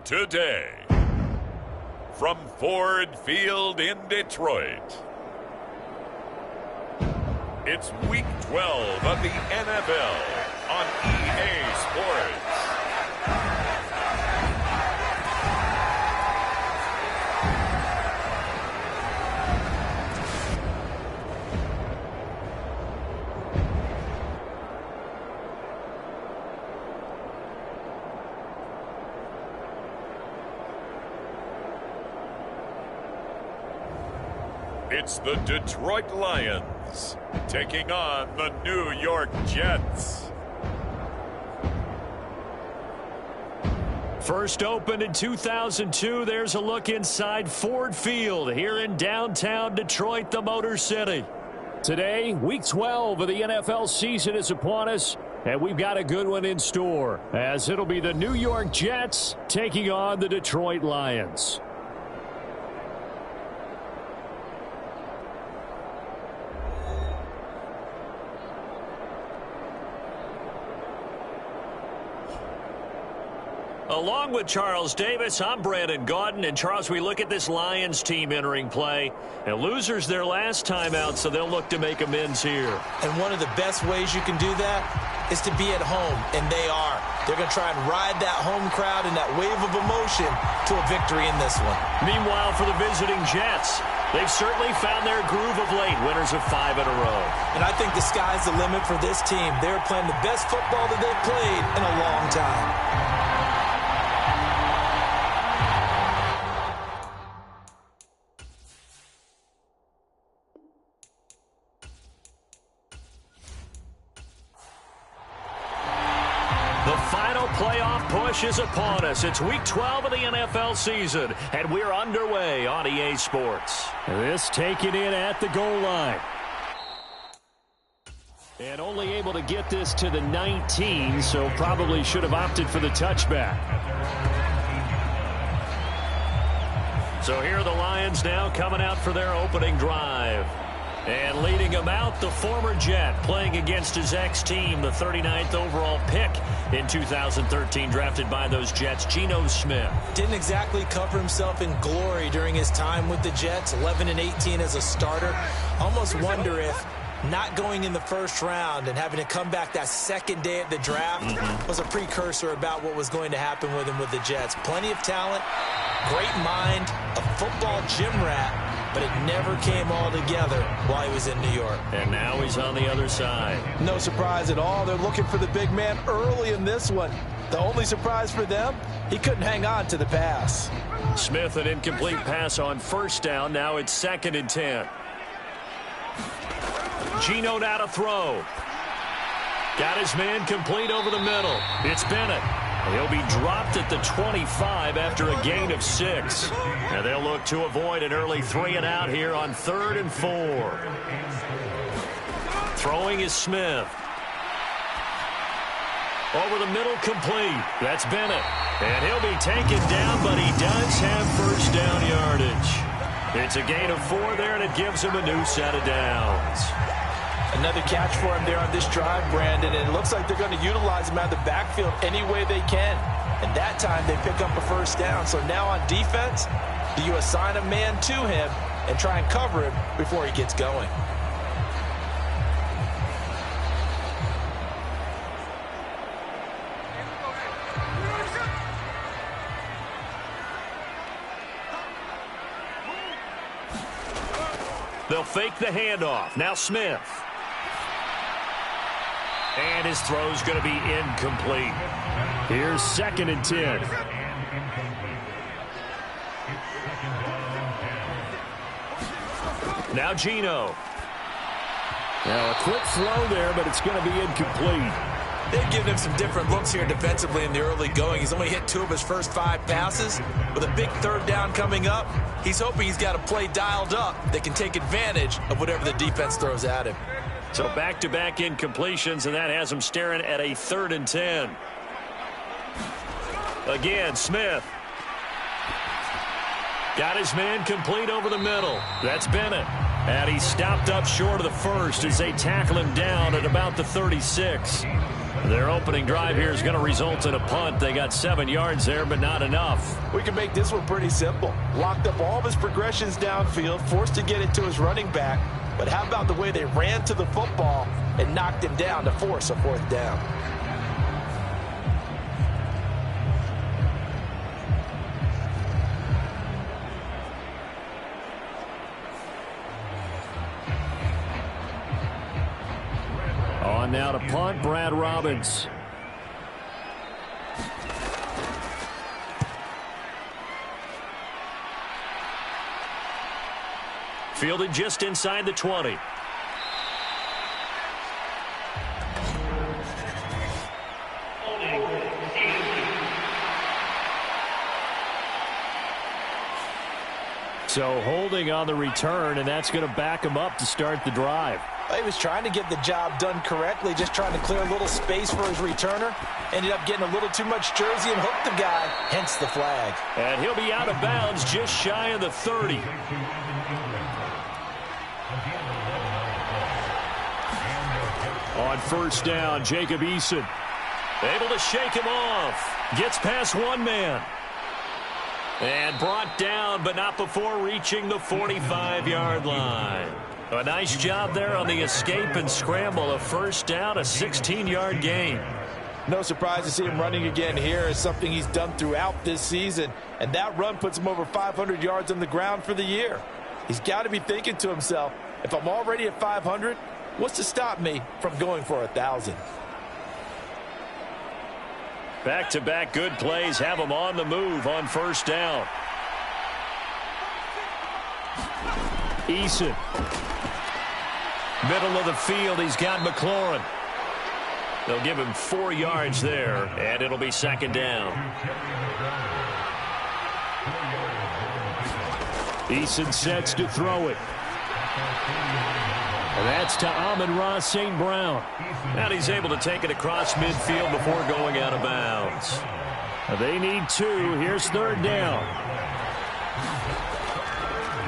today. From Ford Field in Detroit, it's Week 12 of the NFL on EA Sports. It's the Detroit Lions taking on the New York Jets. First opened in 2002, there's a look inside Ford Field here in downtown Detroit, the Motor City. Today, Week 12 of the NFL season is upon us, and we've got a good one in store, as it'll be the New York Jets taking on the Detroit Lions. Along with Charles Davis, I'm Brandon Gaudin. And Charles, we look at this Lions team entering play. And losers their last time out, so they'll look to make amends here. And one of the best ways you can do that is to be at home, and they are. They're going to try and ride that home crowd and that wave of emotion to a victory in this one. Meanwhile, for the visiting Jets, they've certainly found their groove of late, winners of 5 in a row. And I think the sky's the limit for this team. They're playing the best football that they've played in a long time. Push is upon us. It's Week 12 of the NFL season, and we're underway on EA Sports. This taken in at the goal line. And only able to get this to the 19, so probably should have opted for the touchback. So here are the Lions now coming out for their opening drive. And leading him out, the former Jet, playing against his ex-team, the 39th overall pick in 2013, drafted by those Jets, Geno Smith. Didn't exactly cover himself in glory during his time with the Jets, 11-18 as a starter. Almost wonder if not going in the first round and having to come back that second day at the draft was a precursor about what was going to happen with him with the Jets. Plenty of talent, great mind, a football gym rat, but it never came all together while he was in New York. And now he's on the other side. No surprise at all. They're looking for the big man early in this one. The only surprise for them, he couldn't hang on to the pass. Smith, an incomplete pass on first down. Now it's 2nd and 10. Geno now to throw. Got his man complete over the middle. It's Bennett. He'll be dropped at the 25 after a gain of 6. And they'll look to avoid an early 3 and out here on 3rd and 4. Throwing is Smith. Over the middle, complete. That's Bennett. And he'll be taken down, but he does have first down yardage. It's a gain of 4 there, and it gives him a new set of downs. Another catch for him there on this drive, Brandon, and it looks like they're going to utilize him out of the backfield any way they can. And that time they pick up a first down. So now on defense, do you assign a man to him and try and cover him before he gets going? They'll fake the handoff. Now Smith. And his throw's going to be incomplete. Here's 2nd and 10. Now Geno. Now a quick throw there, but it's going to be incomplete. They've given him some different looks here defensively in the early going. He's only hit 2 of his first 5 passes. With a big 3rd down coming up, he's hoping he's got a play dialed up that can take advantage of whatever the defense throws at him. So back-to-back incompletions, and that has him staring at a 3rd and 10. Again, Smith. Got his man complete over the middle. That's Bennett. And he stopped up short of the first as they tackle him down at about the 36. Their opening drive here is going to result in a punt. They got 7 yards there, but not enough. We can make this one pretty simple. Locked up all of his progressions downfield, forced to get it to his running back. But how about the way they ran to the football and knocked him down to force a 4th down? On now to punt, Brad Robbins. Fielded just inside the 20. So holding on the return, and that's going to back him up to start the drive. He was trying to get the job done correctly, just trying to clear a little space for his returner. Ended up getting a little too much jersey and hooked the guy, hence the flag. And he'll be out of bounds just shy of the 30. On 1st down, Jacob Eason able to shake him off. Gets past one man. And brought down, but not before reaching the 45-yard line. A nice job there on the escape and scramble. A 1st down, a 16-yard gain. No surprise to see him running again here. It's something he's done throughout this season. And that run puts him over 500 yards on the ground for the year. He's got to be thinking to himself, if I'm already at 500, what's to stop me from going for 1,000? Back-to-back good plays have him on the move on 1st down. Eason. Middle of the field, he's got McLaurin. They'll give him 4 yards there, and it'll be 2nd down. Eason sets to throw it. And that's to Amon-Ra St. Brown. And he's able to take it across midfield before going out of bounds. They need 2. Here's 3rd down.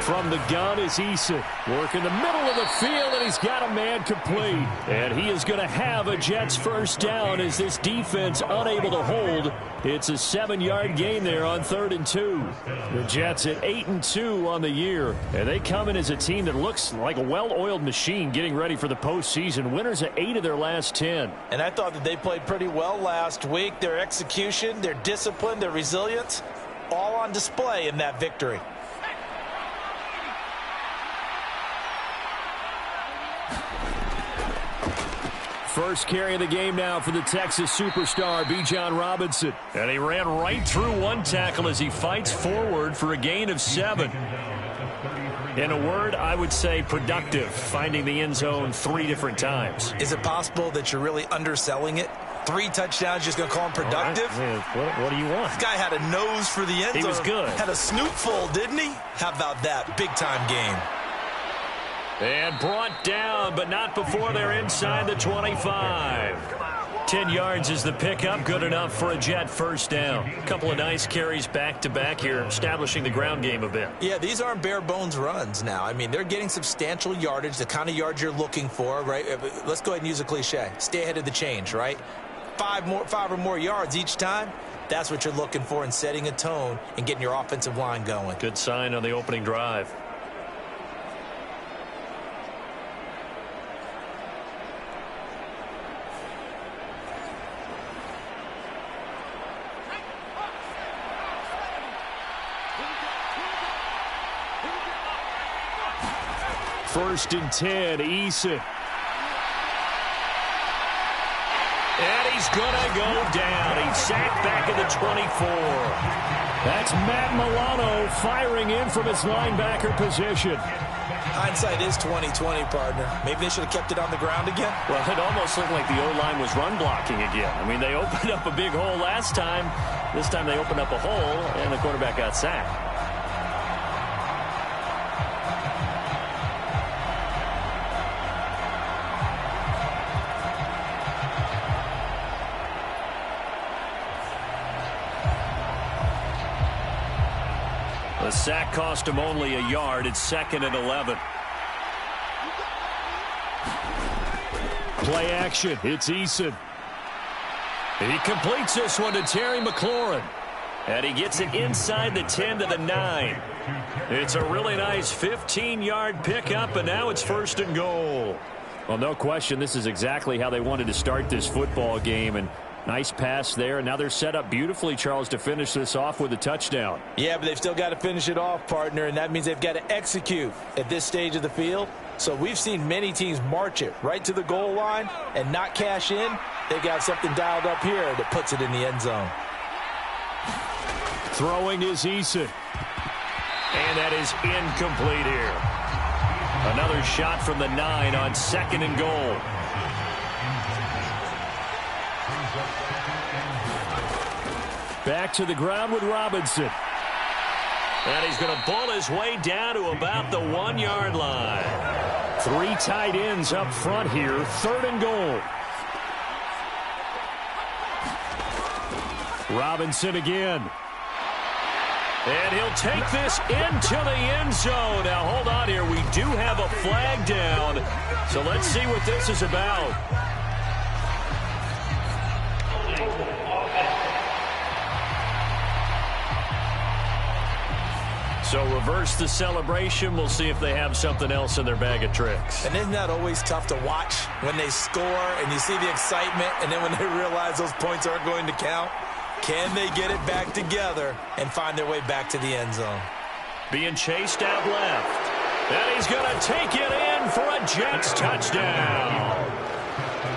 From the gun is Eason. Working the middle of the field, and he's got a man complete. And he is going to have a Jets 1st down as this defense unable to hold. It's a 7-yard gain there on 3rd and 2. The Jets at 8-2 on the year. And they come in as a team that looks like a well-oiled machine getting ready for the postseason. Winners at 8 of their last 10. And I thought that they played pretty well last week. Their execution, their discipline, their resilience, all on display in that victory. First carry of the game now for the Texas superstar, Bijan Robinson. And he ran right through one tackle as he fights forward for a gain of 7. In a word, I would say productive, finding the end zone 3 different times. Is it possible that you're really underselling it? 3 touchdowns, just going to call him productive? Right. What do you want? This guy had a nose for the end zone. He was good. Had a snoot full, didn't he? How about that? Big-time game. And brought down, but not before they're inside the 25. 10 yards is the pickup. Good enough for a Jet 1st down. A couple of nice carries back-to-back here, establishing the ground game a bit. Yeah, these aren't bare-bones runs now. I mean, they're getting substantial yardage, the kind of yards you're looking for, right? Let's go ahead and use a cliche. Stay ahead of the change, right? 5 or more yards each time. That's what you're looking for in setting a tone and getting your offensive line going. Good sign on the opening drive. First and 10, Eason. And he's going to go down. He's sacked back at the 24. That's Matt Milano firing in from his linebacker position. Hindsight is 20/20, partner. Maybe they should have kept it on the ground again. Well, it almost looked like the O-line was run blocking again. I mean, they opened up a big hole last time. This time they opened up a hole, and the quarterback got sacked. The sack cost him only a yard. It's 2nd and 11. Play action. It's Eason. He completes this one to Terry McLaurin. And he gets it inside the 10 to the 9. It's a really nice 15-yard pickup, and now it's 1st and goal. Well, no question, this is exactly how they wanted to start this football game. And nice pass there. And now they're set up beautifully, Charles, to finish this off with a touchdown. Yeah, but they've still got to finish it off, partner, and that means they've got to execute at this stage of the field. So we've seen many teams march it right to the goal line and not cash in. They've got something dialed up here that puts it in the end zone. Throwing is Eason. And that is incomplete here. Another shot from the 9 on 2nd and goal. Back to the ground with Robinson. And he's going to bull his way down to about the 1-yard line. 3 tight ends up front here. 3rd and goal. Robinson again. And he'll take this into the end zone. Now, hold on here. We do have a flag down. So let's see what this is about. So reverse the celebration. We'll see if they have something else in their bag of tricks. And isn't that always tough to watch when they score and you see the excitement, and then when they realize those points aren't going to count? Can they get it back together and find their way back to the end zone? Being chased out left. And he's going to take it in for a Jets touchdown.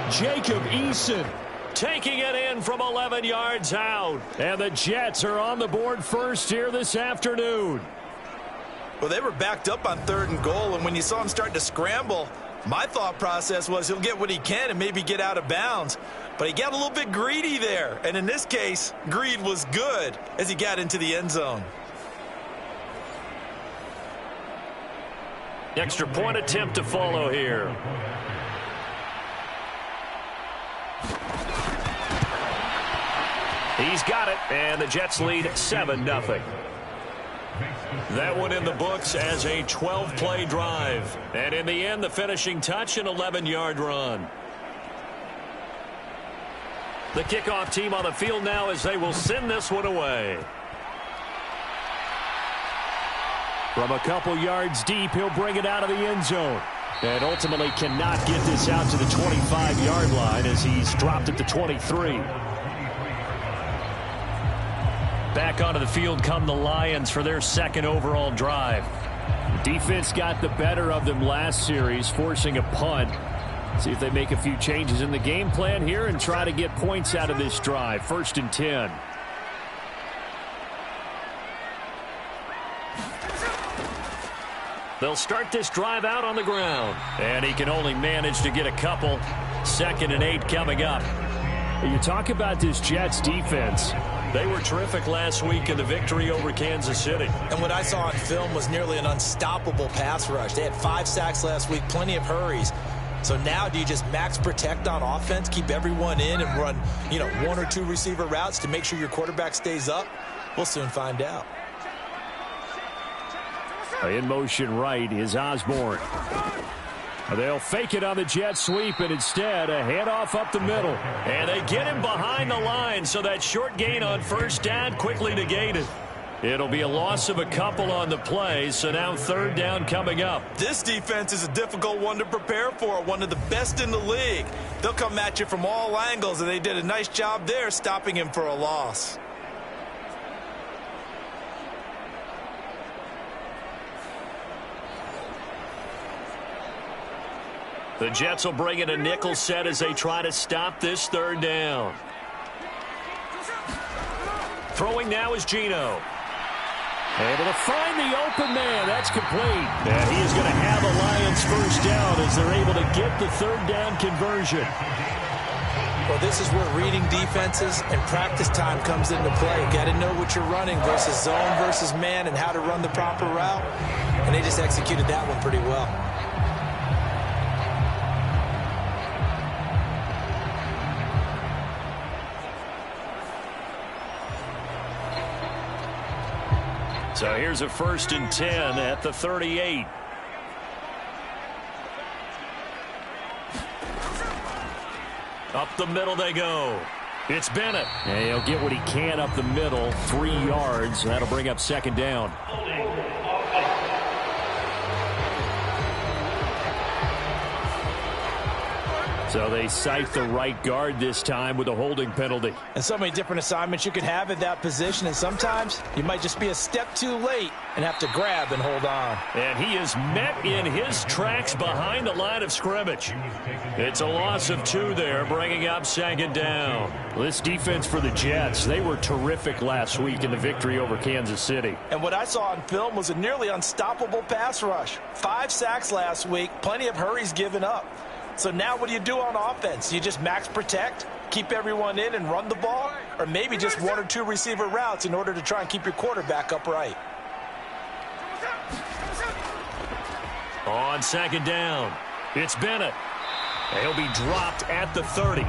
Jacob Eason taking it in from 11 yards out. And the Jets are on the board first here this afternoon. Well, they were backed up on 3rd and goal, and when you saw him start to scramble, my thought process was he'll get what he can and maybe get out of bounds. But he got a little bit greedy there. And in this case, greed was good as he got into the end zone. Extra point attempt to follow here. He's got it, and the Jets lead 7-0. That one in the books as a 12-play drive. And in the end, the finishing touch, an 11-yard run. The kickoff team on the field now as they will send this one away. From a couple yards deep, he'll bring it out of the end zone. And ultimately cannot get this out to the 25-yard line as he's dropped at the 23. Back onto the field come the Lions for their 2nd overall drive. Defense got the better of them last series, forcing a punt. See if they make a few changes in the game plan here and try to get points out of this drive. 1st and 10. They'll start this drive out on the ground. And he can only manage to get a couple. 2nd and 8 coming up. You talk about this Jets defense. They were terrific last week in the victory over Kansas City. And what I saw on film was nearly an unstoppable pass rush. They had 5 sacks last week, plenty of hurries. So now do you just max protect on offense, keep everyone in and run, 1 or 2 receiver routes to make sure your quarterback stays up? We'll soon find out. In motion right is Osborne. They'll fake it on the jet sweep, and instead a handoff up the middle. And they get him behind the line, so that short gain on 1st down quickly negated. It'll be a loss of a couple on the play, so now 3rd down coming up. This defense is a difficult one to prepare for, one of the best in the league. They'll come at you from all angles, and they did a nice job there stopping him for a loss. The Jets will bring in a nickel set as they try to stop this 3rd down. Throwing now is Geno. Able to find the open man. That's complete. And he is going to have a Lions 1st down as they're able to get the 3rd down conversion. Well, this is where reading defenses and practice time comes into play. Got to know what you're running versus zone versus man and how to run the proper route. And they just executed that one pretty well. So here's a 1st and 10 at the 38. Up the middle they go. It's Bennett. And he'll get what he can up the middle, 3 yards. That'll bring up second down. So they cite the right guard this time with a holding penalty. And so many different assignments you could have at that position, and sometimes you might just be a step too late and have to grab and hold on. And he is met in his tracks behind the line of scrimmage. It's a loss of 2 there, bringing up second down. This defense for the Jets, they were terrific last week in the victory over Kansas City. And what I saw on film was a nearly unstoppable pass rush. 5 sacks last week, plenty of hurries given up. So now what do you do on offense? You just max protect, keep everyone in and run the ball, or maybe just 1 or 2 receiver routes in order to try and keep your quarterback upright. On second down, it's Bennett. He'll be dropped at the 30.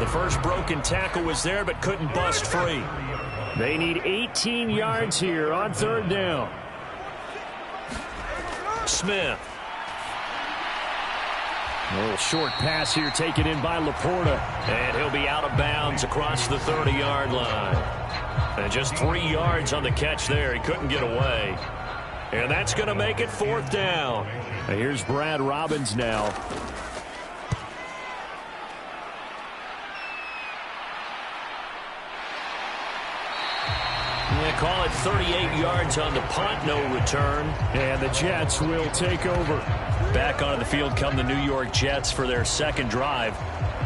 The first broken tackle was there but couldn't bust free. They need 18 yards here on third down. Smith. A little short pass here taken in by Laporta. And he'll be out of bounds across the 30-yard line. And just 3 yards on the catch there. He couldn't get away. And that's going to make it fourth down. And here's Brad Robbins now. They call it 38 yards on the punt, no return. And the Jets will take over. Back onto the field come the New York Jets for their second drive.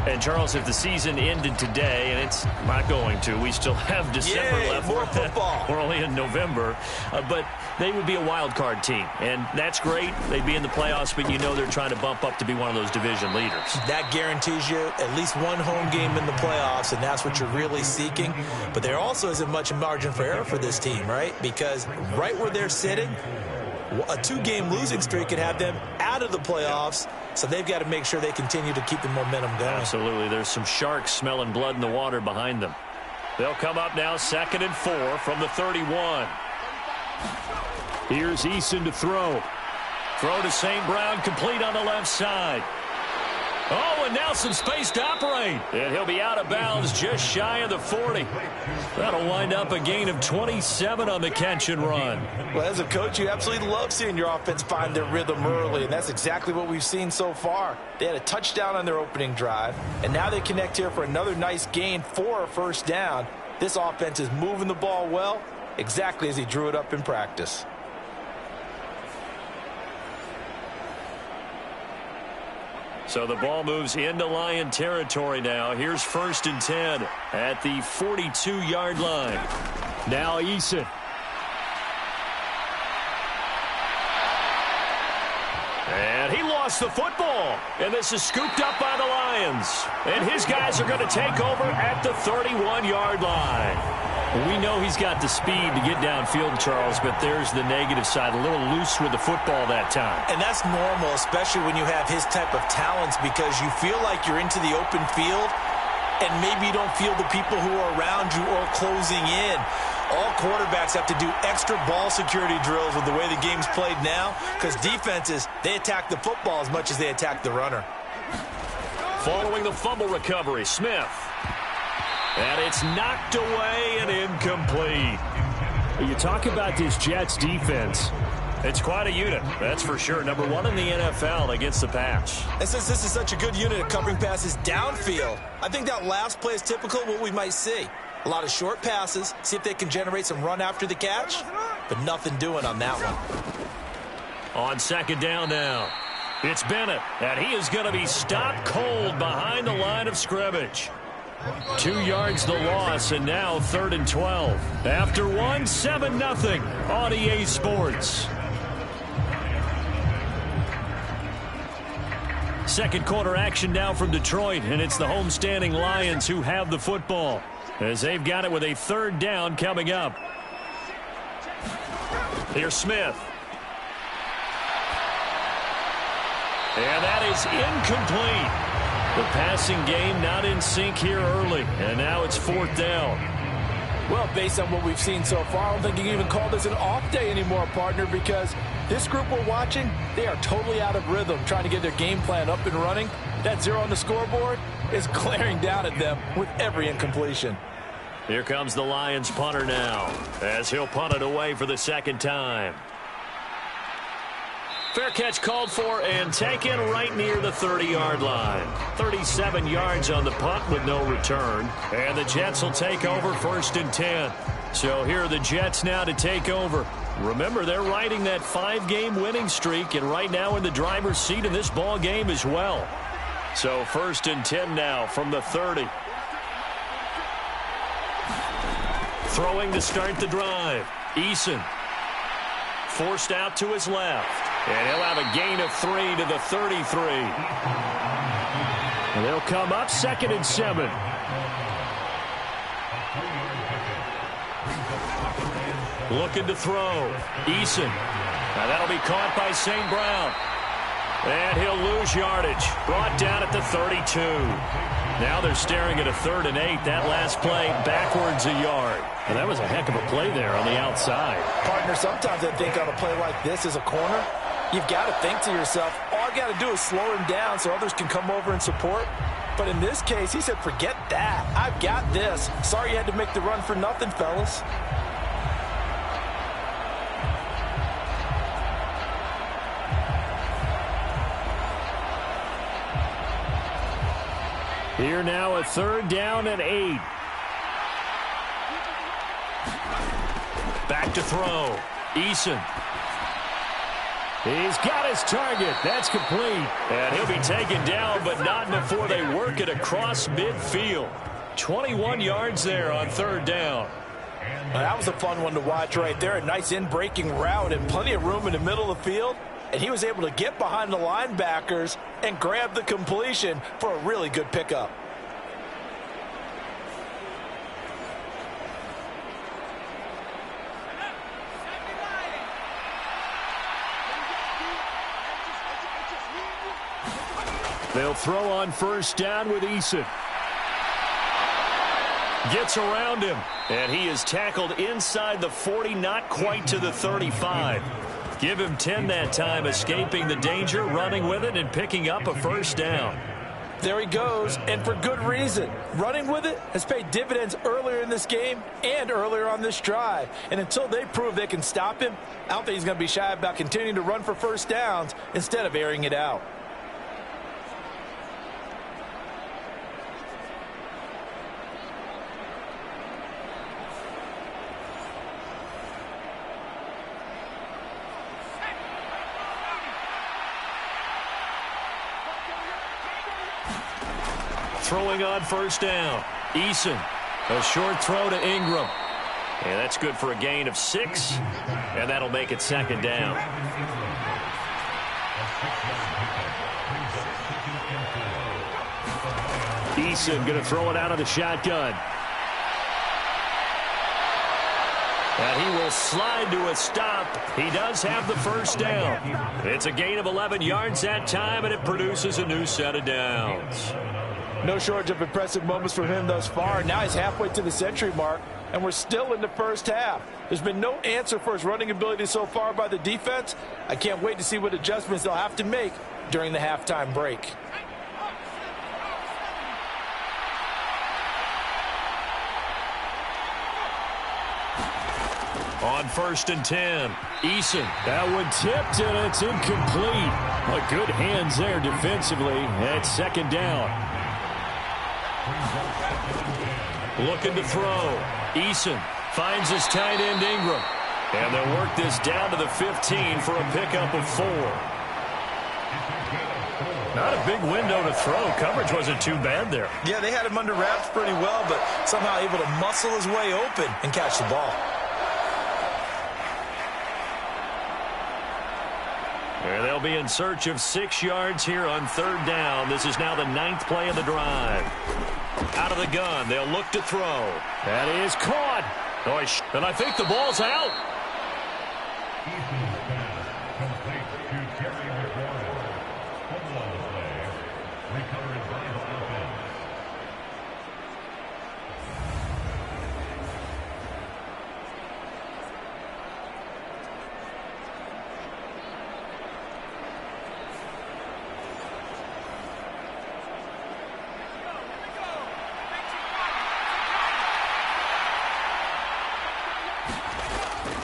And, Charles, if the season ended today, and it's not going to, we still have December left. More football. We're only in November. But they would be a wild card team. And that's great. They'd be in the playoffs, but you know they're trying to bump up to be one of those division leaders. That guarantees you at least 1 home game in the playoffs, and that's what you're really seeking. But there also isn't much margin for error for this team, right? Because right where they're sitting, a 2-game losing streak could have them out of the playoffs, so they've got to make sure they continue to keep the momentum going. Absolutely. There's some sharks smelling blood in the water behind them. They'll come up now 2nd and 4 from the 31. Here's Eason to throw. Throw to St. Brown, complete on the left side. Oh, and now some space to operate. And he'll be out of bounds just shy of the 40. That'll wind up a gain of 27 on the catch and run. Well, as a coach, you absolutely love seeing your offense find their rhythm early, and that's exactly what we've seen so far. They had a touchdown on their opening drive, and now they connect here for another nice gain for a first down. This offense is moving the ball well, exactly as he drew it up in practice. So the ball moves into Lion territory now. Here's 1st and 10 at the 42-yard line. Now Eason. And he lost the football. And this is scooped up by the Lions. And his guys are going to take over at the 31-yard line. We know he's got the speed to get downfield, Charles, but there's the negative side. A little loose with the football that time. And that's normal, especially when you have his type of talents, because you feel like you're into the open field and maybe you don't feel the people who are around you or closing in. All quarterbacks have to do extra ball security drills with the way the game's played now, because defenses, they attack the football as much as they attack the runner. Following the fumble recovery, Smith. And it's knocked away and incomplete. You talk about this Jets defense. It's quite a unit, that's for sure. Number 1 in the NFL against the pass. And since this is such a good unit at covering passes downfield, I think that last play is typical of what we might see. A lot of short passes, see if they can generate some run after the catch, but nothing doing on that one. On second down now, it's Bennett, and he is going to be stopped cold behind the line of scrimmage. 2 yards the loss, and now 3rd and 12. After 7-0 on EA Sports. Second quarter action now from Detroit, and it's the homestanding Lions who have the football, as they've got it with a 3rd down coming up. Here's Smith. And that is incomplete. The passing game not in sync here early, and now it's 4th down. Well, based on what we've seen so far, I don't think you can even call this an off day anymore, partner, because this group we're watching, they are totally out of rhythm, trying to get their game plan up and running. That 0 on the scoreboard, is glaring down at them with every incompletion. Here comes the Lions punter now, as he'll punt it away for the second time. Fair catch called for and taken right near the 30-yard line. 37 yards on the punt with no return. And the Jets will take over 1st and 10. So here are the Jets now to take over. Remember, they're riding that 5-game winning streak, and right now in the driver's seat in this ball game as well. So 1st and 10 now from the 30. Throwing to start the drive. Eason forced out to his left. And he'll have a gain of 3 to the 33. And they'll come up 2nd and 7. Looking to throw. Eason. Now that'll be caught by St. Brown. And he'll lose yardage. Brought down at the 32. Now they're staring at a 3rd and 8. That last play backwards a yard. And that was a heck of a play there on the outside. Partner, sometimes I think on a play like this as a corner, you've got to think to yourself, all I've got to do is slow him down so others can come over and support. But in this case, he said, forget that. I've got this. Sorry you had to make the run for nothing, fellas. Here now a 3rd down and 8. Back to throw. Eason. He's got his target. That's complete. And he'll be taken down, but not before they work it across midfield. 21 yards there on 3rd down. Well, that was a fun one to watch right there. A nice in-breaking route and plenty of room in the middle of the field. And he was able to get behind the linebackers and grab the completion for a really good pickup. They'll throw on 1st down with Eason. Gets around him, and he is tackled inside the 40, not quite to the 35. Give him 10 that time, escaping the danger, running with it, and picking up a 1st down. There he goes, and for good reason. Running with it has paid dividends earlier in this game and earlier on this drive. And until they prove they can stop him, I don't think he's going to be shy about continuing to run for 1st downs instead of airing it out. Throwing on 1st down. Eason. A short throw to Ingram. And that's good for a gain of 6. And that'll make it 2nd down. Eason going to throw it out of the shotgun. And he will slide to a stop. He does have the 1st down. It's a gain of 11 yards that time, and it produces a new set of downs. No shortage of impressive moments from him thus far. Now he's halfway to the century mark, and we're still in the 1st half. There's been no answer for his running ability so far by the defense. I can't wait to see what adjustments they'll have to make during the halftime break. On 1st and 10, Eason. That one tipped, and it's incomplete. But good hands there defensively at 2nd down. Looking to throw. Eason finds his tight end Ingram. And they'll work this down to the 15 for a pickup of 4. Not a big window to throw. Coverage wasn't too bad there. Yeah, they had him under wraps pretty well, but somehow able to muscle his way open and catch the ball. And they'll be in search of 6 yards here on 3rd down. This is now the 9th play of the drive. Out of the gun, they'll look to throw. That is caught. And I think the ball's out.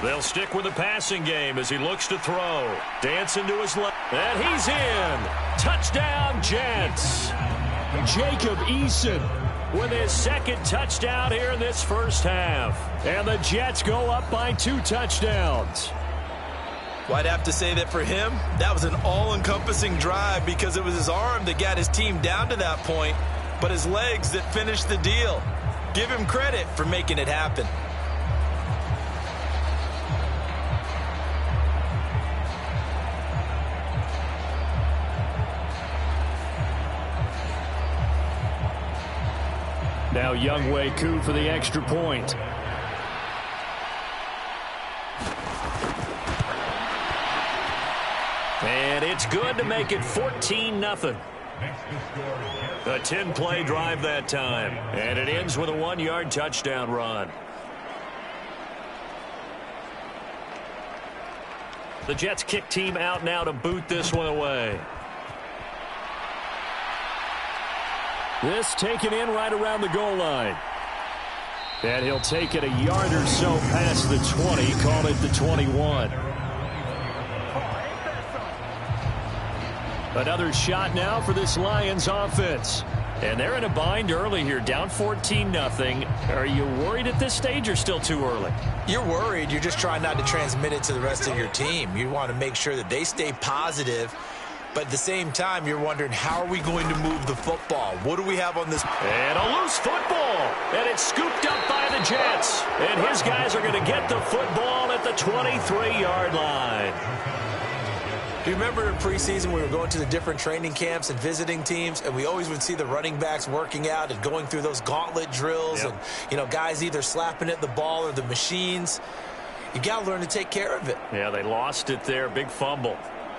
They'll stick with the passing game as he looks to throw. Dancing to his left. And he's in. Touchdown, Jets. Jacob Eason with his second touchdown here in this first half. And the Jets go up by 2 touchdowns. Well, I'd have to say that for him, that was an all-encompassing drive because it was his arm that got his team down to that point, but his legs that finished the deal. Give him credit for making it happen. Now Younghoe Koo for the extra point. And it's good to make it 14-0. A 10-play drive that time. And it ends with a 1-yard touchdown run. The Jets kick team out now to boot this one away. This taken in right around the goal line. And he'll take it a yard or so past the 20, call it the 21. Another shot now for this Lions offense. And they're in a bind early here, down 14-0. Are you worried at this stage or still too early? You're worried. You're just trying not to transmit it to the rest of your team. You want to make sure that they stay positive. But at the same time, you're wondering, how are we going to move the football? What do we have on this? And a loose football. And it's scooped up by the Jets. And his guys are going to get the football at the 23-yard line. Do you remember in preseason we were going to the different training camps and visiting teams, and we always would see the running backs working out and going through those gauntlet drills, and, you know, guys either slapping at the ball or the machines. You got to learn to take care of it. Yeah, they lost it there. Big fumble.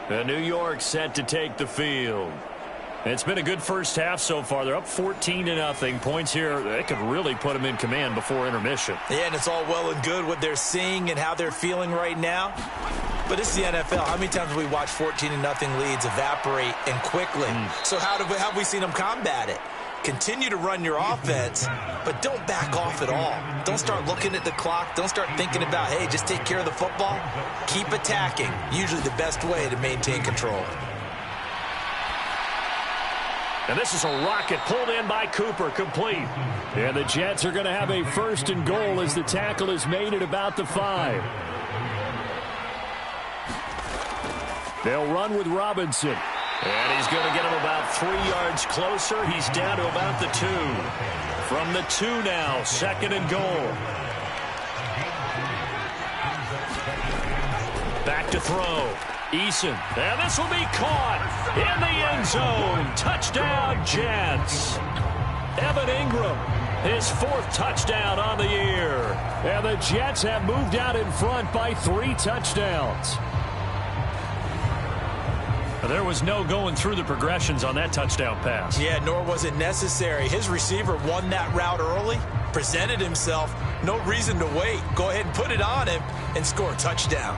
And New York set to take the field. It's been a good first half so far. They're up 14-0. Points here, they could really put them in command before intermission. Yeah, and it's all well and good what they're seeing and how they're feeling right now. But it's the NFL. How many times have we watched 14-0 leads evaporate and quickly? So how have we seen them combat it? Continue to run your offense, but don't back off at all. Don't start looking at the clock. Don't start thinking about, hey, just take care of the football. Keep attacking. Usually the best way to maintain control. And this is a rocket pulled in by Cooper, complete. And the Jets are going to have a 1st and goal as the tackle is made at about the 5. They'll run with Robinson. And he's going to get him about 3 yards closer. He's down to about the 2. From the 2 now, 2nd and goal. Back to throw. Eason. And this will be caught in the end zone. Touchdown, Jets. Evan Ingram, his 4th touchdown on the year. And the Jets have moved out in front by 3 touchdowns. There was no going through the progressions on that touchdown pass. Yeah, nor was it necessary. His receiver won that route early, presented himself. No reason to wait. Go ahead and put it on him and score a touchdown.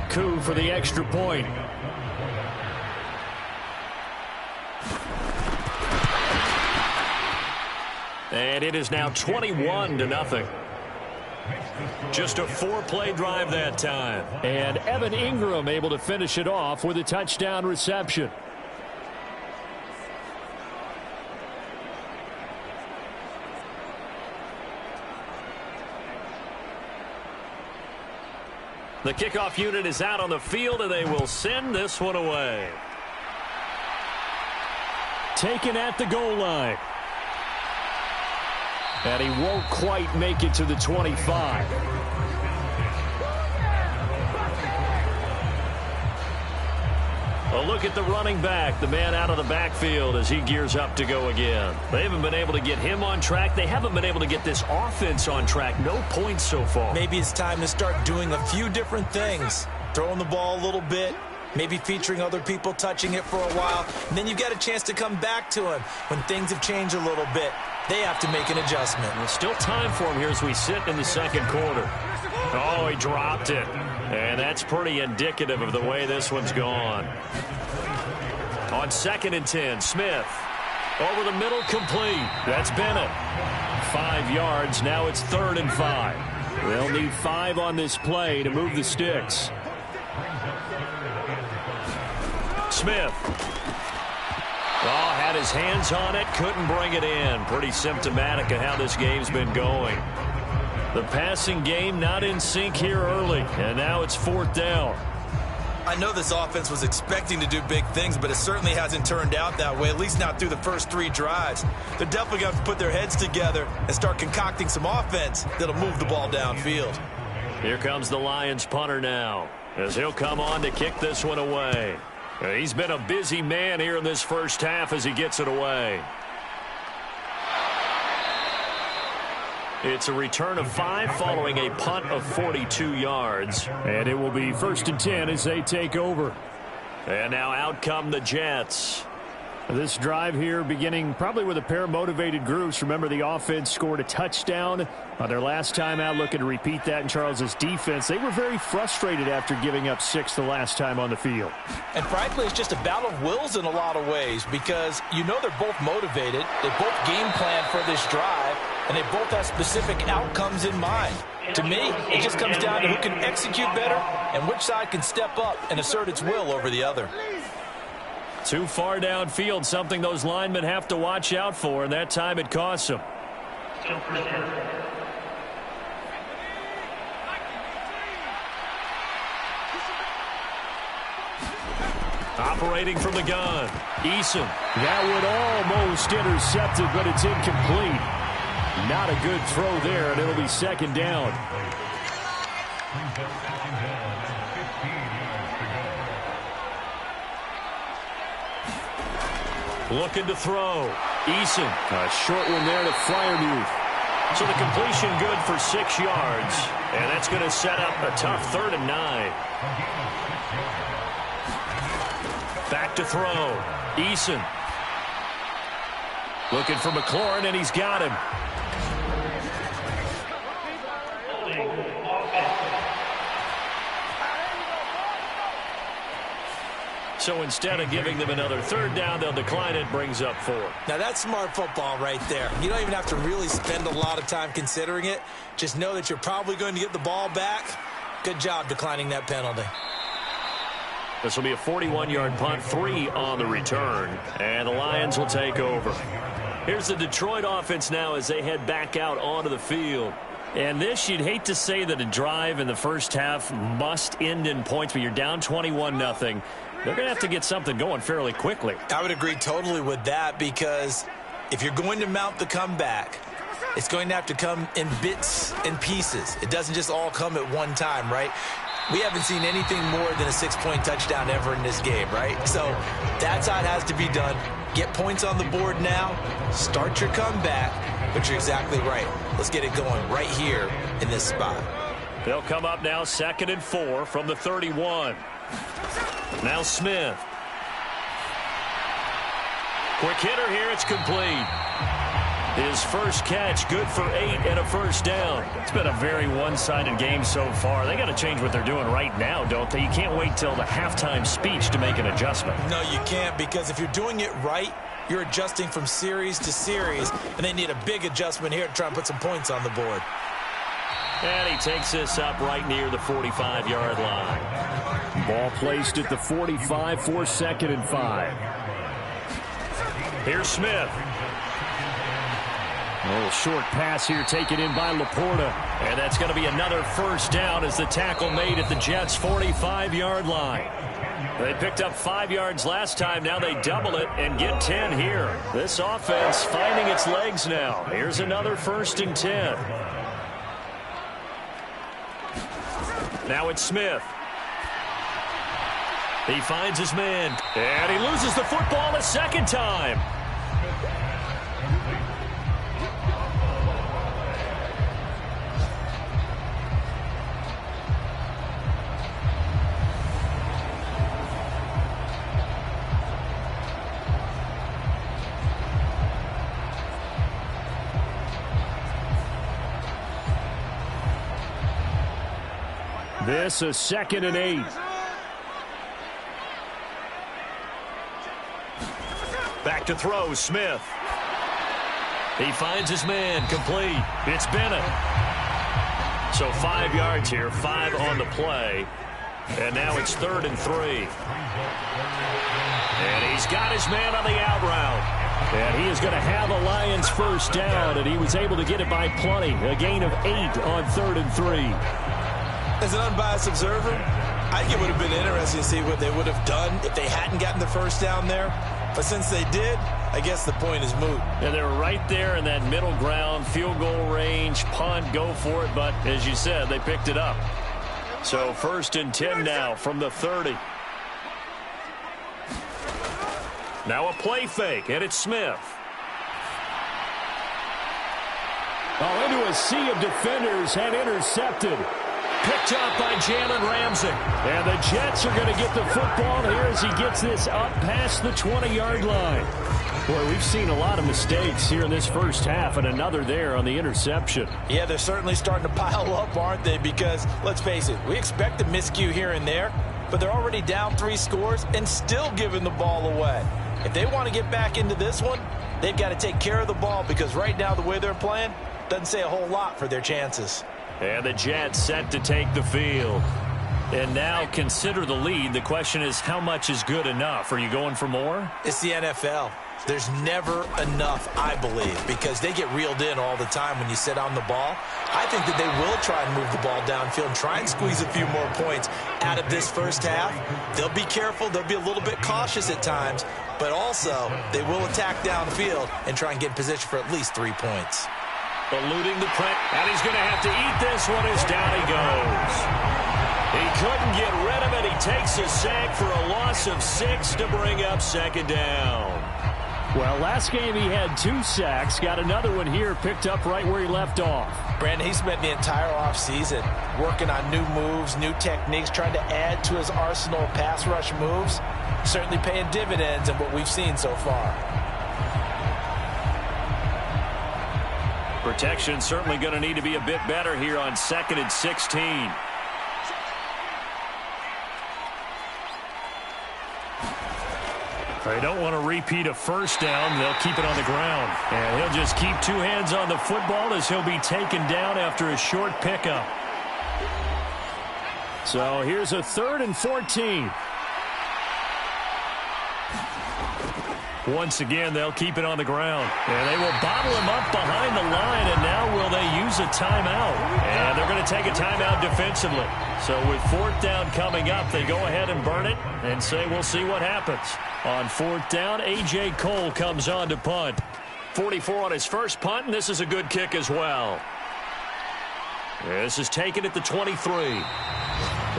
Koo for the extra point. And it is now 21-0. Just a 4-play drive that time. And Evan Ingram able to finish it off with a touchdown reception. The kickoff unit is out on the field, and they will send this one away. Taken at the goal line. And he won't quite make it to the 25. A look at the running back, the man out of the backfield as he gears up to go again. They haven't been able to get him on track. They haven't been able to get this offense on track. No points so far. Maybe it's time to start doing a few different things. Throwing the ball a little bit, maybe featuring other people touching it for a while. And then you've got a chance to come back to him when things have changed a little bit. They have to make an adjustment. There's still time for him here as we sit in the second quarter. Oh, he dropped it. And that's pretty indicative of the way this one's gone. On 2nd and 10, Smith. Over the middle, complete. That's Bennett. 5 yards. Now it's 3rd and 5. They'll need 5 on this play to move the sticks. Smith. Oh, had his hands on it, couldn't bring it in. Pretty symptomatic of how this game's been going. The passing game not in sync here early, and now it's 4th down. I know this offense was expecting to do big things, but it certainly hasn't turned out that way, at least not through the first 3 drives. They're definitely going to have to put their heads together and start concocting some offense that'll move the ball downfield. Here comes the Lions punter now, as he'll come on to kick this one away. He's been a busy man here in this first half as he gets it away. It's a return of 5 following a punt of 42 yards. And it will be 1st and 10 as they take over. And now out come the Jets. This drive here beginning probably with a pair of motivated groups. Remember, the offense scored a touchdown on their last time out, looking to repeat that in Charles's defense. They were very frustrated after giving up 6 the last time on the field. And frankly, it's just a battle of wills in a lot of ways, because you know they're both motivated. They both game plan for this drive, and they both have specific outcomes in mind. To me, it just comes down to who can execute better and which side can step up and assert its will over the other. Too far downfield, something those linemen have to watch out for, and that time it costs them. Operating from the gun, Eason. That would almost intercept it, but it's incomplete. Not a good throw there, and it'll be 2nd down. Looking to throw. Eason. A short one there to Freiermuth. So the completion good for 6 yards. And that's going to set up a tough 3rd and 9. Back to throw. Eason. Looking for McLaurin, and he's got him. So instead of giving them another 3rd down, they'll decline it, brings up 4. Now, that's smart football right there. You don't even have to really spend a lot of time considering it. Just know that you're probably going to get the ball back. Good job declining that penalty. This will be a 41-yard punt, 3 on the return, and the Lions will take over. Here's the Detroit offense now as they head back out onto the field. And this, you'd hate to say that a drive in the first half must end in points, but you're down 21-0. They're going to have to get something going fairly quickly. I would agree totally with that, because if you're going to mount the comeback, it's going to have to come in bits and pieces. It doesn't just all come at one time, right? We haven't seen anything more than a 6-point touchdown ever in this game, right? So that's how it has to be done. Get points on the board now. Start your comeback. But you're exactly right. Let's get it going right here in this spot. They'll come up now 2nd and 4 from the 31. Now Smith. Quick hitter here. It's complete. His first catch, good for 8 and a 1st down. It's been a very one-sided game so far. They got to change what they're doing right now, don't they? You can't wait till the halftime speech to make an adjustment. No, you can't, because if you're doing it right, you're adjusting from series to series, and they need a big adjustment here to try and put some points on the board. And he takes this up right near the 45-yard line. Ball placed at the 45 for 2nd and 5. Here's Smith. A little short pass here taken in by Laporta. And that's going to be another 1st down as the tackle made at the Jets' 45-yard line. They picked up 5 yards last time. Now they double it and get 10 here. This offense finding its legs now. Here's another 1st and 10. Now it's Smith. He finds his man. And he loses the football a 2nd time. This is 2nd and 8. Back to throw, Smith. He finds his man, complete. It's Bennett. So 5 yards here, 5 on the play. And now it's 3rd and 3. And he's got his man on the out route. And he is going to have a Lions first down, and he was able to get it by plenty. A gain of 8 on 3rd and 3. As an unbiased observer, I think it would have been interesting to see what they would have done if they hadn't gotten the first down there. But since they did, I guess the point is moot. And they're right there in that middle ground, field goal range, punt, go for it. But as you said, they picked it up. So 1st and 10 now from the 30. Now a play fake, and it's Smith. Oh, into a sea of defenders and intercepted. Picked up by Jalen Ramsey. And the Jets are going to get the football here as he gets this up past the 20-yard line. Boy, we've seen a lot of mistakes here in this first half, and another there on the interception. Yeah, they're certainly starting to pile up, aren't they? Because, let's face it, we expect a miscue here and there, but they're already down 3 scores and still giving the ball away. If they want to get back into this one, they've got to take care of the ball, because right now the way they're playing doesn't say a whole lot for their chances. And the Jets set to take the field. And now consider the lead. The question is, how much is good enough? Are you going for more? It's the NFL. There's never enough, I believe, because they get reeled in all the time when you sit on the ball. I think that they will try and move the ball downfield and try and squeeze a few more points out of this first half. They'll be careful. They'll be a little bit cautious at times, but also they will attack downfield and try and get in position for at least 3 points. Eluding the press, and he's going to have to eat this one as down he goes. He couldn't get rid of it. He takes a sack for a loss of 6 to bring up 2nd down. Well, last game he had 2 sacks. Got another one here picked up right where he left off. Brandon, he spent the entire offseason working on new moves, new techniques, trying to add to his arsenal of pass rush moves. Certainly paying dividends in what we've seen so far. Protection certainly going to need to be a bit better here on 2nd and 16. They don't want to repeat a first down. They'll keep it on the ground. And he'll just keep 2 hands on the football as he'll be taken down after a short pickup. So here's a 3rd and 14. Once again, they'll keep it on the ground. And they will bottle him up behind the line, and now will they use a timeout? And they're going to take a timeout defensively. So with 4th down coming up, they go ahead and burn it and say we'll see what happens. On 4th down, A.J. Cole comes on to punt. 44 on his first punt, and this is a good kick as well. This is taken at the 23.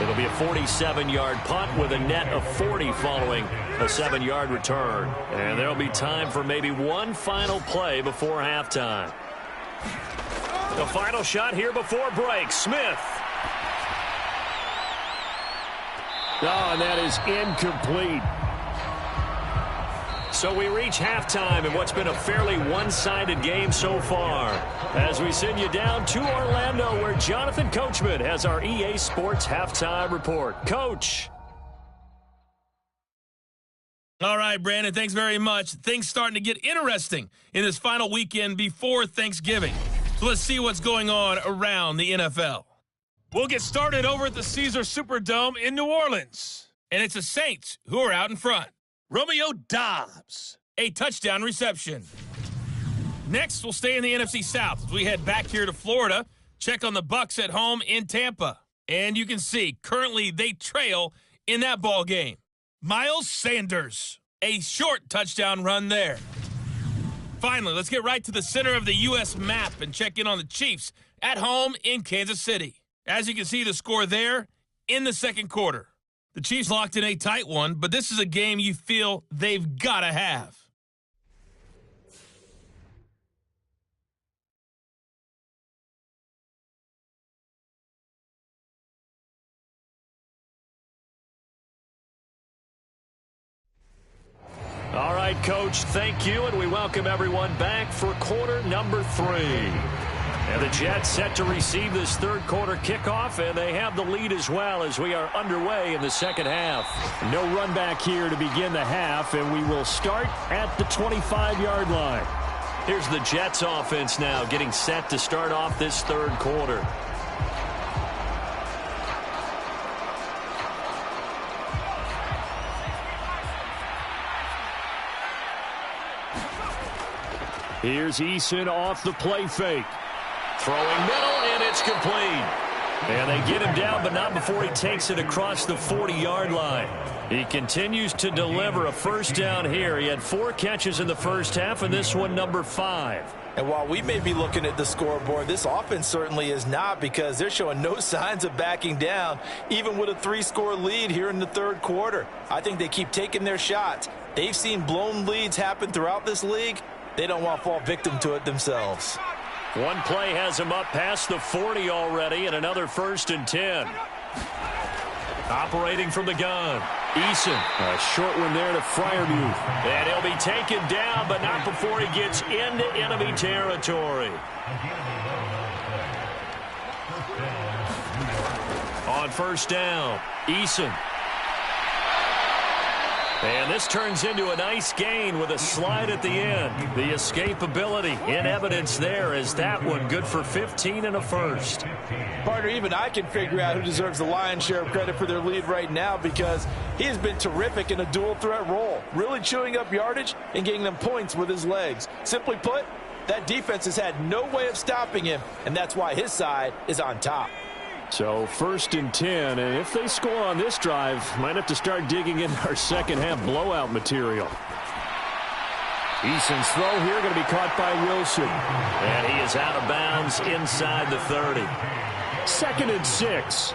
It'll be a 47-yard punt with a net of 40 following a 7-yard return. And there'll be time for maybe one final play before halftime. The final shot here before break. Smith. Oh, and that is incomplete. So we reach halftime in what's been a fairly one-sided game so far. As we send you down to Orlando, where Jonathan Coachman has our EA Sports halftime report. Coach. All right, Brandon, thanks very much. Things starting to get interesting in this final weekend before Thanksgiving. So let's see what's going on around the NFL. We'll get started over at the Caesars Superdome in New Orleans. And it's the Saints who are out in front. Romeo Doubs, a touchdown reception. Next, we'll stay in the NFC South as we head back here to Florida, check on the Bucs at home in Tampa. And you can see, currently they trail in that ball game. Miles Sanders, a short touchdown run there. Finally, let's get right to the center of the U.S. map and check in on the Chiefs at home in Kansas City. As you can see, the score there in the second quarter. The Chiefs locked in a tight one, but this is a game you feel they've got to have. All right, Coach, thank you, and we welcome everyone back for quarter number 3. And the Jets set to receive this third quarter kickoff, and they have the lead as well as we are underway in the second half. No run back here to begin the half, and we will start at the 25-yard line. Here's the Jets offense now getting set to start off this third quarter. Here's Eason off the play fake. Throwing middle, and it's complete. And they get him down, but not before he takes it across the 40-yard line. He continues to deliver a first down here. He had 4 catches in the first half, and this one number 5. And while we may be looking at the scoreboard, this offense certainly is not, because they're showing no signs of backing down, even with a 3-score lead here in the third quarter. I think they keep taking their shots. They've seen blown leads happen throughout this league. They don't want to fall victim to it themselves. One play has him up past the 40 already, and another 1st and 10. Operating from the gun, Eason. A short one there to Freiermuth. And he'll be taken down, but not before he gets into enemy territory. On first down, Eason. And this turns into a nice gain with a slide at the end. The escapability in evidence there is that one good for 15 and a first. Partner, even I can figure out who deserves the lion's share of credit for their lead right now, because he has been terrific in a dual threat role, really chewing up yardage and getting them points with his legs. Simply put, that defense has had no way of stopping him, and that's why his side is on top. So 1st and 10, and if they score on this drive, might have to start digging in our second half blowout material. Eason's throw here going to be caught by Wilson. And he is out of bounds inside the 30. 2nd and 6.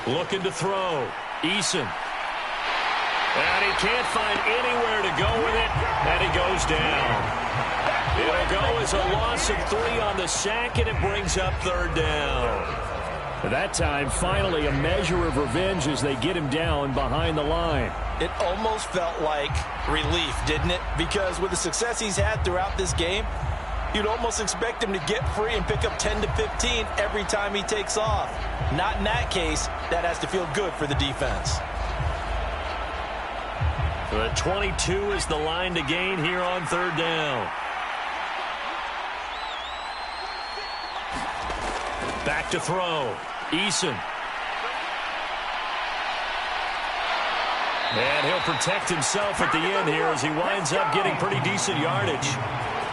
Looking to throw. Eason. And he can't find anywhere to go with it, and he goes down. It'll go as a loss of 3 on the sack, and it brings up 3rd down. That time, finally, a measure of revenge as they get him down behind the line. It almost felt like relief, didn't it? Because with the success he's had throughout this game, you'd almost expect him to get free and pick up 10 to 15 every time he takes off. Not in that case. That has to feel good for the defense. The 22 is the line to gain here on 3rd down. Back to throw. Eason. And he'll protect himself at the end here as he winds up getting pretty decent yardage.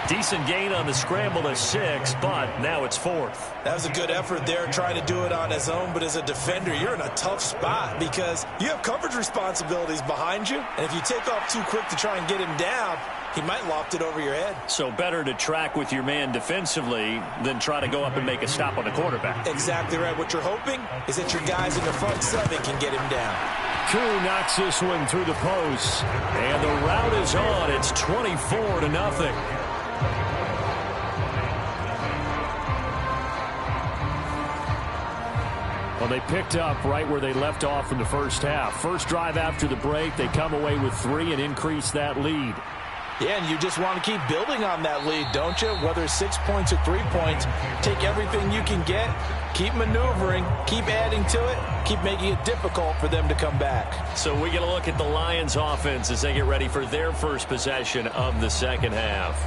Decent gain on the scramble to 6, but now it's 4th. That was a good effort there, trying to do it on his own, but as a defender, you're in a tough spot because you have coverage responsibilities behind you, and if you take off too quick to try and get him down, he might loft it over your head. So better to track with your man defensively than try to go up and make a stop on the quarterback. Exactly right. What you're hoping is that your guys in the front 7 can get him down. Koo knocks this one through the post, and the route is on. It's 24-0. Well, they picked up right where they left off in the first half. First drive after the break, they come away with 3 and increase that lead. Yeah, and you just want to keep building on that lead, don't you? Whether it's 6 points or 3 points, take everything you can get, keep maneuvering, keep adding to it, keep making it difficult for them to come back. So we get a look at the Lions offense as they get ready for their first possession of the second half.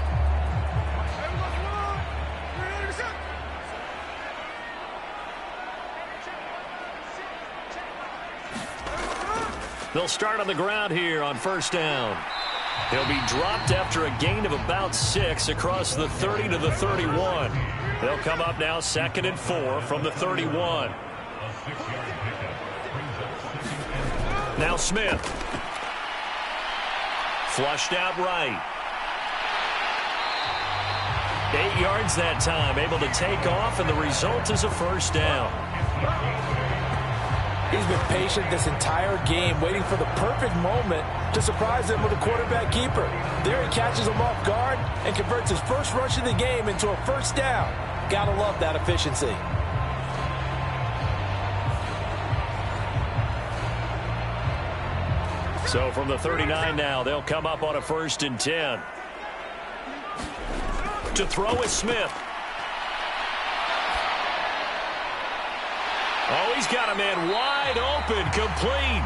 They'll start on the ground here on first down. He'll be dropped after a gain of about 6 across the 30 to the 31. They'll come up now 2nd and 4 from the 31. Now Smith. Flushed out right. 8 yards that time, able to take off, and the result is a first down. He's been patient this entire game, waiting for the perfect moment to surprise them with a quarterback keeper. There he catches him off guard and converts his first rush of the game into a first down. Gotta love that efficiency. So from the 39 now, they'll come up on a 1st and 10. To throw is Smith. Oh, he's got a man wide open, complete.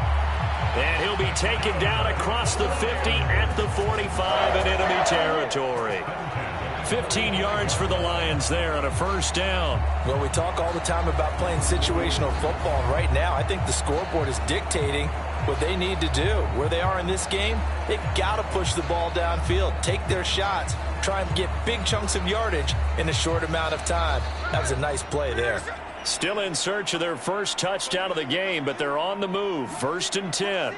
And he'll be taken down across the 50 at the 45 in enemy territory. 15 yards for the Lions there on a first down. Well, we talk all the time about playing situational football. And right now, I think the scoreboard is dictating what they need to do. Where they are in this game, they've got to push the ball downfield, take their shots, try and get big chunks of yardage in a short amount of time. That was a nice play there. Still in search of their first touchdown of the game, but they're on the move. 1st and 10.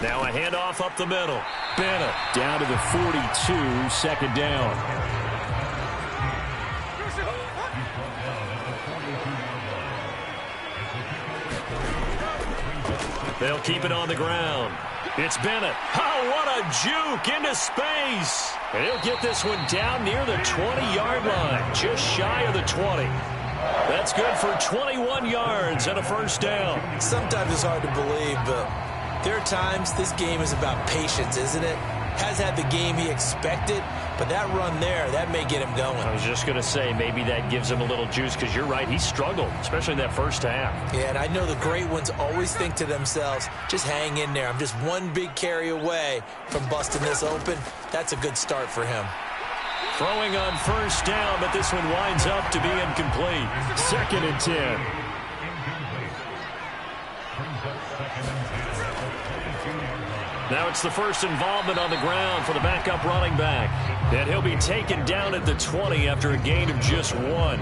Now a handoff up the middle. Bennett down to the 42, second down. They'll keep it on the ground. It's Bennett. Oh, what a juke into space. And he'll get this one down near the 20-yard line, just shy of the 20. That's good for 21 yards and a first down. Sometimes it's hard to believe, but there are times this game is about patience, isn't it? Has had the game he expected, but that run there, that may get him going. I was just going to say, maybe that gives him a little juice, because you're right, he struggled, especially in that first half. Yeah, and I know the great ones always think to themselves, just hang in there. I'm just one big carry away from busting this open. That's a good start for him. Throwing on first down, but this one winds up to be incomplete. 2nd and 10. Now it's the first involvement on the ground for the backup running back. And he'll be taken down at the 20 after a gain of just 1.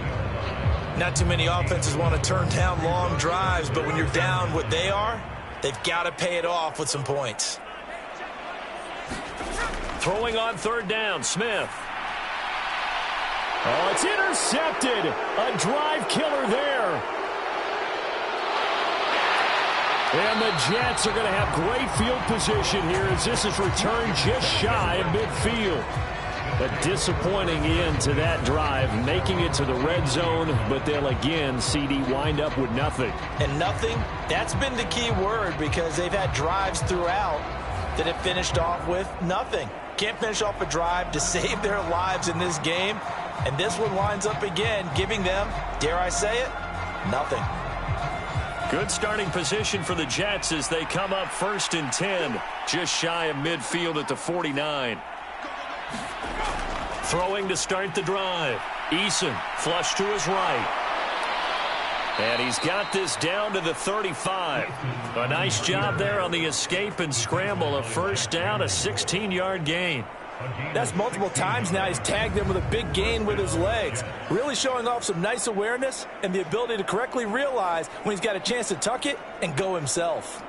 Not too many offenses want to turn down long drives, but when you're down what they are, they've got to pay it off with some points. Throwing on 3rd down, Smith. Oh, it's intercepted. A drive killer there. And the Jets are going to have great field position here as this is returned just shy of midfield. A disappointing end to that drive, making it to the red zone, but they'll again, CD, wind up with nothing. And nothing, that's been the key word, because they've had drives throughout that have finished off with nothing. Can't finish off a drive to save their lives in this game. And this one winds up again, giving them, dare I say it, nothing. Good starting position for the Jets as they come up 1st and 10, just shy of midfield at the 49. Throwing to start the drive. Eason flush to his right. And he's got this down to the 35. A nice job there on the escape and scramble. A first down, a 16-yard gain. That's multiple times now he's tagged them with a big gain with his legs. Really showing off some nice awareness and the ability to correctly realize when he's got a chance to tuck it and go himself.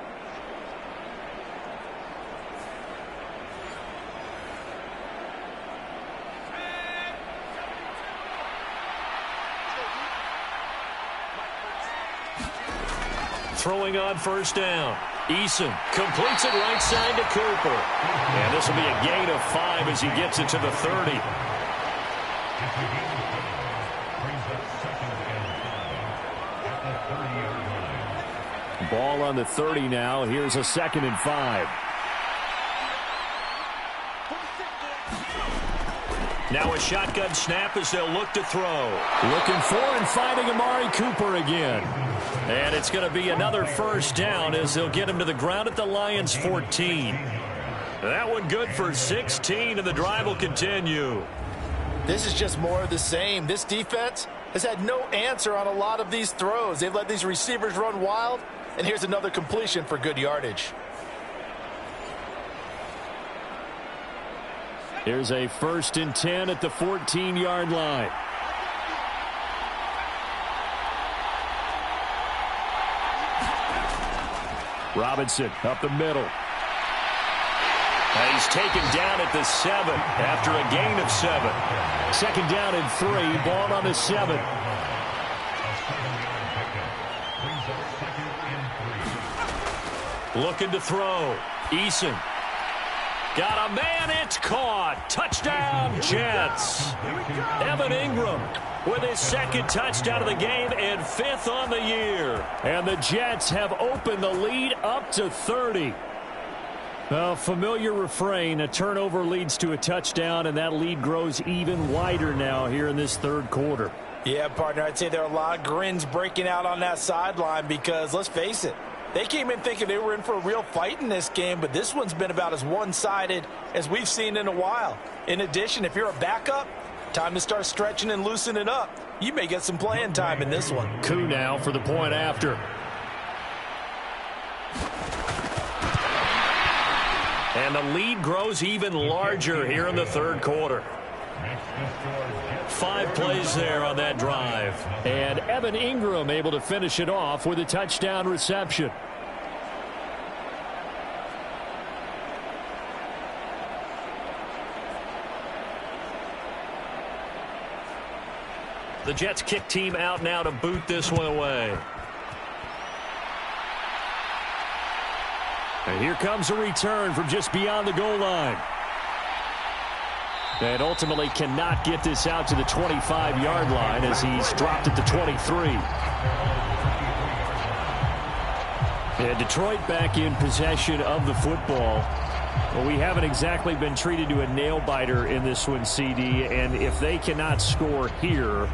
Throwing on first down. Eason completes it right side to Cooper. And this will be a gain of 5 as he gets it to the 30. Ball on the 30 now. Here's a 2nd and 5. Now a shotgun snap as they'll look to throw. Looking for and finding Amari Cooper again. And it's going to be another first down as they'll get him to the ground at the Lions' 14. That one good for 16, and the drive will continue. This is just more of the same. This defense has had no answer on a lot of these throws. They've let these receivers run wild, and here's another completion for good yardage. Here's a 1st and 10 at the 14-yard line. Robinson up the middle. And he's taken down at the 7 after a gain of 7. 2nd down and 3. Ball on the 7. Looking to throw. Eason. Got a man, it's caught. Touchdown, Jets. Evan Ingram with his 2nd touchdown of the game and 5th on the year. And the Jets have opened the lead up to 30. A familiar refrain, a turnover leads to a touchdown, and that lead grows even wider now here in this 3rd quarter. Yeah, partner, I'd say there are a lot of grins breaking out on that sideline because, let's face it, They came in thinking they were in for a real fight in this game, but this one's been about as one-sided as we've seen in a while. In addition, if you're a backup, time to start stretching and loosening up. You may get some playing time in this one. Coup now for the point after. And the lead grows even larger here in the third quarter. 5 plays there on that drive. And Evan Ingram able to finish it off with a touchdown reception. The Jets kick team out now to boot this one away. And here comes a return from just beyond the goal line. And ultimately cannot get this out to the 25-yard line as he's dropped at the 23. And Detroit back in possession of the football. Well, we haven't exactly been treated to a nail-biter in this one, CD. And if they cannot score here,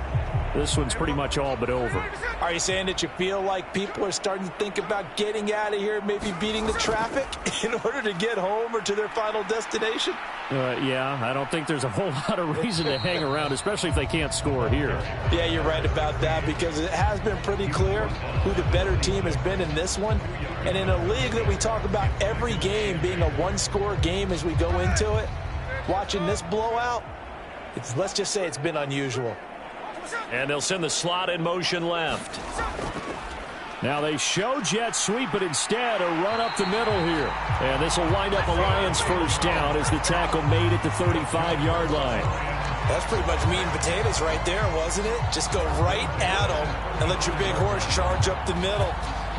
this one's pretty much all but over. Are you saying that you feel like people are starting to think about getting out of here, maybe beating the traffic in order to get home or to their final destination? Yeah, I don't think there's a whole lot of reason to hang around, especially if they can't score here. Yeah, you're right about that because it has been pretty clear who the better team has been in this one. And in a league that we talk about every game being a one-score game as we go into it, watching this blowout, let's just say it's been unusual. And they'll send the slot in motion left. Now they show jet sweep, but instead a run up the middle here. And this will wind up a Lions first down as the tackle made at the 35-yard line. That's pretty much meat and potatoes right there, wasn't it? Just go right at them and let your big horse charge up the middle.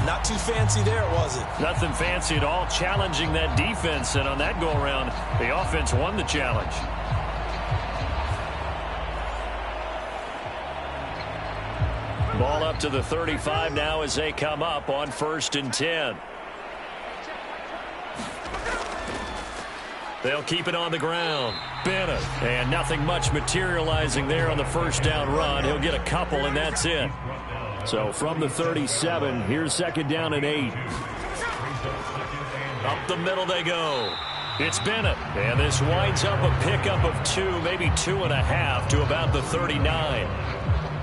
Not too fancy there, was it? Nothing fancy at all, challenging that defense. And on that go-around, the offense won the challenge. Ball up to the 35 now as they come up on 1st and 10. They'll keep it on the ground. Bennett. And nothing much materializing there on the first down run. He'll get a couple, and that's it. So from the 37, here's 2nd down and 8. Up the middle they go. It's Bennett. And this winds up a pickup of 2, maybe 2.5 to about the 39.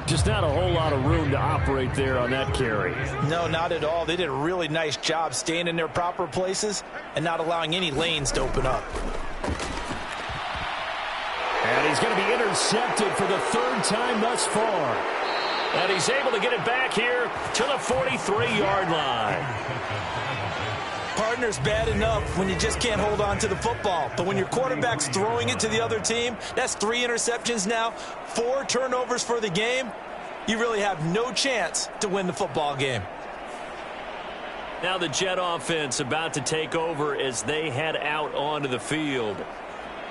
Just not a whole lot of room to operate there on that carry. No, not at all. They did a really nice job staying in their proper places and not allowing any lanes to open up. And he's going to be intercepted for the 3rd time thus far. And he's able to get it back here to the 43-yard line. Partner's bad enough when you just can't hold on to the football. But when your quarterback's throwing it to the other team, that's 3 interceptions now, 4 turnovers for the game. You really have no chance to win the football game. Now the Jet offense about to take over as they head out onto the field.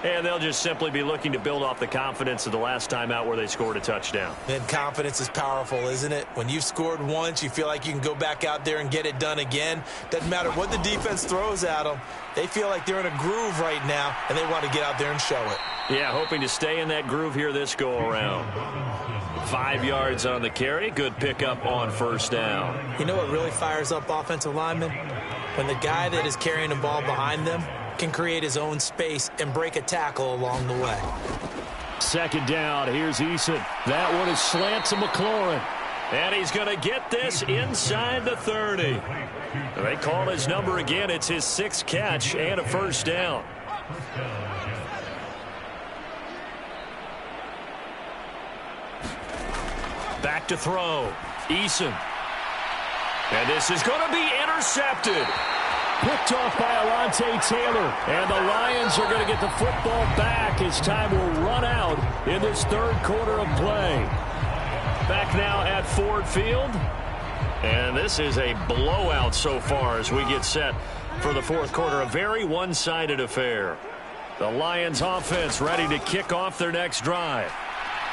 And they'll just simply be looking to build off the confidence of the last time out where they scored a touchdown. And confidence is powerful, isn't it? When you've scored once, you feel like you can go back out there and get it done again. Doesn't matter what the defense throws at them. They feel like they're in a groove right now, and they want to get out there and show it. Yeah, hoping to stay in that groove here this go-around. 5 yards on the carry. Good pickup on 1st down. You know what really fires up offensive linemen? When the guy that is carrying the ball behind them can create his own space and break a tackle along the way. 2nd down. Here's Eason. That one is slant to McLaurin. And he's going to get this inside the 30. They call his number again. It's his 6th catch and a 1st down. Back to throw. Eason. And this is going to be intercepted. Picked off by Alontae Taylor. And the Lions are going to get the football back as time will run out in this 3rd quarter of play. Back now at Ford Field. And this is a blowout so far as we get set for the 4th quarter. A very one-sided affair. The Lions offense ready to kick off their next drive.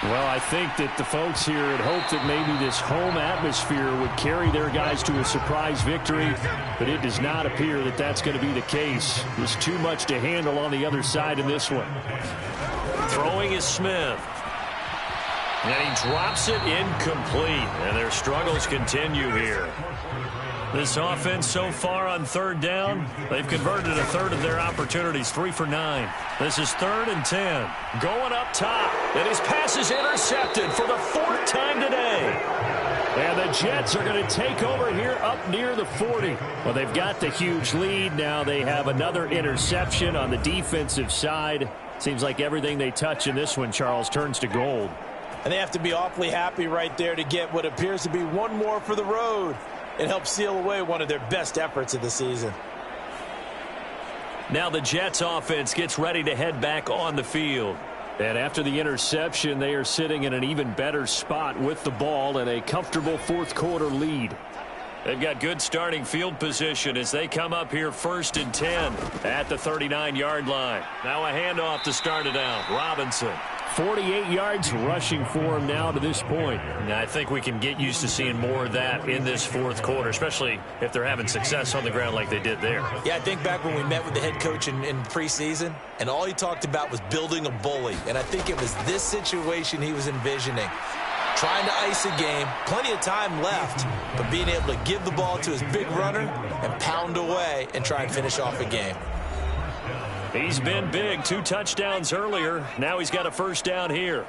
Well, I think that the folks here had hoped that maybe this home atmosphere would carry their guys to a surprise victory, but it does not appear that that's going to be the case. There's too much to handle on the other side in this one. Throwing is Smith. And he drops it incomplete, and their struggles continue here. This offense so far on third down, they've converted a third of their opportunities, 3 for 9. This is 3rd and 10. Going up top, and his pass is intercepted for the 4th time today. And the Jets are going to take over here up near the 40. Well, they've got the huge lead. Now they have another interception on the defensive side. Seems like everything they touch in this one, Charles, turns to gold. And they have to be awfully happy right there to get what appears to be one more for the road. It helps seal away one of their best efforts of the season. Now the Jets offense gets ready to head back on the field. And after the interception, they are sitting in an even better spot with the ball and a comfortable 4th quarter lead. They've got good starting field position as they come up here 1st and 10 at the 39-yard line. Now a handoff to start it out. Robinson. 48 yards rushing for him now to this point. And I think we can get used to seeing more of that in this 4th quarter, especially if they're having success on the ground like they did there. Yeah, I think back when we met with the head coach in preseason, and all he talked about was building a bully. And I think it was this situation he was envisioning. Trying to ice a game, plenty of time left, but being able to give the ball to his big runner and pound away and try and finish off a game. He's been big, 2 touchdowns earlier. Now he's got a 1st down here.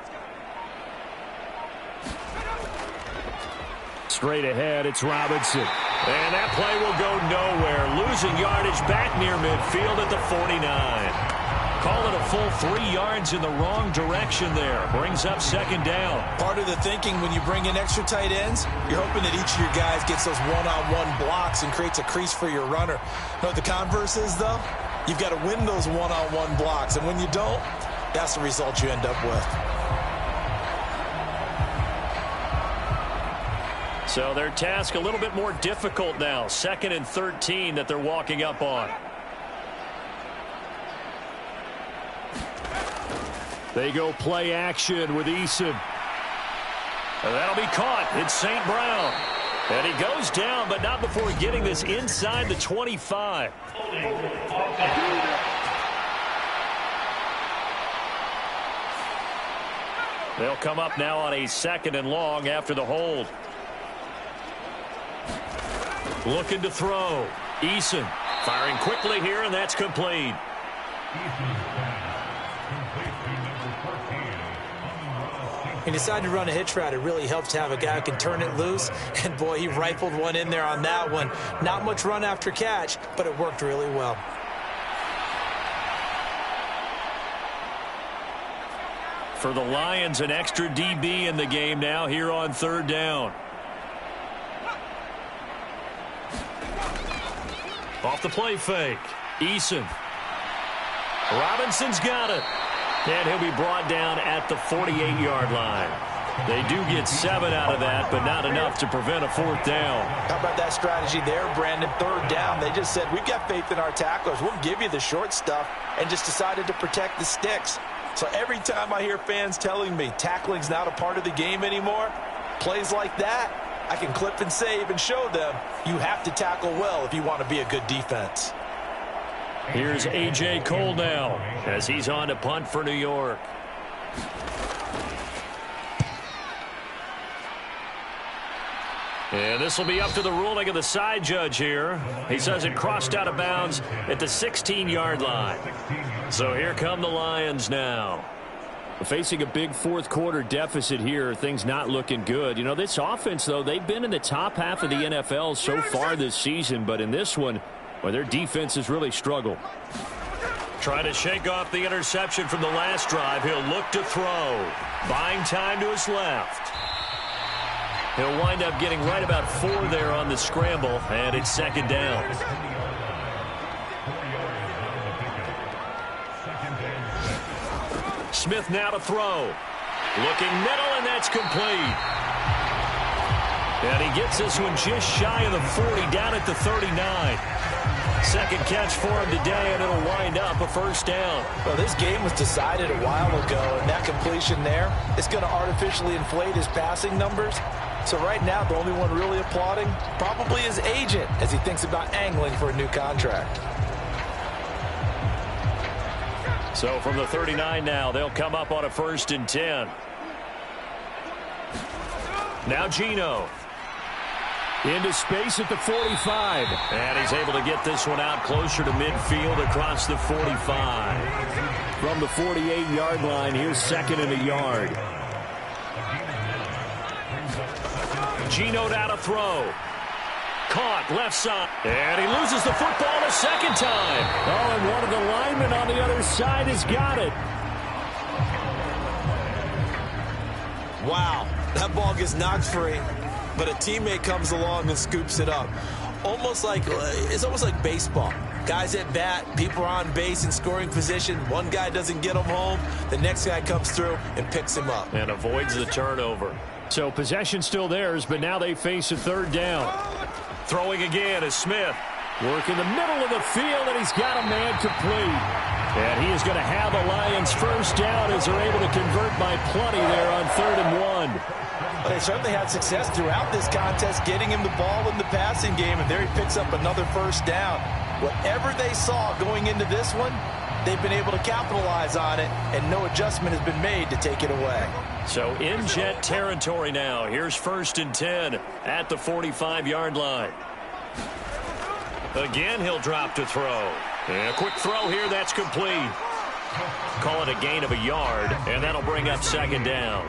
Straight ahead, it's Robinson. And that play will go nowhere. Losing yardage back near midfield at the 49. Call it a full 3 yards in the wrong direction there. Brings up 2nd down. Part of the thinking when you bring in extra tight ends, you're hoping that each of your guys gets those one-on-one blocks and creates a crease for your runner. You know what the converse is, though? You've got to win those one-on-one blocks, and when you don't, that's the result you end up with. So their task a little bit more difficult now. 2nd and 13 that they're walking up on. They go play action with Eason. And that'll be caught. It's St. Brown. And he goes down, but not before getting this inside the 25. They'll come up now on a 2nd and long after the hold. Looking to throw. Eason firing quickly here, and that's complete. He decided to run a hitch route. It really helps to have a guy who can turn it loose. And, boy, he rifled one in there on that one. Not much run after catch, but it worked really well. For the Lions, an extra DB in the game now here on 3rd down. Off the play fake. Eason. Robinson's got it. And he'll be brought down at the 48-yard line. They do get 7 out of that, but not enough to prevent a 4th down. How about that strategy there, Brandon? 3rd down. They just said, we've got faith in our tacklers. We'll give you the short stuff, and just decided to protect the sticks. So every time I hear fans telling me tackling's not a part of the game anymore, plays like that, I can clip and save and show them you have to tackle well if you want to be a good defense. Here's A.J. Cole now as he's on to punt for New York. And this will be up to the ruling of the side judge here. He says it crossed out of bounds at the 16-yard line. So here come the Lions now. Facing a big 4th quarter deficit here, things not looking good. You know, this offense, though, they've been in the top half of the NFL so far this season, but in this one, well, their defense has really struggled. Trying to shake off the interception from the last drive. He'll look to throw. Buying time to his left. He'll wind up getting right about 4 there on the scramble, and it's 2nd down. Smith now to throw. Looking middle, and that's complete. And he gets this one just shy of the 40, down at the 39. 2nd catch for him today, and it'll wind up a 1st down. Well, this game was decided a while ago, and that completion there is going to artificially inflate his passing numbers. So right now, the only one really applauding probably his agent as he thinks about angling for a new contract. So from the 39 now, they'll come up on a 1st and 10. Now Geno. Into space at the 45. And he's able to get this one out closer to midfield across the 45. From the 48-yard line, here's second and a yard. Gino down to throw. Caught left side. And he loses the football a second time. Oh, and one of the linemen on the other side has got it. Wow, that ball gets knocked free, but a teammate comes along and scoops it up. It's almost like baseball. Guys at bat, people are on base in scoring position. One guy doesn't get him home. The next guy comes through and picks him up. And avoids the turnover. So possession still theirs, but now they face a third down. Throwing again is Smith. Work in the middle of the field, and he's got a man complete. And he is going to have the Lions first down as they're able to convert by plenty there on 3rd and 1. They certainly had success throughout this contest getting him the ball in the passing game, and there he picks up another first down. Whatever they saw going into this one, they've been able to capitalize on it, and no adjustment has been made to take it away. So in Jet territory now. Here's 1st and 10 at the 45-yard line. Again, he'll drop to throw. And a quick throw here, that's complete. Call it a gain of a yard, and that'll bring up 2nd down.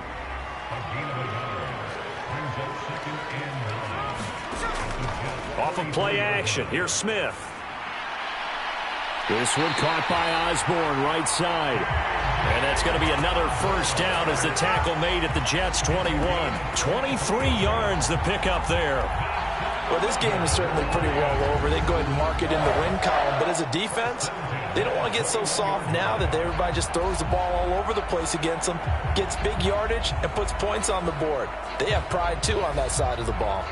Off of play action, here's Smith. This one caught by Osborne, right side. And that's going to be another first down as the tackle made at the Jets' 21. 23 yards the pickup there. Well, this game is certainly pretty well over. They go ahead and mark it in the win column. But as a defense, they don't want to get so soft now that everybody just throws the ball all over the place against them, gets big yardage, and puts points on the board. They have pride, too, on that side of the ball.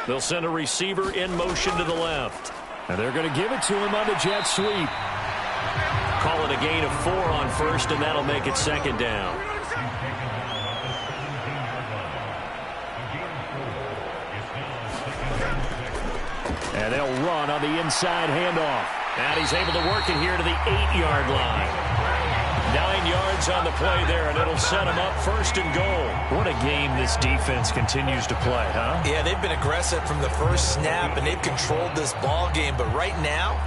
They'll send a receiver in motion to the left. And they're going to give it to him on the jet sweep. Call it a gain of 4 on 1st, and that'll make it 2nd down. And they'll run on the inside handoff. And he's able to work it here to the 8-yard line. 9 yards on the play there, and it'll set him up 1st and goal. What a game this defense continues to play, huh? Yeah, they've been aggressive from the first snap, and they've controlled this ball game. But right now,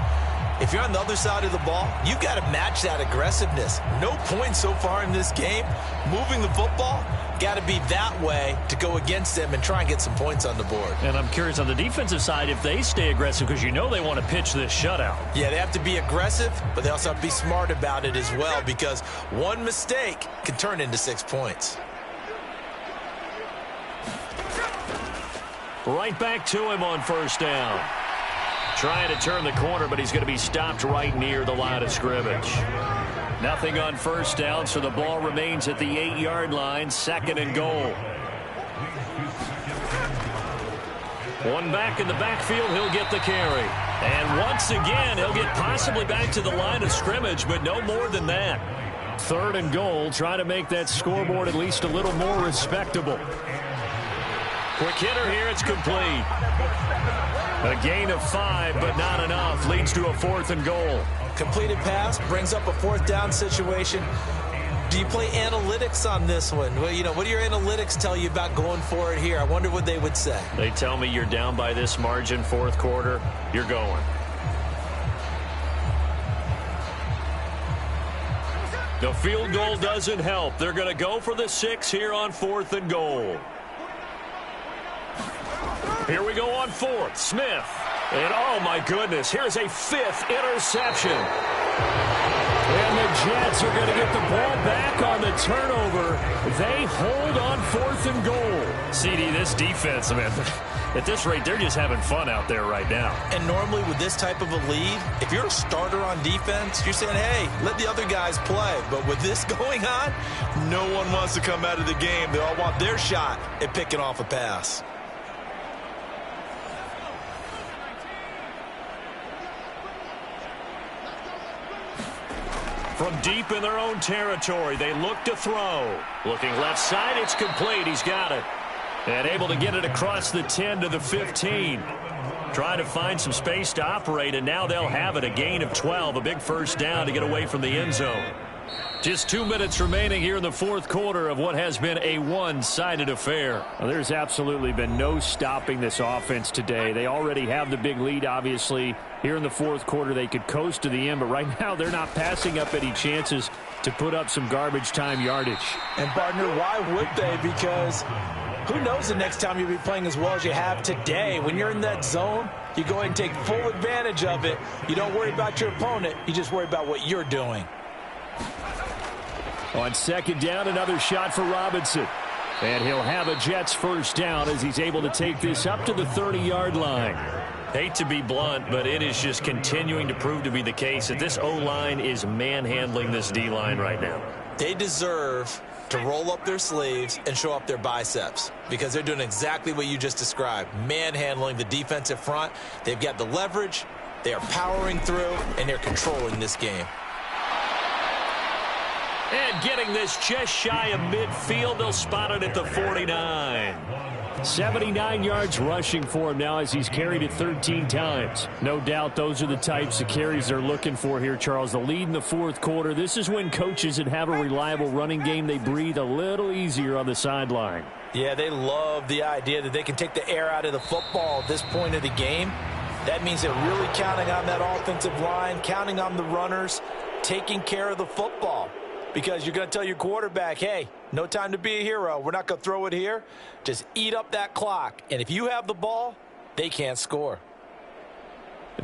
if you're on the other side of the ball, you've got to match that aggressiveness. No points so far in this game. Moving the football, got to be that way to go against them and try and get some points on the board. And I'm curious on the defensive side if they stay aggressive, because you know they want to pitch this shutout. Yeah, they have to be aggressive, but they also have to be smart about it as well, because one mistake can turn into 6 points. Right back to him on 1st down. Trying to turn the corner, but he's going to be stopped right near the line of scrimmage. Nothing on 1st down, so the ball remains at the 8-yard line, 2nd and goal. One back in the backfield, he'll get the carry. And once again, he'll get possibly back to the line of scrimmage, but no more than that. 3rd and goal, try to make that scoreboard at least a little more respectable. Quick hitter here, it's complete. A gain of 5, but not enough. Leads to a 4th and goal. Completed pass brings up a 4th down situation. Do you play analytics on this one? Well, you know, what do your analytics tell you about going for it here? I wonder what they would say. They tell me you're down by this margin, 4th quarter, you're going. The field goal doesn't help. They're going to go for the 6 here on 4th and goal. Here we go on 4th. Smith. And, oh, my goodness, here's a 5th interception. And the Jets are going to get the ball back on the turnover. They hold on 4th and goal. CD, this defense, man, at this rate, they're just having fun out there right now. And normally with this type of a lead, if you're a starter on defense, you're saying, hey, let the other guys play. But with this going on, no one wants to come out of the game. They all want their shot at picking off a pass. From deep in their own territory, they look to throw. Looking left side, it's complete. He's got it. And able to get it across the 10 to the 15. Trying to find some space to operate, and now they'll have it. A gain of 12, a big first down to get away from the end zone. Just 2 minutes remaining here in the fourth quarter of what has been a one-sided affair. Well, there's absolutely been no stopping this offense today. They already have the big lead, obviously. Here in the fourth quarter, they could coast to the end, but right now they're not passing up any chances to put up some garbage time yardage. And, partner, why would they? Because who knows the next time you'll be playing as well as you have today. When you're in that zone, you go ahead and take full advantage of it. You don't worry about your opponent. You just worry about what you're doing. On second down, another shot for Robinson. And he'll have a Jets first down as he's able to take this up to the 30-yard line. Hate to be blunt, but it is just continuing to prove to be the case that this O-line is manhandling this D-line right now. They deserve to roll up their sleeves and show up their biceps because they're doing exactly what you just described, manhandling the defensive front. They've got the leverage, they are powering through, and they're controlling this game. And getting this just shy of midfield, they'll spot it at the 49. 79 yards rushing for him now as he's carried it 13 times. No doubt those are the types of carries they're looking for here, Charles. The lead in the fourth quarter. This is when coaches that have a reliable running game, they breathe a little easier on the sideline. Yeah, they love the idea that they can take the air out of the football at this point of the game. That means they're really counting on that offensive line, counting on the runners, taking care of the football. Because you're going to tell your quarterback, hey, no time to be a hero. We're not going to throw it here. Just eat up that clock. And if you have the ball, they can't score.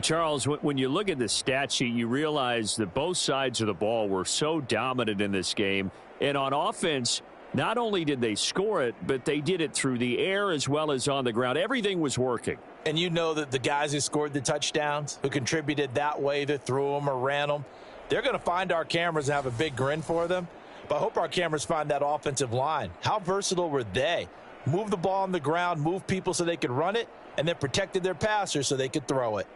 Charles, when you look at the stat sheet, you realize that both sides of the ball were so dominant in this game. And on offense, not only did they score it, but they did it through the air as well as on the ground. Everything was working. And you know that the guys who scored the touchdowns, who contributed that way, that threw them or ran them, they're going to find our cameras and have a big grin for them. But I hope our cameras find that offensive line. How versatile were they? Move the ball on the ground, move people so they could run it, and then protected their passers so they could throw it.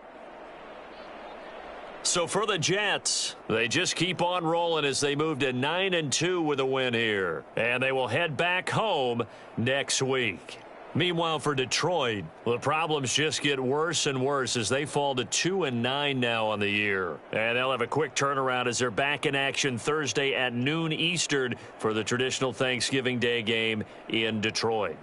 So for the Jets, they just keep on rolling as they move to 9-2 with a win here. And they will head back home next week. Meanwhile, for Detroit, the problems just get worse and worse as they fall to 2-9 now on the year. And they'll have a quick turnaround as they're back in action Thursday at noon Eastern for the traditional Thanksgiving Day game in Detroit.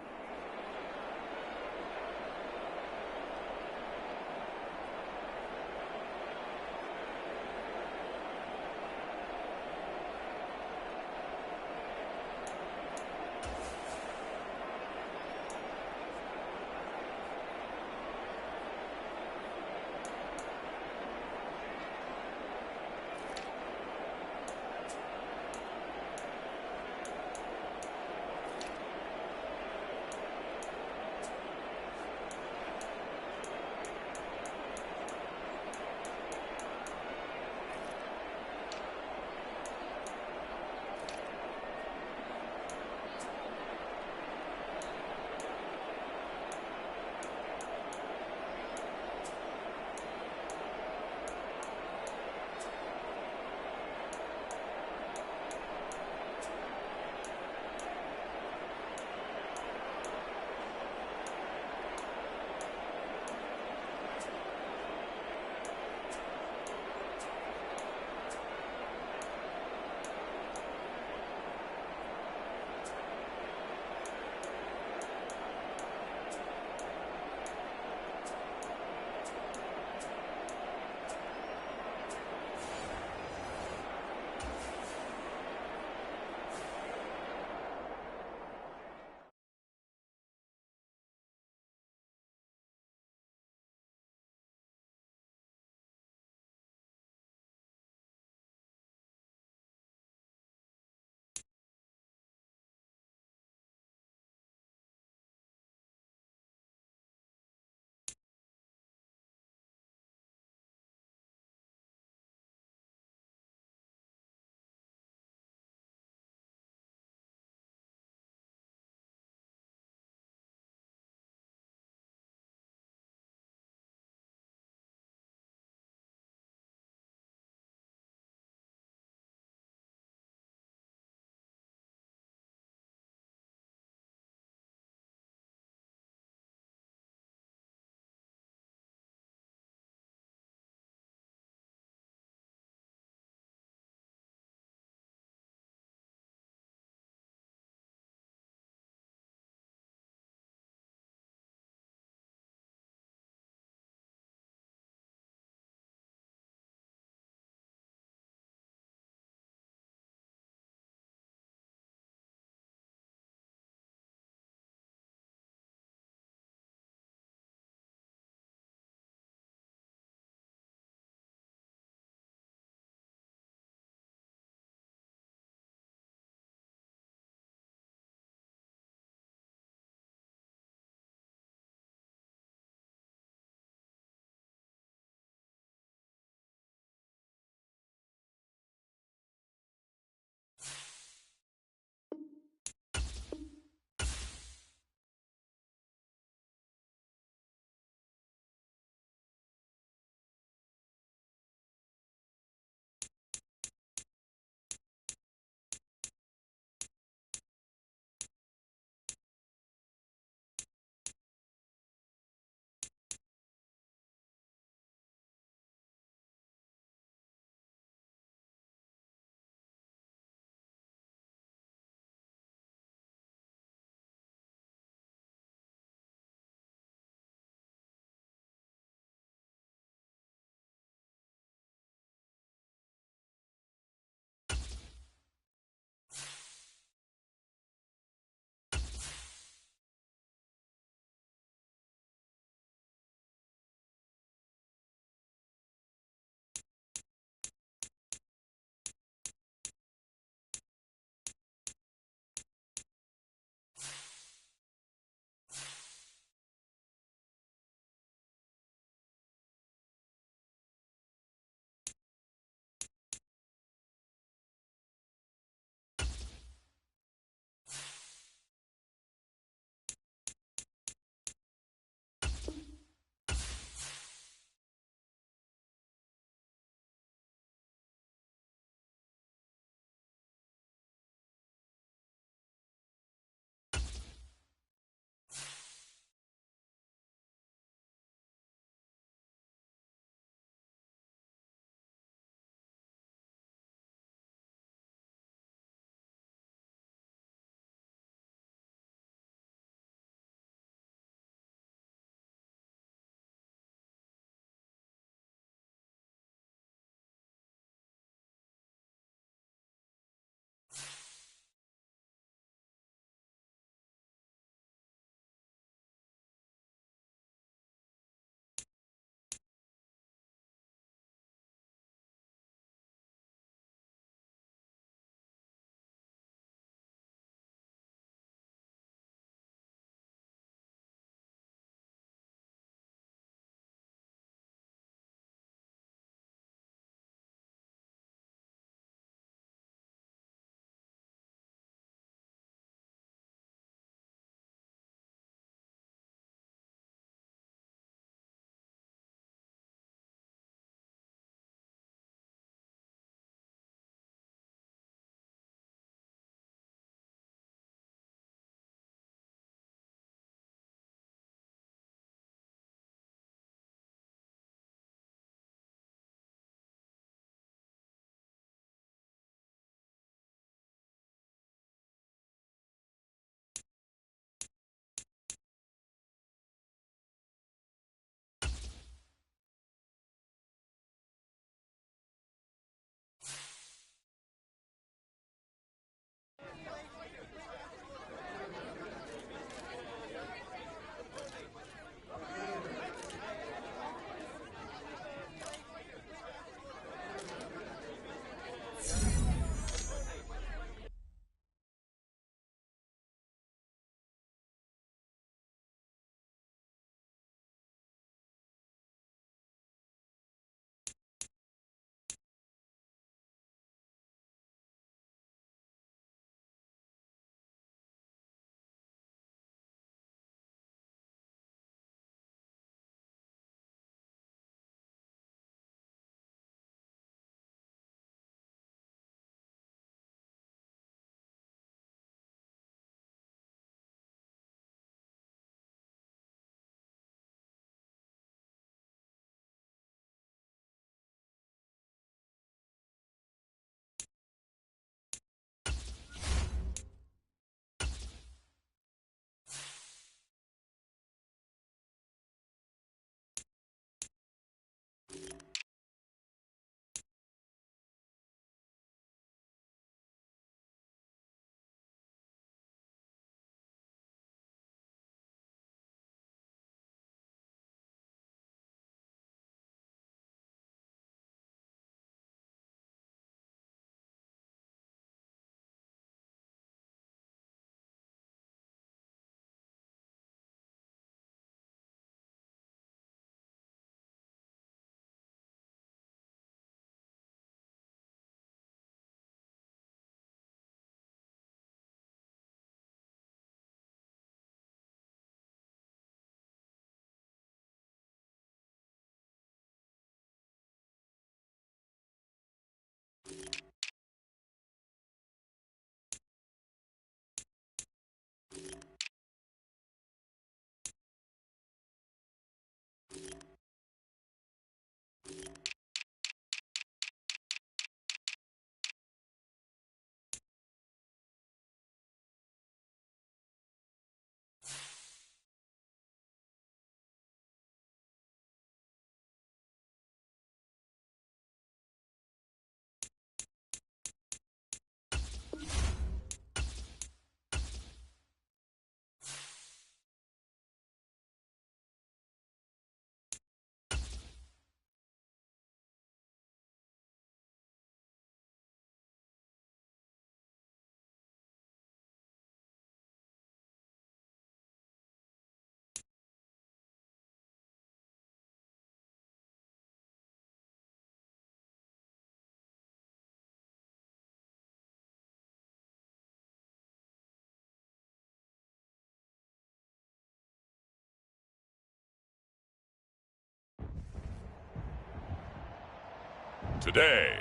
today,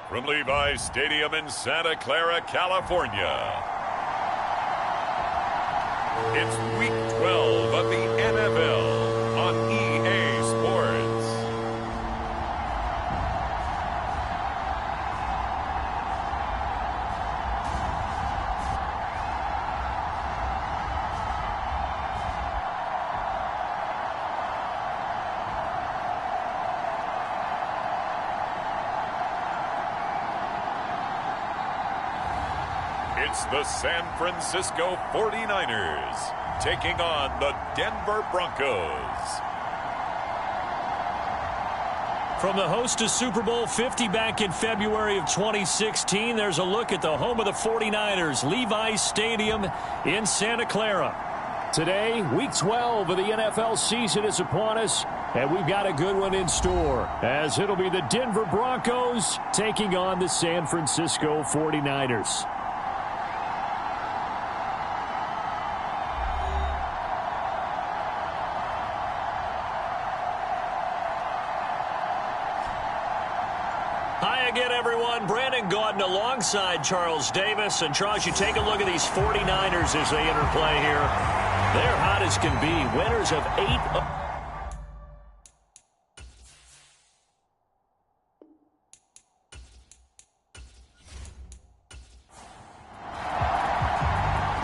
from Levi's Stadium in Santa Clara, California, it's Week 12 of the NFL on EA Sports. It's the San Francisco 49ers taking on the Denver Broncos. From the host to Super Bowl 50 back in February of 2016, there's a look at the home of the 49ers, Levi's Stadium in Santa Clara. Today, Week 12 of the NFL season is upon us, and we've got a good one in store, as it'll be the Denver Broncos taking on the San Francisco 49ers. Hi again, everyone. Brandon Gaudin alongside Charles Davis. And, Charles, you take a look at these 49ers as they enter play here. They're hot as can be. Winners of 8.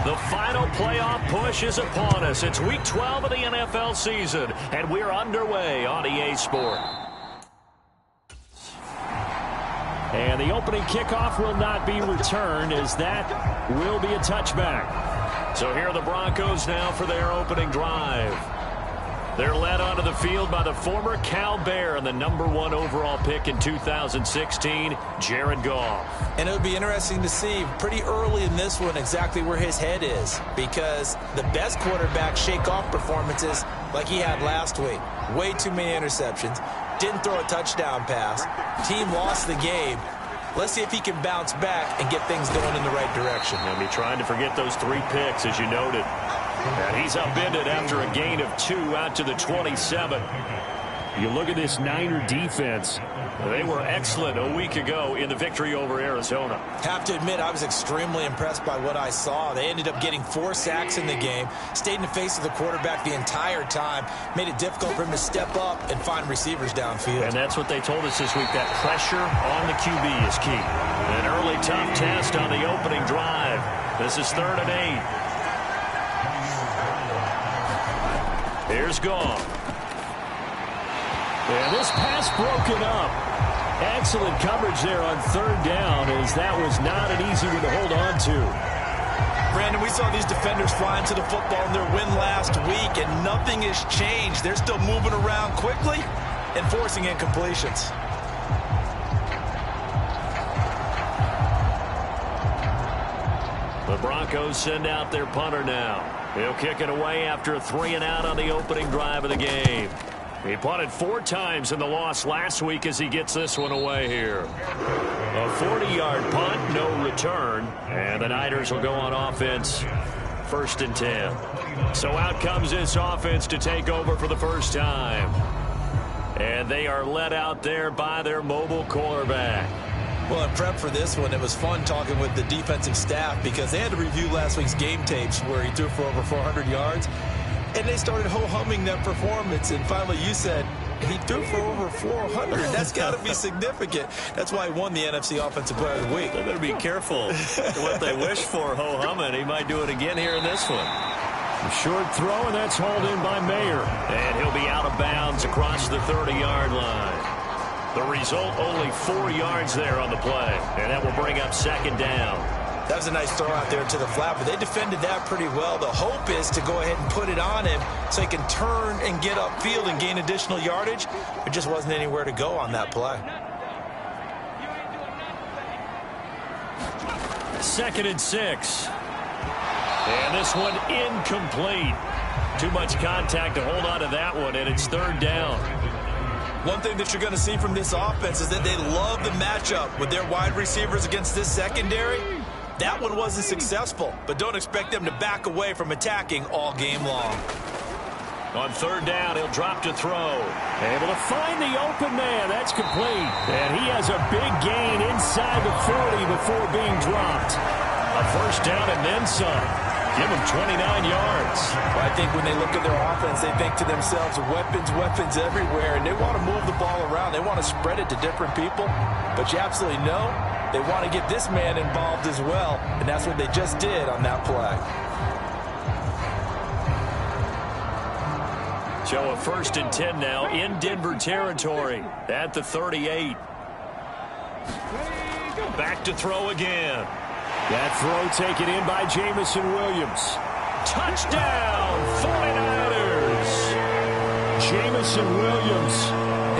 The final playoff push is upon us. It's Week 12 of the NFL season, and we're underway on EA Sports. And the opening kickoff will not be returned, as that will be a touchback. So here are the Broncos now for their opening drive. They're led onto the field by the former Cal Bear and the #1 overall pick in 2016, Jared Goff. And it would be interesting to see pretty early in this one exactly where his head is, because the best quarterback shake off performances like he had last week. Way too many interceptions. Didn't throw a touchdown pass. Team lost the game. Let's see if he can bounce back and get things going in the right direction. He'll be trying to forget those 3 picks, as you noted. And he's upended after a gain of 2 out to the 27. You look at this Niner defense. They were excellent a week ago in the victory over Arizona. Have to admit, I was extremely impressed by what I saw. They ended up getting 4 sacks in the game, stayed in the face of the quarterback the entire time, made it difficult for him to step up and find receivers downfield. And that's what they told us this week, that pressure on the QB is key. An early tough test on the opening drive. This is 3rd and 8. Here's Goff. And this pass broken up. Excellent coverage there on 3rd down, as that was not an easy one to hold on to. Brandon, we saw these defenders flying to the football in their win last week, and nothing has changed. They're still moving around quickly and forcing incompletions. The Broncos send out their punter now. He'll kick it away after a 3-and-out on the opening drive of the game. He punted 4 times in the loss last week as he gets this one away here. A 40-yard punt, no return, and the Niners will go on offense, 1st and 10. So out comes this offense to take over for the first time. And they are led out there by their mobile quarterback. Well, in prep for this one, it was fun talking with the defensive staff, because they had to review last week's game tapes where he threw for over 400 yards. And they started ho-humming that performance. And finally, you said he threw for over 400. That's got to be significant. That's why he won the NFC Offensive Player of the Week. They better be careful what they wish for, ho-humming. He might do it again here in this one. A short throw, and that's hauled in by Mayer. And he'll be out of bounds across the 30-yard line. The result, only 4 yards there on the play. And that will bring up 2nd down. That was a nice throw out there to the flat, but they defended that pretty well. The hope is to go ahead and put it on him so he can turn and get upfield and gain additional yardage. There just wasn't anywhere to go on that play. 2nd and 6. And this one incomplete. Too much contact to hold on to that one, and it's 3rd down. One thing that you're going to see from this offense is that they love the matchup with their wide receivers against this secondary. That one wasn't successful, but don't expect them to back away from attacking all game long. On third down, he'll drop to throw. Able to find the open man. That's complete. And he has a big gain inside the 40 before being dropped. A first down and then some. Give him 29 yards. Well, I think when they look at their offense, they think to themselves, weapons everywhere, and they want to move the ball around. They want to spread it to different people. But you absolutely know they want to get this man involved as well, and that's what they just did on that play. So a 1st and 10 now in Denver territory at the 38. Back to throw again. That throw taken in by Jamison Williams. Touchdown, 49ers. Jamison Williams,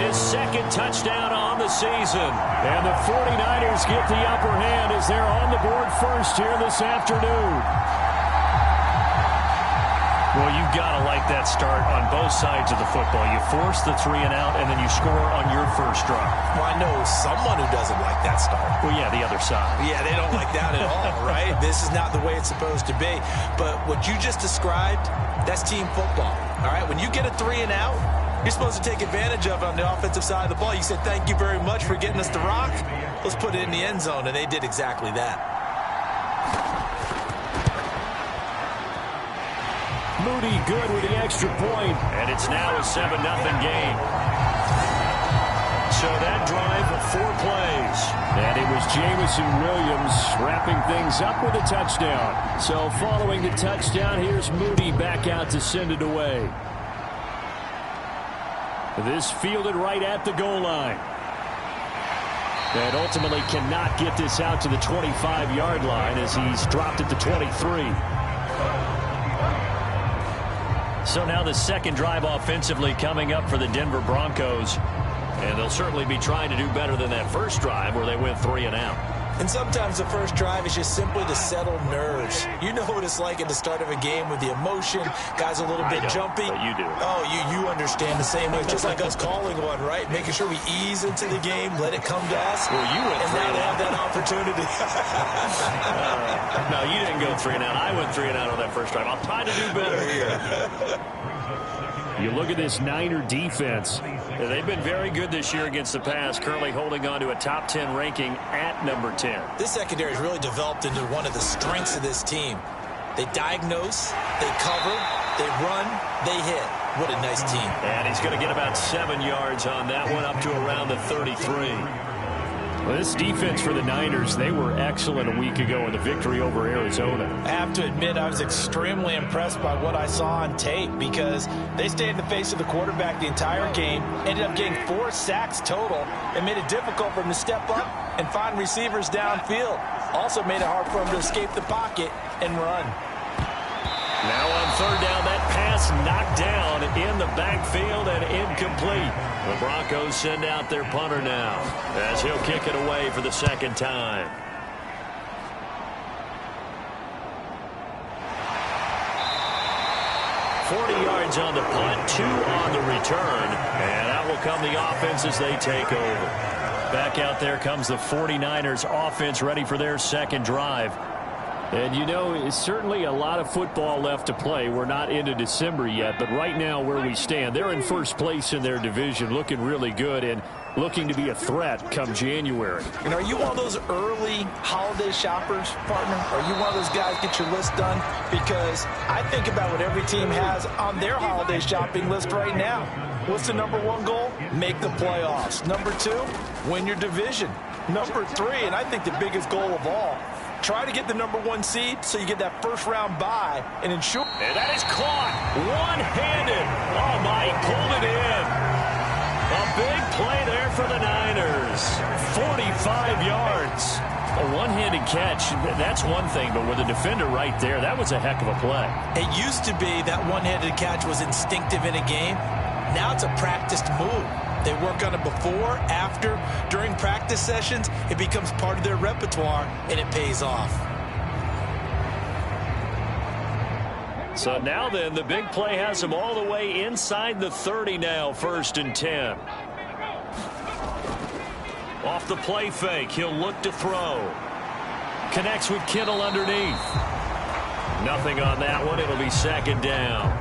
his 2nd touchdown on the season. And the 49ers get the upper hand as they're on the board first here this afternoon. Well, you've got to like that start on both sides of the football. You force the 3 and out, and then you score on your first drive. Well, I know someone who doesn't like that start. Well, yeah, the other side. Yeah, they don't like that at all, right? This is not the way it's supposed to be. But what you just described, that's team football, all right? When you get a 3 and out, you're supposed to take advantage of it on the offensive side of the ball. You said, thank you very much for getting us the rock. Let's put it in the end zone, and they did exactly that. Moody good with the extra point, and it's now a 7-0 game. So that drive of 4 plays. And it was Jamison Williams wrapping things up with a touchdown. So following the touchdown, here's Moody back out to send it away. This fielded right at the goal line. And ultimately cannot get this out to the 25-yard line as he's dropped at the 23. So now the 2nd drive offensively coming up for the Denver Broncos. And they'll certainly be trying to do better than that first drive where they went 3 and out. And sometimes the first drive is just simply to settle nerves. You know what it's like at the start of a game with the emotion. Guys a little bit jumpy. But you do. Oh, you understand the same way. Just like us calling one, right? Making sure we ease into the game, let it come to us. Well, you went and 3 now and they out. have that opportunity. No, you didn't go 3 and out. I went 3 and out on that first drive. I'll try to do better here. You look at this Niner defense. They've been very good this year against the pass, currently holding on to a top 10 ranking at number 10. This secondary has really developed into one of the strengths of this team. They diagnose, they cover, they run, they hit. What a nice team. And he's going to get about 7 yards on that one, up to around the 33. Well, this defense for the Niners, they were excellent a week ago in the victory over Arizona. I have to admit, I was extremely impressed by what I saw on tape because they stayed in the face of the quarterback the entire game, ended up getting 4 sacks total, and made it difficult for him to step up and find receivers downfield. Also made it hard for him to escape the pocket and run. Now on third down, that pass knocked down in the backfield and incomplete. The Broncos send out their punter now as he'll kick it away for the 2nd time. Yards on the punt, 2 on the return, and out will come the offense as they take over. Back out there comes the 49ers offense ready for their 2nd drive. And, you know, it's certainly a lot of football left to play. We're not into December yet, but right now where we stand, they're in first place in their division, looking really good and looking to be a threat come January. And are you one of those early holiday shoppers, partner? Are you one of those guys get your list done? Because I think about what every team has on their holiday shopping list right now. What's the #1 goal? Make the playoffs. #2, win your division. #3, and I think the biggest goal of all, try to get the #1 seed so you get that first-round bye and ensure. And that is caught one-handed. Oh, my, he pulled it in. A big play there for the Niners. 45 yards. A one-handed catch, that's one thing, but with a defender right there, that was a heck of a play. It used to be that one-handed catch was instinctive in a game. Now it's a practiced move. They work on it before, after, during practice sessions. It becomes part of their repertoire, and it pays off. So now then, the big play has him all the way inside the 30 now, 1st and 10. Off the play fake, he'll look to throw. Connects with Kittle underneath. Nothing on that one. It'll be 2nd down.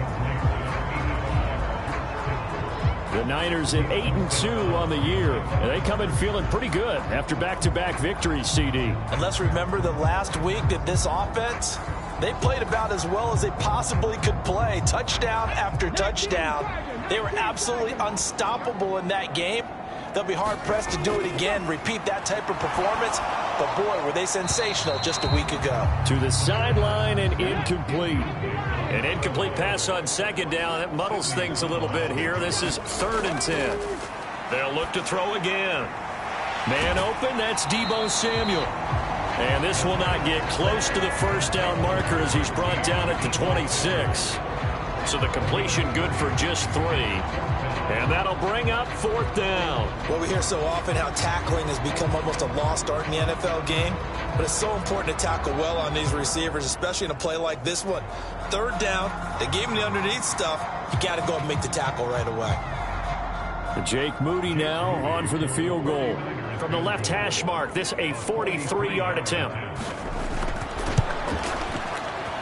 The Niners at 8-2 on the year. And they come in feeling pretty good after back-to-back victories, CD. And let's remember that last week that this offense, they played about as well as they possibly could play. Touchdown after touchdown. They were absolutely unstoppable in that game. They'll be hard-pressed to do it again, repeat that type of performance. But, boy, were they sensational just a week ago. To the sideline and incomplete. An incomplete pass on second down. That muddles things a little bit here. This is 3rd and 10. They'll look to throw again. Man open, that's Deebo Samuel. And this will not get close to the first down marker as he's brought down at the 26. So the completion good for just 3. And that'll bring up 4th down. Well, we hear so often how tackling has become almost a lost art in the NFL game. But it's so important to tackle well on these receivers, especially in a play like this one. 3rd down, they gave him the underneath stuff. You got to go and make the tackle right away. Jake Moody now on for the field goal. From the left hash mark, this a 43-yard attempt.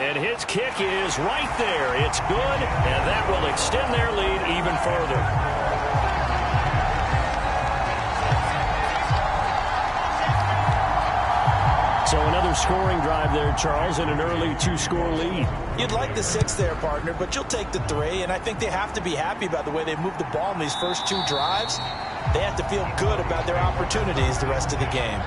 And his kick is right there. It's good, and that will extend their lead even further. So another scoring drive there, Charles, and an early 2-score lead. You'd like the 6 there, partner, but you'll take the 3, and I think they have to be happy about the way they moved the ball in these first 2 drives. They have to feel good about their opportunities the rest of the game.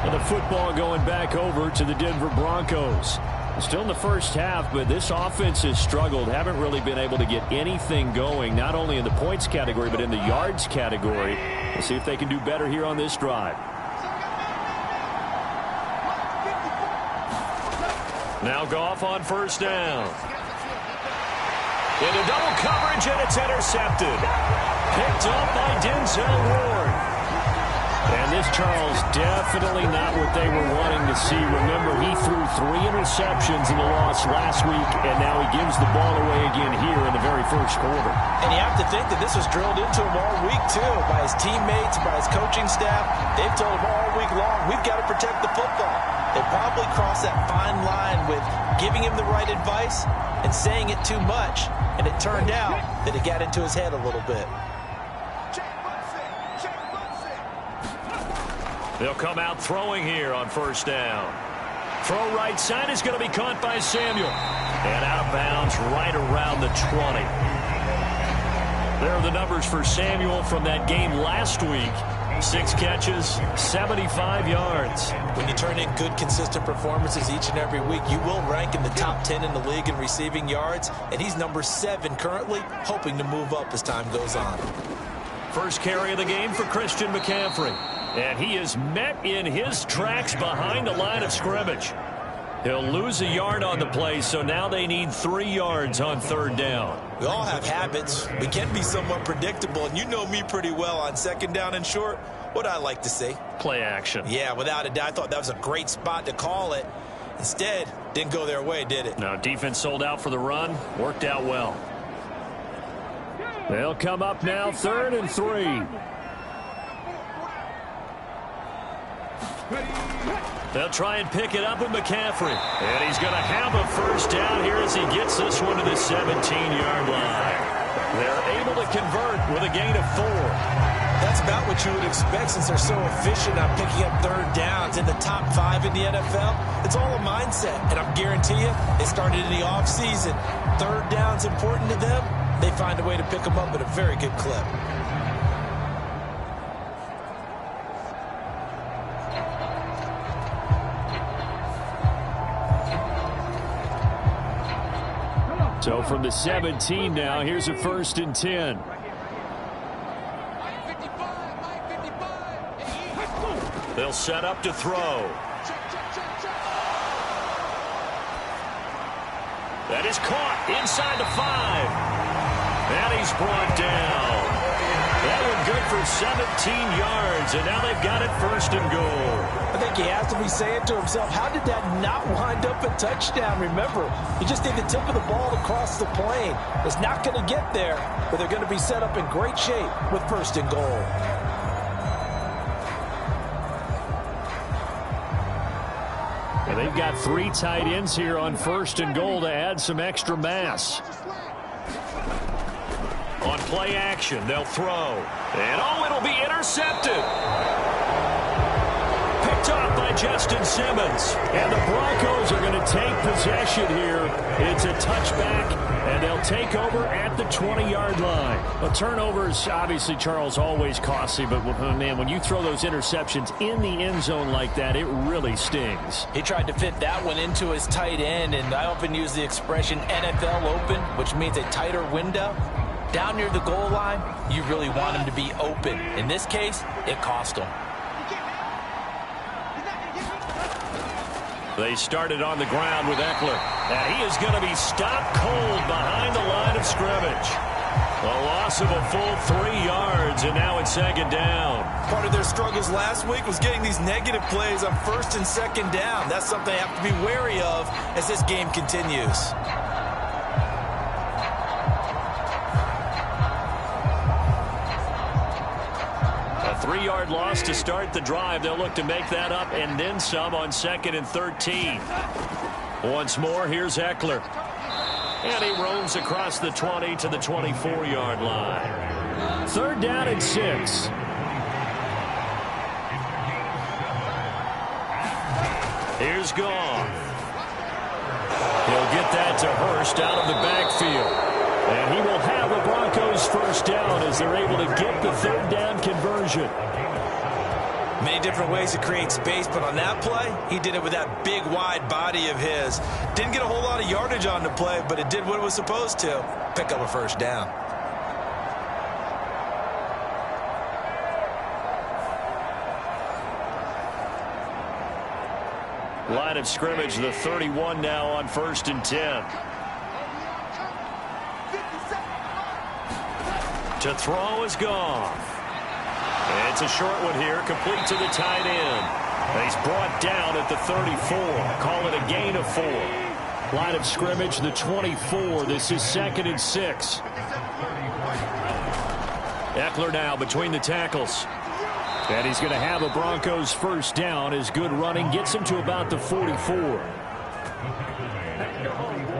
And the football going back over to the Denver Broncos. Still in the first half, but this offense has struggled. Haven't really been able to get anything going, not only in the points category, but in the yards category. We'll see if they can do better here on this drive. Now Goff on 1st down. Into double coverage, and it's intercepted. Picked up by Denzel Ward. And this, Charles, definitely not what they were wanting to see. Remember, he threw 3 interceptions in the loss last week, and now he gives the ball away again here in the very first quarter. And you have to think that this was drilled into him all week, too, by his teammates, by his coaching staff. They've told him all week long, we've got to protect the football. They probably crossed that fine line with giving him the right advice and saying it too much, and it turned out that it got into his head a little bit. They'll come out throwing here on 1st down. Throw right side is going to be caught by Samuel. And out of bounds right around the 20. There are the numbers for Samuel from that game last week. 6 catches, 75 yards. When you turn in good, consistent performances each and every week, you will rank in the top 10 in the league in receiving yards. And he's number 7 currently, hoping to move up as time goes on. First carry of the game for Christian McCaffrey. And he is met in his tracks behind the line of scrimmage. He'll lose a yard on the play, so now they need 3 yards on 3rd down. We all have habits. We can be somewhat predictable, and you know me pretty well on 2nd down and short. What I like to see? Play action. Yeah, without a doubt. I thought that was a great spot to call it. Instead, didn't go their way, did it? No, defense sold out for the run. Worked out well. They'll come up now 3rd and 3. They'll try and pick it up with McCaffrey. And he's going to have a first down here as he gets this one to the 17-yard line. They're able to convert with a gain of 4. That's about what you would expect since they're so efficient on picking up 3rd downs in the top 5 in the NFL. It's all a mindset, and I guarantee you, they started in the offseason. 3rd down's important to them. They find a way to pick them up at a very good clip. So from the 17 now, here's a 1st and 10. They'll set up to throw. That is caught inside the 5. And he's brought down. That one good for 17 yards, and now they've got it 1st and goal. I think he has to be saying to himself, how did that not wind up a touchdown? Remember, you just need the tip of the ball to cross the plane. It's not going to get there, but they're going to be set up in great shape with 1st and goal. And they've got 3 tight ends here on 1st and goal to add some extra mass. On play action, they'll throw. And, oh, it'll be intercepted. Picked off by Justin Simmons. And the Broncos are going to take possession here. It's a touchback, and they'll take over at the 20-yard line. A turnover is obviously, Charles, always costly, but, man, when you throw those interceptions in the end zone like that, it really stings. He tried to fit that one into his tight end, and I often use the expression NFL open, which means a tighter window. Down near the goal line, you really want him to be open. In this case, it cost him. They started on the ground with Eckler. And he is going to be stopped cold behind the line of scrimmage. A loss of a full 3 yards, and now it's second down. Part of their struggles last week was getting these negative plays on first and second down. That's something they have to be wary of as this game continues. A 3-yard loss to start the drive. They'll look to make that up and then some on 2nd and 13. Once more, here's Eckler. And he roams across the 20 to the 24-yard line. 3rd down and 6. Here's Goff. He'll get that to Hurst out of the backfield. And he will have the Broncos first down as they're able to get the 3rd down conversion. Many different ways to create space, but on that play, he did it with that big, wide body of his. Didn't get a whole lot of yardage on the play, but it did what it was supposed to. Pick up a first down. Line of scrimmage, the 31 now on 1st and 10. To throw is Goff. It's a short one here, complete to the tight end. He's brought down at the 34. Call it a gain of 4. Line of scrimmage, the 24. This is 2nd and 6. Eckler now between the tackles. And he's going to have a Broncos first down. His good running gets him to about the 44.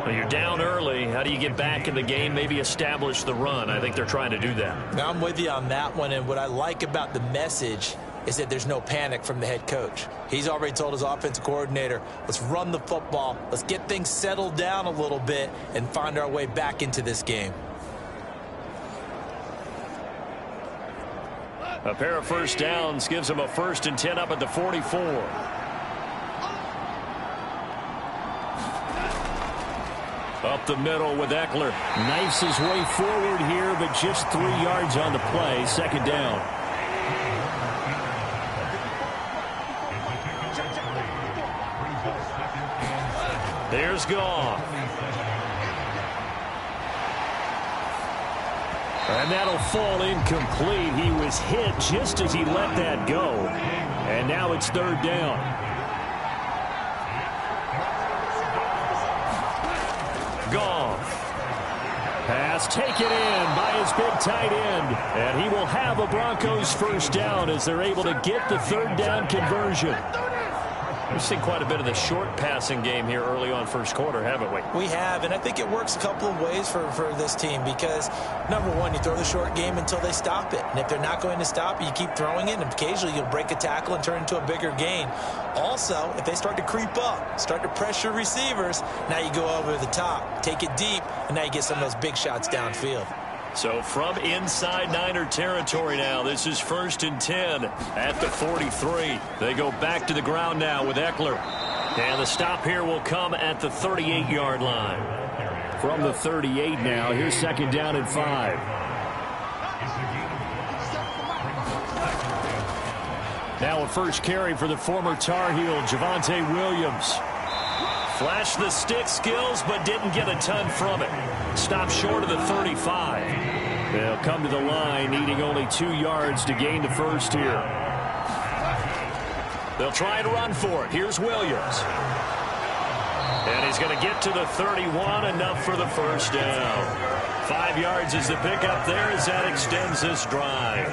Well, you're down early. How do you get back in the game, maybe establish the run? I think they're trying to do that. Now, I'm with you on that one, and what I like about the message is that there's no panic from the head coach. He's already told his offensive coordinator, let's run the football, let's get things settled down a little bit and find our way back into this game. A pair of first downs gives him a 1st and 10 up at the 44. Up the middle with Eckler. Knifes his way forward here, but just 3 yards on the play. 2nd down. There's Goff. And that'll fall incomplete. He was hit just as he let that go. And now it's 3rd down. Goff. Pass taken in by his big tight end. And he will have a Broncos first down as they're able to get the 3rd down conversion. We've seen quite a bit of the short passing game here early on first quarter, haven't we? We have, and I think it works a couple of ways for this team because, number one, you throw the short game until they stop it. And if they're not going to stop it, you keep throwing it, and occasionally you'll break a tackle and turn into a bigger gain. Also, if they start to creep up, start to pressure receivers, now you go over the top, take it deep, and now you get some of those big shots downfield. So from inside Niner territory now, this is 1st and 10 at the 43. They go back to the ground now with Eckler. And the stop here will come at the 38-yard line. From the 38 now, here's 2nd down and 5. Now a first carry for the former Tar Heel, Javonte Williams. Flashed the stick skills, but didn't get a ton from it. Stopped short of the 35. They'll come to the line, needing only 2 yards to gain the first here. They'll try and run for it. Here's Williams. And he's going to get to the 31, enough for the first down. 5 yards is the pickup there as that extends this drive.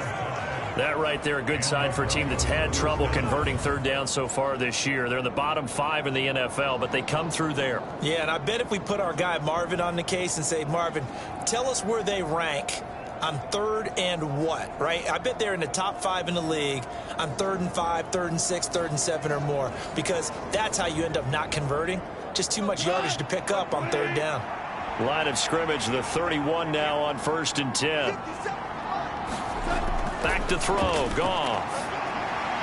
That right there, a good sign for a team that's had trouble converting 3rd down so far this year. They're in the bottom 5 in the NFL, but they come through there. Yeah, and I bet if we put our guy Marvin on the case and say, Marvin, tell us where they rank on 3rd and what, right? I bet they're in the top 5 in the league on 3rd and 5, 3rd and 6, 3rd and 7 or more, because that's how you end up not converting. Just too much yardage to pick up on 3rd down. Line of scrimmage, the 31 now on 1st and 10. Back to throw, Goff.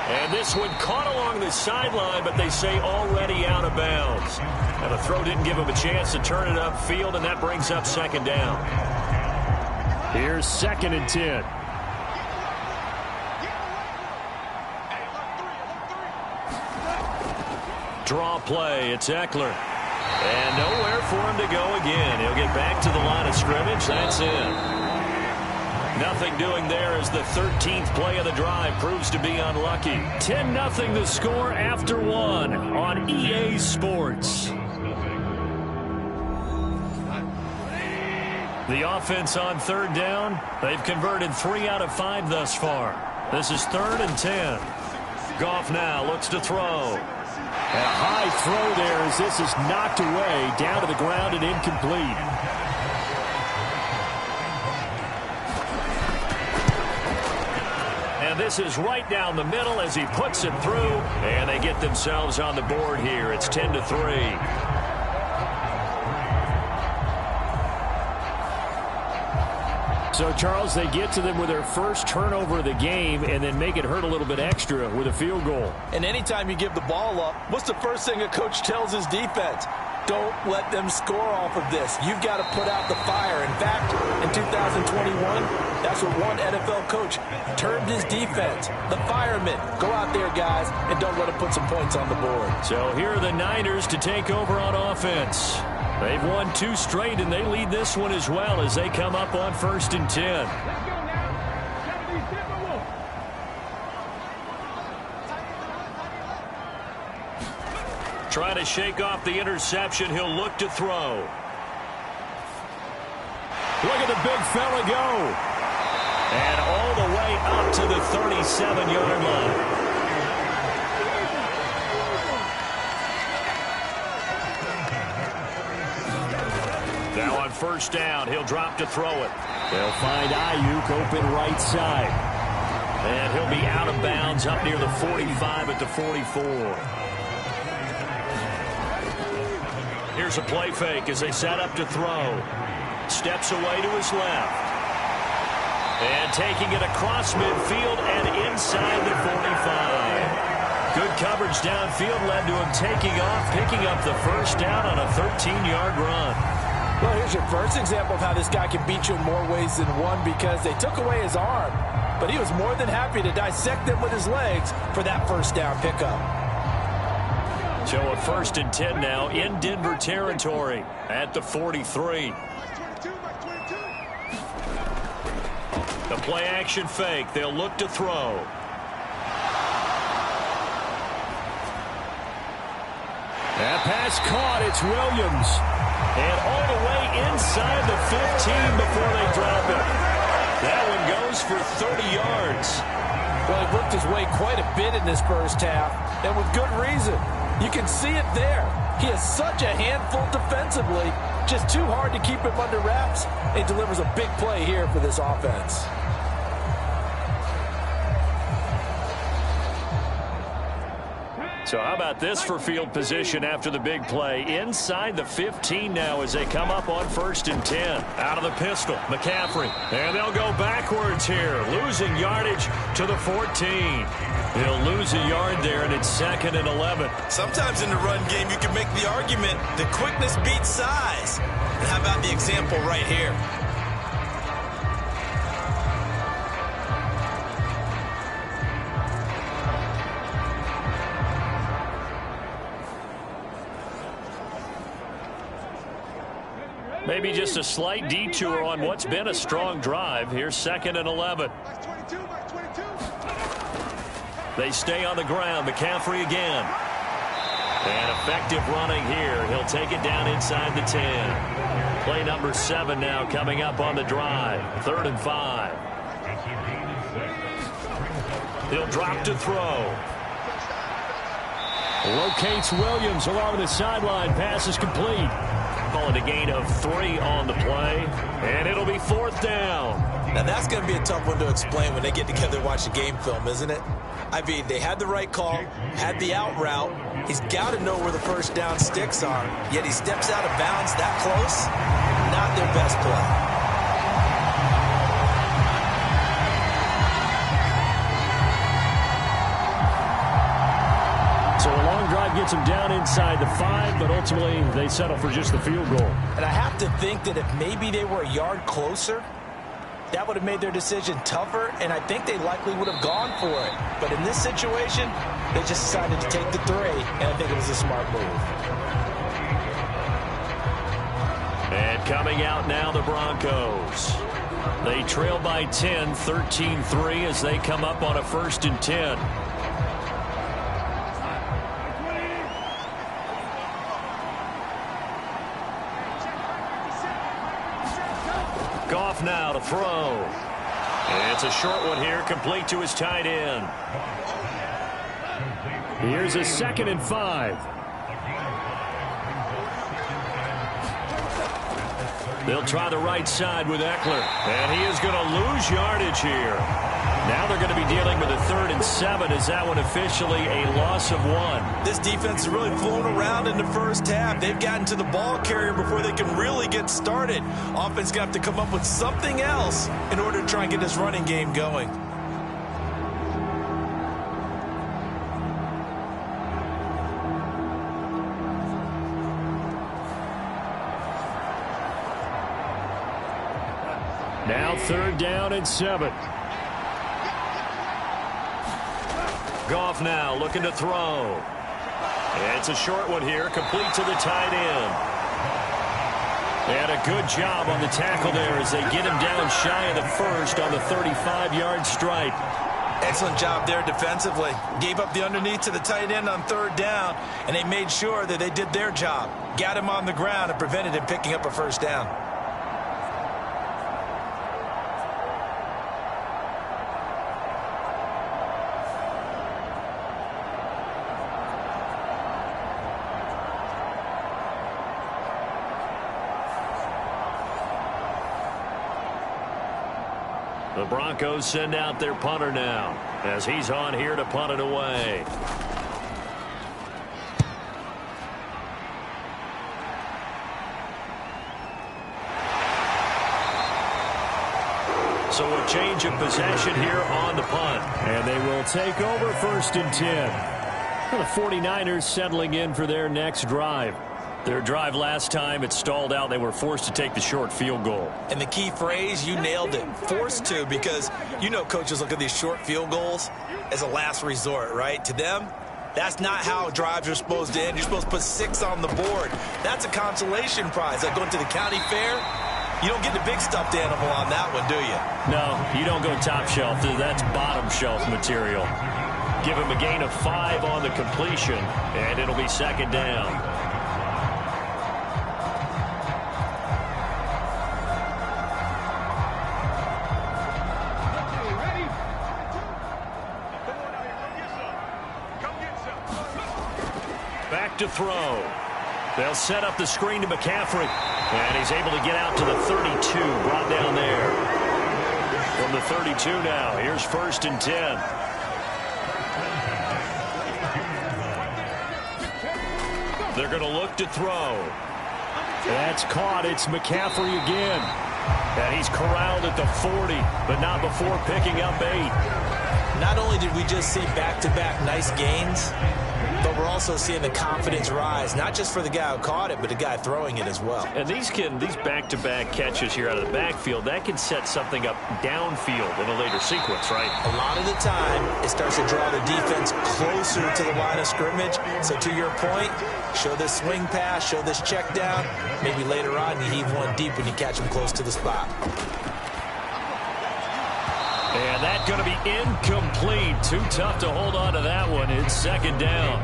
And this one caught along the sideline, but they say already out of bounds. And the throw didn't give him a chance to turn it upfield, and that brings up 2nd down. Here's 2nd and 10. Draw play, it's Eckler. And nowhere for him to go again. He'll get back to the line of scrimmage. That's it. Nothing doing there as the 13th play of the drive proves to be unlucky. 10-0 the score after 1 on EA Sports. The offense on 3rd down. They've converted 3 out of 5 thus far. This is 3rd and 10. Goff now looks to throw. And a high throw there as this is knocked away, down to the ground and incomplete. And this is right down the middle as he puts it through, and they get themselves on the board here. It's 10-3. So, Charles, they get to them with their first turnover of the game and then make it hurt a little bit extra with a field goal. And anytime you give the ball up, what's the first thing a coach tells his defense? Don't let them score off of this. You've got to put out the fire. In fact, in 2021, that's what one NFL coach termed his defense. The firemen. Go out there, guys, and don't let them put some points on the board. So here are the Niners to take over on offense. They've won 2 straight, and they lead this one as well as they come up on 1st and 10. Trying to shake off the interception. He'll look to throw. Look at the big fella go. And all the way up to the 37-yard line. Now on 1st down, he'll drop to throw it. They'll find Ayuk open right side. And he'll be out of bounds up near the 45 at the 44. Here's a play fake as they set up to throw. Steps away to his left. And taking it across midfield and inside the 45. Good coverage downfield led to him taking off, picking up the 1st down on a 13-yard run. Well, here's your first example of how this guy can beat you in more ways than one, because they took away his arm, but he was more than happy to dissect them with his legs for that 1st down pickup. So a 1st and 10 now in Denver territory at the 43. The play action fake. They'll look to throw. That pass caught. It's Williams. And all the way inside the 15 before they drop it. That one goes for 30 yards. Well, he worked his way quite a bit in this 1st half, and with good reason. You can see it there. He is such a handful defensively, just too hard to keep him under wraps. He delivers a big play here for this offense. So how about this for field position after the big play? Inside the 15 now as they come up on 1st and 10. Out of the pistol, McCaffrey. And they'll go backwards here, losing yardage to the 14. He'll lose a yard there, and it's 2nd and 11. Sometimes in the run game, you can make the argument that quickness beats size. And how about the example right here? Maybe just a slight detour on what's been a strong drive. Here's 2nd and 11. They stay on the ground. McCaffrey again. And effective running here. He'll take it down inside the 10. Play number 7 now coming up on the drive. 3rd and 5. He'll drop to throw. Locates Williams along the sideline. Pass is complete. Calling a gain of 3 on the play. And it'll be 4th down. Now, that's going to be a tough one to explain when they get together and watch the game film, isn't it? I mean, they had the right call, had the out route. He's got to know where the first down sticks are, yet he steps out of bounds that close. Not their best play. So a long drive gets them down inside the 5, but ultimately they settle for just the field goal. And I have to think that if maybe they were a yard closer, that would have made their decision tougher, and I think they likely would have gone for it. But in this situation, they just decided to take the 3, and I think it was a smart move. And coming out now, the Broncos. They trail by 10, 13-3 as they come up on a 1st and 10. Goff now to throw. And it's a short one here, complete to his tight end. Here's a 2nd and 5. They'll try the right side with Eckler. And he is going to lose yardage here. Now they're going to be dealing with a 3rd and 7. Is that one officially a loss of 1? This defense is really flown around in the first half. They've gotten to the ball carrier before they can really get started. Offense got to come up with something else in order to try and get this running game going. Now 3rd down and 7. Goff now looking to throw. And it's a short one here, complete to the tight end. And a good job on the tackle there as they get him down shy of the 1st on the 35-yard stripe. Excellent job there defensively. Gave up the underneath to the tight end on 3rd down, and they made sure that they did their job. Got him on the ground and prevented him picking up a 1st down. The Broncos send out their punter now as he's on here to punt it away. So a change of possession here on the punt. And they will take over 1st and 10. The 49ers settling in for their next drive. Their drive last time, it stalled out. They were forced to take the short field goal. And the key phrase, you nailed it, forced to, because you know coaches look at these short field goals as a last resort, right? To them, that's not how drives are supposed to end. You're supposed to put 6 on the board. That's a consolation prize. Like going to the county fair, you don't get the big stuffed animal on that one, do you? No, you don't go top shelf. That's bottom shelf material. Give him a gain of 5 on the completion, and it'll be 2nd down. Back to throw. They'll set up the screen to McCaffrey. And he's able to get out to the 32. Brought down there. From the 32 now. Here's 1st and 10. They're going to look to throw. That's caught. It's McCaffrey again. And he's corralled at the 40, but not before picking up 8. Not only did we just see back-to-back nice gains, but we're also seeing the confidence rise, not just for the guy who caught it, but the guy throwing it as well. And these back-to-back catches here out of the backfield, that can set something up downfield in a later sequence, right? A lot of the time, it starts to draw the defense closer to the line of scrimmage. So to your point, show this swing pass, show this check down. Maybe later on you heave one deep when you catch him close to the spot. And that's going to be incomplete. Too tough to hold on to that one. It's 2nd down.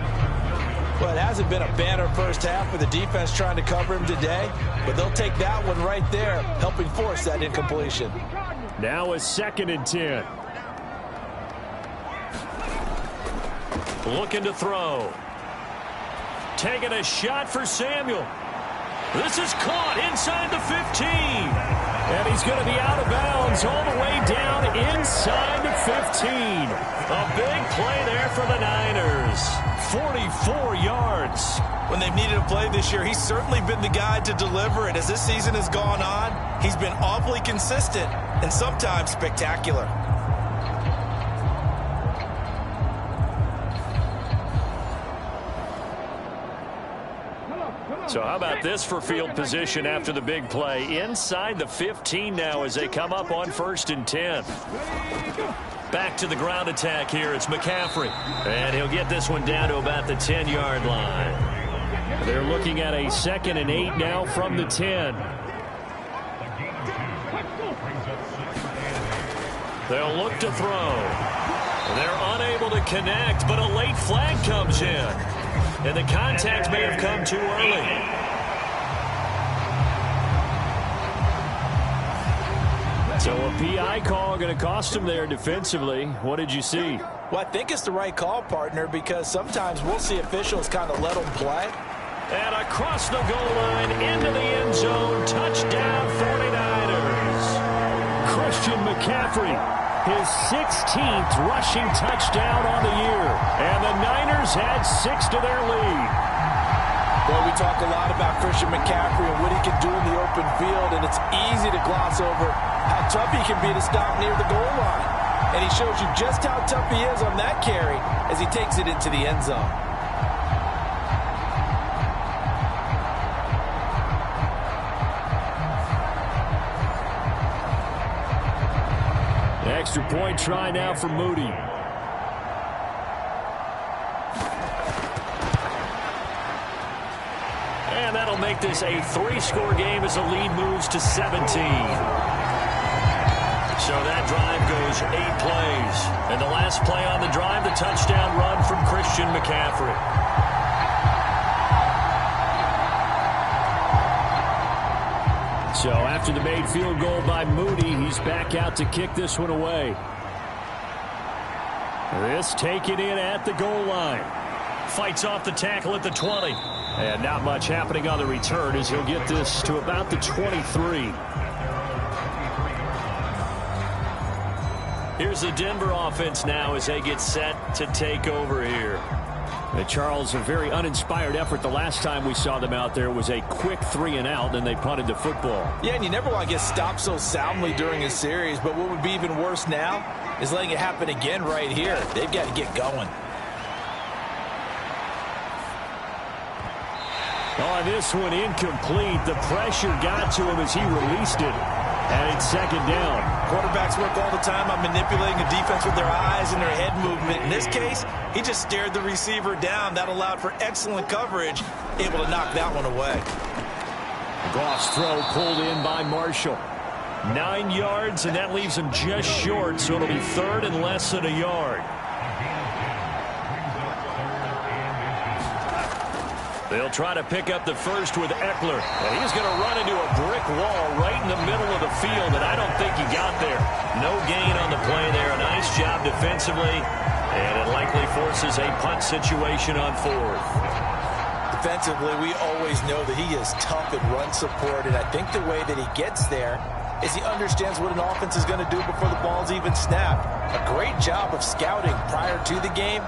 Well, it hasn't been a banner first half for the defense trying to cover him today, but they'll take that one right there, helping force that incompletion. Now a 2nd and 10. Looking to throw. Taking a shot for Samuel. This is caught inside the 15. And he's going to be out of bounds all the way down inside the 15. A big play there for the Niners. 44 yards. When they've needed a play this year, he's certainly been the guy to deliver it. As this season has gone on, he's been awfully consistent and sometimes spectacular. So how about this for field position after the big play? Inside the 15 now as they come up on 1st and 10. Back to the ground attack here. It's McCaffrey. And he'll get this one down to about the 10-yard line. They're looking at a 2nd and 8 now from the 10. They'll look to throw. They're unable to connect, but a late flag comes in. And the contact may have come too early. So a PI call going to cost him there defensively. What did you see? Well, I think it's the right call, partner, because sometimes we'll see officials kind of let them play. And across the goal line, into the end zone, touchdown 49ers. Christian McCaffrey. His 16th rushing touchdown on the year. And the Niners add 6 to their lead. Well, we talk a lot about Christian McCaffrey and what he can do in the open field, and it's easy to gloss over how tough he can be to stop near the goal line. And he shows you just how tough he is on that carry as he takes it into the end zone. Extra point try now for Moody. And that'll make this a 3-score game as the lead moves to 17. So that drive goes 8 plays. And the last play on the drive, the touchdown run from Christian McCaffrey. So after the made field goal by Moody, he's back out to kick this one away. This taken in at the goal line. Fights off the tackle at the 20. And not much happening on the return as he'll get this to about the 23. Here's the Denver offense now as they get set to take over here. Charles, a very uninspired effort. The last time we saw them out there was a quick 3-and-out, and they punted the football. Yeah, and you never want to get stopped so soundly during a series, but what would be even worse now is letting it happen again right here. They've got to get going. Oh, this one incomplete. The pressure got to him as he released it, and it's 2nd down. Quarterbacks work all the time on manipulating the defense with their eyes and their head movement. In this case, he just stared the receiver down. That allowed for excellent coverage, able to knock that one away. Goff's throw pulled in by Marshall. 9 yards, and that leaves him just short, so it'll be 3rd and less than a yard. They'll try to pick up the first with Eckler. And he's going to run into a brick wall right in the middle of the field, and I don't think he got there. No gain on the play there. A nice job defensively, and it likely forces a punt situation on 4th. Defensively, we always know that he is tough in run support, and I think the way that he gets there is he understands what an offense is going to do before the ball's even snapped. A great job of scouting prior to the game,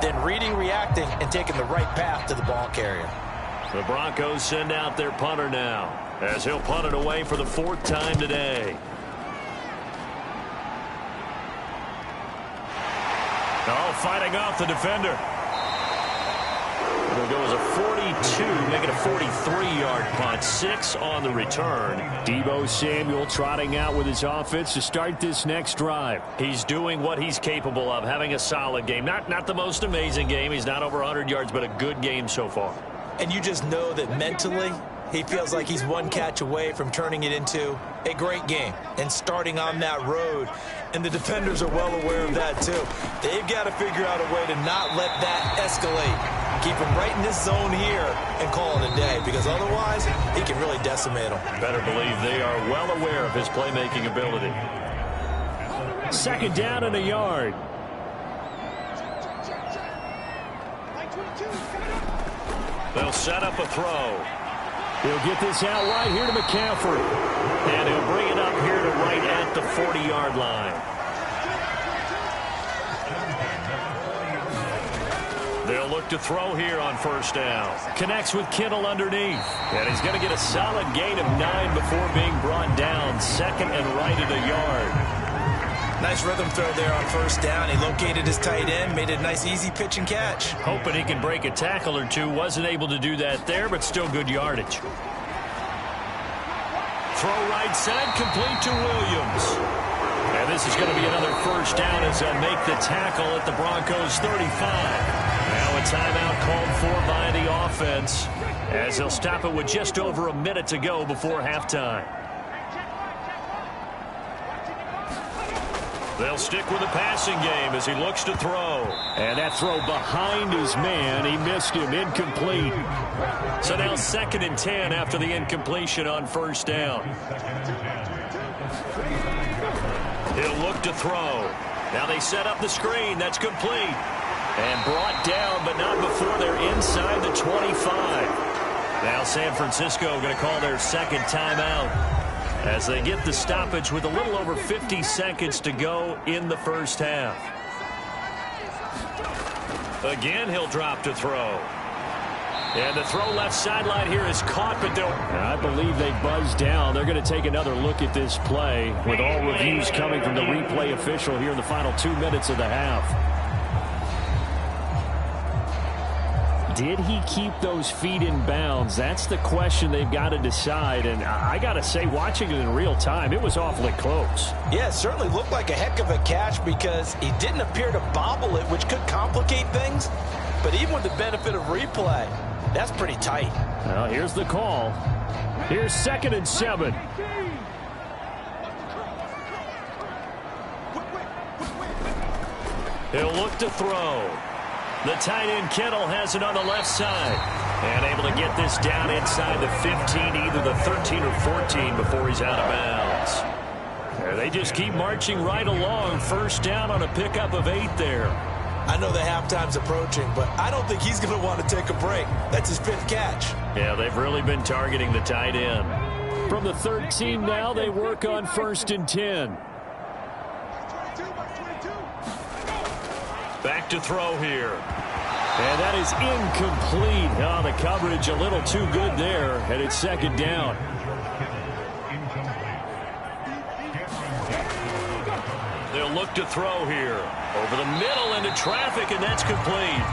then reading, reacting, and taking the right path to the ball carrier. The Broncos send out their punter now, as he'll punt it away for the 4th time today. Oh, fighting off the defender. It'll go as a 42, make it a 43-yard punt. 6 on the return. Deebo Samuel trotting out with his offense to start this next drive. He's doing what he's capable of, having a solid game. Not the most amazing game. He's not over 100 yards, but a good game so far. And you just know that mentally, he feels like he's one catch away from turning it into a great game and starting on that road. And the defenders are well aware of that, too. They've got to figure out a way to not let that escalate. Keep him right in this zone here and call it a day, because otherwise he can really decimate them. Better believe they are well aware of his playmaking ability. 2nd down and a yard. They'll set up a throw. He'll get this out right here to McCaffrey. And he'll bring it up here to right at the 40-yard line. They'll look to throw here on first down. Connects with Kittle underneath. And he's going to get a solid gain of 9 before being brought down. Second and right at a yard. Nice rhythm throw there on first down. He located his tight end, made a nice easy pitch and catch. Hoping he can break a tackle or two. Wasn't able to do that there, but still good yardage. Throw right side, complete to Williams. And this is going to be another first down as they'll make the tackle at the Broncos 35. Now a timeout called for by the offense as they'll stop it with just over a minute to go before halftime. They'll stick with the passing game as he looks to throw. And that throw behind his man. He missed him. Incomplete. So now 2nd and 10 after the incompletion on first down. He'll look to throw. Now they set up the screen. That's complete. And brought down, but not before they're inside the 25. Now San Francisco going to call their second timeout as they get the stoppage with a little over 50 seconds to go in the first half. Again, he'll drop to throw. And the throw left sideline here is caught, but I believe they buzzed down. They're going to take another look at this play with all reviews coming from the replay official here in the final 2 minutes of the half. Did he keep those feet in bounds? That's the question they've got to decide. And I got to say, watching it in real time, it was awfully close. Yeah, it certainly looked like a heck of a catch because he didn't appear to bobble it, which could complicate things. But even with the benefit of replay, that's pretty tight. Well, here's the call. Here's 2nd and 7. He'll look to throw. The tight end Kittle has it on the left side. And able to get this down inside the 15, either the 13 or 14 before he's out of bounds. They just keep marching right along. First down on a pickup of 8 there. I know the halftime's approaching, but I don't think he's going to want to take a break. That's his 5th catch. Yeah, they've really been targeting the tight end. From the 13 now, they work on 1st and 10. Back to throw here. And that is incomplete. Oh, the coverage a little too good there, and it's 2nd down. They'll look to throw here. Over the middle into traffic, and that's complete.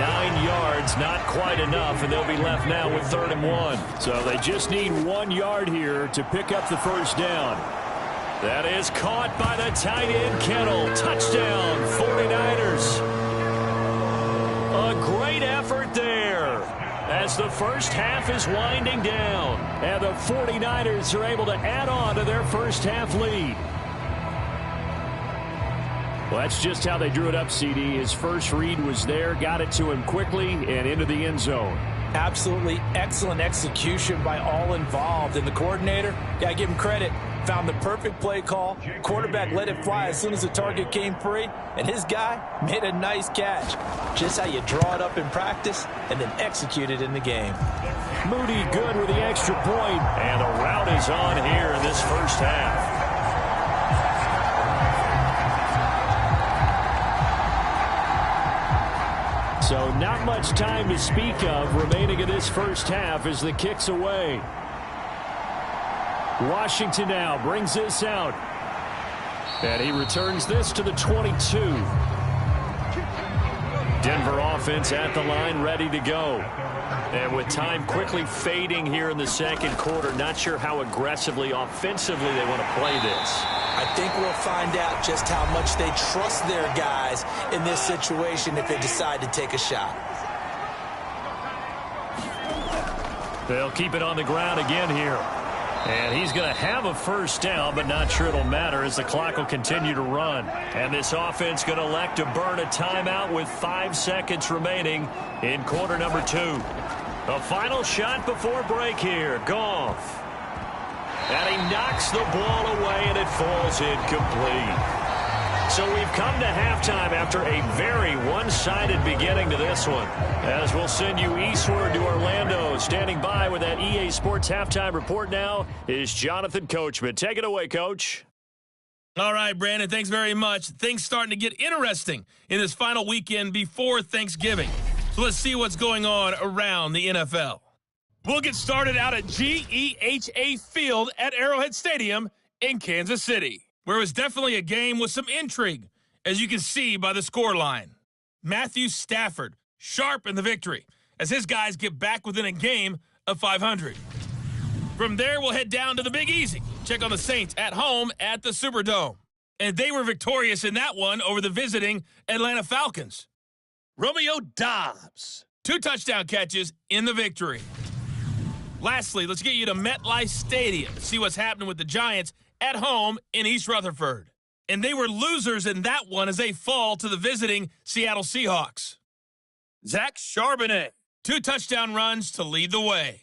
9 yards, not quite enough, and they'll be left now with 3rd and 1. So they just need 1 yard here to pick up the first down. That is caught by the tight end, Kittle. Touchdown, 49ers. A great effort there as the first half is winding down. And the 49ers are able to add on to their first half lead. Well, that's just how they drew it up, CD. His first read was there, got it to him quickly, and into the end zone. Absolutely excellent execution by all involved. And the coordinator, got to give him credit, found the perfect play call. Quarterback let it fly as soon as the target came free. And his guy made a nice catch. Just how you draw it up in practice and then execute it in the game. Moody good with the extra point. And the route is on here in this first half. So not much time to speak of remaining in this first half as the kick's away. Washington now brings this out. And he returns this to the 22. Denver offense at the line, ready to go. And with time quickly fading here in the second quarter, not sure how aggressively, offensively they want to play this. I think we'll find out just how much they trust their guys in this situation if they decide to take a shot. They'll keep it on the ground again here. And he's going to have a first down, but not sure it'll matter as the clock will continue to run. And this offense going to elect to burn a timeout with 5 seconds remaining in quarter number 2. The final shot before break here. Goff. And he knocks the ball away, and it falls incomplete. So we've come to halftime after a very one-sided beginning to this one. As we'll send you eastward to Orlando. Standing by with that EA Sports halftime report now is Jonathan Coachman. Take it away, Coach. All right, Brandon, thanks very much. Things starting to get interesting in this final weekend before Thanksgiving. So let's see what's going on around the NFL. We'll get started out at GEHA Field at Arrowhead Stadium in Kansas City, where it was definitely a game with some intrigue, as you can see by the scoreline. Matthew Stafford sharp in the victory as his guys get back within a game of 500. From there, we'll head down to the Big Easy. Check on the Saints at home at the Superdome. And they were victorious in that one over the visiting Atlanta Falcons. Romeo Doubs, 2 touchdown catches in the victory. Lastly, let's get you to MetLife Stadium to see what's happening with the Giants at home in East Rutherford. And they were losers in that one as they fall to the visiting Seattle Seahawks. Zach Charbonnet, 2 touchdown runs to lead the way.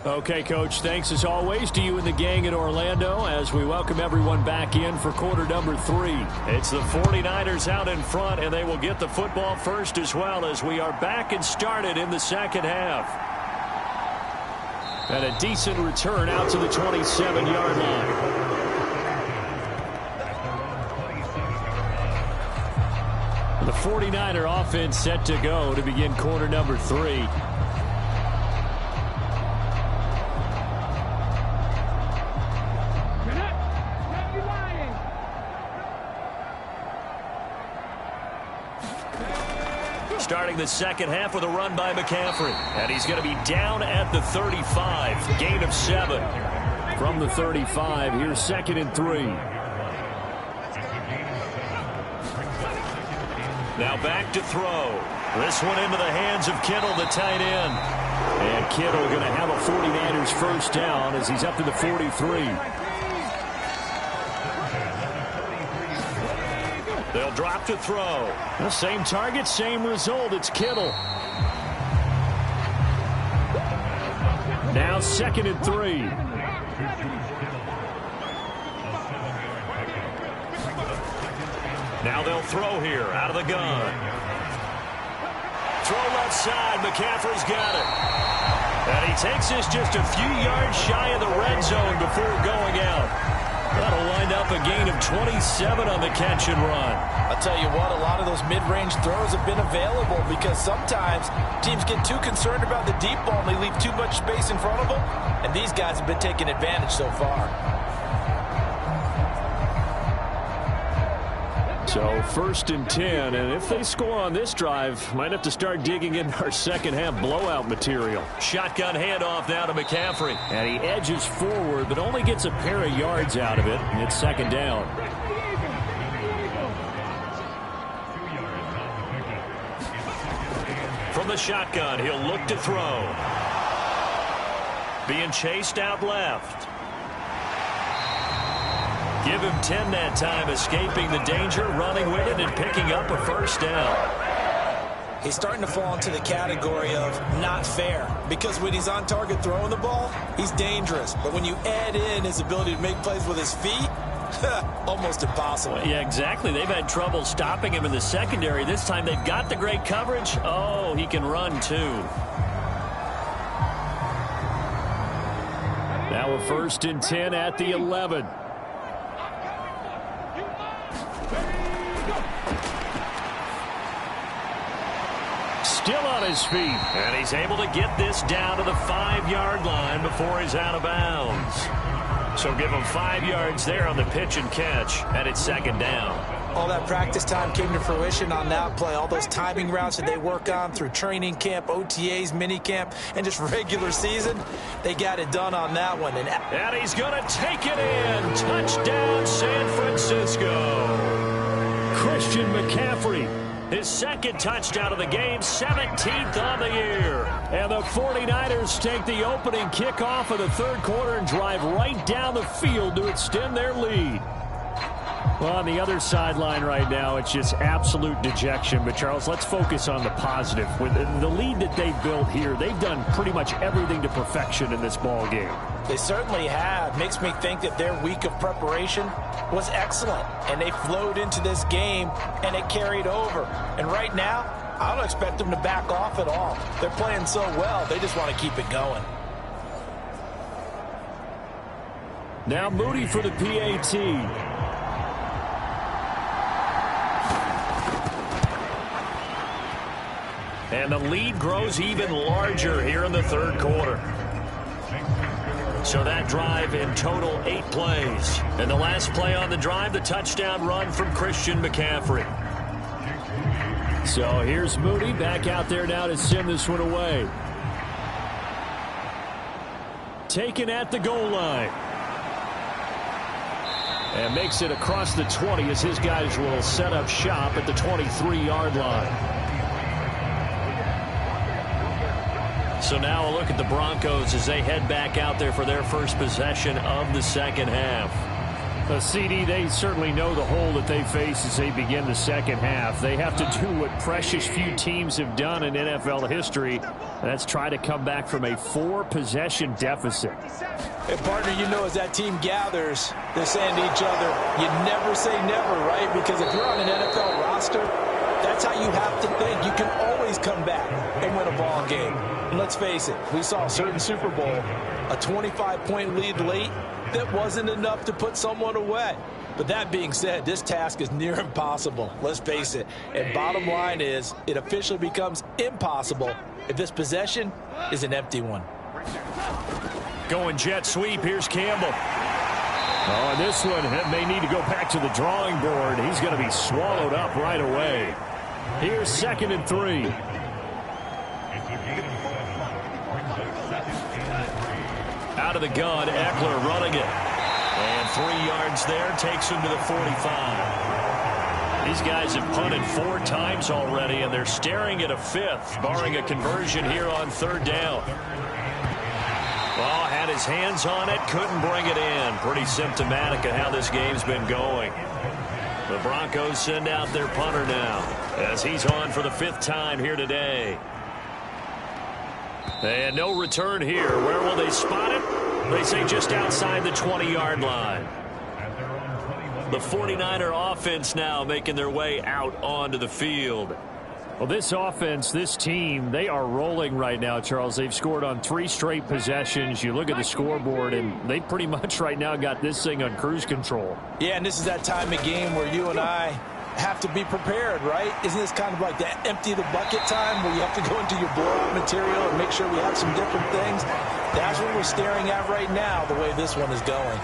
Okay, Coach, thanks as always to you and the gang in Orlando as we welcome everyone back in for quarter number 3. It's the 49ers out in front, and they will get the football first as well as we are back and started in the second half. And a decent return out to the 27-yard line. The 49er offense set to go to begin quarter number 3. Starting the second half with a run by McCaffrey. And he's going to be down at the 35. Gain of 7. From the 35, here's 2nd and 3. Now back to throw. This one into the hands of Kittle, the tight end. And Kittle going to have a 49ers first down as he's up to the 43. They'll drop to throw. The same target, same result. It's Kittle. Now 2nd and 3. Now they'll throw here out of the gun. Throw left side. McCaffrey's got it. And he takes this just a few yards shy of the red zone before going out. That'll wind up a gain of 27 on the catch and run. I'll tell you what, a lot of those mid-range throws have been available because sometimes teams get too concerned about the deep ball and they leave too much space in front of them, and these guys have been taking advantage so far. So 1st and 10, and if they score on this drive, might have to start digging in our second half blowout material. Shotgun handoff now to McCaffrey, and he edges forward, but only gets a pair of yards out of it, and it's 2nd down. From the shotgun, he'll look to throw. Being chased out left. Give him 10 that time, escaping the danger, running with it, and picking up a first down. He's starting to fall into the category of not fair, because when he's on target throwing the ball, he's dangerous. But when you add in his ability to make plays with his feet, almost impossible. Well, yeah, exactly. They've had trouble stopping him in the secondary. This time they've got the great coverage. Oh, he can run too. Now a 1st and 10 at the 11. Still on his feet, and he's able to get this down to the 5-yard line before he's out of bounds. So give him 5 yards there on the pitch and catch, and it's 2nd down. All that practice time came to fruition on that play. All those timing routes that they work on through training camp, OTAs, minicamp, and just regular season, they got it done on that one. And he's going to take it in. Touchdown, San Francisco. Christian McCaffrey. His 2nd touchdown of the game, 17th on the year. And the 49ers take the opening kickoff of the 3rd quarter and drive right down the field to extend their lead. Well, on the other sideline right now, it's just absolute dejection. But, Charles, let's focus on the positive. With the lead that they've built here, they've done pretty much everything to perfection in this ball game. They certainly have. Makes me think that their week of preparation was excellent. And they flowed into this game, and it carried over. And right now, I don't expect them to back off at all. They're playing so well, they just want to keep it going. Now Moody for the PAT. And the lead grows even larger here in the third quarter. So that drive in total 8 plays. And the last play on the drive, the touchdown run from Christian McCaffrey. So here's Moody back out there now to send this one away. Taken at the goal line. And makes it across the 20 as his guys will set up shop at the 23-yard line. So now a look at the Broncos as they head back out there for their first possession of the second half. CD, they certainly know the hole that they face as they begin the second half. They have to do what precious few teams have done in NFL history, and that's try to come back from a 4-possession deficit. Hey, partner, you know as that team gathers, they're saying to each other, you never say never, right? Because if you're on an NFL roster, that's how you have to think. You can always come back and win a ball game. And let's face it, we saw a certain Super Bowl, a 25-point lead late, that wasn't enough to put someone away. But that being said, this task is near impossible. Let's face it. And bottom line is, it officially becomes impossible if this possession is an empty one. Going jet sweep. Here's Campbell. Oh, and this one may need to go back to the drawing board. He's going to be swallowed up right away. Here's 2nd and 3. Out of the gun, Eckler running it. And 3 yards there, takes him to the 45. These guys have punted 4 times already, and they're staring at a 5th, barring a conversion here on 3rd down. Well, had his hands on it, couldn't bring it in. Pretty symptomatic of how this game's been going. The Broncos send out their punter now, as he's on for the 5th time here today. And no return here. Where will they spot it? They say just outside the 20-yard line. The 49er offense now making their way out onto the field. Well, this offense, this team, they are rolling right now, Charles. They've scored on 3 straight possessions. You look at the scoreboard, and they pretty much right now got this thing on cruise control. Yeah, and this is that time of game where you and I have to be prepared, right? Isn't this kind of like that empty the bucket time where you have to go into your blowout material and make sure we have some different things? That's what we're staring at right now, the way this one is going.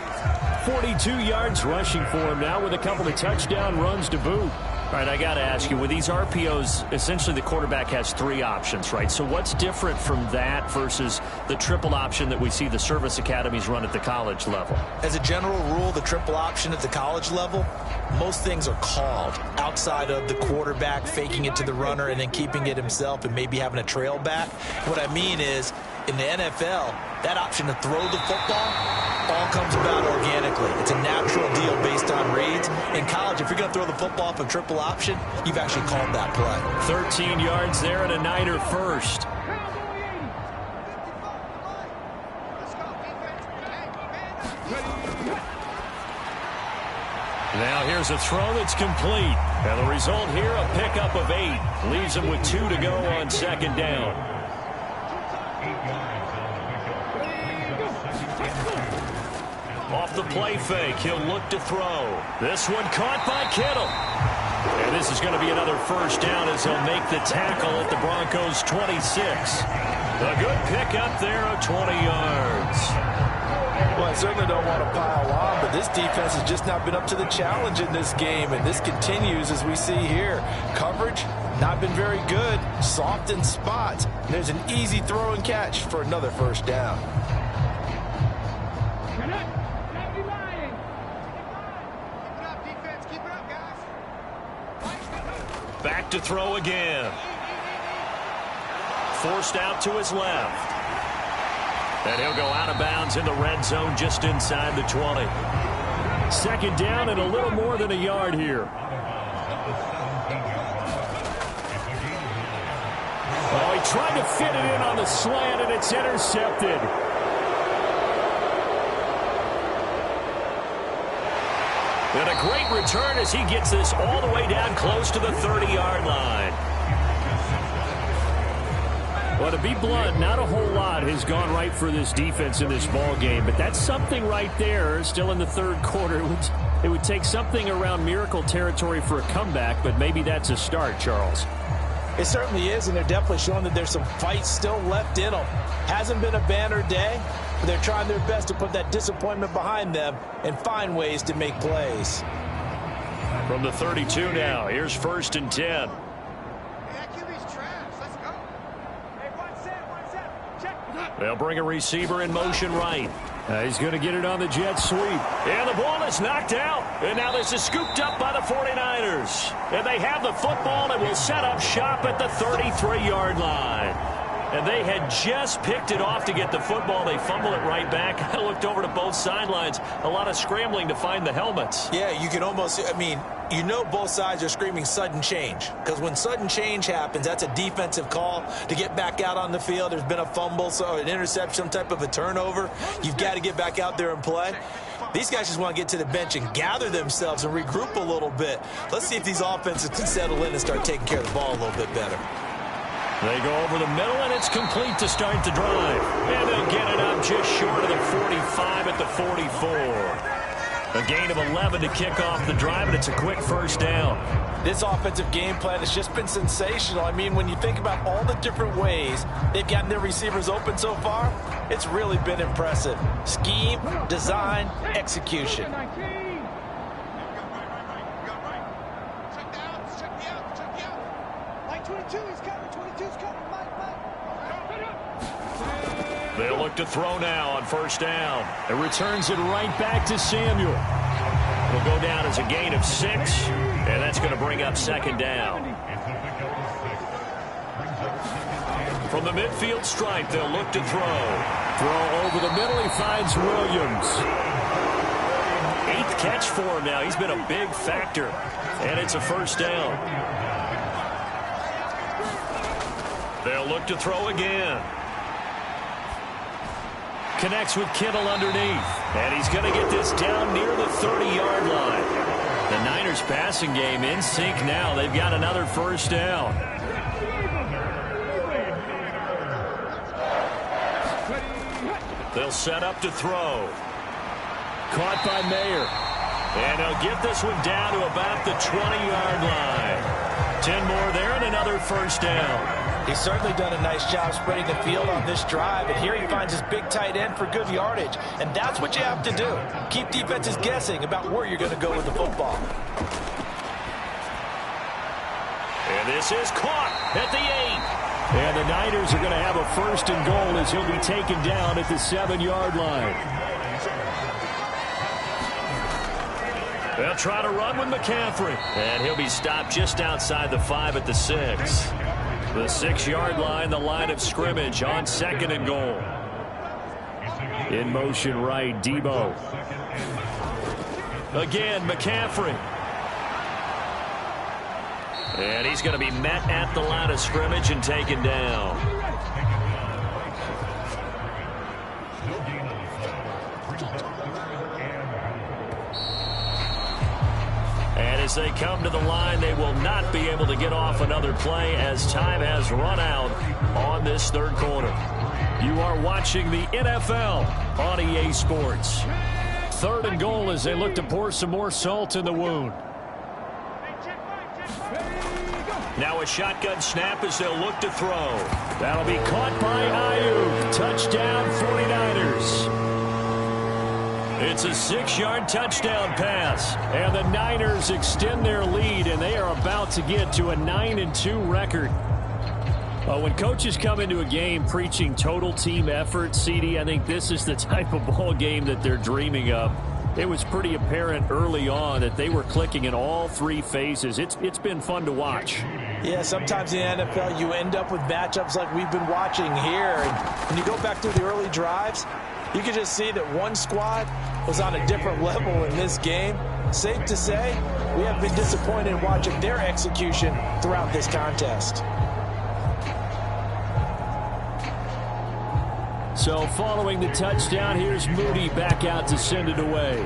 42 yards rushing for him now with a couple of touchdown runs to boot. All right, I got to ask you, with these RPOs, essentially the quarterback has 3 options, right? So what's different from that versus the triple option that we see the service academies run at the college level? As a general rule, the triple option at the college level, most things are called outside of the quarterback faking it to the runner and then keeping it himself and maybe having a trail back. What I mean is, in the NFL, that option to throw the football all comes about organically. It's a natural deal based on reads. In college, if you're going to throw the football off a triple option, you've actually called that play. 13 yards there and a Niner first. Now here's a throw that's complete. And the result here, a pickup of 8. Leaves him with 2 to go on 2nd down. Off the play fake, he'll look to throw. This one caught by Kittle. And this is going to be another 1st down as he'll make the tackle at the Broncos' 26. A good pickup there of 20 yards. Well, I certainly don't want to pile on, but this defense has just not been up to the challenge in this game, and this continues as we see here. Coverage, not been very good, soft in spots. There's an easy throw and catch for another 1st down. Back to throw again. Forced out to his left. And he'll go out of bounds in the red zone just inside the 20. Second down and a little more than a yard here. Oh, he tried to fit it in on the slant, and it's intercepted. And a great return as he gets this all the way down close to the 30-yard line. Well, to be blunt, not a whole lot has gone right for this defense in this ball game, but that's something right there. Still in the third quarter, it would take something around miracle territory for a comeback, but maybe that's a start, Charles. It certainly is, and they're definitely showing that there's some fight still left in them. Hasn't been a banner day, but they're trying their best to put that disappointment behind them and find ways to make plays. From the 32 now, here's 1st and 10. They'll bring a receiver in motion right. He's going to get it on the jet sweep. And the ball is knocked out. And now this is scooped up by the 49ers. And they have the football and will set up shop at the 33-yard line. And they had just picked it off to get the football. They fumble it right back. I looked over to both sidelines. A lot of scrambling to find the helmets. Yeah, you can almost, you know both sides are screaming sudden change. Because when sudden change happens, that's a defensive call to get back out on the field. There's been a fumble, so an interception, some type of a turnover. You've got to get back out there and play. These guys just want to get to the bench and gather themselves and regroup a little bit. Let's see if these offenses can settle in and start taking care of the ball a little bit better. They go over the middle, and it's complete to start the drive. And they'll get it up just short of the 45 at the 44. A gain of 11 to kick off the drive, and it's a quick first down. This offensive game plan has just been sensational. I mean, when you think about all the different ways they've gotten their receivers open so far, it's really been impressive. Scheme, design, execution. They'll look to throw now on 1st down. It returns it right back to Samuel. It'll go down as a gain of 6, and that's going to bring up 2nd down. From the midfield stripe, they'll look to throw. Throw over the middle, he finds Williams. 8th catch for him now. He's been a big factor, and it's a 1st down. They'll look to throw again. Connects with Kittle underneath. And he's going to get this down near the 30-yard line. The Niners passing game in sync now. They've got another 1st down. They'll set up to throw. Caught by Mayer. And they'll get this one down to about the 20-yard line. 10 more there and another 1st down. He's certainly done a nice job spreading the field on this drive, and here he finds his big tight end for good yardage, and that's what you have to do. Keep defenses guessing about where you're going to go with the football. And this is caught at the 8. And the Niners are going to have a 1st and goal as he'll be taken down at the 7-yard line. They'll try to run with McCaffrey, and he'll be stopped just outside the 5 at the 6. The 6-yard line, the line of scrimmage on 2nd and goal. In motion right, Debo. Again, McCaffrey. And he's going to be met at the line of scrimmage and taken down. And as they come to the line, they will not be able to get off another play as time has run out on this 3rd quarter. You are watching the NFL on EA Sports. 3rd and goal as they look to pour some more salt in the wound. Now a shotgun snap as they'll look to throw. That'll be caught by Ayuk. Touchdown 49ers. It's a 6-yard touchdown pass, and the Niners extend their lead, and they are about to get to a 9-2 record. When coaches come into a game preaching total team effort, CD, I think this is the type of ball game that they're dreaming of. It was pretty apparent early on that they were clicking in all 3 phases. It's been fun to watch. Yeah, sometimes in the NFL you end up with matchups like we've been watching here. And when you go back to the early drives, You can just see that one squad was on a different level in this game. Safe to say, we have been disappointed in watching their execution throughout this contest. So following the touchdown, here's Moody back out to send it away.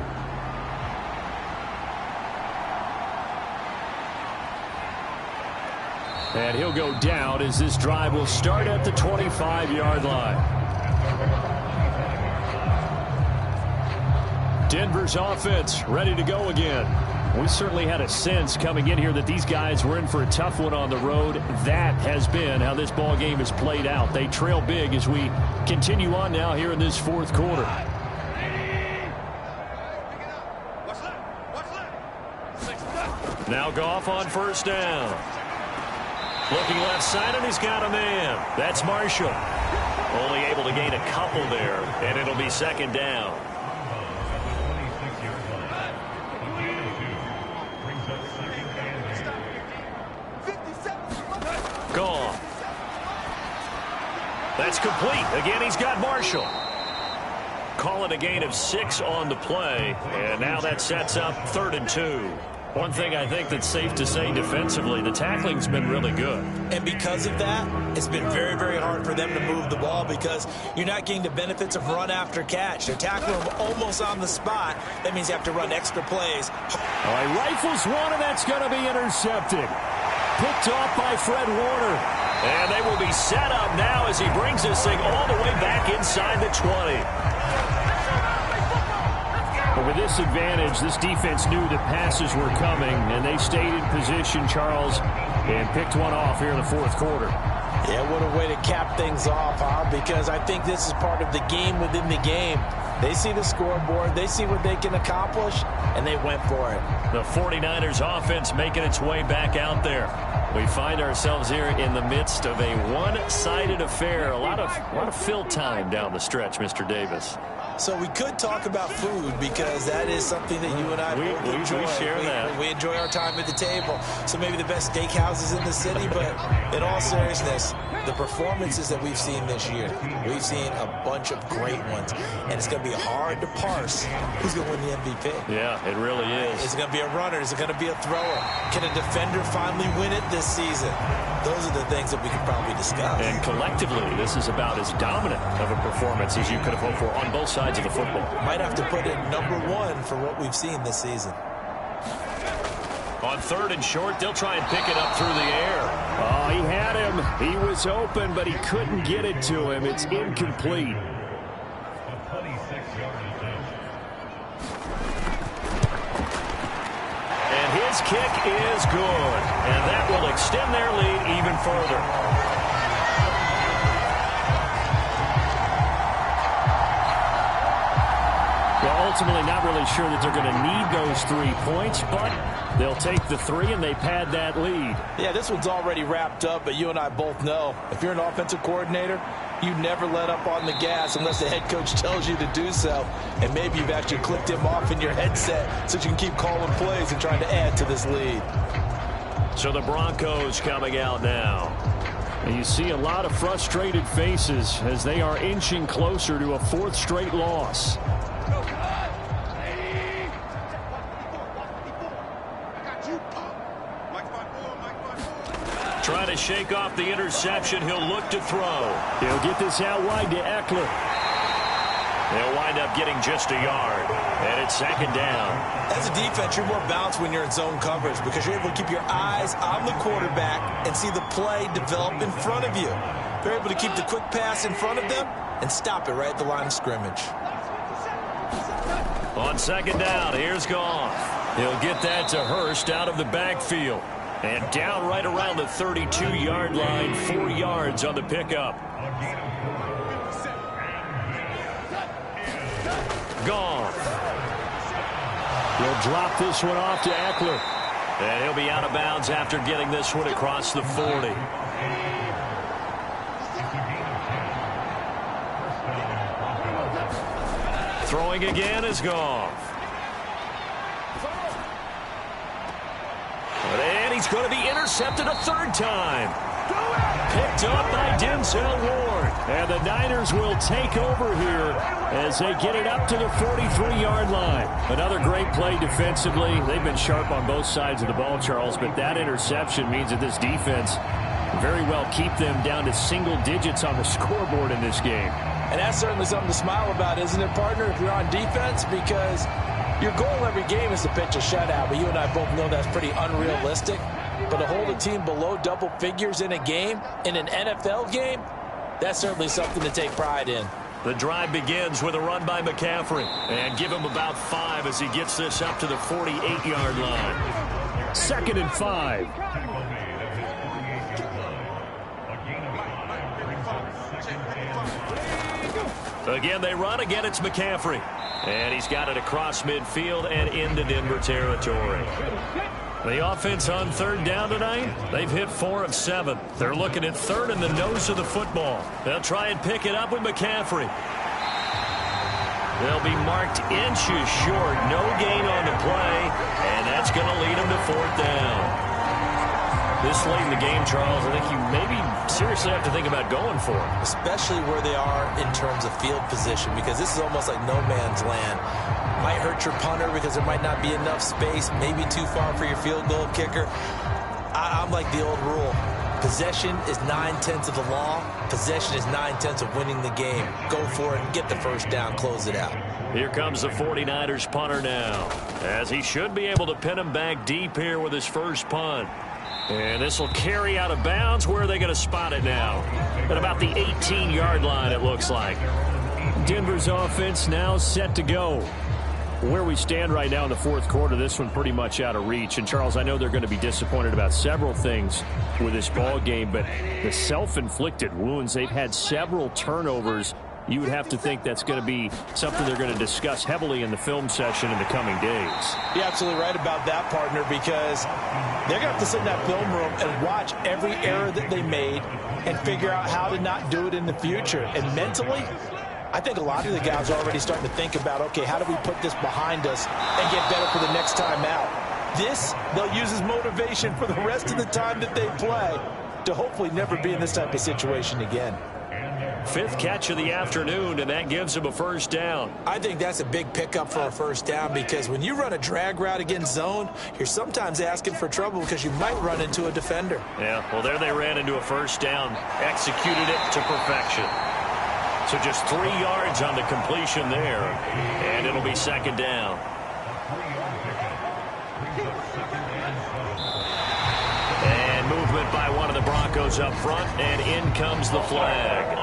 And he'll go down as this drive will start at the 25-yard line. Denver's offense ready to go again. We certainly had a sense coming in here that these guys were in for a tough one on the road. That has been how this ball game has played out. They trail big as we continue on now here in this fourth quarter. Now Goff on first down. Looking left side, and he's got a man. That's Marshall. Only able to gain a couple there, and it'll be second down. Gone. That's complete. Again, he's got Marshall. Call it a gain of 6 on the play, and now that sets up 3rd and 2. One thing I think that's safe to say defensively, the tackling's been really good. And because of that, it's been very, very hard for them to move the ball because you're not getting the benefits of run after catch. They're tackling them almost on the spot. That means you have to run extra plays. All right, rifles one, and that's going to be intercepted. Picked off by Fred Warner. And they will be set up now as he brings this thing all the way back inside the 20. But with this advantage, this defense knew that passes were coming, and they stayed in position, Charles, and picked one off here in the fourth quarter. Yeah, what a way to cap things off, huh? Because I think this is part of the game within the game. They see the scoreboard, they see what they can accomplish, and they went for it. The 49ers offense making its way back out there. We find ourselves here in the midst of a one-sided affair. A lot of fill time down the stretch, Mr. Davis. So we could talk about food because that is something that you and I both enjoy. We share that. We enjoy our time at the table. So maybe the best steakhouses in the city, but in all seriousness, the performances that we've seen this year, we've seen a bunch of great ones, and it's going to be hard to parse who's going to win the MVP. Yeah, it really is. Is it going to be a runner? Is it going to be a thrower? Can a defender finally win it this season? Those are the things that we can probably discuss. And collectively, this is about as dominant of a performance as you could have hoped for on both sides of the football. Might have to put it #1 for what we've seen this season. On 3rd and short, they'll try and pick it up through the air. Oh, he had him. He was open, but he couldn't get it to him. It's incomplete. And his kick is good. And that will extend their lead even further. Ultimately not really sure that they're going to need those 3 points, but they'll take the 3 and they pad that lead. Yeah, this one's already wrapped up, but you and I both know if you're an offensive coordinator, you never let up on the gas unless the head coach tells you to do so. And maybe you've actually clicked him off in your headset so you can keep calling plays and trying to add to this lead. So the Broncos coming out now. And you see a lot of frustrated faces as they are inching closer to a 4th straight loss. Trying to shake off the interception. He'll look to throw. He'll get this out wide to Eckler. They'll wind up getting just a yard. And it's 2nd down. As a defense, you're more balanced when you're in zone coverage because you're able to keep your eyes on the quarterback and see the play develop in front of you. They're able to keep the quick pass in front of them and stop it right at the line of scrimmage. On 2nd down, here's Goff. He'll get that to Hurst out of the backfield. And down right around the 32-yard line, 4 yards on the pickup. Goff. He'll drop this one off to Eckler. And he'll be out of bounds after getting this one across the 40. Throwing again is Goff. And he's going to be intercepted a 3rd time. Picked up by Denzel Ward. And the Niners will take over here as they get it up to the 43-yard line. Another great play defensively. They've been sharp on both sides of the ball, Charles, but that interception means that this defense very well keep them down to single digits on the scoreboard in this game. And that's certainly something to smile about, isn't it, partner, if you're on defense? Because your goal every game is to pitch a shutout, but you and I both know that's pretty unrealistic. But to hold a team below double figures in a game, in an NFL game, that's certainly something to take pride in. The drive begins with a run by McCaffrey. And give him about 5 as he gets this up to the 48-yard line. 2nd and 5. Again, they run. Again, it's McCaffrey. And he's got it across midfield and into Denver territory. The offense on 3rd down tonight, they've hit 4 of 7. They're looking at 3rd in the nose of the football. They'll try and pick it up with McCaffrey. They'll be marked inches short. No gain on the play, and that's going to lead them to 4th down. This late in the game, Charles, I think you maybe seriously have to think about going for it. Especially where they are in terms of field position, because this is almost like no man's land. Might hurt your punter because there might not be enough space, maybe too far for your field goal kicker. I'm like the old rule. Possession is 9/10 of the law. Possession is 9/10 of winning the game. Go for it and get the first down, close it out. Here comes the 49ers punter now, as he should be able to pin him back deep here with his first punt. And this will carry out of bounds. Where are they going to spot it now? At about the 18-yard line, it looks like. Denver's offense now set to go. Where we stand right now in the 4th quarter, this one pretty much out of reach. And, Charles, I know they're going to be disappointed about several things with this ball game, but the self-inflicted wounds, they've had several turnovers. You would have to think that's going to be something they're going to discuss heavily in the film session in the coming days. You're absolutely right about that, partner, because they're going to have to sit in that film room and watch every error that they made and figure out how to not do it in the future. And mentally, I think a lot of the guys are already starting to think about, okay, how do we put this behind us and get better for the next time out? This, they'll use as motivation for the rest of the time that they play to hopefully never be in this type of situation again. 5th catch of the afternoon, and that gives him a first down. I think that's a big pickup for a first down, because when you run a drag route against zone, you're sometimes asking for trouble because you might run into a defender. Yeah, well, there they ran into a first down, executed it to perfection. So just 3 yards on the completion there, and it'll be 2nd down. And movement by one of the Broncos up front, and in comes the flag.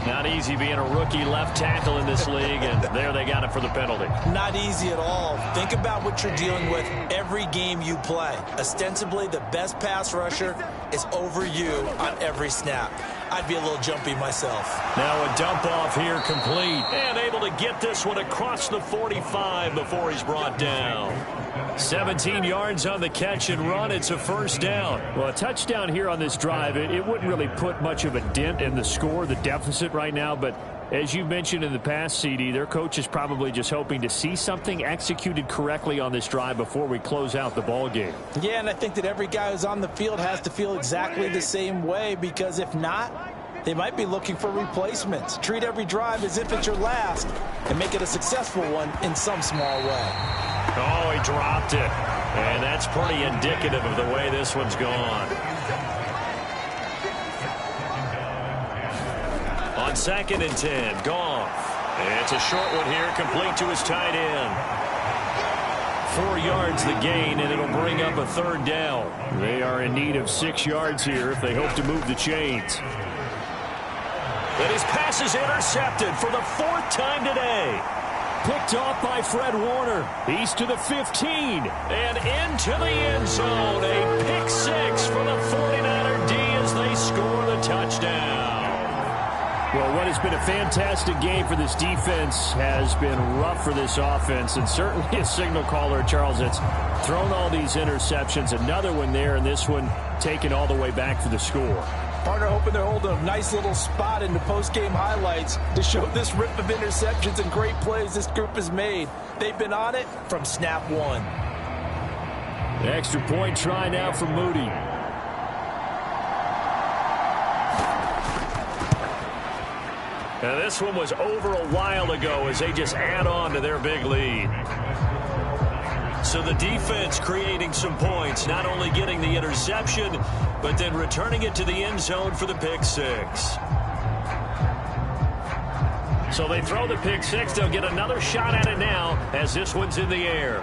Not easy being a rookie left tackle in this league, and there they got it for the penalty. Not easy at all. Think about what you're dealing with every game you play. Ostensibly, the best pass rusher is over you on every snap. I'd be a little jumpy myself. Now a dump off here complete, and able to get this one across the 45 before he's brought down. 17 yards on the catch and run. It's a first down. Well, a touchdown here on this drive, it wouldn't really put much of a dent in the score, the deficit right now, but as you mentioned in the past, CD, their coach is probably just hoping to see something executed correctly on this drive before we close out the ball game. Yeah, and I think that every guy who's on the field has to feel exactly the same way, because if not, they might be looking for replacements. Treat every drive as if it's your last and make it a successful one in some small way. Oh, he dropped it. And that's pretty indicative of the way this one's gone. On 2nd and 10, Goff. It's a short one here, complete to his tight end. 4 yards the gain, and it'll bring up a 3rd down. They are in need of 6 yards here if they hope to move the chains. And his pass is intercepted for the 4th time today. Picked off by Fred Warner. He's to the 15 and into the end zone. A pick 6 for the 49er D as they score the touchdown. Well, what has been a fantastic game for this defense has been rough for this offense, and certainly a signal caller, Charles, that's thrown all these interceptions. Another one there, and this one taken all the way back for the score. Partner hoping they're holding a nice little spot in the post-game highlights to show this rip of interceptions and great plays this group has made. They've been on it from snap one. The extra point try now for Moody. And this one was over a while ago as they just add on to their big lead. So the defense creating some points, not only getting the interception, but then returning it to the end zone for the pick six. So they throw the pick six. They'll get another shot at it now as this one's in the air.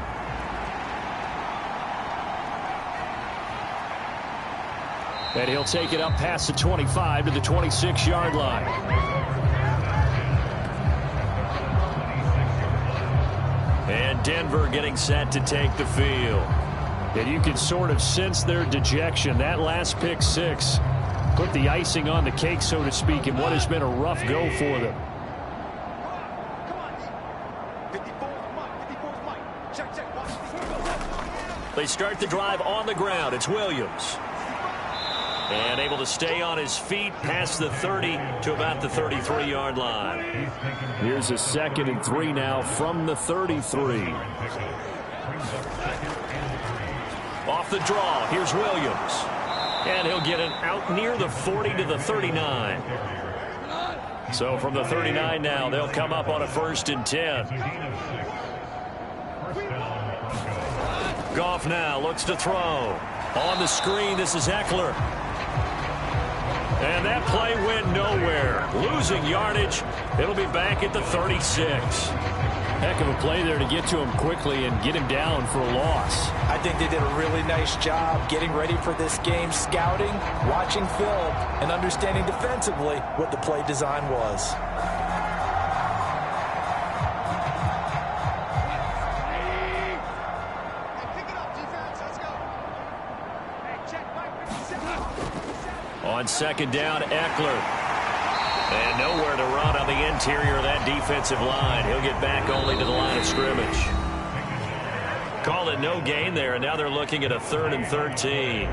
And he'll take it up past the 25 to the 26-yard line. And Denver getting set to take the field. And you can sort of sense their dejection. That last pick six put the icing on the cake, so to speak, in what has been a rough go for them. They start the drive on the ground. It's Williams. And able to stay on his feet past the 30 to about the 33-yard line. Here's a 2nd and 3 now from the 33. Off the draw, here's Williams. And he'll get it out near the 40 to the 39. So from the 39 now, they'll come up on a 1st and 10. Goff now looks to throw. On the screen, this is Eckler. And that play went nowhere. Losing yardage. It'll be back at the 36. Heck of a play there to get to him quickly and get him down for a loss. I think they did a really nice job getting ready for this game, scouting, watching film, and understanding defensively what the play design was. On 2nd down, Eckler. And nowhere to run on the interior of that defensive line. He'll get back only to the line of scrimmage. Call it no gain there, and now they're looking at a 3rd and 13.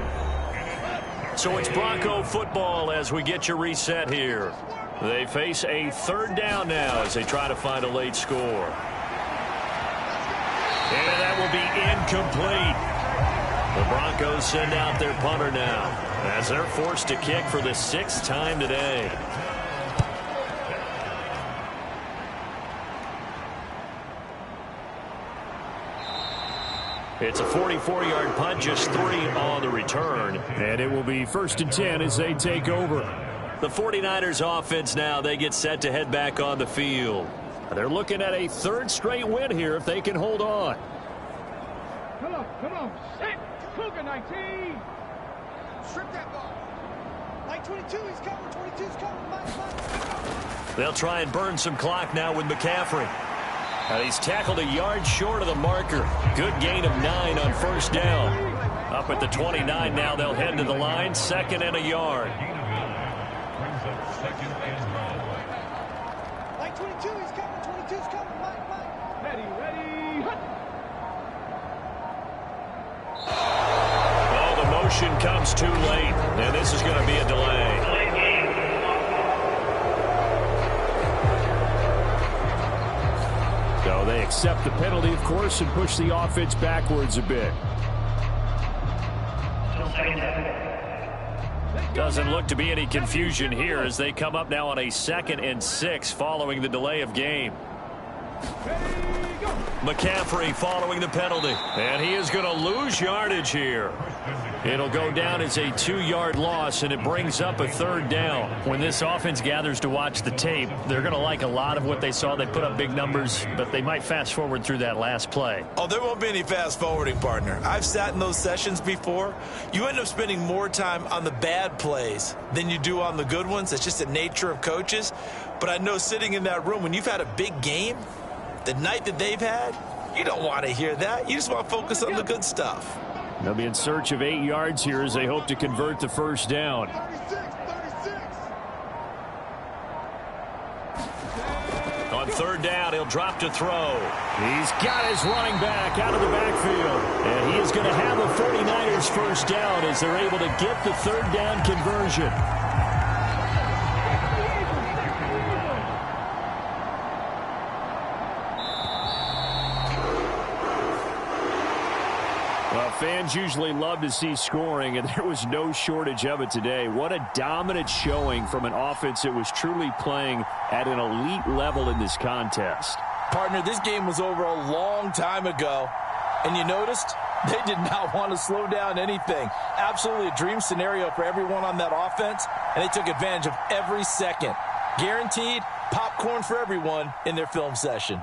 So it's Bronco football as we get you reset here. They face a 3rd down now as they try to find a late score. And that will be incomplete. The Broncos send out their punter now as they're forced to kick for the 6th time today. It's a 44-yard punt, just 3 on the return. And it will be 1st and 10 as they take over. The 49ers offense now, they get set to head back on the field. They're looking at a 3rd straight win here if they can hold on. Come on, set. Cougar 19. Strip that ball. Like 22, he's coming. 22's coming. Mike. They'll try and burn some clock now with McCaffrey. He's tackled a yard short of the marker. Good gain of 9 on 1st down. Up at the 29 now, they'll head to the line. 2nd and a yard. Like 22, he's coming. 22's coming. Mike. Ready. Oh, the motion comes too late, and this is going to be a delay. So they accept the penalty, of course, and push the offense backwards a bit. Doesn't look to be any confusion here as they come up now on a 2nd and 6 following the delay of game. McCaffrey following the penalty, and he is going to lose yardage here. It'll go down as a 2-yard loss, and it brings up a 3rd down. When this offense gathers to watch the tape, they're going to like a lot of what they saw. They put up big numbers, but they might fast forward through that last play. Oh, there won't be any fast forwarding, partner. I've sat in those sessions before. You end up spending more time on the bad plays than you do on the good ones. It's just the nature of coaches. But I know sitting in that room, when you've had a big game, the night that they've had, you don't want to hear that. You just want to focus on the good stuff. They'll be in search of 8 yards here as they hope to convert the 1st down. 36. On 3rd down, he'll drop to throw. He's got his running back out of the backfield. And he is going to have a 49ers 1st down as they're able to get the 3rd down conversion. fans usually love to see scoring, and there was no shortage of it today. What a dominant showing from an offense that was truly playing at an elite level in this contest. Partner, this game was over a long time ago, and you noticed they did not want to slow down anything. Absolutely a dream scenario for everyone on that offense, and they took advantage of every second. Guaranteed popcorn for everyone in their film session.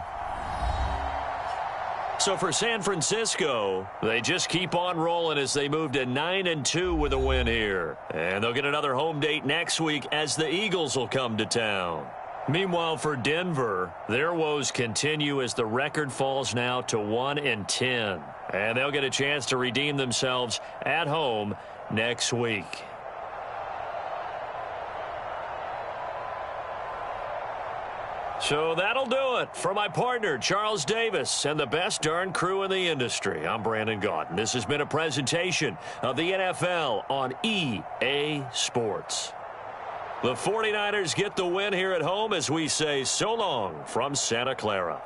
So for San Francisco, they just keep on rolling as they move to 9-2 with a win here. And they'll get another home date next week as the Eagles will come to town. Meanwhile, for Denver, their woes continue as the record falls now to 1-10. And they'll get a chance to redeem themselves at home next week. So that'll do it for my partner, Charles Davis, and the best darn crew in the industry. I'm Brandon Gaudin. This has been a presentation of the NFL on EA Sports. The 49ers get the win here at home as we say so long from Santa Clara.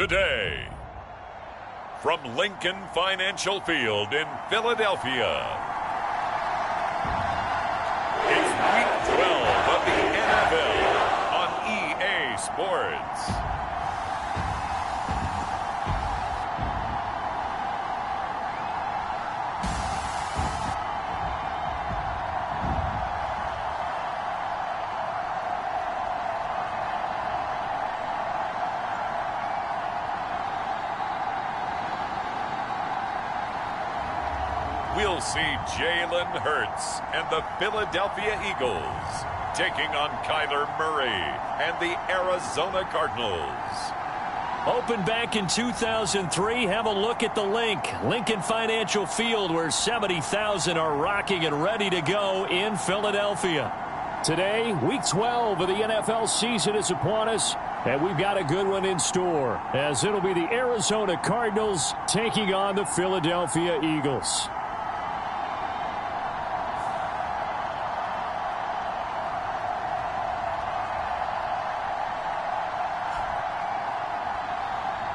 today. From Lincoln Financial Field in Philadelphia, it's Week 12 of the NFL on EA Sports. We'll see Jalen Hurts and the Philadelphia Eagles taking on Kyler Murray and the Arizona Cardinals. Opened back in 2003, have a look at the link. Lincoln Financial Field, where 70,000 are rocking and ready to go in Philadelphia. Today, Week 12 of the NFL season is upon us, and we've got a good one in store, as it'll be the Arizona Cardinals taking on the Philadelphia Eagles.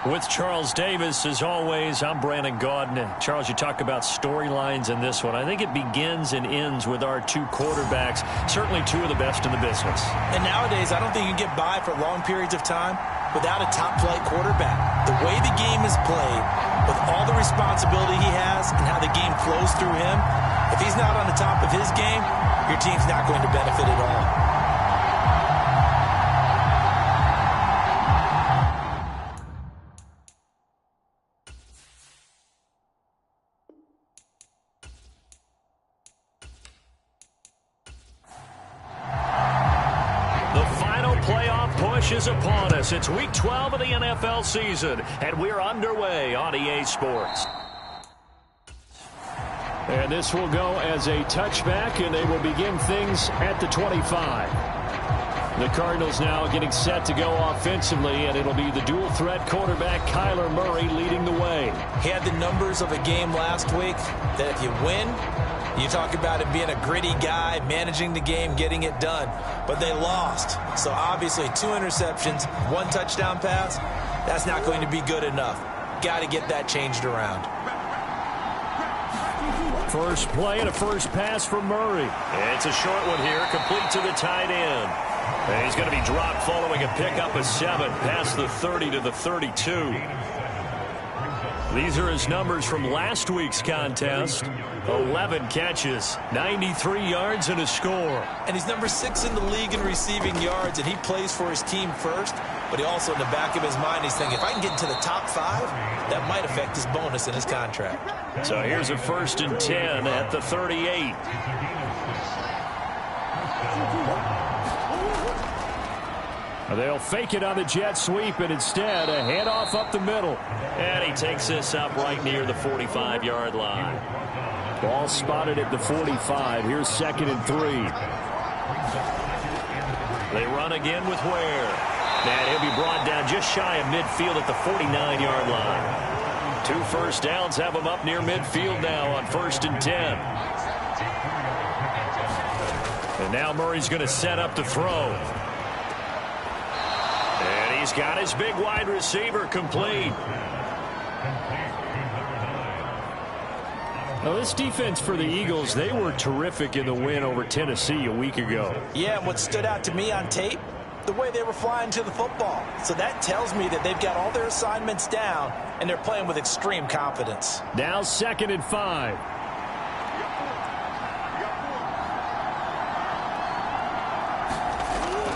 With Charles Davis, as always, I'm Brandon Gaudin. Charles, you talk about storylines in this one. I think it begins and ends with our two quarterbacks, certainly two of the best in the business. And nowadays, I don't think you can get by for long periods of time without a top-flight quarterback. The way the game is played, with all the responsibility he has and how the game flows through him, if he's not on the top of his game, your team's not going to benefit at all. Is upon us. It's Week 12 of the NFL season, and we're underway on EA Sports. And this will go as a touchback, and they will begin things at the 25. The Cardinals now getting set to go offensively, and it'll be the dual-threat quarterback Kyler Murray leading the way. He had the numbers of a game last week that if you win, you talk about him being a gritty guy, managing the game, getting it done. But they lost. So obviously 2 interceptions, 1 touchdown pass, that's not going to be good enough. Got to get that changed around. First play and a first pass from Murray. It's a short one here, complete to the tight end. And he's going to be dropped following a pickup of 7 past the 30 to the 32. These are his numbers from last week's contest. 11 catches, 93 yards, and a score. And he's number 6 in the league in receiving yards, and he plays for his team first. But he also, in the back of his mind, he's thinking, if I can get into the top 5, that might affect his bonus in his contract. So here's a 1st and 10 at the 38. They'll fake it on the jet sweep, and instead a handoff up the middle. And he takes this up right near the 45-yard line. Ball spotted at the 45. Here's 2nd and 3. They run again with Ware. And he'll be brought down just shy of midfield at the 49-yard line. 2 first downs have him up near midfield now on 1st and 10. And now Murray's going to set up to throw. And he's got his big wide receiver complete. Now, this defense for the Eagles, they were terrific in the win over Tennessee a week ago. Yeah, and what stood out to me on tape, the way they were flying to the football. So that tells me that they've got all their assignments down, and they're playing with extreme confidence. Now 2nd and 5.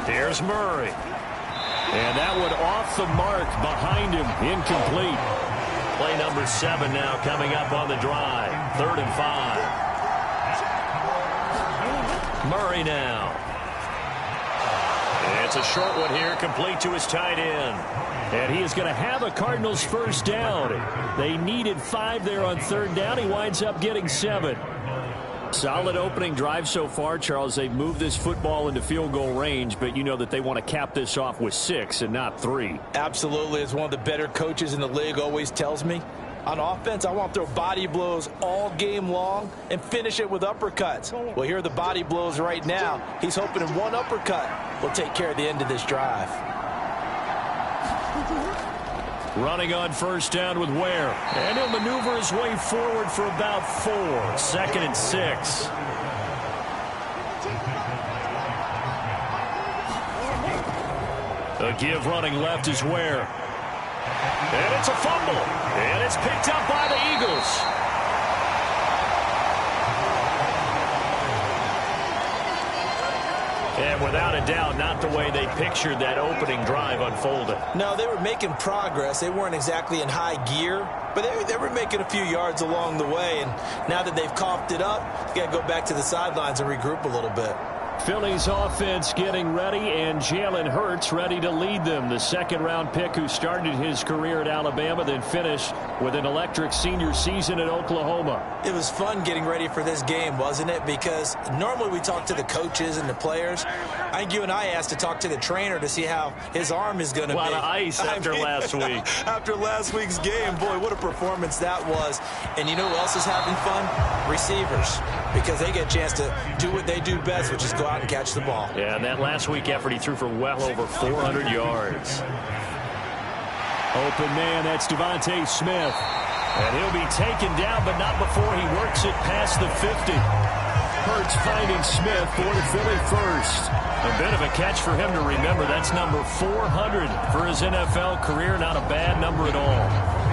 Here's Murray. And that one off the mark behind him, incomplete. Play number 7 now coming up on the drive. 3rd and 5. Murray now. It's a short one here, complete to his tight end. And he is going to have a Cardinals first down. They needed 5 there on 3rd down. He winds up getting 7. Solid opening drive so far, Charles. They've moved this football into field goal range, but you know that they want to cap this off with 6 and not 3. Absolutely. As one of the better coaches in the league always tells me, on offense, I want to throw body blows all game long and finish it with uppercuts. Well, here are the body blows right now. He's hoping in one uppercut will take care of the end of this drive. Running on first down with Ware. And he'll maneuver his way forward for about 4. 2nd and 6. A give running left is Ware. And it's a fumble. And it's picked up by the Eagles. And without a doubt, not the way they pictured that opening drive unfolded. No, they were making progress. They weren't exactly in high gear, but they were making a few yards along the way. And now that they've coughed it up, you got to go back to the sidelines and regroup a little bit. Philly's offense getting ready, and Jalen Hurts ready to lead them. The second-round pick who started his career at Alabama, then finished with an electric senior season at Oklahoma. It was fun getting ready for this game, wasn't it? Because normally we talk to the coaches and the players. I think you and I asked to talk to the trainer to see how his arm is going to be. A lot of ice after last week. After last week's game, boy, what a performance that was. And you know who else is having fun? Receivers. Because they get a chance to do what they do best, which is go out and catch the ball. Yeah, and that last week effort, he threw for well over 400 yards. Open man, that's Devontae Smith. And he'll be taken down, but not before he works it past the 50. Hurts finding Smith for the Philly first. A bit of a catch for him to remember. That's number 400 for his NFL career. Not a bad number at all.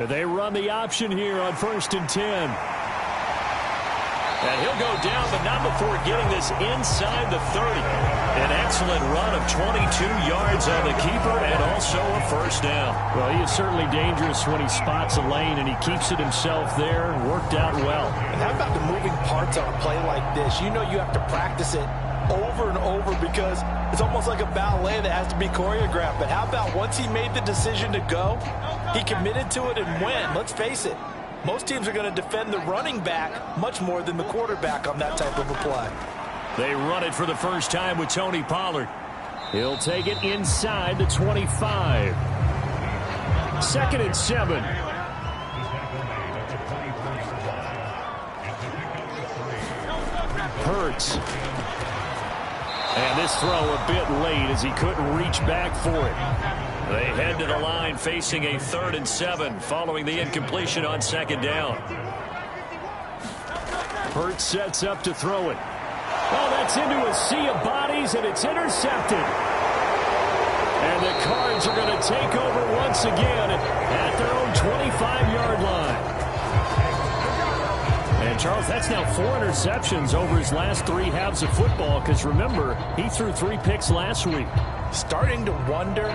They run the option here on 1st and 10. And he'll go down, but not before getting this inside the 30. An excellent run of 22 yards on the keeper and also a first down. Well, he is certainly dangerous when he spots a lane, and he keeps it himself there. Worked out well. And how about the moving parts on a play like this? You know you have to practice it over and over because it's almost like a ballet that has to be choreographed. But how about once he made the decision to go, he committed to it and went. Let's face it, most teams are going to defend the running back much more than the quarterback on that type of a play. They run it for the first time with Tony Pollard. He'll take it inside the 25. 2nd and 7. Hurts. And this throw a bit late as he couldn't reach back for it. They head to the line facing a 3rd and 7 following the incompletion on 2nd down. Hurts sets up to throw it. Oh, that's into a sea of bodies, and it's intercepted. And the Cards are going to take over once again at their own 25-yard line. And, Charles, that's now 4 interceptions over his last 3 halves of football because, remember, he threw 3 picks last week. Starting to wonder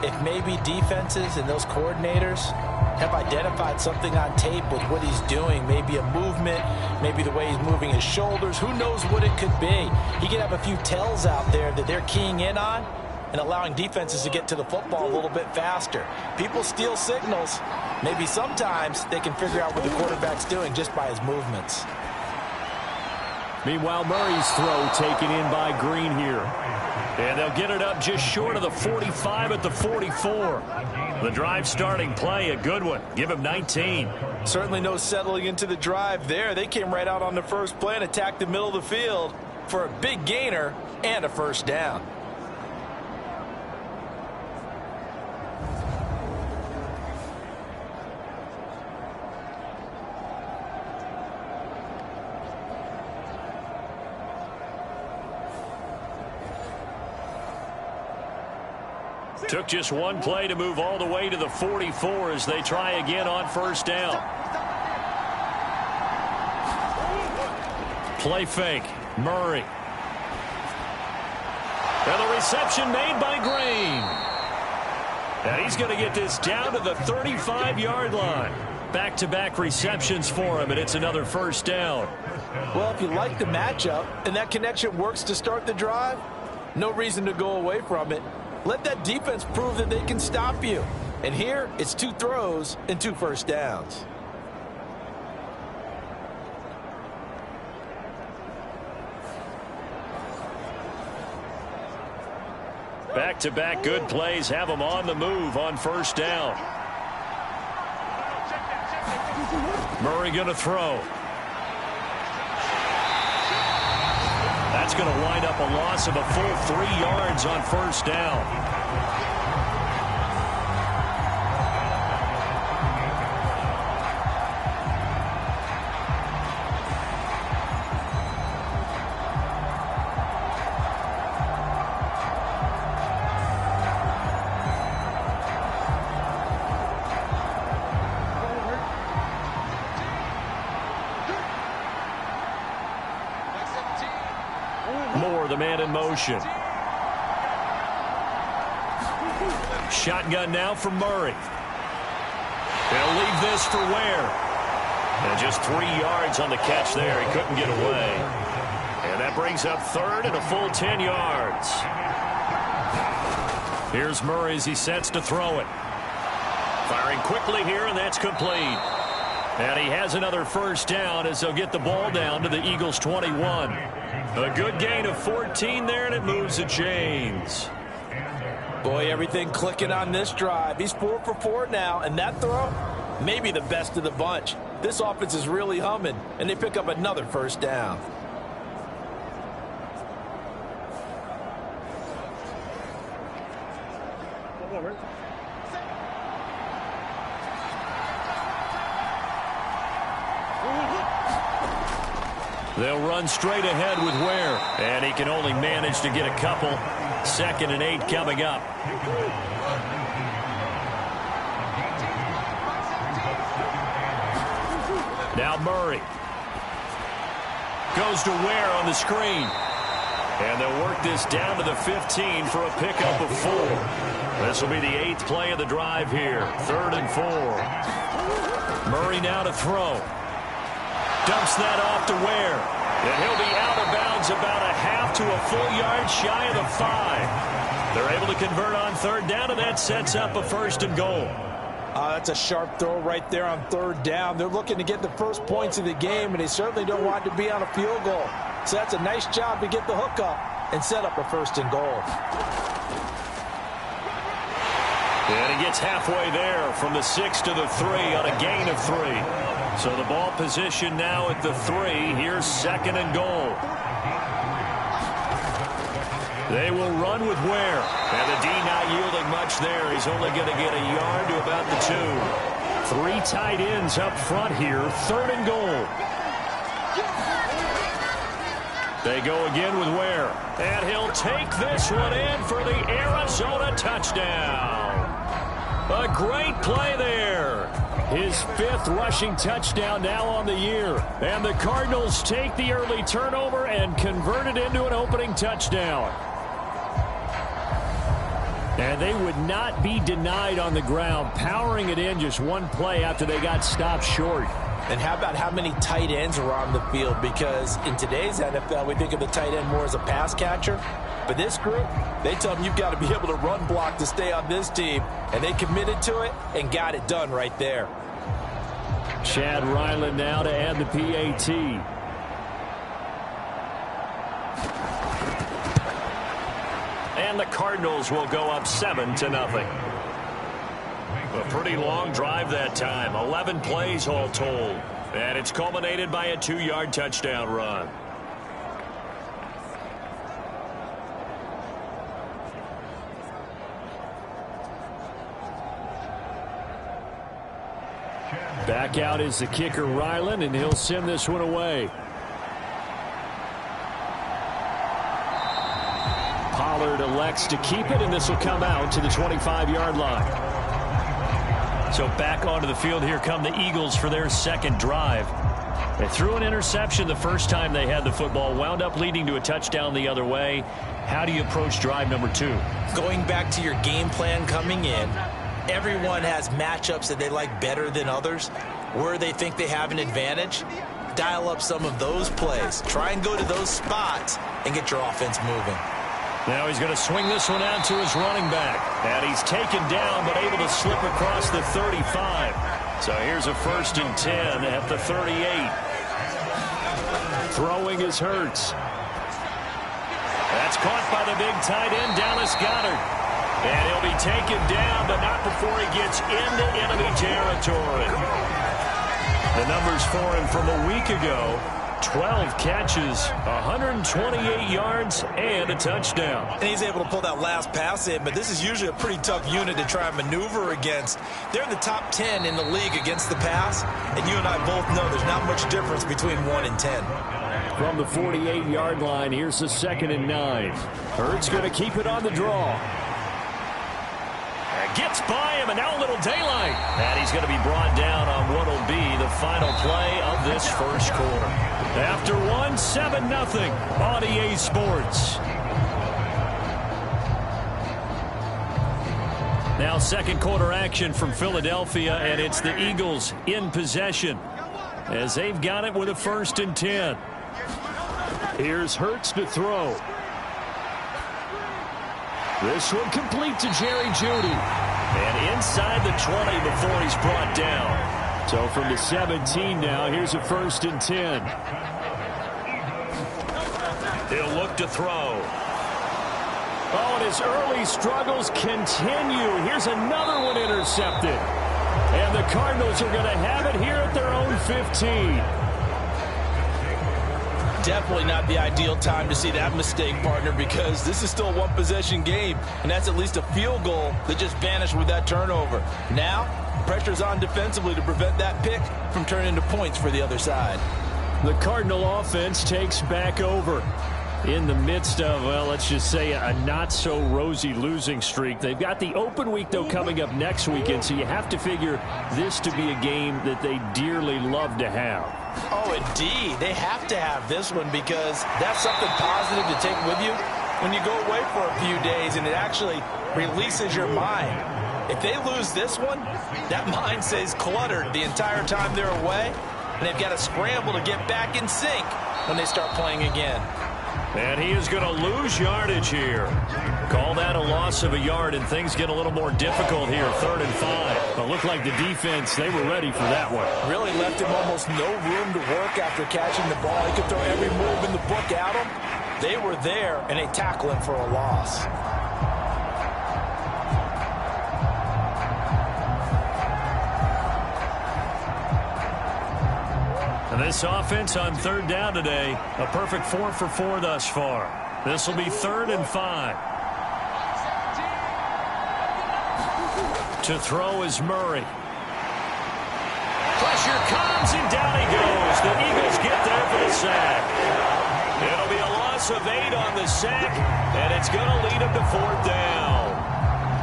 if maybe defenses and those coordinators have identified something on tape with what he's doing. Maybe a movement, maybe the way he's moving his shoulders. Who knows what it could be? He could have a few tells out there that they're keying in on and allowing defenses to get to the football a little bit faster. People steal signals. Maybe sometimes they can figure out what the quarterback's doing just by his movements. Meanwhile, Murray's throw taken in by Green here. And they'll get it up just short of the 45 at the 44. The drive starting play, a good one. Give him 19. Certainly no settling into the drive there. They came right out on the first play and attacked the middle of the field for a big gainer and a first down. Took just one play to move all the way to the 44 as they try again on first down. Play fake. Murray. And the reception made by Green. And he's going to get this down to the 35-yard line. Back-to-back receptions for him, and it's another first down. Well, if you like the matchup and that connection works to start the drive, no reason to go away from it. Let that defense prove that they can stop you. And here, it's 2 throws and 2 first downs. Back-to-back good plays have them on the move on first down. Murray going to throw. That's going to wind up a loss of a full 3 yards on first down. The man in motion. Shotgun now for Murray. They'll leave this for Ware. And just 3 yards on the catch there. He couldn't get away. And that brings up third and a full 10 yards. Here's Murray as he sets to throw it. Firing quickly here, and that's complete. And he has another first down as they'll get the ball down to the Eagles' 21. A good gain of 14 there, and it moves the chains. Boy, everything clicking on this drive. He's 4 for 4 now, and that throw, maybe the best of the bunch. This offense is really humming, and they pick up another first down. They'll run straight ahead with Ware, and he can only manage to get a couple. 2nd and 8 coming up. Now Murray goes to Ware on the screen, and they'll work this down to the 15 for a pickup of 4. This will be the 8th play of the drive here. 3rd and 4. Murray now to throw. Dumps that off to Ware. And he'll be out of bounds about a half to a full yard shy of the 5. They're able to convert on 3rd down, and that sets up a 1st and goal. That's a sharp throw right there on 3rd down. They're looking to get the first points of the game, and they certainly don't want to be on a field goal. So that's a nice job to get the hook up and set up a 1st and goal. And he gets halfway there from the 6 to the 3 on a gain of 3. So the ball position now at the 3. Here's 2nd and goal. They will run with Ware. And the D not yielding much there. He's only going to get a yard to about the 2. 3 tight ends up front here. 3rd and goal. They go again with Ware. And he'll take this one in for the Arizona touchdown. A great play there. His 5th rushing touchdown now on the year. And the Cardinals take the early turnover and convert it into an opening touchdown. And they would not be denied on the ground, powering it in just one play after they got stopped short. And how about how many tight ends are on the field? Because in today's NFL, we think of the tight end more as a pass catcher. But this group, they tell them you've got to be able to run block to stay on this team. And they committed to it and got it done right there. Chad Ryland now to add the PAT. And the Cardinals will go up 7-0. A pretty long drive that time. 11 plays all told. And it's culminated by a 2-yard touchdown run. Back out is the kicker, Ryland, and he'll send this one away. Pollard elects to keep it, and this will come out to the 25-yard line. So back onto the field, here come the Eagles for their 2nd drive. They threw an interception the first time they had the football, wound up leading to a touchdown the other way. How do you approach drive number 2? Going back to your game plan coming in, everyone has matchups that they like better than others. Where they think they have an advantage, dial up some of those plays. Try and go to those spots and get your offense moving. Now he's going to swing this one out to his running back. And he's taken down but able to slip across the 35. So here's a 1st and 10 at the 38. Throwing is Hurts. That's caught by the big tight end, Dallas Goedert. And he'll be taken down, but not before he gets into enemy territory. The numbers for him from a week ago: 12 catches, 128 yards, and a touchdown. And he's able to pull that last pass in, but this is usually a pretty tough unit to try and maneuver against. They're in the top 10 in the league against the pass, and you and I both know there's not much difference between 1 and 10. From the 48-yard line, here's the 2nd and 9. Hurts going to keep it on the draw. Gets by him, and now a little daylight. And he's going to be brought down on what will be the final play of this first quarter. After one, 7-0 on EA Sports. Now second quarter action from Philadelphia, and it's the Eagles in possession as they've got it with a 1st and 10. Here's Hurts to throw. This one complete to Jerry Jeudy. And inside the 20 before he's brought down. So from the 17 now, here's a 1st and 10. He'll look to throw. Oh, and his early struggles continue. Here's another one intercepted. And the Cardinals are going to have it here at their own 15. Definitely not the ideal time to see that mistake, partner, because this is still a one-possession game, and that's at least a field goal that just vanished with that turnover. Now, pressure's on defensively to prevent that pick from turning into points for the other side. The Cardinal offense takes back over in the midst of, well, let's just say a not-so-rosy losing streak. They've got the open week, though, coming up next weekend, so you have to figure this to be a game that they dearly love to have. Oh, indeed. They have to have this one because that's something positive to take with you when you go away for a few days, and it actually releases your mind. If they lose this one, that mind stays cluttered the entire time they're away, and they've got to scramble to get back in sync when they start playing again. And he is going to lose yardage here. Call that a loss of a yard, and things get a little more difficult here, 3rd and 5. But looked like the defense, they were ready for that one. Really left him almost no room to work after catching the ball. He could throw every move in the book at him. They were there, and they tackle him for a loss. And this offense on 3rd down today, a perfect 4 for 4 thus far. This will be 3rd and 5. To throw is Murray. Pressure comes, and down he goes. The Eagles get there for the sack. It'll be a loss of 8 on the sack, and it's going to lead them to 4th down.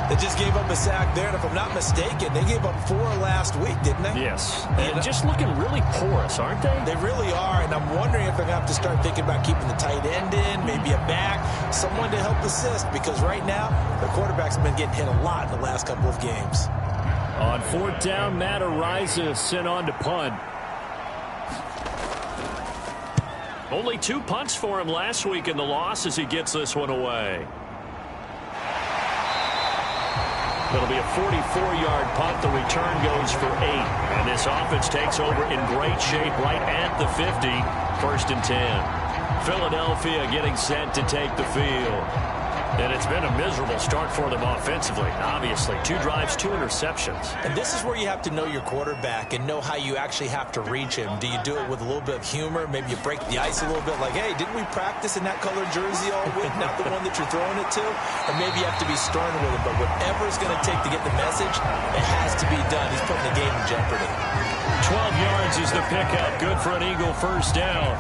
They just gave up a sack there, and if I'm not mistaken, they gave up 4 last week, didn't they? Yes. And just looking really porous, aren't they? They really are, and I'm wondering if they're going to have to start thinking about keeping the tight end in, maybe a back, someone to help assist, because right now, the quarterback's been getting hit a lot in the last couple of games. On 4th down, Matt Araiza sent on to punt. Only 2 punts for him last week in the loss as he gets this one away. It'll be a 44-yard punt. The return goes for 8. And this offense takes over in great shape right at the 50. 1st and 10. Philadelphia getting set to take the field. And it's been a miserable start for them offensively, obviously. 2 drives, 2 interceptions. And this is where you have to know your quarterback and know how you actually have to reach him. Do you do it with a little bit of humor? Maybe you break the ice a little bit like, hey, didn't we practice in that colored jersey all week, not the one that you're throwing it to? Or maybe you have to be stern with him. But whatever it's going to take to get the message, it has to be done. He's putting the game in jeopardy. 12 yards is the pickup. Good for an Eagle 1st down.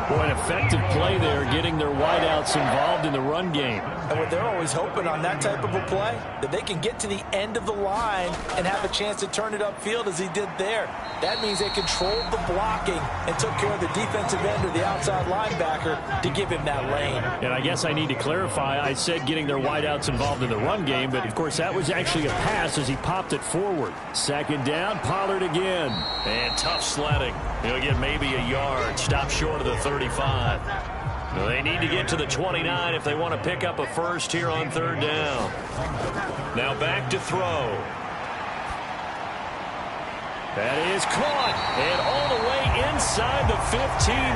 Boy, an effective play there, getting their wideouts involved in the run game. And what they're always hoping on that type of a play, that they can get to the end of the line and have a chance to turn it upfield as he did there. That means they controlled the blocking and took care of the defensive end or the outside linebacker to give him that lane. And I guess I need to clarify, I said getting their wideouts involved in the run game, but of course that was actually a pass as he popped it forward. 2nd down, Pollard again. And tough sledding. He'll get maybe a yard. Stop short of the 35. They need to get to the 29 if they want to pick up a 1st here on 3rd down. Now back to throw. That is caught, and all the way inside the 15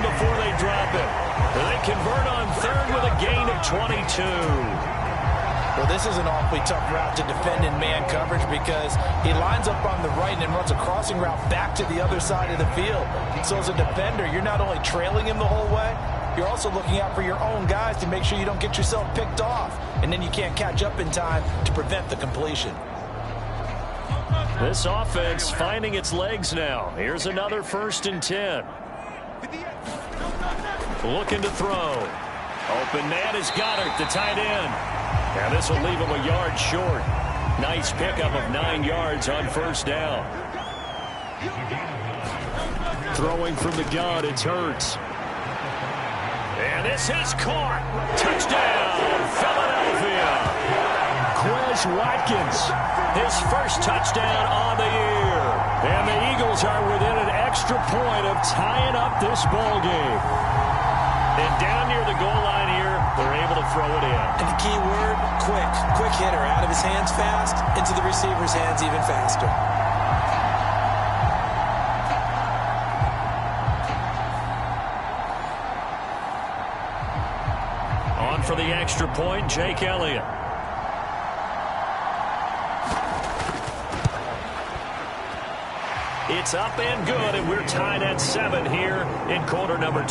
before they drop it. They convert on third with a gain of 22. Well, this is an awfully tough route to defend in man coverage because he lines up on the right and then runs a crossing route back to the other side of the field. So as a defender, you're not only trailing him the whole way, you're also looking out for your own guys to make sure you don't get yourself picked off. And then you can't catch up in time to prevent the completion. This offense finding its legs now. Here's another 1st and 10. Looking to throw. Open man is Goddard, the tight end. Now this will leave him a yard short. Nice pickup of 9 yards on 1st down. Throwing from the gun, it's Hurts. And this is caught. Touchdown, Philadelphia. Quez Watkins, his first touchdown on the year. And the Eagles are within an extra point of tying up this ball game. And down near the goal line here, they're able to throw it in. And the key word, quick. Quick hitter. Out of his hands fast, into the receiver's hands even faster. On for the extra point, Jake Elliott. It's up and good, and we're tied at 7 here in quarter number 2.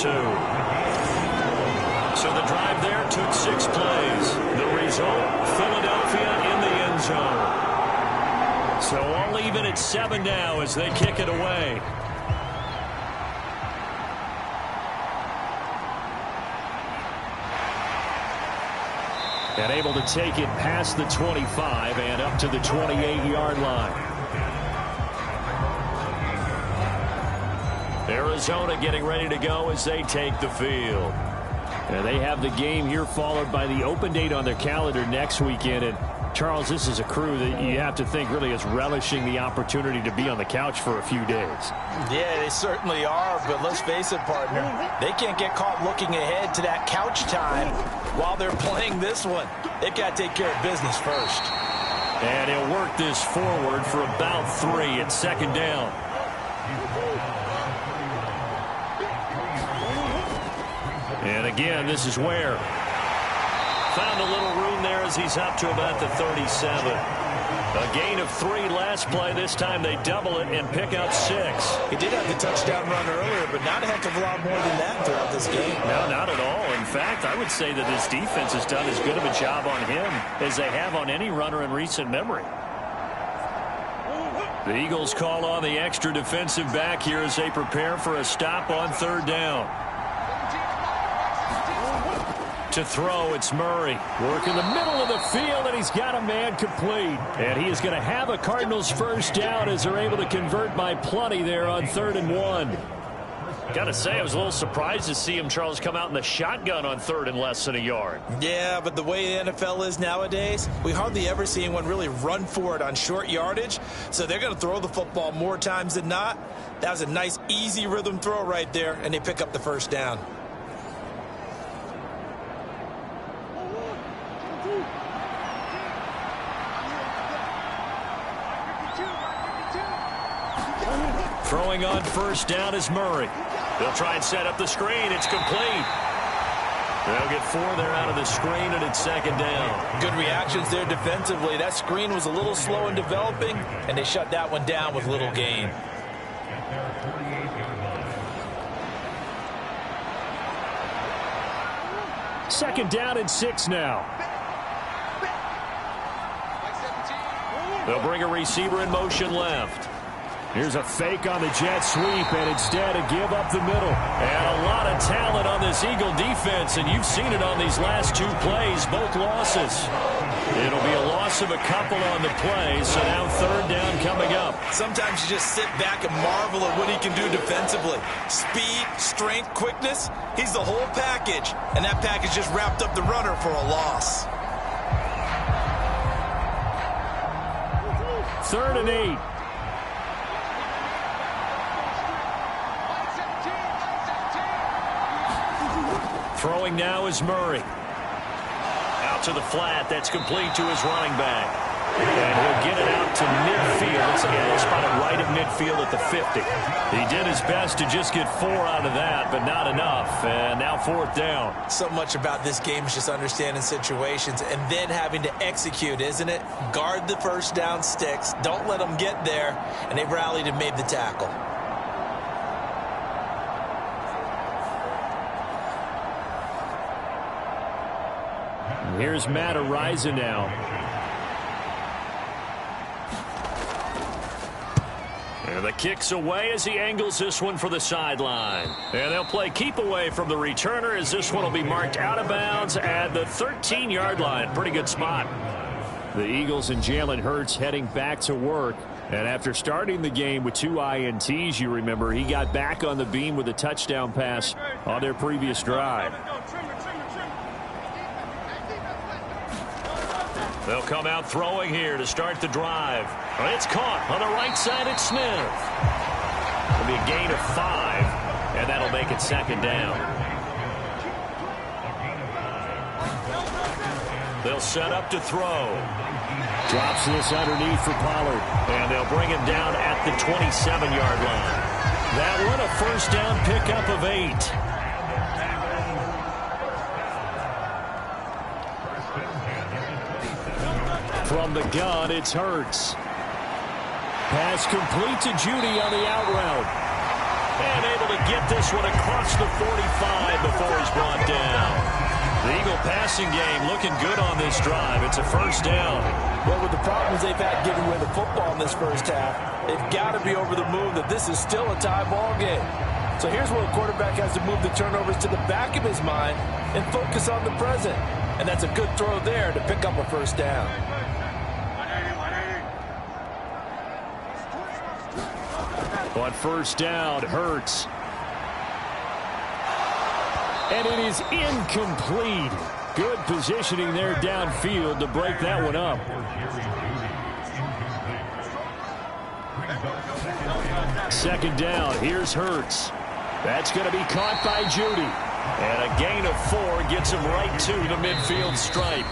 So the drive there took 6 plays. The result, Philadelphia in the end zone. So all even at 7 now as they kick it away. And able to take it past the 25 and up to the 28-yard line. Arizona getting ready to go as they take the field. And they have the game here followed by the open date on their calendar next weekend. And Charles, this is a crew that you have to think really is relishing the opportunity to be on the couch for a few days. Yeah, they certainly are, but let's face it, partner. They can't get caught looking ahead to that couch time while they're playing this one. They've got to take care of business first. And he'll work this forward for about 3 at 2nd down. And again, this is where. Found a little room there as he's up to about the 37. A gain of 3 last play. This time they double it and pick up 6. He did have the touchdown run earlier, but not a heck of a lot more than that throughout this game. No, not at all. In fact, I would say that this defense has done as good of a job on him as they have on any runner in recent memory. The Eagles call on the extra defensive back here as they prepare for a stop on 3rd down. To throw, it's Murray. Work in the middle of the field, and he's got a man complete. And he is going to have a Cardinals 1st down as they're able to convert by plenty there on 3rd and 1. Got to say, I was a little surprised to see him, Charles, come out in the shotgun on 3rd and less than a yard. Yeah, but the way the NFL is nowadays, we hardly ever see anyone really run for it on short yardage. So they're going to throw the football more times than not. That was a nice, easy rhythm throw right there, and they pick up the 1st down. Throwing on 1st down is Murray. They'll try and set up the screen. It's complete. They'll get 4 there out of the screen, and it's 2nd down. Good reactions there defensively. That screen was a little slow in developing, and they shut that one down with little gain. Second down and 6 now. They'll bring a receiver in motion left. Here's a fake on the jet sweep, and instead a give up the middle. And a lot of talent on this Eagle defense, and you've seen it on these last 2 plays, both losses. It'll be a loss of a couple on the play, so now 3rd down coming up. Sometimes you just sit back and marvel at what he can do defensively. Speed, strength, quickness, he's the whole package. And that package just wrapped up the runner for a loss. 3rd and 8. Throwing now is Murray. Out to the flat. That's complete to his running back. And he'll get it out to midfield. So he'll spot it right at midfield at the 50. He did his best to just get 4 out of that, but not enough. And now 4th down. So much about this game is just understanding situations and then having to execute, isn't it? Guard the first down sticks. Don't let them get there. And they rallied and made the tackle. Here's Matt Ariza now. And the kick's away as he angles this one for the sideline. And they'll play keep away from the returner as this one will be marked out of bounds at the 13-yard line. Pretty good spot. The Eagles and Jalen Hurts heading back to work. And after starting the game with 2 INTs, you remember, he got back on the beam with a touchdown pass on their previous drive. They'll come out throwing here to start the drive. It's caught on the right side at Smith. It'll be a gain of 5, and that'll make it 2nd down. They'll set up to throw. Drops this underneath for Pollard, and they'll bring him down at the 27-yard line. That one a first down pickup of 8. From the gun, it's Hurts. Pass complete to Judy on the out route. And able to get this one across the 45 before he's brought down. The Eagle passing game looking good on this drive. It's a first down. Well, with the problems they've had giving away the football in this first half, they've got to be over the moon that this is still a tie ball game. So here's where a quarterback has to move the turnovers to the back of his mind and focus on the present. And that's a good throw there to pick up a first down. On first down, Hurts. And it is incomplete. Good positioning there downfield to break that one up. Second down, here's Hurts. That's going to be caught by Judy. And a gain of 4 gets him right to the midfield stripe.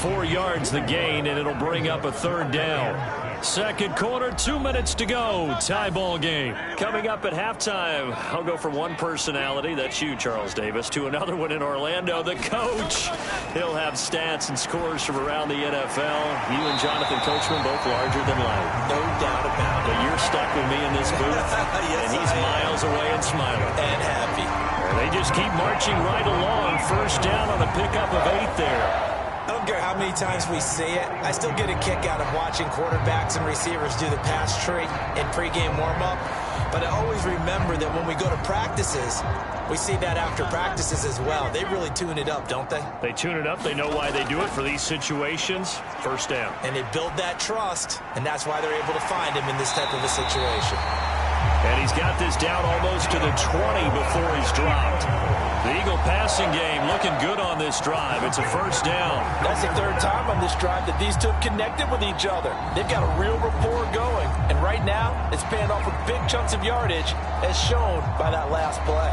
4 yards the gain, and it'll bring up a 3rd down. Second quarter, 2 minutes to go. Tie ball game. Coming up at halftime, I'll go from one personality, that's you, Charles Davis, to another one in Orlando, the coach. He'll have stats and scores from around the NFL. You and Jonathan Coachman both larger than life. No doubt about it. But you're stuck with me in this booth, yes, and he's miles away and smiling. And happy. They just keep marching right along. First down on a pickup of 8 there. I don't care how many times we see it. I still get a kick out of watching quarterbacks and receivers do the pass tree in pregame warm-up. But I always remember that when we go to practices, we see that after practices as well. They really tune it up, don't they? They tune it up. They know why they do it for these situations. First down. And they build that trust, and that's why they're able to find him in this type of a situation. And he's got this down almost to the 20 before he's dropped. The Eagle passing game looking good on this drive. It's a first down. That's the 3rd time on this drive that these two have connected with each other. They've got a real rapport going. And right now, it's paying off with big chunks of yardage, as shown by that last play.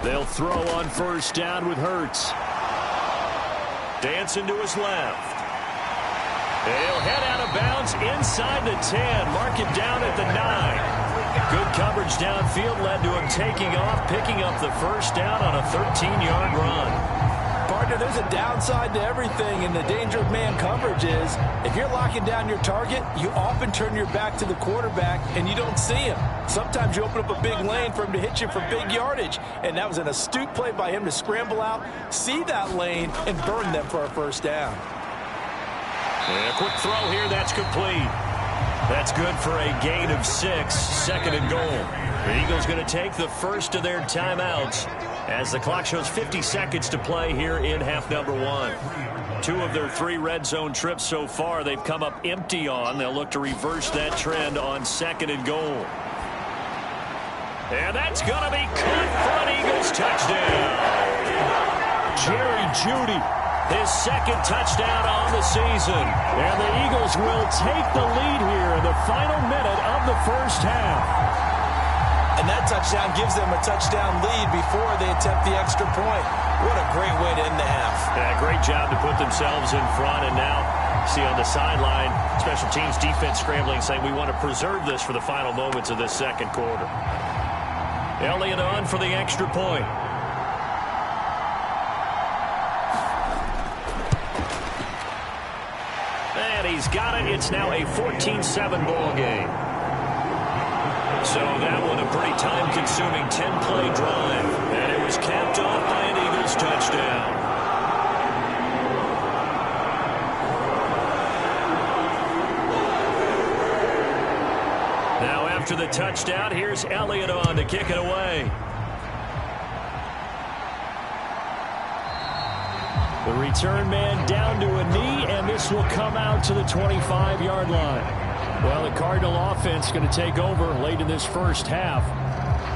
They'll throw on first down with Hurts. Dancing to his left. He'll head out of bounds inside the 10. Mark him down at the 9. Good coverage downfield led to him taking off, picking up the first down on a 13-yard run. Partner, there's a downside to everything, and the danger of man coverage is if you're locking down your target, you often turn your back to the quarterback and you don't see him. Sometimes you open up a big lane for him to hit you for big yardage, and that was an astute play by him to scramble out, see that lane, and burn them for a first down. And a quick throw here, that's complete. That's good for a gain of 6, 2nd and goal. The Eagles going to take the first of their timeouts as the clock shows 50 seconds to play here in half number 1. 2 of their 3 red zone trips so far they've come up empty on. They'll look to reverse that trend on 2nd and goal. And that's going to be caught for an Eagles touchdown. Jerry Jeudy, his 2nd touchdown on the season. And the Eagles will take the lead here in the final minute of the first half. And that touchdown gives them a touchdown lead before they attempt the extra point. What a great way to end the half. Yeah, great job to put themselves in front. And now, see on the sideline, special teams defense scrambling, saying we want to preserve this for the final moments of this second quarter. Elliott on for the extra point. And he's got it. It's now a 14-7 ball game. So that one a pretty time-consuming 10-play drive. And it was capped off by an Eagles touchdown. Now after the touchdown, here's Elliott on to kick it away. The return man down to a knee, and this will come out to the 25-yard line. Well, the Cardinal offense going to take over late in this first half.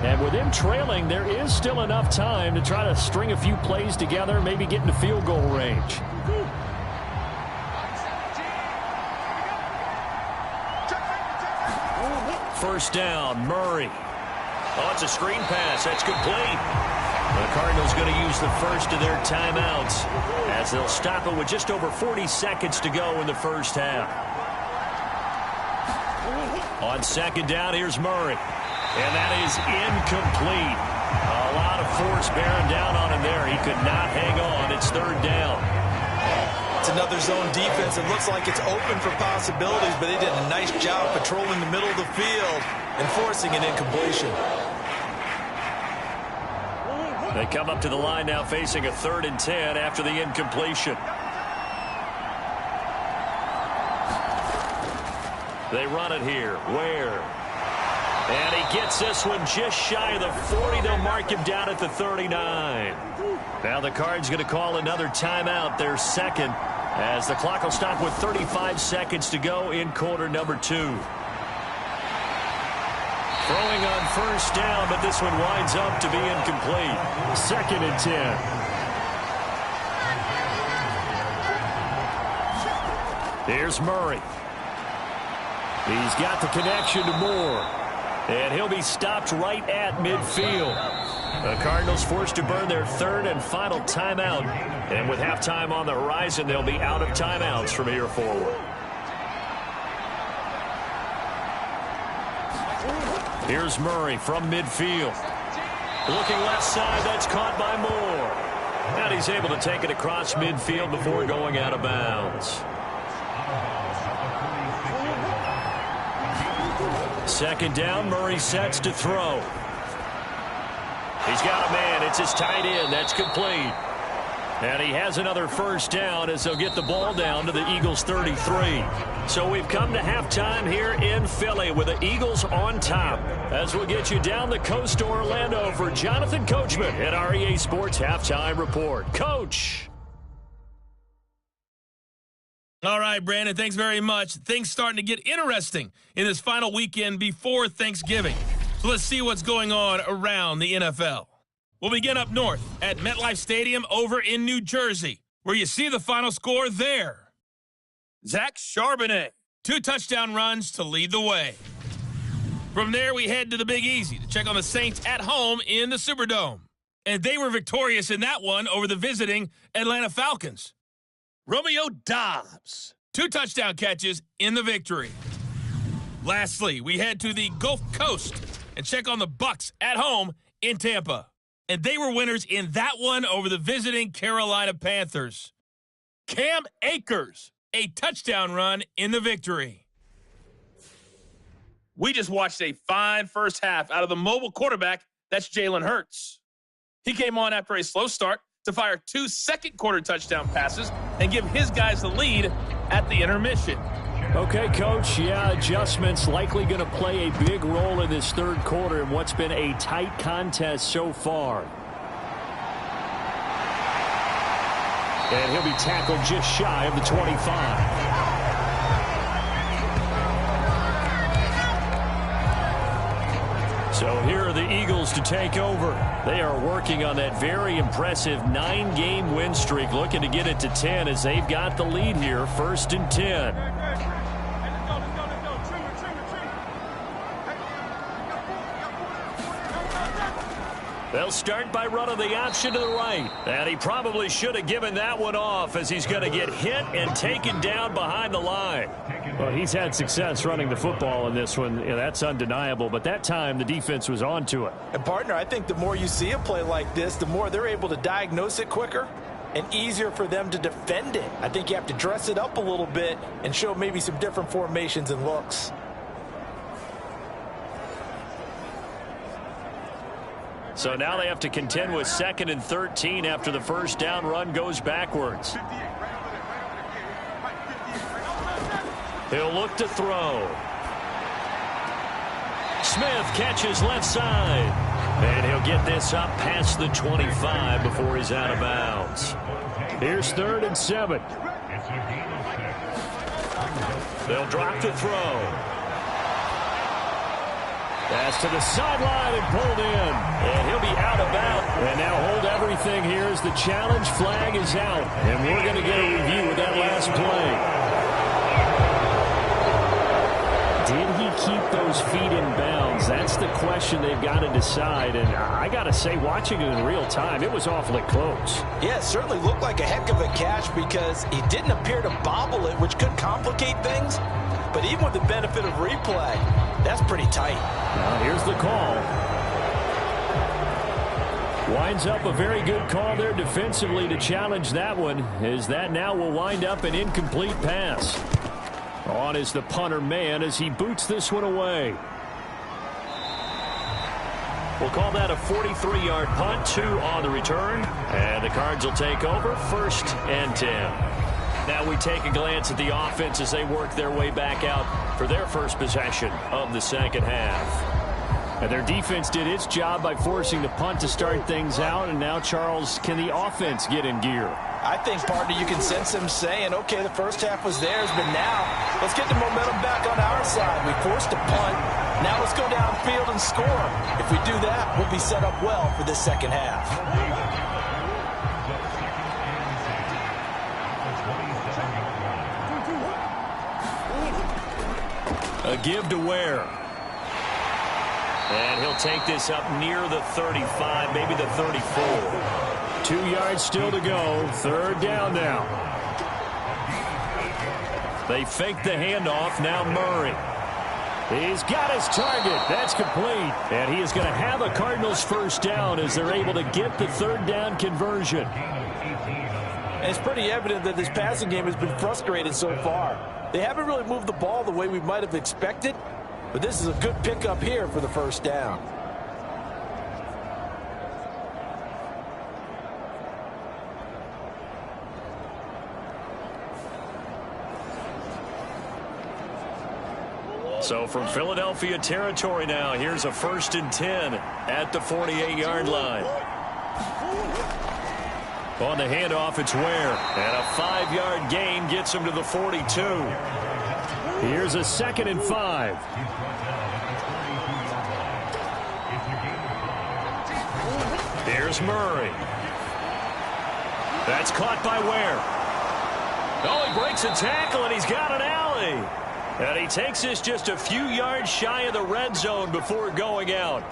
And with them trailing, there is still enough time to try to string a few plays together, maybe get into field goal range. First down, Murray. Oh, it's a screen pass. That's complete. The Cardinals going to use the first of their timeouts as they'll stop it with just over 40 seconds to go in the first half. On second down, here's Murray. And that is incomplete. A lot of force bearing down on him there. He could not hang on. It's third down. It's another zone defense. It looks like it's open for possibilities, but they did a nice job patrolling the middle of the field and forcing an incompletion. They come up to the line now facing a 3rd and 10 after the incompletion. They run it here. Ware. And he gets this one just shy of the 40. They'll mark him down at the 39. Now the Cards going to call another timeout, their second, as the clock will stop with 35 seconds to go in quarter number 2. Throwing on first down, but this one winds up to be incomplete. 2nd and 10. Here's Murray. He's got the connection to Moore. And he'll be stopped right at midfield. The Cardinals forced to burn their 3rd and final timeout. And with halftime on the horizon, they'll be out of timeouts from here forward. Here's Murray from midfield. Looking left side, that's caught by Moore. And he's able to take it across midfield before going out of bounds. 2nd down, Murray sets to throw. He's got a man. It's his tight end. That's complete. And he has another first down as they'll get the ball down to the Eagles' 33. So we've come to halftime here in Philly with the Eagles on top. As we'll get you down the coast to Orlando for Jonathan Coachman at our EA Sports Halftime Report. Coach. All right, Brandon, thanks very much. Things starting to get interesting in this final weekend before Thanksgiving. So let's see what's going on around the NFL. We'll begin up north at MetLife Stadium over in New Jersey, where you see the final score there. Zach Charbonnet, 2 touchdown runs to lead the way. From there, we head to the Big Easy to check on the Saints at home in the Superdome. And they were victorious in that one over the visiting Atlanta Falcons. Romeo Doubs, 2 touchdown catches in the victory. Lastly, we head to the Gulf Coast and check on the Bucs at home in Tampa. And they were winners in that one over the visiting Carolina Panthers. Cam Akers, a touchdown run in the victory. We just watched a fine first half out of the mobile quarterback, that's Jalen Hurts. He came on after a slow start to fire 2 second-quarter touchdown passes and give his guys the lead at the intermission. Okay, Coach, yeah, adjustments likely going to play a big role in this third quarter in what's been a tight contest so far. And he'll be tackled just shy of the 25. So here are the Eagles to take over. They are working on that very impressive 9-game win streak, looking to get it to 10 as they've got the lead here, 1st and 10. They'll start by running the option to the right. And he probably should have given that one off as he's going to get hit and taken down behind the line. Well, he's had success running the football in this one. Yeah, that's undeniable. But that time, the defense was on to it. And, partner, I think the more you see a play like this, the more they're able to diagnose it quicker and easier for them to defend it. I think you have to dress it up a little bit and show maybe some different formations and looks. So now they have to contend with 2nd and 13 after the first down run goes backwards. He'll look to throw. Smith catches left side. And he'll get this up past the 25 before he's out of bounds. Here's 3rd and 7. They'll drop the throw. Pass to the sideline and pulled in. And he'll be out of bounds. And now hold everything here as the challenge flag is out. And we're going to get a review of that last play. Did he keep those feet in bounds? That's the question they've got to decide. And I got to say, watching it in real time, it was awfully close. Yeah, it certainly looked like a heck of a catch because he didn't appear to bobble it, which could complicate things. But even with the benefit of replay, that's pretty tight. Now here's the call. Winds up a very good call there defensively to challenge that one, as that now will wind up an incomplete pass. On is the punter man as he boots this one away. We'll call that a 43-yard punt, 2 on the return. And the Cards will take over, 1st and 10. Now we take a glance at the offense as they work their way back out for their first possession of the second half. And their defense did its job by forcing the punt to start things out. And now, Charles, can the offense get in gear? I think, partner, you can sense them saying, okay, the first half was theirs, but now let's get the momentum back on our side. We forced a punt. Now let's go downfield and score. If we do that, we'll be set up well for this second half. A give to Ware. And he'll take this up near the 35, maybe the 34. 2 yards still to go. 3rd down now. They fake the handoff. Now Murray. He's got his target. That's complete. And he is going to have a Cardinals first down as they're able to get the 3rd down conversion. And it's pretty evident that this passing game has been frustrated so far. They haven't really moved the ball the way we might have expected, but this is a good pickup here for the first down. So from Philadelphia territory now, here's a 1st and 10 at the 48-yard line. On the handoff, it's Ware. And a 5-yard gain gets him to the 42. Here's a 2nd and 5. Here's Murray. That's caught by Ware. Oh, he breaks a tackle, and he's got an alley. And he takes this just a few yards shy of the red zone before going out.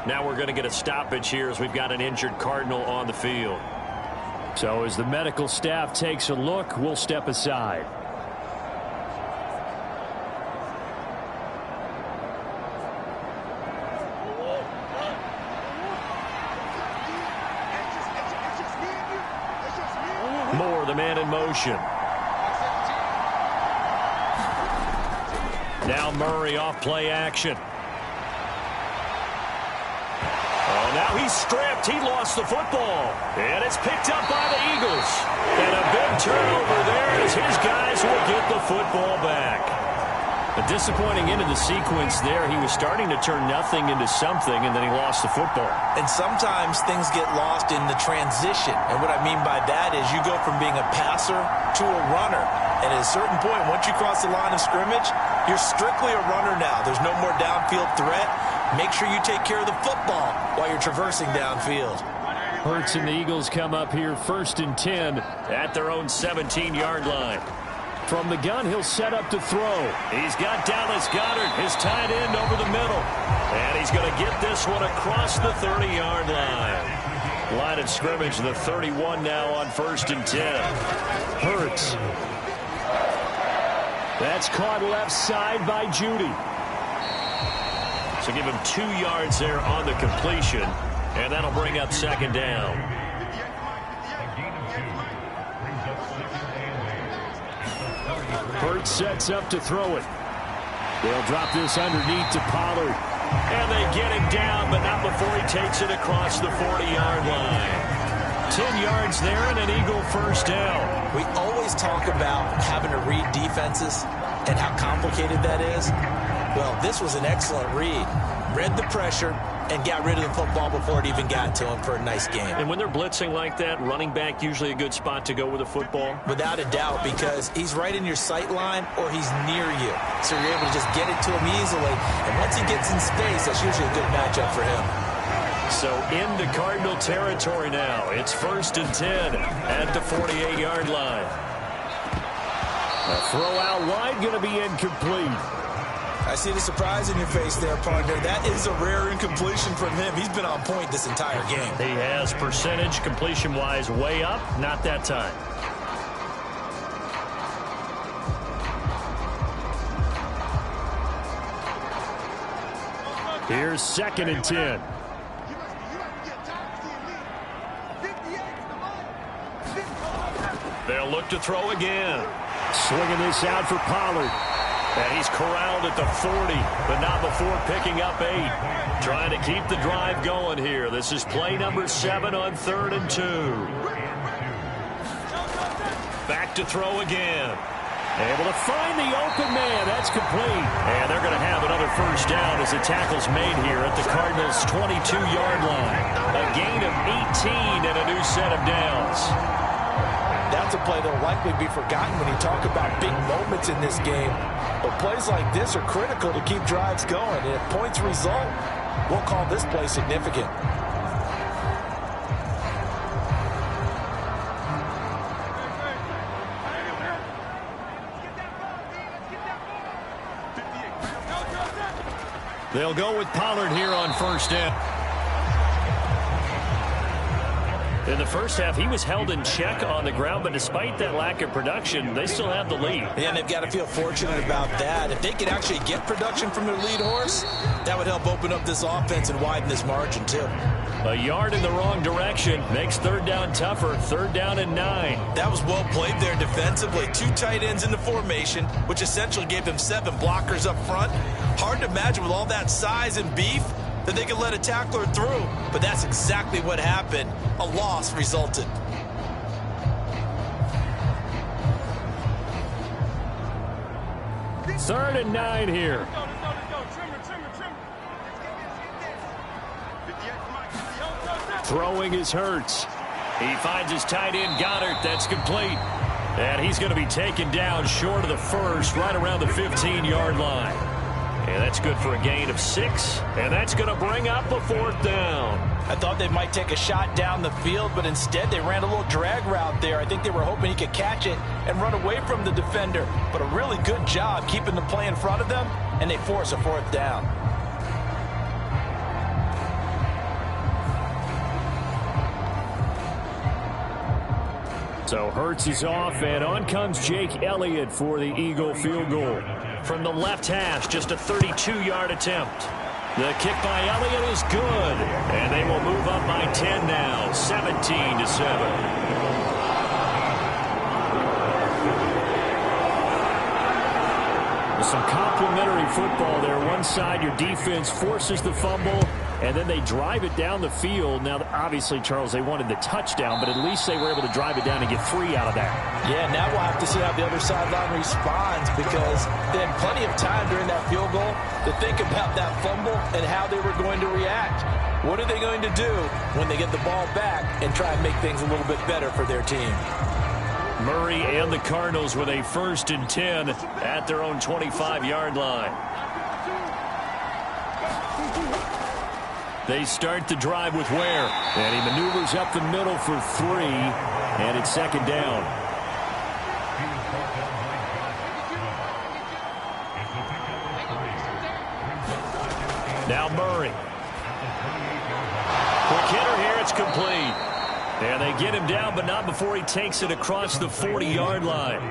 Now we're going to get a stoppage here as we've got an injured Cardinal on the field. So as the medical staff takes a look, we'll step aside. Moore, the man in motion. Now Murray off play action. Oh, now he's stripped. He lost the football. And it's picked up by the Eagles. And a big turnover there as his guys will get the football back. A disappointing end of the sequence there. He was starting to turn nothing into something, and then he lost the football. And sometimes things get lost in the transition. And what I mean by that is you go from being a passer to a runner. And at a certain point, once you cross the line of scrimmage, you're strictly a runner now. There's no more downfield threat. Make sure you take care of the football while you're traversing downfield. Hurts and the Eagles come up here 1st and 10 at their own 17-yard line. From the gun, he'll set up to throw. He's got Dallas Goedert, his tight end, over the middle. And he's going to get this one across the 30-yard line. Line of scrimmage, the 31 now on 1st and 10. Hurts. That's caught left side by Judy. So give him 2 yards there on the completion. And that'll bring up 2nd down. Hurts sets up to throw it. They'll drop this underneath to Pollard. And they get him down, but not before he takes it across the 40-yard line. 10 yards there and an Eagle 1st down. We always talk about having to read defenses and how complicated that is. Well, this was an excellent read. Read the pressure and got rid of the football before it even got to him for a nice game. And when they're blitzing like that, running back usually a good spot to go with the football? Without a doubt, because he's right in your sight line or he's near you. So you're able to just get it to him easily. And once he gets in space, that's usually a good matchup for him. So into Cardinal territory now. It's 1st and 10 at the 48-yard line. A throw out wide, going to be incomplete. I see the surprise in your face there, partner. That is a rare incompletion from him. He's been on point this entire game. He has percentage completion-wise way up. Not that time. Here's 2nd and 10. They'll look to throw again. Swinging this out for Pollard. And he's corralled at the 40, but not before picking up 8. Trying to keep the drive going here. This is play number 7 on 3rd and 2. Back to throw again. Able to find the open man. That's complete. And they're going to have another 1st down as the tackle's made here at the Cardinals' 22-yard line. A gain of 18 and a new set of downs. That's a play that will likely be forgotten when you talk about big moments in this game. But plays like this are critical to keep drives going. And if points result, we'll call this play significant. They'll go with Pollard here on 1st down. In the first half, he was held in check on the ground, but despite that lack of production, they still have the lead. Yeah, and they've got to feel fortunate about that. If they could actually get production from their lead horse, that would help open up this offense and widen this margin, too. A yard in the wrong direction makes 3rd down tougher. 3rd down and 9. That was well played there defensively. 2 tight ends in the formation, which essentially gave them 7 blockers up front. Hard to imagine with all that size and beef that they could let a tackler through, but that's exactly what happened. A loss resulted. Third and 9 here. Throwing is Hurts. He finds his tight end Goedert. That's complete. And he's going to be taken down short of the 1st, right around the 15-yard line. And that's good for a gain of 6. And that's going to bring up a 4th down. I thought they might take a shot down the field, but instead they ran a little drag route there. I think they were hoping he could catch it and run away from the defender. But a really good job keeping the play in front of them, and they force a 4th down. So Hurts is off, and on comes Jake Elliott for the Eagle field goal. From the left hash, just a 32-yard attempt. The kick by Elliott is good, and they will move up by 10 now, 17-7. Some complimentary football there. One side, your defense forces the fumble, and then they drive it down the field. Now, obviously, Charles, they wanted the touchdown, but at least they were able to drive it down and get 3 out of that. Yeah, now we'll have to see how the other sideline responds, because they had plenty of time during that field goal to think about that fumble and how they were going to react. What are they going to do when they get the ball back and try and make things a little bit better for their team? Murray and the Cardinals with a 1st and 10 at their own 25-yard line. They start the drive with Ware, and he maneuvers up the middle for 3, and it's 2nd down. Now Murray. Quick hitter here. It's complete. And they get him down, but not before he takes it across the 40-yard line.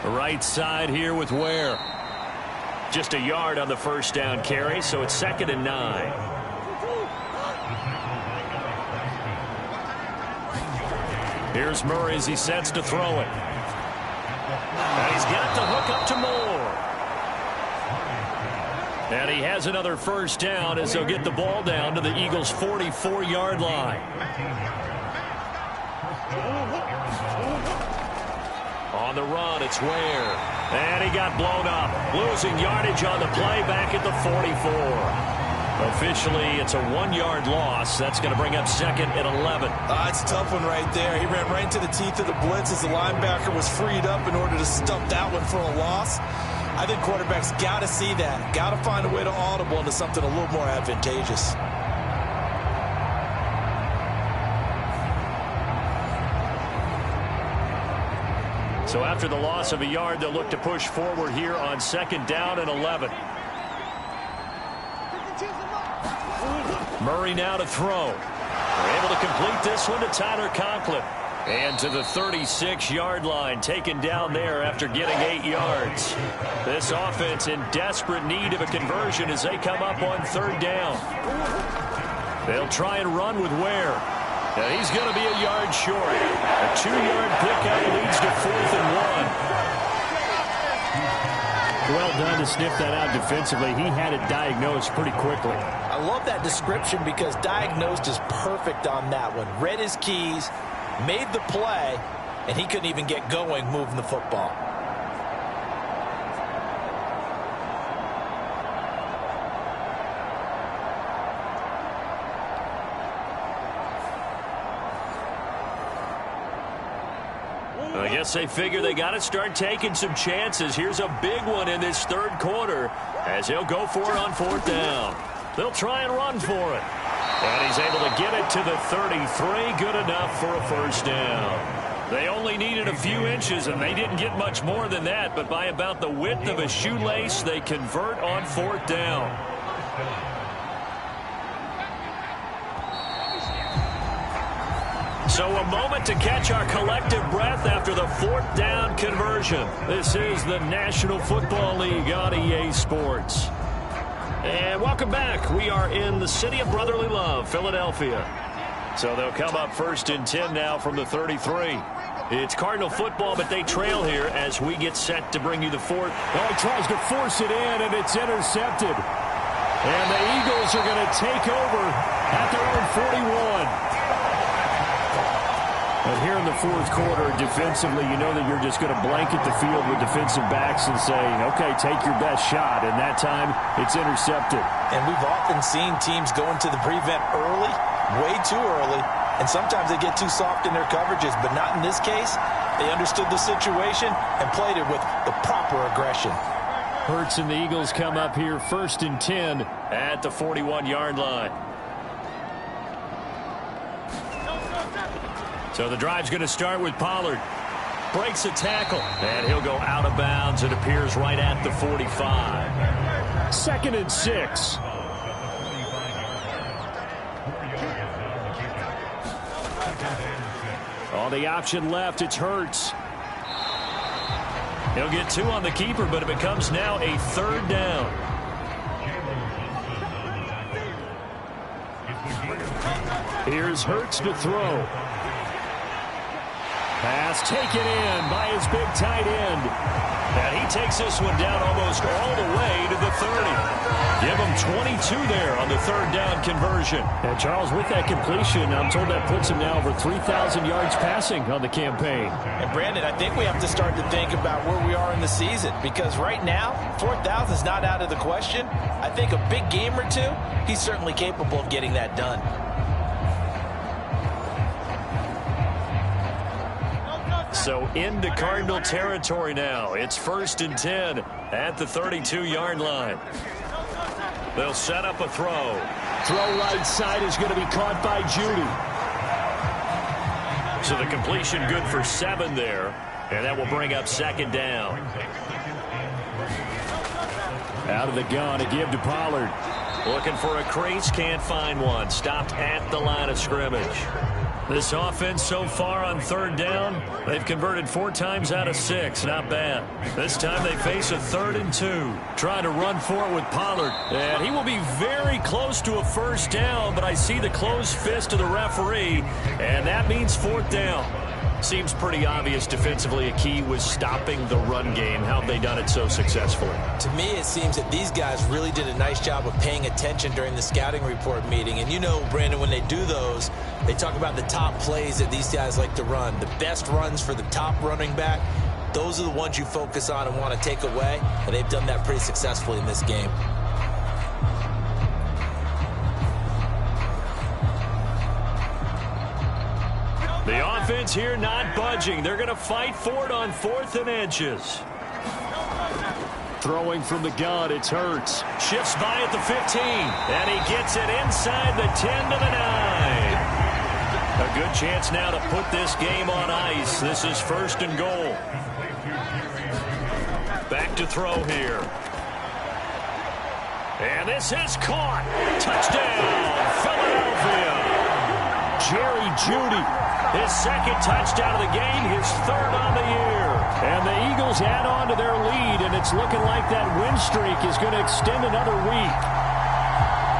Right side here with Ware. Just a yard on the first down carry, so it's 2nd and 9. Here's Murray as he sets to throw it. And he's got the hook up to Moore. And he has another first down as they'll get the ball down to the Eagles' 44-yard line. On the run, it's Ware. And he got blown up. Losing yardage on the play back at the 44. Officially, it's a 1-yard loss. That's going to bring up 2nd and 11. It's a tough one right there. He ran right into the teeth of the blitz as the linebacker was freed up in order to stuff that one for a loss. I think quarterbacks got to see that. Got to find a way to audible into something a little more advantageous. So after the loss of a yard, they'll look to push forward here on 2nd down and 11. Murray now to throw. They're able to complete this one to Tyler Conklin. And to the 36-yard line, taken down there after getting 8 yards. This offense in desperate need of a conversion as they come up on 3rd down. They'll try and run with Ware. And he's going to be a yard short. A 2-yard pickup leads to 4th and 1. Well done to sniff that out defensively. He had it diagnosed pretty quickly. I love that description because diagnosed is perfect on that one. Read his keys, made the play, and he couldn't even get going moving the football. I guess they figure they got to start taking some chances. Here's a big one in this 3rd quarter as he'll go for it on 4th down. They'll try and run for it. And he's able to get it to the 33. Good enough for a first down. They only needed a few inches, and they didn't get much more than that. But by about the width of a shoelace, they convert on 4th down. So a moment to catch our collective breath after the 4th down conversion. This is the National Football League on EA Sports. And welcome back. We are in the city of brotherly love, Philadelphia. So they'll come up 1st and 10 now from the 33. It's Cardinal football, but they trail here as we get set to bring you the 4th. Oh, he tries to force it in, and it's intercepted. And the Eagles are going to take over at their own 41. But here in the 4th quarter, defensively, you know that you're just going to blanket the field with defensive backs and say, okay, take your best shot. And that time, it's intercepted. And we've often seen teams go into the prevent early, way too early, and sometimes they get too soft in their coverages. But not in this case. They understood the situation and played it with the proper aggression. Hurts and the Eagles come up here 1st and 10 at the 41-yard line. So the drive's going to start with Pollard. Breaks a tackle. And he'll go out of bounds. It appears right at the 45. 2nd and 6. On the option left, it's Hurts. He'll get 2 on the keeper, but it becomes now a 3rd down. Here's Hurts to throw. Pass taken in by his big tight end. And he takes this one down almost all the way to the 30. Give him 22 there on the 3rd down conversion. And Charles, with that completion, I'm told that puts him now over 3,000 yards passing on the campaign. And Brandon, I think we have to start to think about where we are in the season, because right now, 4,000 is not out of the question. I think a big game or two, he's certainly capable of getting that done. So into Cardinal territory now. It's 1st and 10 at the 32-yard line. They'll set up a throw. Throw right side is going to be caught by Judy. So the completion good for 7 there. And that will bring up second down. Out of the gun to give to Pollard. Looking for a crease, can't find one. Stopped at the line of scrimmage. This offense so far on third down, they've converted 4 times out of 6. Not bad. This time they face a 3rd and 2. Trying to run for it with Pollard. And he will be very close to a first down, but I see the closed fist of the referee, and that means 4th down. Seems pretty obvious defensively a key was stopping the run game. How have they done it so successfully? To me, it seems that these guys really did a nice job of paying attention during the scouting report meeting. And you know, Brandon, when they do those, they talk about the top plays that these guys like to run. The best runs for the top running back, those are the ones you focus on and want to take away. And they've done that pretty successfully in this game. The offense here not budging. They're going to fight for it on 4th and inches. Throwing from the gun, it's Hurts. Shifts by at the 15, and he gets it inside the 10 to the 9. A good chance now to put this game on ice. This is 1st and goal. Back to throw here. And this is caught. Touchdown, Philadelphia. Jerry Jeudy. His 2nd touchdown of the game, his 3rd on the year. And the Eagles add on to their lead, and it's looking like that win streak is going to extend another week.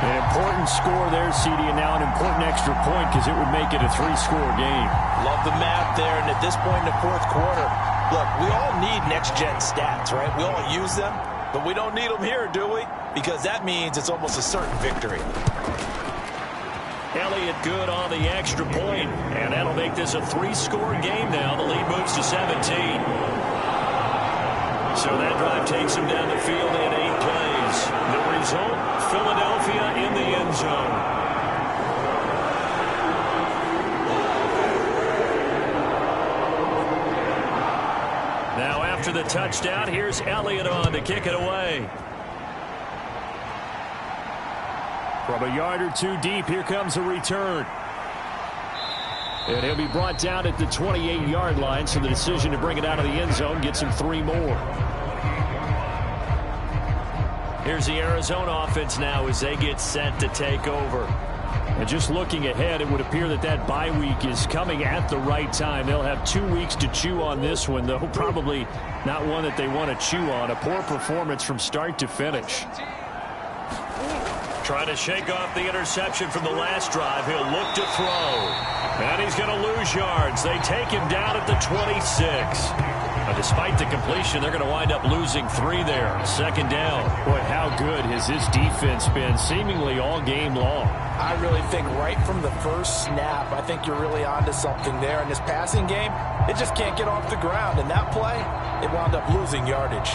An important score there, CD, and now an important extra point because it would make it a 3-score game. Love the map there, and at this point in the 4th quarter, look, we all need next-gen stats, right? We all use them, but we don't need them here, do we? Because that means it's almost a certain victory. Elliott good on the extra point, and that'll make this a 3-score game now. The lead moves to 17. So that drive takes him down the field in 8 plays. The result, Philadelphia in the end zone. Now after the touchdown, here's Elliott on to kick it away. From a yard or 2 deep, here comes a return. And he'll be brought down at the 28-yard line, so the decision to bring it out of the end zone gets him 3 more. Here's the Arizona offense now as they get set to take over. And just looking ahead, it would appear that that bye week is coming at the right time. They'll have 2 weeks to chew on this one, though probably not one that they want to chew on. A poor performance from start to finish. Trying to shake off the interception from the last drive. He'll look to throw. And he's going to lose yards. They take him down at the 26. Despite the completion, they're going to wind up losing 3 there. 2nd down. Boy, how good has his defense been seemingly all game long? I really think right from the first snap, I think you're really onto something there. In this passing game, it just can't get off the ground. And that play, it wound up losing yardage.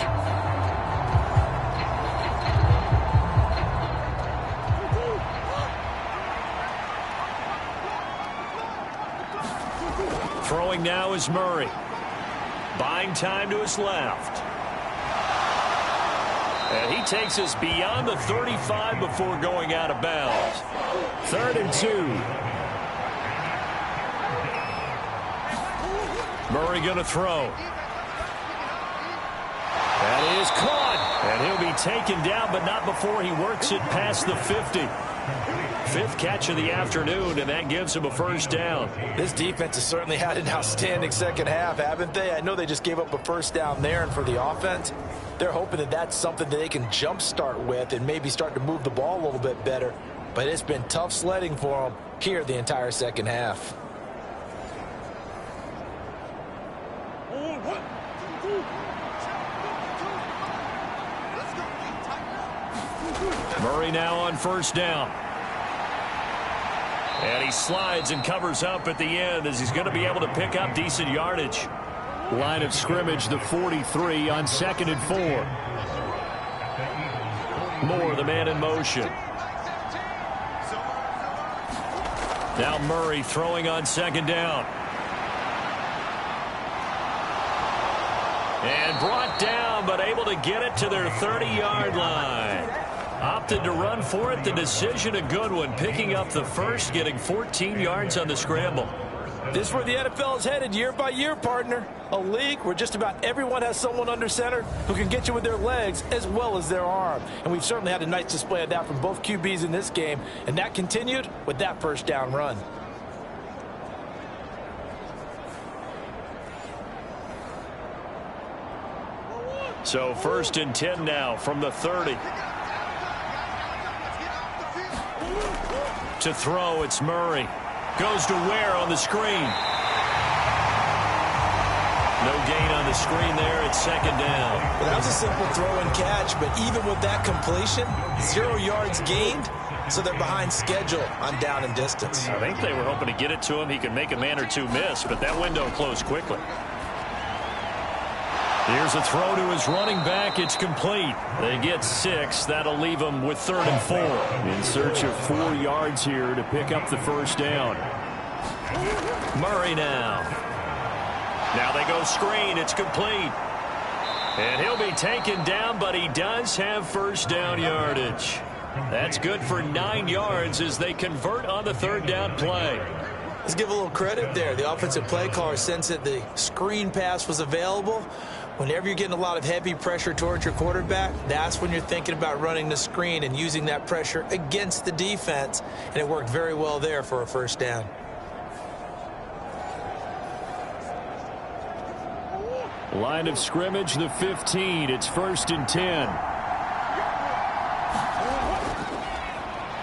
Throwing now is Murray. Buying time to his left. And he takes us beyond the 35 before going out of bounds. 3rd and 2. Murray going to throw. That is caught. And he'll be taken down, but not before he works it past the 50. 5th catch of the afternoon, and that gives him a 1st down. This defense has certainly had an outstanding second half, haven't they? I know they just gave up a 1st down there, and for the offense, they're hoping that that's something that they can jumpstart with and maybe start to move the ball a little bit better. But it's been tough sledding for them here the entire second half. Murray now on 1st down. And he slides and covers up at the end as he's going to be able to pick up decent yardage. Line of scrimmage, the 43 on 2nd and 4. Moore, the man in motion. Now Murray throwing on 2nd down. And brought down, but able to get it to their 30-yard line. Opted to run for it. The decision a good one. Picking up the 1st, getting 14 yards on the scramble. This is where the NFL is headed year by year, partner. A league where just about everyone has someone under center who can get you with their legs as well as their arm. And we've certainly had a nice display of that from both QBs in this game, and that continued with that first down run. So 1st and 10 now from the 30. To throw, it's Murray. Goes to Ware on the screen. No gain on the screen there. It's 2nd down. Well, that was a simple throw and catch, but even with that completion, 0 yards gained, so they're behind schedule on down and distance. I think they were hoping to get it to him. He could make a man or two miss, but that window closed quickly. Here's a throw to his running back. It's complete. They get 6. That'll leave them with 3rd and 4. In search of 4 yards here to pick up the first down. Murray now. Now they go screen. It's complete. And he'll be taken down, but he does have first down yardage. That's good for 9 yards as they convert on the 3rd down play. Let's give a little credit there. The offensive play caller sensed that the screen pass was available. Whenever you're getting a lot of heavy pressure towards your quarterback, that's when you're thinking about running the screen and using that pressure against the defense. And it worked very well there for a first down. Line of scrimmage, the 15. It's 1st and 10.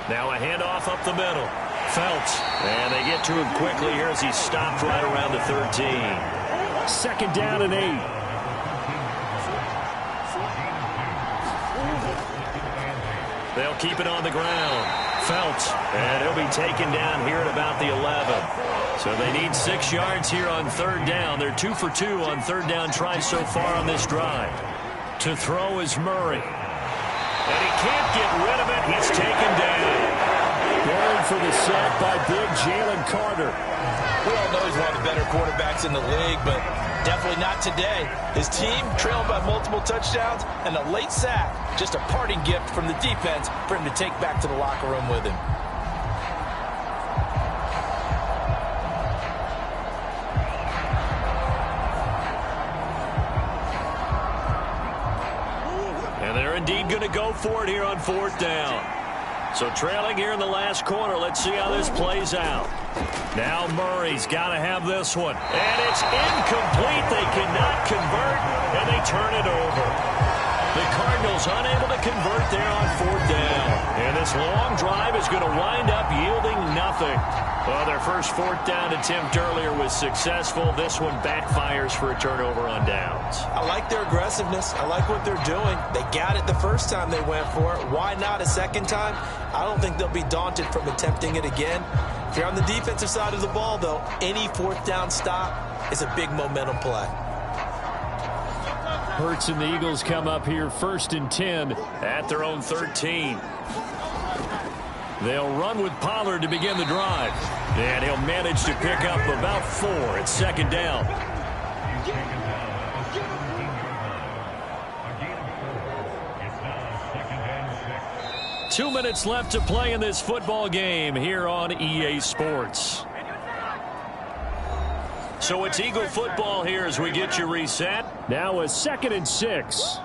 Now a handoff up the middle. Phelps. And they get to him quickly here as he's stopped right around the 13. 2nd down and 8. They'll keep it on the ground. Phelps. And he'll be taken down here at about the 11. So they need 6 yards here on 3rd down. They're 2 for 2 on 3rd down tries so far on this drive. To throw is Murray. And he can't get rid of it. He's taken down. Going for the sack by big Jalen Carter. We all know he's one of the better quarterbacks in the league, but definitely not today. His team trailed by multiple touchdowns, and a late sack, just a parting gift from the defense for him to take back to the locker room with him. And they're indeed going to go for it here on 4th down. So trailing here in the last quarter. Let's see how this plays out. Now Murray's got to have this one. And it's incomplete. They cannot convert, and they turn it over. The Cardinals unable to convert there on 4th down. And this long drive is going to wind up yielding nothing. Well, their first 4th down attempt earlier was successful. This one backfires for a turnover on downs. I like their aggressiveness. I like what they're doing. They got it the first time they went for it. Why not a second time? I don't think they'll be daunted from attempting it again. If you're on the defensive side of the ball, though, any 4th down stop is a big momentum play. Hurts and the Eagles come up here 1st and 10 at their own 13. They'll run with Pollard to begin the drive. And he'll manage to pick up about 4 at 2nd down. Two minutes left to play in this football game here on EA Sports. So it's Eagle football here as we get you reset. Now a 2nd and 6.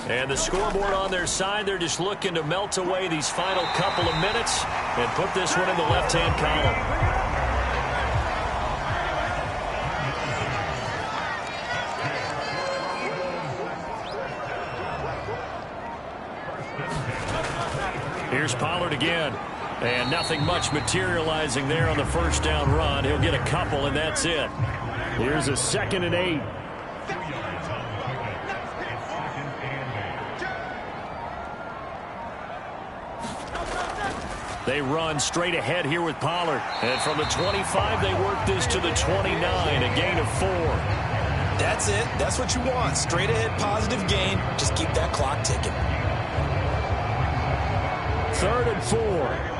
And the scoreboard on their side, they're just looking to melt away these final couple of minutes and put this one in the left-hand column. Here's Pollard again. And nothing much materializing there on the first down run. He'll get a couple, and that's it. Here's a 2nd and 8. They run straight ahead here with Pollard. And from the 25, they work this to the 29, a gain of 4. That's it. That's what you want. Straight ahead, positive gain. Just keep that clock ticking. 3rd and 4.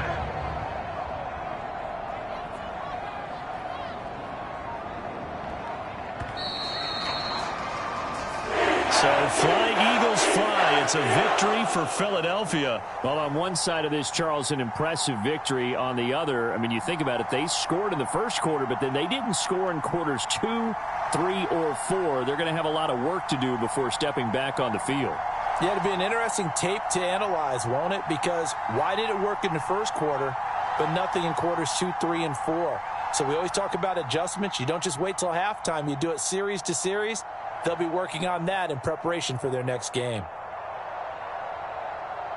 So flying Eagles fly. say, it's a victory for Philadelphia. Well, on one side of this, Charles, an impressive victory. On the other, I mean, you think about it, they scored in the first quarter, but then they didn't score in quarters 2, 3, or 4. They're going to have a lot of work to do before stepping back on the field. Yeah, it'll be an interesting tape to analyze, won't it? Because why did it work in the first quarter, but nothing in quarters 2, 3, and 4? So we always talk about adjustments. You don't just wait till halftime. You do it series to series. They'll be working on that in preparation for their next game.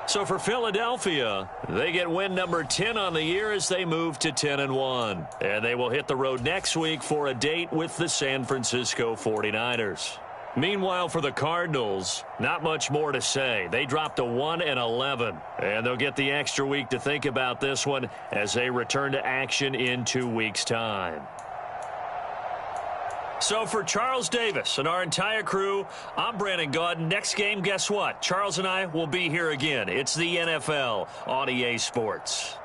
So for Philadelphia, they get win number 10 on the year as they move to 10-1. And they will hit the road next week for a date with the San Francisco 49ers. Meanwhile, for the Cardinals, not much more to say. They dropped to 1-11, and they'll get the extra week to think about this one as they return to action in 2 weeks' time. So for Charles Davis and our entire crew, I'm Brandon Gaudin. Next game, guess what? Charles and I will be here again. It's the NFL on EA Sports.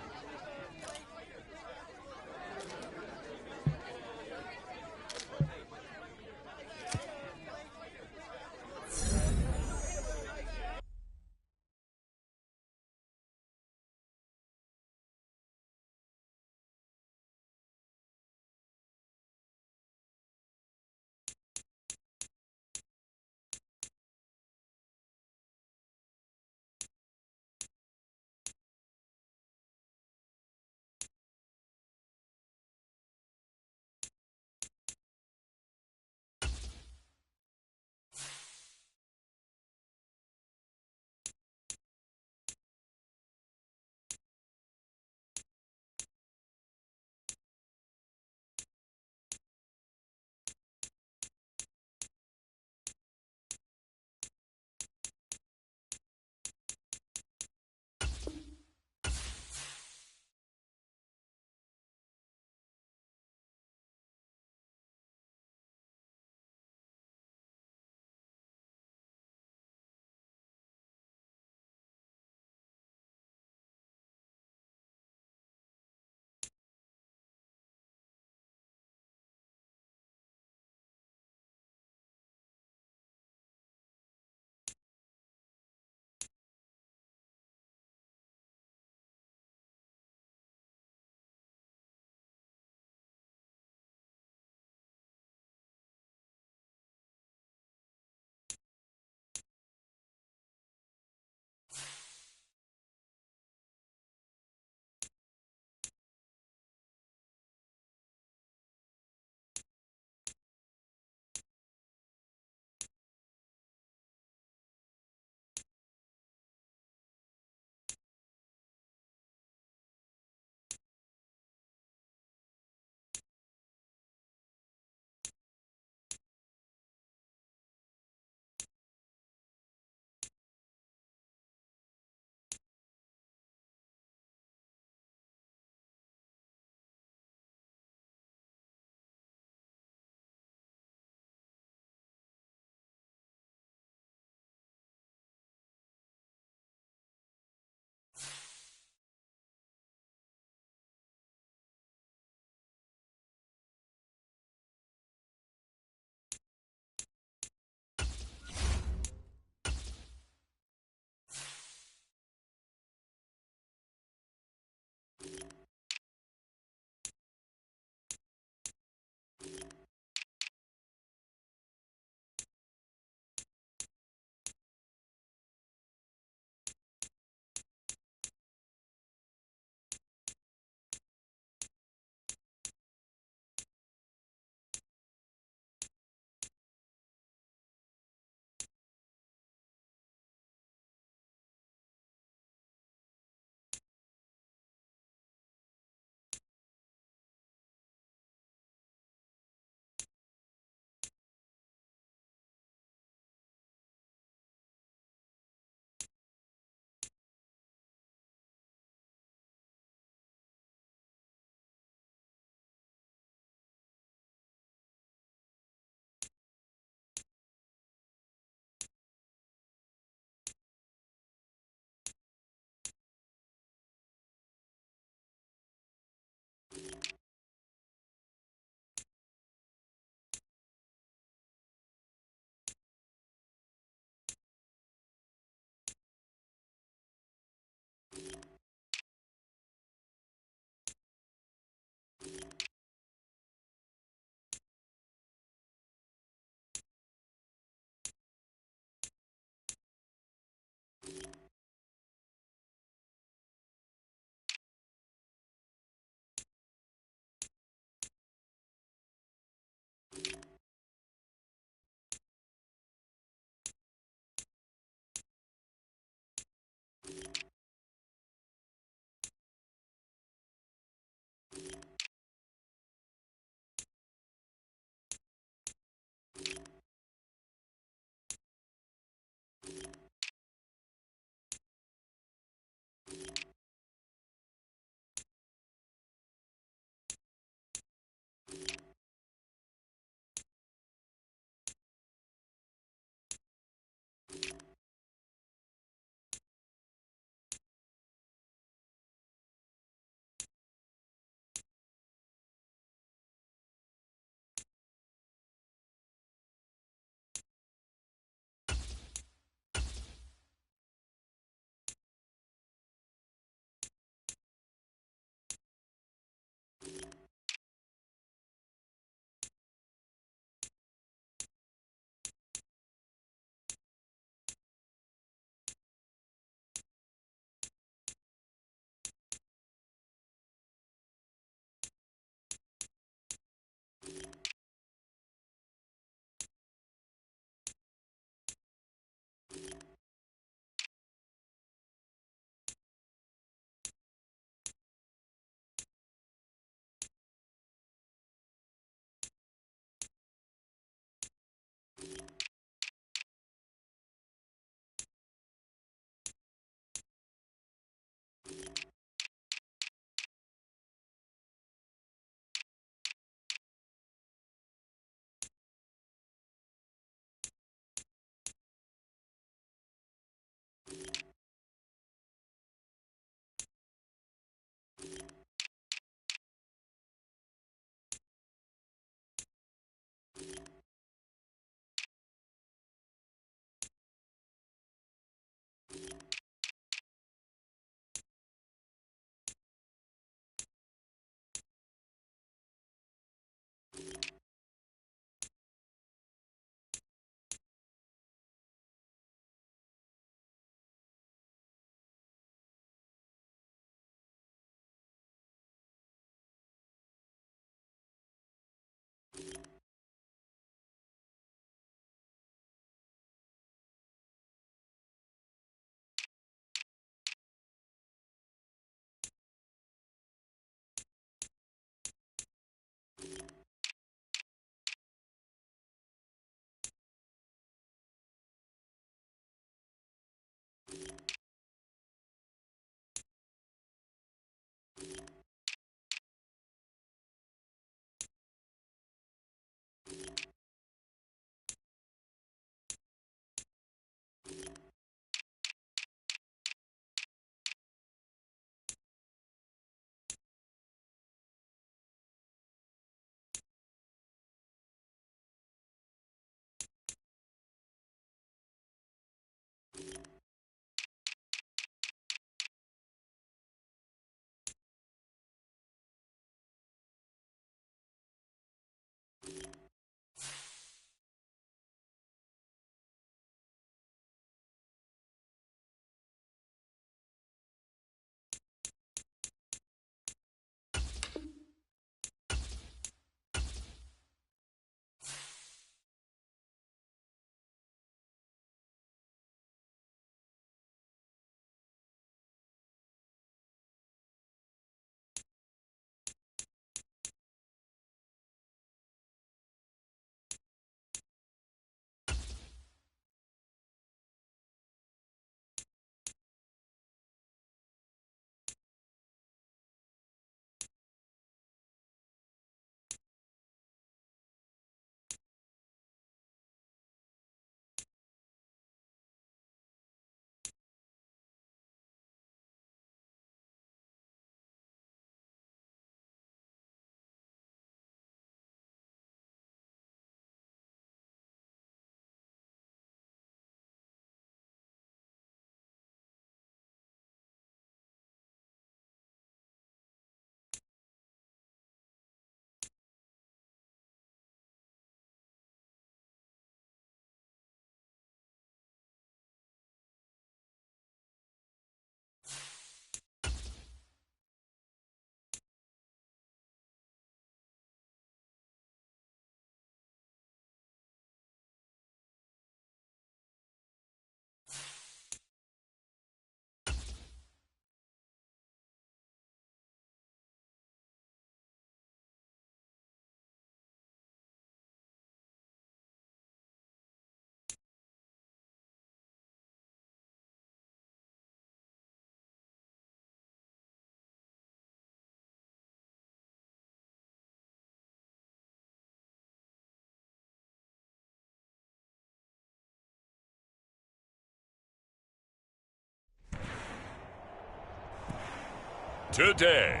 Today,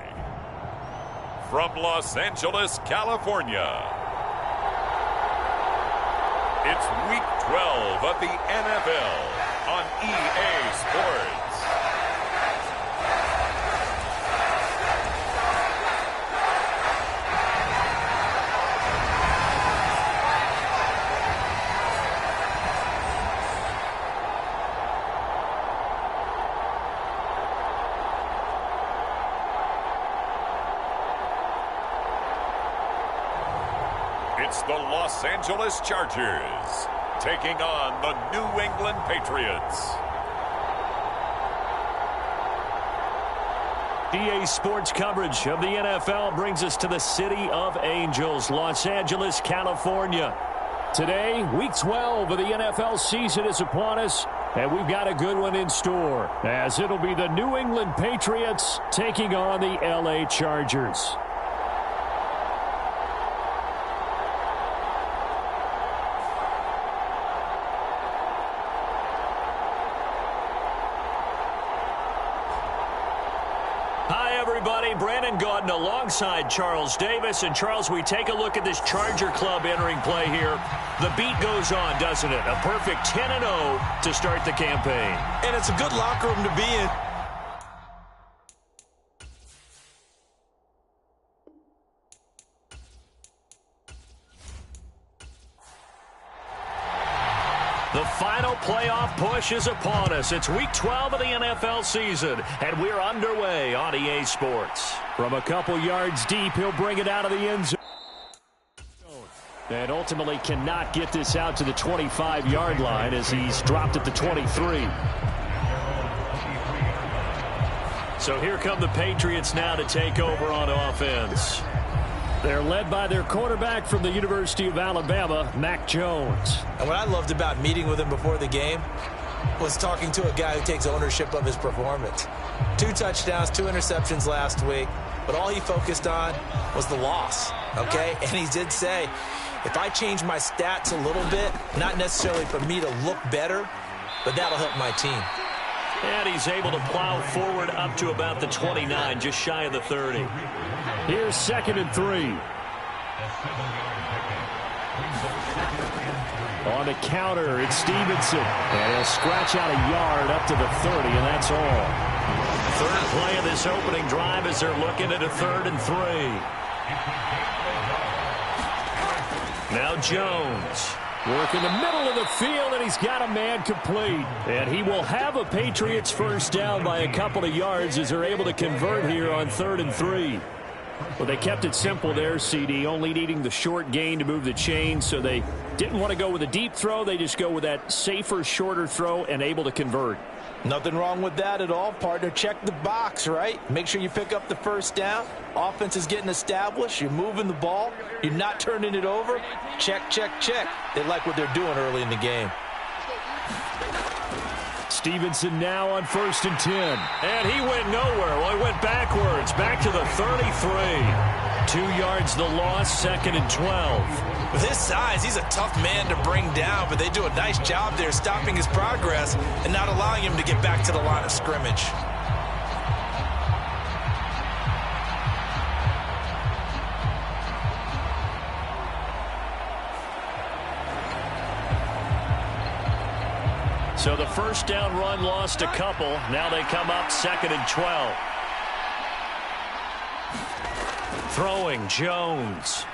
from Los Angeles, California, it's Week 12 of the NFL on EA Sports. It's the Los Angeles Chargers taking on the New England Patriots. EA Sports coverage of the NFL brings us to the City of Angels, Los Angeles, California. Today, Week 12 of the NFL season is upon us, and we've got a good one in store, as it'll be the New England Patriots taking on the LA Chargers. Brandon Gaudin alongside Charles Davis. And Charles, we take a look at this Charger club entering play here. The beat goes on, doesn't it? A perfect 10-0 to start the campaign. And it's a good locker room to be in. The final playoff push is upon us. It's Week 12 of the NFL season, and we're underway on EA Sports. From a couple yards deep, he'll bring it out of the end zone. And ultimately cannot get this out to the 25-yard line as he's dropped at the 23. So here come the Patriots now to take over on offense. They're led by their quarterback from the University of Alabama, Mac Jones. And what I loved about meeting with him before the game was talking to a guy who takes ownership of his performance. 2 touchdowns, 2 interceptions last week, but all he focused on was the loss, okay? And he did say, if I change my stats a little bit, not necessarily for me to look better, but that'll help my team. And he's able to plow forward up to about the 29, just shy of the 30. Here's 2nd and 3. On the counter, it's Stevenson. And he'll scratch out a yard up to the 30, and that's all. Third play of this opening drive as they're looking at a 3rd and 3. Now Jones. Work in the middle of the field, and he's got a man complete. And he will have a Patriots first down by a couple of yards as they're able to convert here on 3rd and 3. Well, they kept it simple there, CD, only needing the short gain to move the chain, so they didn't want to go with a deep throw. They just go with that safer, shorter throw and able to convert. Nothing wrong with that at all, partner. Check the box, right? Make sure you pick up the first down. Offense is getting established. You're moving the ball. You're not turning it over. Check, check, check. They like what they're doing early in the game. Stevenson now on 1st and 10. And he went nowhere. Well, he went backwards, back to the 33. 2 yards the loss, 2nd and 12. With his size, he's a tough man to bring down, but they do a nice job there stopping his progress and not allowing him to get back to the line of scrimmage. So the first down run lost a couple. Now they come up 2nd and 12. Throwing, Jones.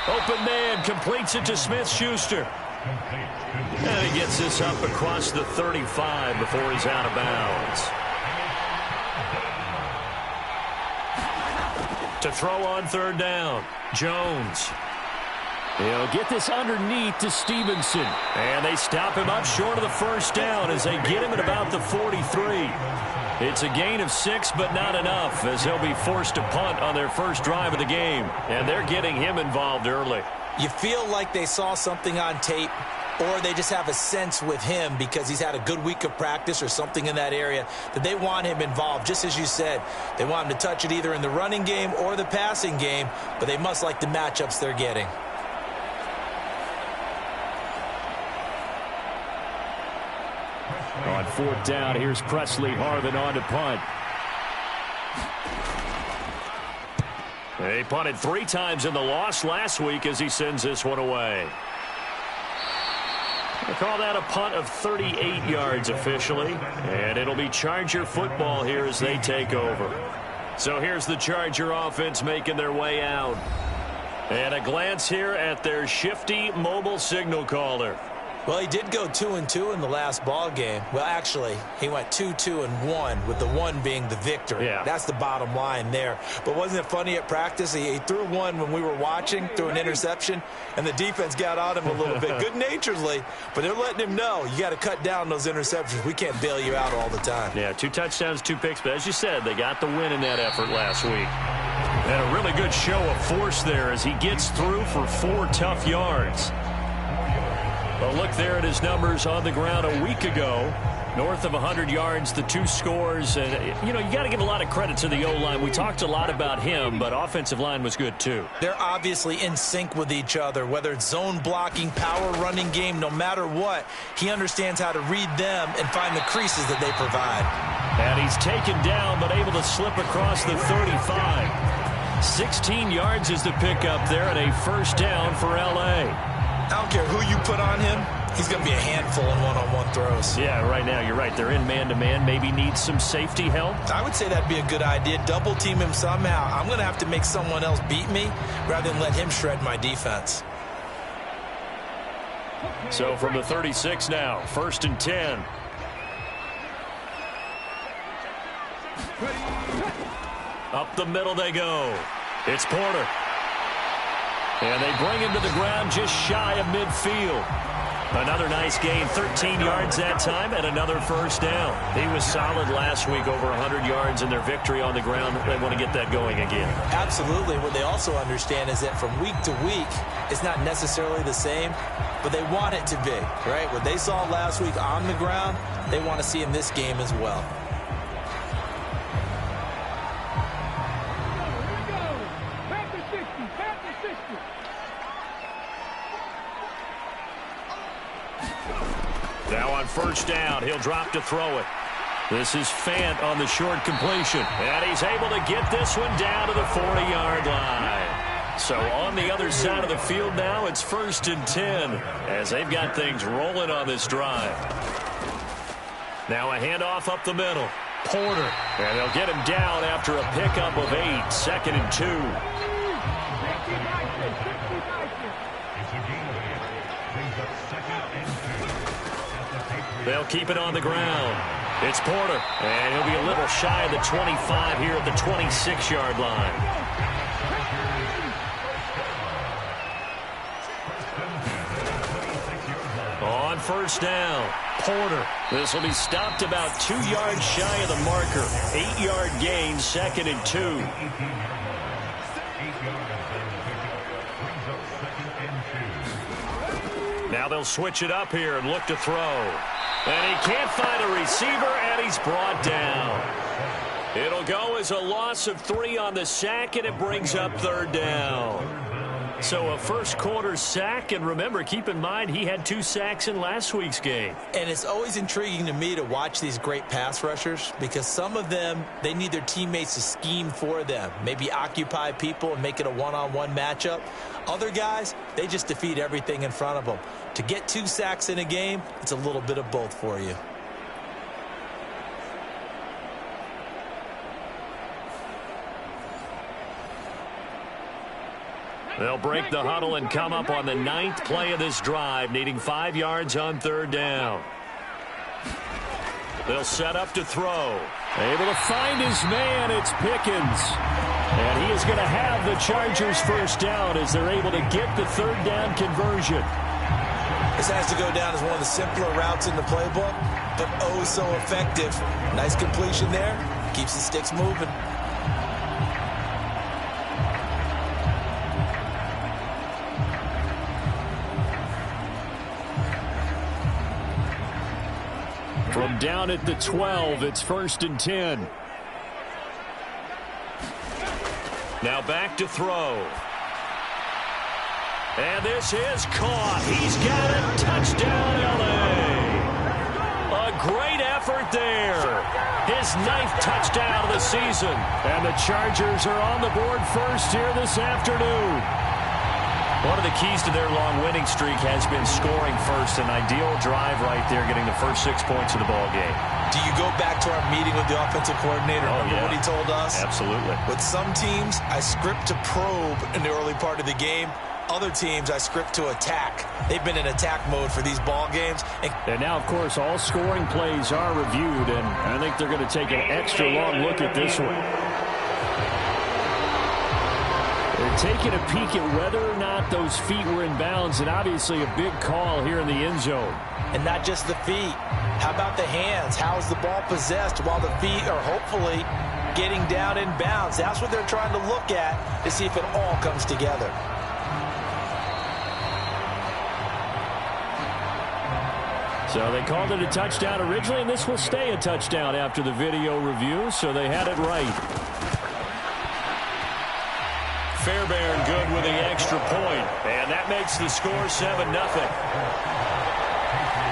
Open man, completes it to Smith-Schuster. And he gets this up across the 35 before he's out of bounds. To throw on 3rd down, Jones. He'll get this underneath to Stevenson. And they stop him up short of the first down as they get him at about the 43. It's a gain of 6, but not enough, as they'll be forced to punt on their first drive of the game. And they're getting him involved early. You feel like they saw something on tape, or they just have a sense with him because he's had a good week of practice or something in that area that they want him involved. Just as you said, they want him to touch it either in the running game or the passing game, but they must like the matchups they're getting. On 4th down, here's Presley Harvin on to punt. He punted 3 times in the loss last week as he sends this one away. We'll call that a punt of 38 yards officially, and it'll be Charger football here as they take over. So here's the Charger offense making their way out. And a glance here at their shifty mobile signal caller. Well, he did go 2-2 in the last ball game. Well, actually, he went 2-2-1, with the 1 being the victory. Yeah. That's the bottom line there. But wasn't it funny at practice? He threw one when we were watching, threw an interception, and the defense got on him a little bit, good-naturedly. But they're letting him know, you got to cut down those interceptions. We can't bail you out all the time. Yeah, 2 touchdowns, 2 picks. But as you said, they got the win in that effort last week. And a really good show of force there as he gets through for 4 tough yards. A look there at his numbers on the ground a week ago. North of 100 yards, the 2 scores. And, you know, you got to give a lot of credit to the O-line. We talked a lot about him, but offensive line was good, too. They're obviously in sync with each other, whether it's zone blocking, power running game, no matter what. He understands how to read them and find the creases that they provide. And he's taken down, but able to slip across the 35. 16 yards is the pickup there and a first down for L.A. I don't care who you put on him, he's going to be a handful in one-on-one throws. Yeah, right now, you're right. They're in man-to-man. Maybe needs some safety help. I would say that'd be a good idea. Double team him somehow. I'm going to have to make someone else beat me rather than let him shred my defense. So from the 36 now, 1st and 10. Up the middle they go. It's Porter. And they bring him to the ground just shy of midfield. Another nice gain, 13 yards that time, and another first down. He was solid last week, over 100 yards in their victory on the ground. They want to get that going again. Absolutely. What they also understand is that from week to week, it's not necessarily the same, but they want it to be, right? What they saw last week on the ground, they want to see in this game as well. Now on first down, he'll drop to throw it. This is Fant on the short completion. And he's able to get this one down to the 40-yard line. So on the other side of the field now, it's 1st and 10 as they've got things rolling on this drive. Now a handoff up the middle. Porter. And they'll get him down after a pickup of 8, 2nd and 2. They'll keep it on the ground. It's Porter, and he'll be a little shy of the 25 here at the 26-yard line. On first down, Porter. This will be stopped about 2 yards shy of the marker. 8-yard gain, 2nd and 2. Now they'll switch it up here and look to throw. And he can't find a receiver, and he's brought down. It'll go as a loss of 3 on the sack, and it brings up 3rd down. So a first-quarter sack, and remember, keep in mind, he had 2 sacks in last week's game. And it's always intriguing to me to watch these great pass rushers because some of them, they need their teammates to scheme for them, maybe occupy people and make it a one-on-one matchup. Other guys, they just defeat everything in front of them. To get 2 sacks in a game, it's a little bit of both for you. They'll break the huddle and come up on the 9th play of this drive, needing 5 yards on 3rd down. They'll set up to throw. Able to find his man, it's Pickens. And he is going to have the Chargers first down as they're able to get the 3rd down conversion. This has to go down as one of the simpler routes in the playbook, but oh so effective. Nice completion there. Keeps the sticks moving. From down at the 12, it's 1st and 10. Now back to throw. And this is caught. He's got it. Touchdown, L.A. A great effort there. His his 9th touchdown of the season. And the Chargers are on the board first here this afternoon. One of the keys to their long winning streak has been scoring first. An ideal drive right there, getting the first 6 points of the ball game. Do you go back to our meeting with the offensive coordinator? Remember what he told us? Absolutely. With some teams, I script to probe in the early part of the game. Other teams, I script to attack. They've been in attack mode for these ball games. And now, of course, all scoring plays are reviewed, and I think they're going to take an extra long look at this one. They're taking a peek at whether or not those feet were in bounds, and obviously a big call here in the end zone. And not just the feet. How about the hands? How's the ball possessed while the feet are hopefully getting down in bounds? That's what they're trying to look at to see if it all comes together. So they called it a touchdown originally, and this will stay a touchdown after the video review, so they had it right. Fairbairn good with the extra point, and that makes the score 7-0.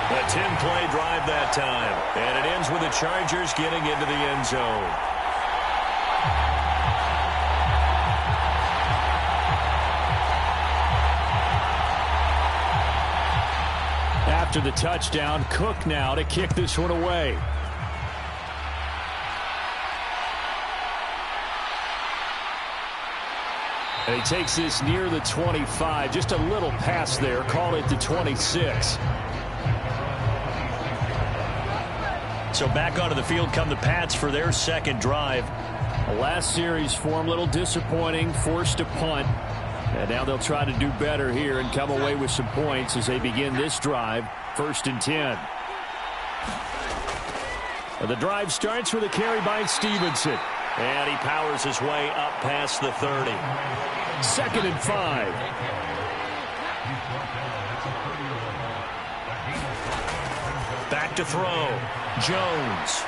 A 10-play drive that time, and it ends with the Chargers getting into the end zone. After the touchdown, Cook now to kick this one away. And he takes this near the 25. Just a little pass there. Call it the 26. So back onto the field come the Pats for their second drive. The last series for them, a little disappointing. Forced to punt. And now they'll try to do better here and come away with some points as they begin this drive. 1st and 10. And the drive starts with a carry by Stevenson. And he powers his way up past the 30. 2nd and 5. Back to throw. Jones.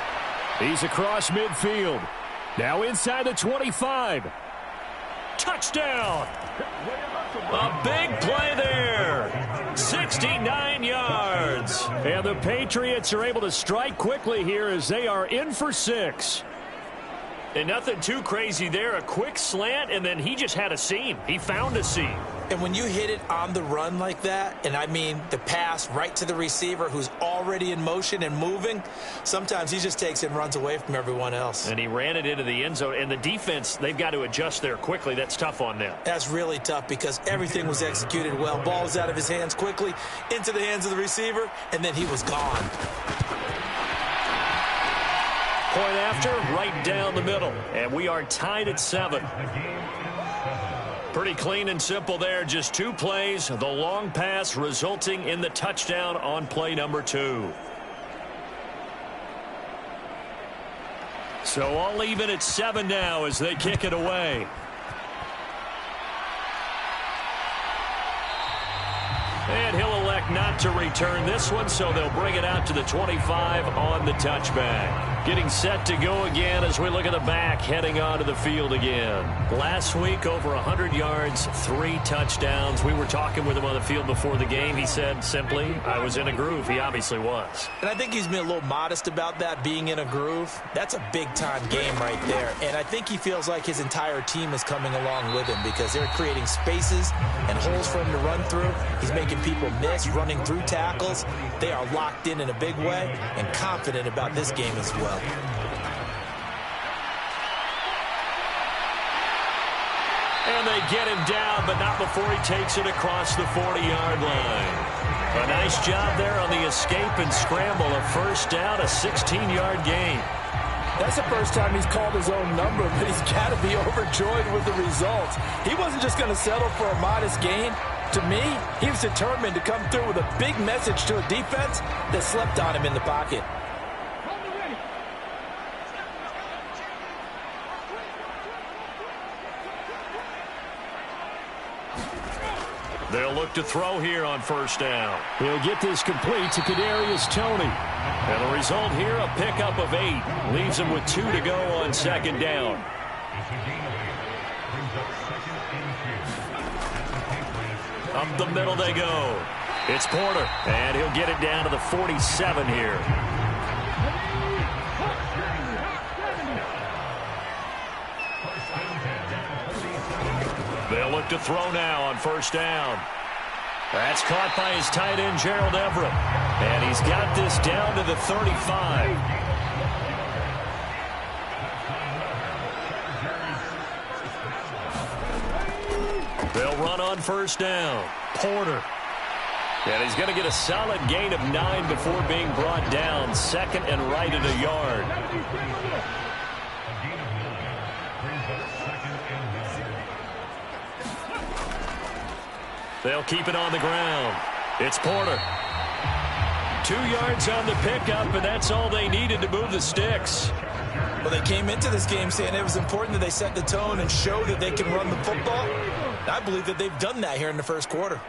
He's across midfield. Now inside the 25. Touchdown. A big play there. 69 yards. And the Patriots are able to strike quickly here as they are in for 6. And nothing too crazy there. A quick slant, and then he just had a seam. He found a seam. And when you hit it on the run like that, and I mean the pass right to the receiver who's already in motion and moving, sometimes he just takes it and runs away from everyone else. And he ran it into the end zone. And the defense, they've got to adjust there quickly. That's tough on them. That's really tough because everything was executed well. Ball was out of his hands quickly, into the hands of the receiver, and then he was gone. Point after, right down the middle. And we are tied at 7. Pretty clean and simple there. Just 2 plays. The long pass resulting in the touchdown on play number 2. So all even at 7 now as they kick it away. And he'll elect not to return this one, so they'll bring it out to the 25 on the touchback. Getting set to go again as we look at the back, heading onto the field again. Last week, over 100 yards, 3 touchdowns. We were talking with him on the field before the game. He said simply, I was in a groove. He obviously was. And I think he's been a little modest about that, being in a groove. That's a big-time game right there. And I think he feels like his entire team is coming along with him because they're creating spaces and holes for him to run through. He's making people miss, running through tackles. They are locked in a big way and confident about this game as well. And they get him down, but not before he takes it across the 40-yard line. A nice job there on the escape and scramble. A first down, a 16-yard gain. That's the first time he's called his own number, but he's got to be overjoyed with the results. He wasn't just going to settle for a modest gain. To me, he was determined to come through with a big message to a defense that slept on him in the pocket. They'll look to throw here on first down. He'll get this complete to Kadarius Toney. And the result here, a pickup of 8. Leaves him with 2 to go on second down. Up the middle they go. It's Porter. And he'll get it down to the 47 here. look to throw now on first down. That's caught by his tight end, Gerald Everett. And he's got this down to the 35. They'll run on first down. Porter. And he's going to get a solid gain of 9 before being brought down. Second and right at a yard. They'll keep it on the ground. It's Porter. 2 yards on the pickup, and that's all they needed to move the sticks. Well, they came into this game saying it was important that they set the tone and show that they can run the football. I believe that they've done that here in the first quarter.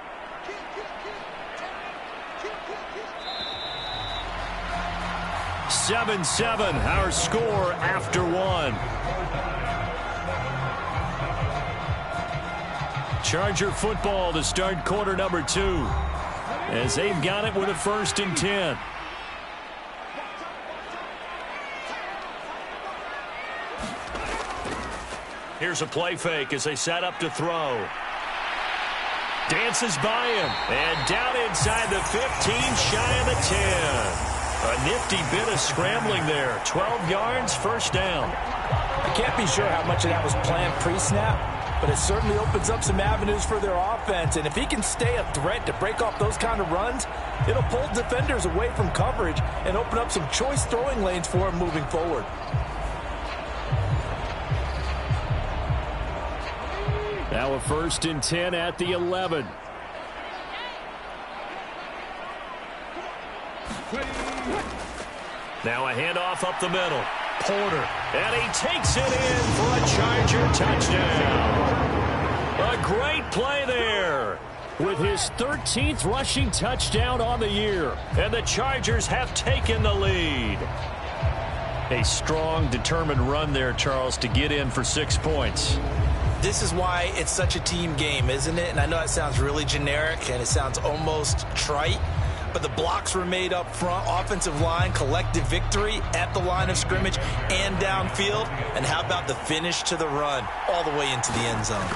"7-7", our score after 1. Charger football to start quarter number 2, as they've got it with a 1st and 10. Here's a play fake as they set up to throw. Dances by him, and down inside the 15, shy of the 10. A nifty bit of scrambling there. 12 yards, first down. I can't be sure how much of that was planned pre-snap, but it certainly opens up some avenues for their offense. And if he can stay a threat to break off those kind of runs, it'll pull defenders away from coverage and open up some choice throwing lanes for him moving forward. Now a 1st and 10 at the 11. Now a handoff up the middle. Porter. And he takes it in for a Charger touchdown. A great play there. With his 13th rushing touchdown on the year. And the Chargers have taken the lead. A strong, determined run there, Charles, to get in for 6 points. This is why it's such a team game, isn't it? And I know it sounds really generic and it sounds almost trite, but the blocks were made up front, offensive line, collective victory at the line of scrimmage and downfield. And how about the finish to the run all the way into the end zone?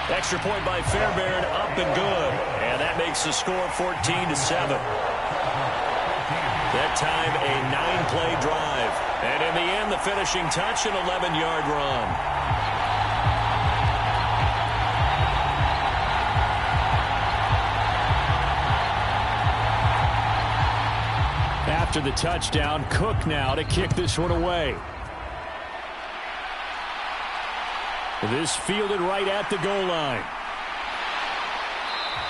Extra point by Fairbairn, up and good. And that makes the score 14-7. That time a 9-play drive. And in the end, the finishing touch, an 11-yard run. After the touchdown, Cook now to kick this one away. This fielded right at the goal line.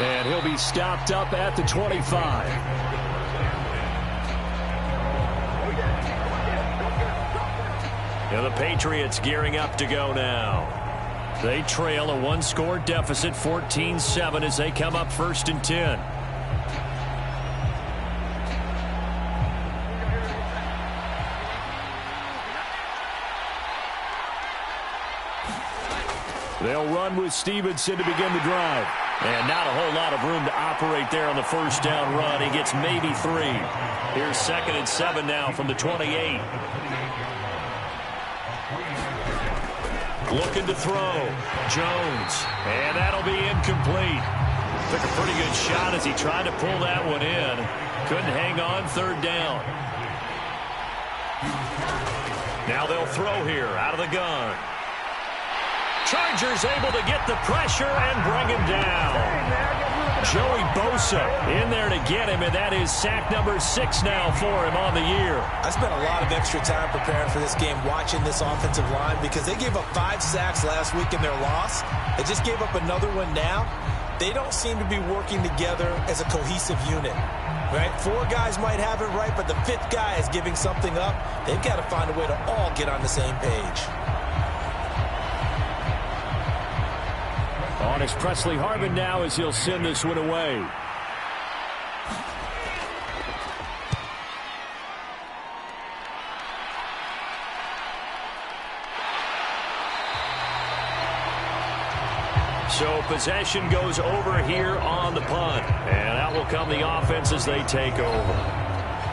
And he'll be stopped up at the 25. And the Patriots gearing up to go now. They trail a 1-score deficit, 14-7, as they come up 1st and 10. They'll run with Stevenson to begin the drive. And not a whole lot of room to operate there on the first down run. He gets maybe 3. Here's 2nd and 7 now from the 28. Looking to throw. Jones. And that'll be incomplete. Took a pretty good shot as he tried to pull that one in. Couldn't hang on, 3rd down. Now they'll throw here out of the gun. Chargers able to get the pressure and bring him down. Joey Bosa in there to get him, and that is sack number 6 now for him on the year. I spent a lot of extra time preparing for this game watching this offensive line because they gave up 5 sacks last week in their loss. They just gave up another one now. They don't seem to be working together as a cohesive unit. Right? 4 guys might have it right, but the 5th guy is giving something up. They've got to find a way to all get on the same page. On is Presley Harvin now as he'll send this one away. So possession goes over here on the punt. And out will come the offense as they take over.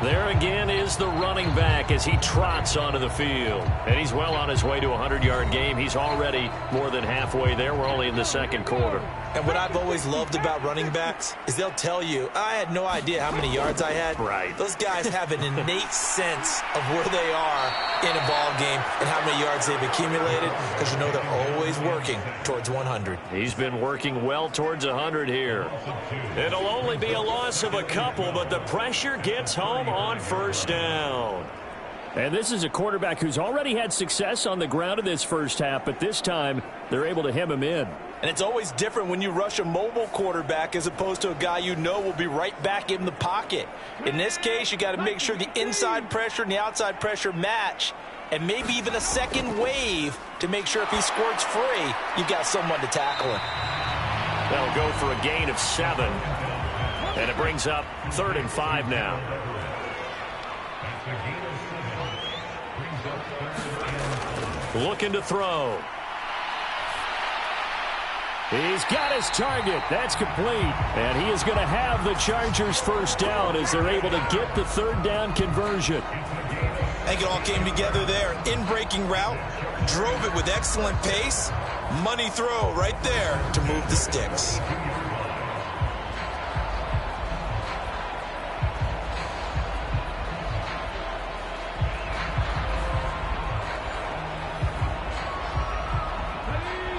There again is the running back as he trots onto the field. And he's well on his way to a 100-yard game. He's already more than halfway there. We're only in the second quarter. And what I've always loved about running backs is they'll tell you, I had no idea how many yards I had. Right. Those guys have an innate sense of where they are in a ball game and how many yards they've accumulated, because you know they're always working towards 100. He's been working well towards 100 here. It'll only be a loss of a couple, but the pressure gets home on first down. And this is a quarterback who's already had success on the ground in this first half, but this time they're able to hem him in. And it's always different when you rush a mobile quarterback as opposed to a guy you know will be right back in the pocket. In this case, you got to make sure the inside pressure and the outside pressure match, and maybe even a second wave to make sure if he squirts free, you've got someone to tackle him. That'll go for a gain of 7. And it brings up 3rd and 5 now. Looking to throw. He's got his target. That's complete. And he is going to have the Chargers first down as they're able to get the 3rd down conversion. I think it all came together there. In-breaking route, drove it with excellent pace. Money throw right there to move the sticks.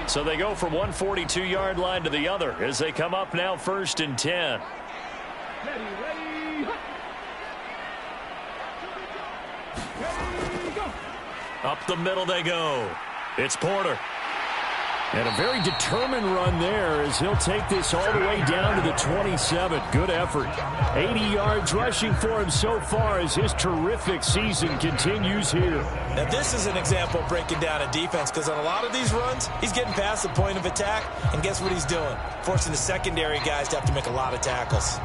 So they go from one 42-yard line to the other as they come up now 1st and 10. Ready, go. Up the middle they go. It's Porter. And a very determined run there as he'll take this all the way down to the 27. Good effort. 80 yards rushing for him so far as his terrific season continues here. Now, this is an example of breaking down a defense, because on a lot of these runs, he's getting past the point of attack, and guess what he's doing? Forcing the secondary guys to have to make a lot of tackles.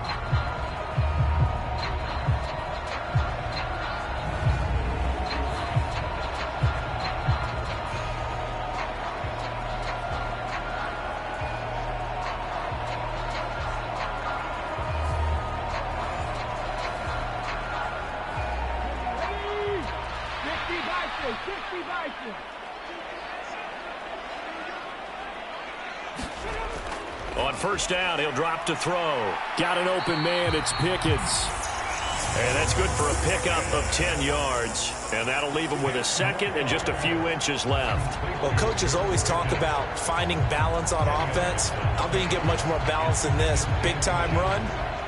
On first down, he'll drop to throw. Got an open man. It's Pickens. And that's good for a pickup of 10 yards. And that'll leave him with a second and just a few inches left. Well, coaches always talk about finding balance on offense. I don't think you get much more balance than this. Big-time run,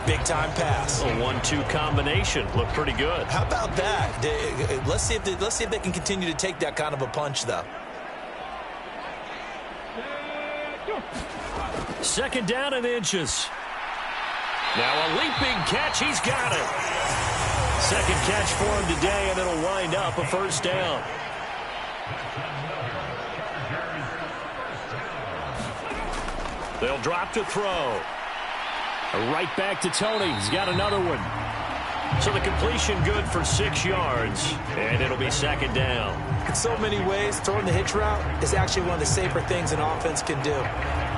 big-time pass. A 1-2 combination. Looked pretty good. How about that? Let's see if they can continue to take that kind of a punch, though. 2nd down and inches. Now a leaping catch. He's got it. 2nd catch for him today, and it'll wind up a first down. They'll drop to throw. Right back to Tony. He's got another one. So the completion good for 6 yards, and it'll be 2nd down. In so many ways, throwing the hitch route is actually one of the safer things an offense can do.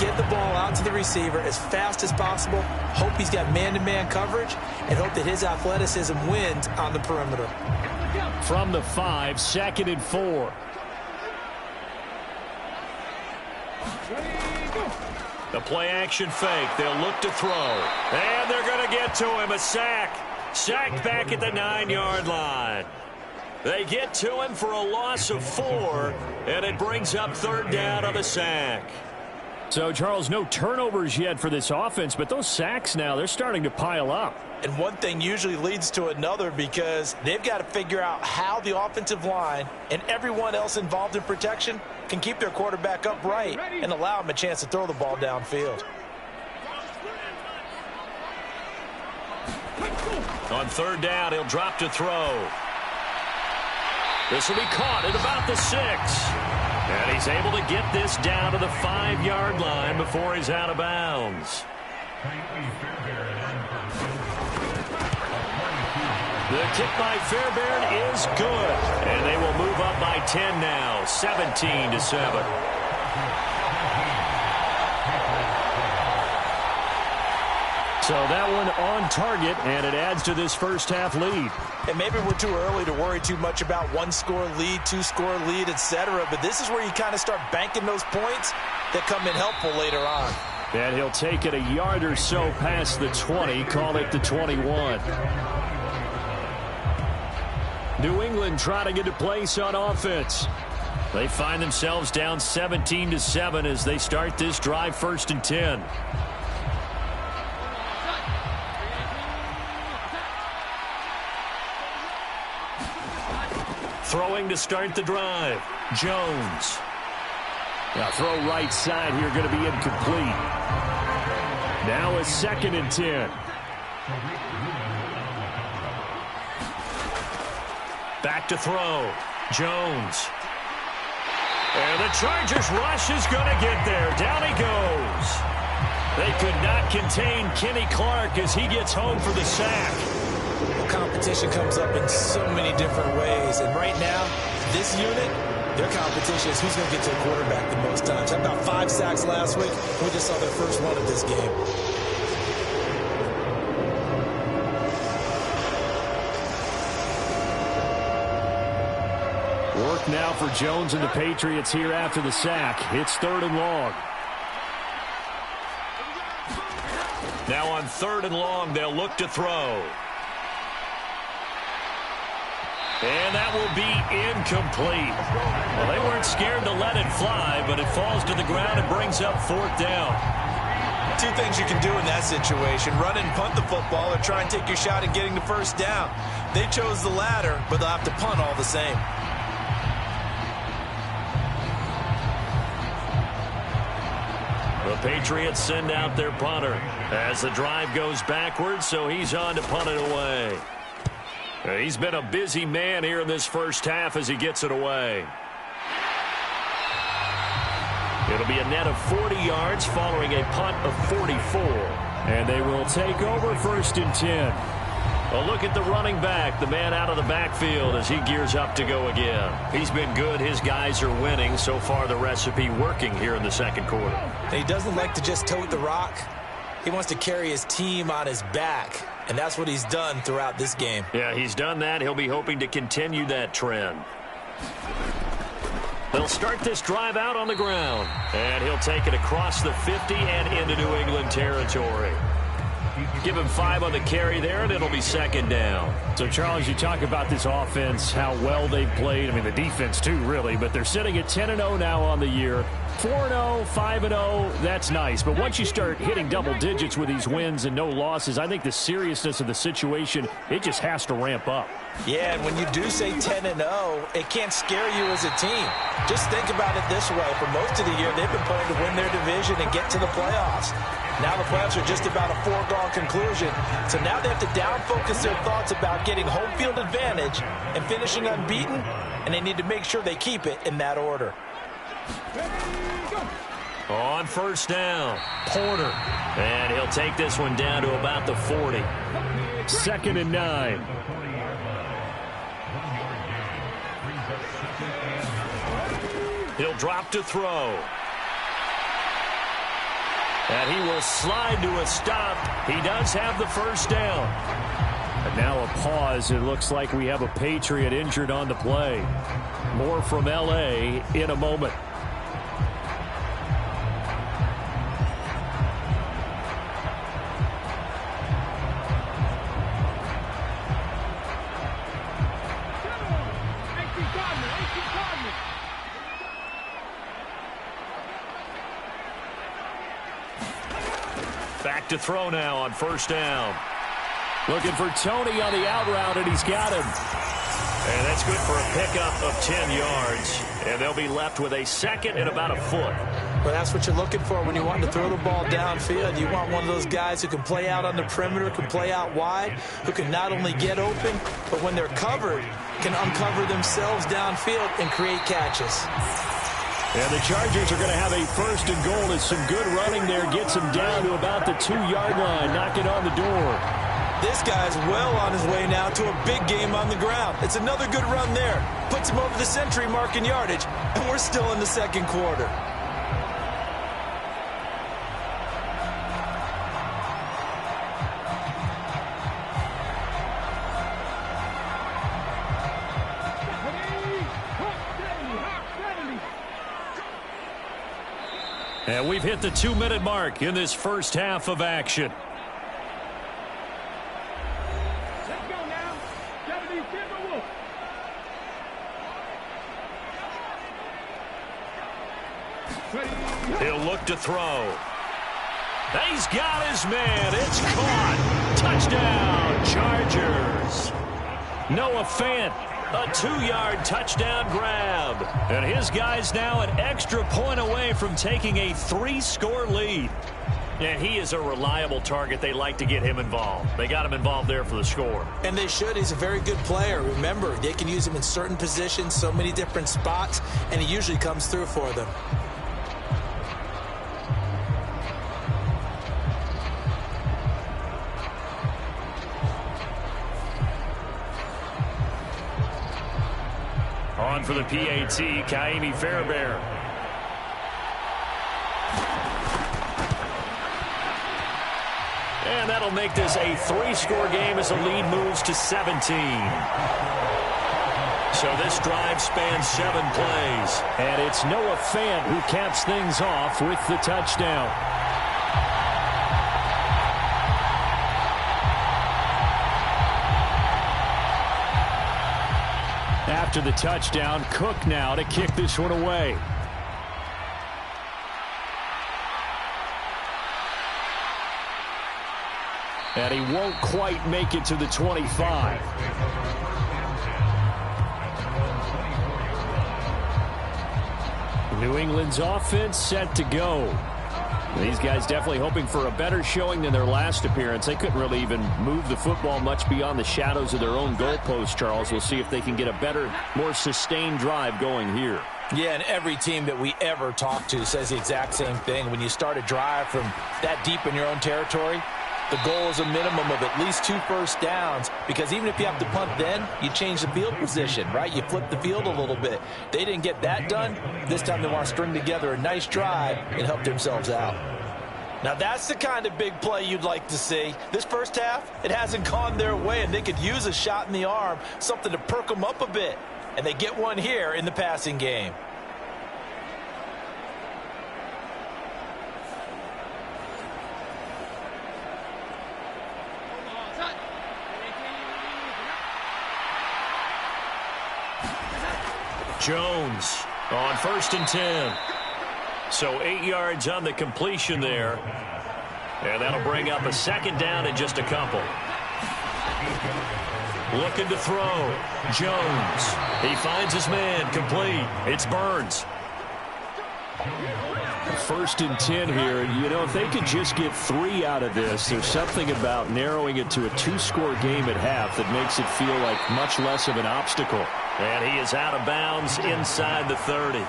Get the ball out to the receiver as fast as possible, hope he's got man-to-man coverage, and hope that his athleticism wins on the perimeter. From the 5, 2nd and 4. The play-action fake. They'll look to throw. And they're going to get to him. A sack. Sacked back at the 9-yard line. They get to him for a loss of 4, and it brings up 3rd down on the sack. So, Charles, no turnovers yet for this offense, but those sacks now, they're starting to pile up. And one thing usually leads to another, because they've got to figure out how the offensive line and everyone else involved in protection can keep their quarterback upright and allow him a chance to throw the ball downfield. On 3rd down, he'll drop to throw. This will be caught at about the 6. And he's able to get this down to the 5-yard line before he's out of bounds. The kick by Fairbairn is good. And they will move up by 10 now, 17-7. So that one on target, and it adds to this first-half lead. And maybe we're too early to worry too much about one-score lead, two-score lead, etc. But this is where you kind of start banking those points that come in helpful later on. And he'll take it a yard or so past the 20, call it the 21. New England trying to get a place on offense. They find themselves down 17-7 as they start this drive, 1st and 10. Throwing to start the drive. Jones. Now throw right side here, going to be incomplete. Now a 2nd and 10. Back to throw. Jones. And the Chargers rush is going to get there. Down he goes. They could not contain Kenny Clark as he gets home for the sack. Competition comes up in so many different ways. And right now, this unit, their competition is who's going to get to the quarterback the most times. Had about 5 sacks last week. We just saw their first one of this game. Work now for Jones and the Patriots here after the sack. It's 3rd and long. Now on 3rd and long, they'll look to throw. And that will be incomplete. Well, they weren't scared to let it fly, but it falls to the ground and brings up 4th down. 2 things you can do in that situation: run and punt the football, or try and take your shot at getting the 1st down. They chose the latter, but they'll have to punt all the same. The Patriots send out their punter as the drive goes backwards, so he's on to punt it away. He's been a busy man here in this first half as he gets it away. It'll be a net of 40 yards following a punt of 44. And they will take over 1st and 10. A look at the running back, the man out of the backfield as he gears up to go again. He's been good. His guys are winning. So far, the recipe working here in the 2nd quarter. He doesn't like to just tote the rock. He wants to carry his team on his back. And that's what he's done throughout this game. Yeah, he's done that. He'll be hoping to continue that trend. They'll start this drive out on the ground. And he'll take it across the 50 and into New England territory. Give him 5 on the carry there, and it'll be 2nd down. So, Charles, you talk about this offense, how well they've played. I mean, the defense, too, really. But they're sitting at 10-0 now on the year. 4-0, 5-0, that's nice. But once you start hitting double digits with these wins and no losses, I think the seriousness of the situation, it just has to ramp up. Yeah, and when you do say 10-0, it can't scare you as a team. Just think about it this way. For most of the year, they've been playing to win their division and get to the playoffs. Now the playoffs are just about a foregone conclusion. So now they have to down-focus their thoughts about getting home field advantage and finishing unbeaten, and they need to make sure they keep it in that order. On 1st down, Porter. And he'll take this one down to about the 40. 2nd and 9. He'll drop to throw. And he will slide to a stop. He does have the 1st down. And now a pause. It looks like we have a Patriot injured on the play. More from L.A. in a moment. Back to throw now on 1st down. Looking for Tony on the out route, and he's got him. And that's good for a pickup of 10 yards. And they'll be left with a 2nd and about a foot. Well, that's what you're looking for when you want to throw the ball downfield. You want one of those guys who can play out on the perimeter, can play out wide, who can not only get open, but when they're covered, can uncover themselves downfield and create catches. And the Chargers are going to have a 1st and goal as some good running there gets him down to about the 2-yard line, knocking on the door. This guy's well on his way now to a big game on the ground. It's another good run there. Puts him over the century mark in yardage, and we're still in the 2nd quarter. And we've hit the 2-minute mark in this first half of action. Let's go now. 70 Timberwolves. He'll look to throw. He's got his man. It's caught. Touchdown, Chargers. Noah Fant, a 2-yard touchdown grab. And his guy's now an extra point away from taking a 3-score lead. And he is a reliable target. They like to get him involved. They got him involved there for the score. And they should. He's a very good player. Remember, they can use him in certain positions, so many different spots, and he usually comes through for them. On for the PAT, Kaimi Fairbairn. And that'll make this a 3-score game as the lead moves to 17. So this drive spans 7 plays. And it's Noah Fant who caps things off with the touchdown. After the touchdown, Cook now to kick this one away. And he won't quite make it to the 25. New England's offense set to go. These guys definitely hoping for a better showing than their last appearance. They couldn't really even move the football much beyond the shadows of their own goalpost, Charles. We'll see if they can get a better, more sustained drive going here. Yeah, and every team that we ever talk to says the exact same thing. When you start a drive from that deep in your own territory, the goal is a minimum of at least 2 first downs, because even if you have to punt then, you change the field position, right? You flip the field a little bit. They didn't get that done. This time they want to string together a nice drive and help themselves out. Now that's the kind of big play you'd like to see. This first half, it hasn't gone their way, and they could use a shot in the arm, something to perk them up a bit. And they get one here in the passing game. Jones on 1st and 10. So 8 yards on the completion there. And that'll bring up a 2nd down in just a couple. Looking to throw. Jones. He finds his man. Complete. It's Burns. 1st and 10 here. You know, if they could just get 3 out of this, there's something about narrowing it to a 2-score game at half that makes it feel like much less of an obstacle. And he is out of bounds inside the 30.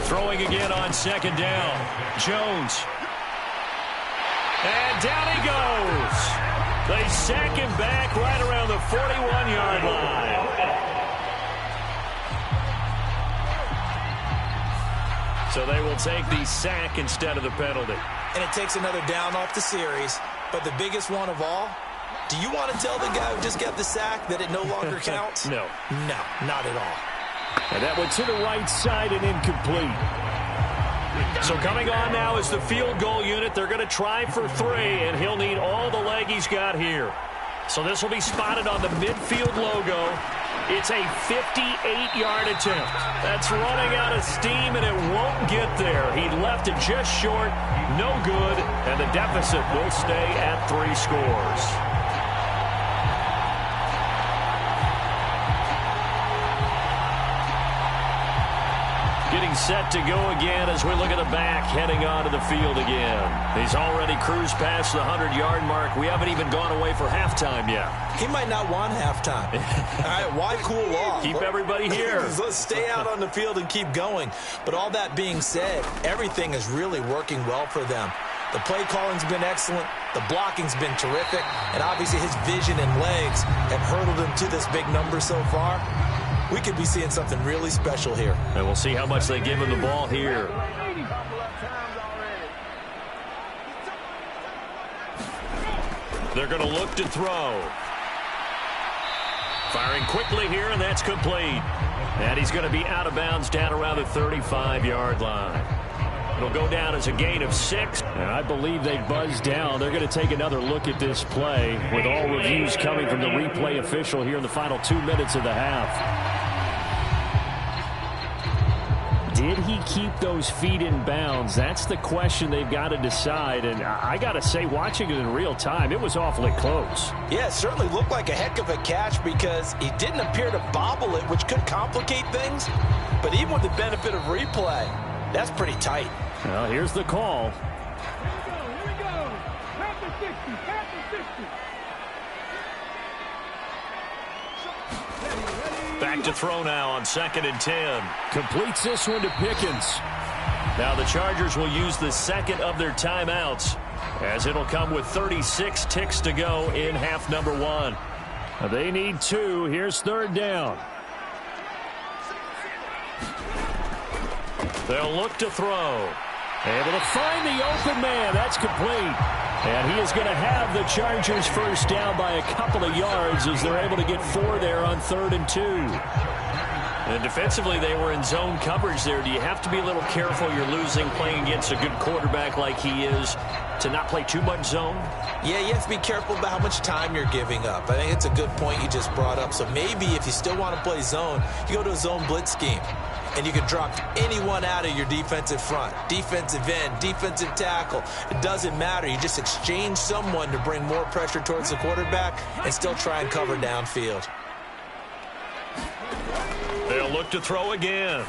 Throwing again on 2nd down. Jones. And down he goes. They sack him back right around the 41-yard line. So they will take the sack instead of the penalty. And it takes another down off the series. But the biggest one of all, do you want to tell the guy who just got the sack that it no longer counts? No. No, not at all. And that went to the right side and incomplete. So coming on now is the field goal unit. They're going to try for 3, and he'll need all the leg he's got here. So this will be spotted on the midfield logo. It's a 58-yard attempt. That's running out of steam, and it won't get there. He left it just short, no good, and the deficit will stay at 3 scores. Getting set to go again as we look at the back, heading onto the field again. He's already cruised past the 100-yard mark. We haven't even gone away for halftime yet. He might not want halftime. All right, why cool off? Keep everybody here. Let's stay out on the field and keep going. But all that being said, everything is really working well for them. The play calling's been excellent. The blocking's been terrific. And obviously his vision and legs have hurdled him to this big number so far. We could be seeing something really special here. And we'll see how much they give him the ball here. They're going to look to throw. Firing quickly here, and that's complete. And he's going to be out of bounds down around the 35-yard line. It'll go down as a gain of 6. And I believe they buzzed down. They're going to take another look at this play with all reviews coming from the replay official here in the final 2 minutes of the half. Did he keep those feet in bounds? That's the question they've got to decide. And I got to say, watching it in real time, it was awfully close. Yeah, it certainly looked like a heck of a catch because he didn't appear to bobble it, which could complicate things. But even with the benefit of replay, that's pretty tight. Well, here's the call. Here we go. Pass the 60. Pass the 60. Back to throw now on 2nd and 10. Completes this one to Pickens. Now the Chargers will use the second of their timeouts as it'll come with 36 ticks to go in half number 1. They need 2. Here's 3rd down. They'll look to throw. Able to find the open man. That's complete. And he is going to have the Chargers first down by a couple of yards as they're able to get 4 there on 3rd and 2. And defensively, they were in zone coverage there. Do you have to be a little careful? You're losing playing against a good quarterback like he is to not play too much zone? Yeah, you have to be careful about how much time you're giving up. I think it's a good point you just brought up. So maybe if you still want to play zone, you go to a zone blitz scheme. And you can drop anyone out of your defensive front, defensive end, defensive tackle. It doesn't matter. You just exchange someone to bring more pressure towards the quarterback and still try and cover downfield. They'll look to throw again.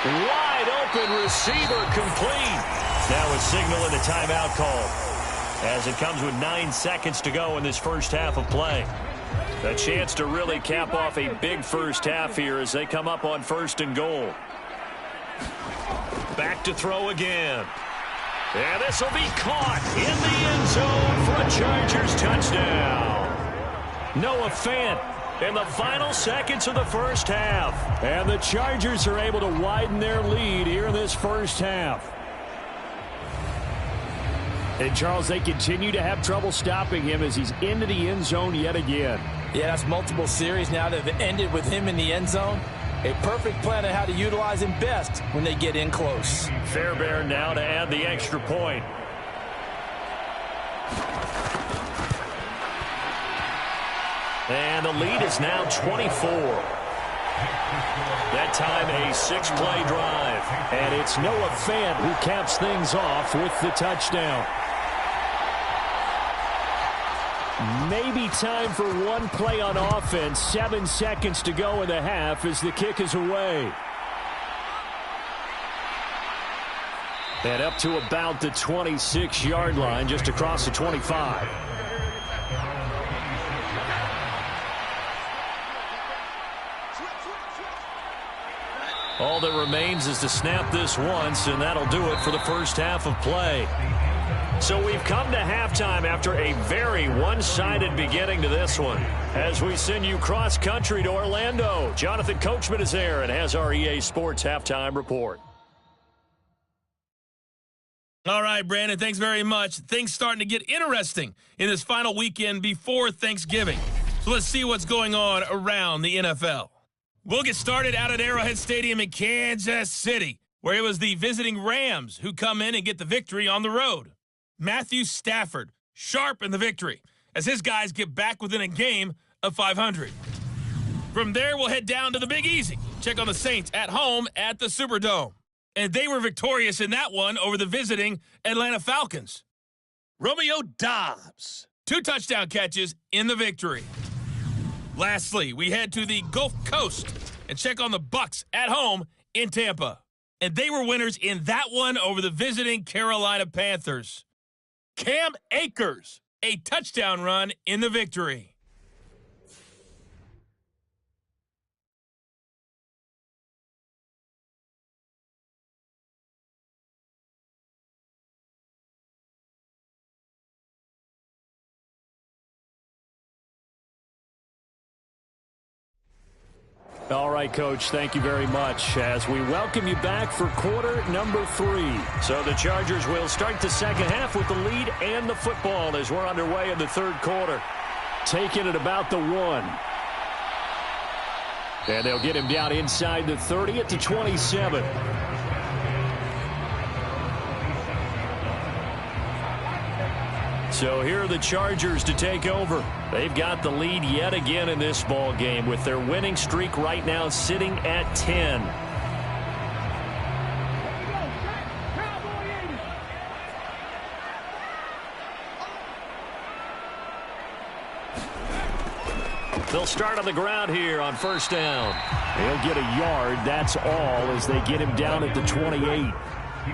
Wide open receiver complete. Now a signal and a timeout call as it comes with 9 seconds to go in this first half of play. A chance to really cap off a big first half here as they come up on 1st and goal. Back to throw again. And this will be caught in the end zone for a Chargers touchdown. Noah Fant in the final seconds of the first half. And the Chargers are able to widen their lead here in this first half. And, Charles, they continue to have trouble stopping him as he's into the end zone yet again. Yeah, that's multiple series now that have ended with him in the end zone. A perfect plan on how to utilize him best when they get in close. Fairbairn now to add the extra point. And the lead is now 24. That time a 6-play drive. And it's Noah Fant who caps things off with the touchdown. Maybe time for one play on offense. 7 seconds to go in the half as the kick is away. And up to about the 26-yard line, just across the 25. All that remains is to snap this once, and that'll do it for the first half of play. So we've come to halftime after a very one-sided beginning to this one. As we send you cross-country to Orlando, Jonathan Coachman is there and has our EA Sports Halftime Report. All right, Brandon, thanks very much. Things starting to get interesting in this final weekend before Thanksgiving. So let's see what's going on around the NFL. We'll get started out at Arrowhead Stadium in Kansas City, where it was the visiting Rams who come in and get the victory on the road. Matthew Stafford, sharp in the victory, as his guys get back within a game of 500. From there, we'll head down to the Big Easy. Check on the Saints at home at the Superdome. And they were victorious in that one over the visiting Atlanta Falcons. Romeo Doubs, 2 touchdown catches in the victory. Lastly, we head to the Gulf Coast and check on the Bucs at home in Tampa. And they were winners in that one over the visiting Carolina Panthers. Cam Akers, a touchdown run in the victory. All right, Coach, thank you very much as we welcome you back for quarter number 3. So the Chargers will start the second half with the lead and the football as we're underway in the third quarter. taken at about the 1. And they'll get him down inside the 30 at the 27. So here are the Chargers to take over. They've got the lead yet again in this ball game with their winning streak right now sitting at 10. They'll start on the ground here on first down. They'll get a yard, that's all, as they get him down at the 28.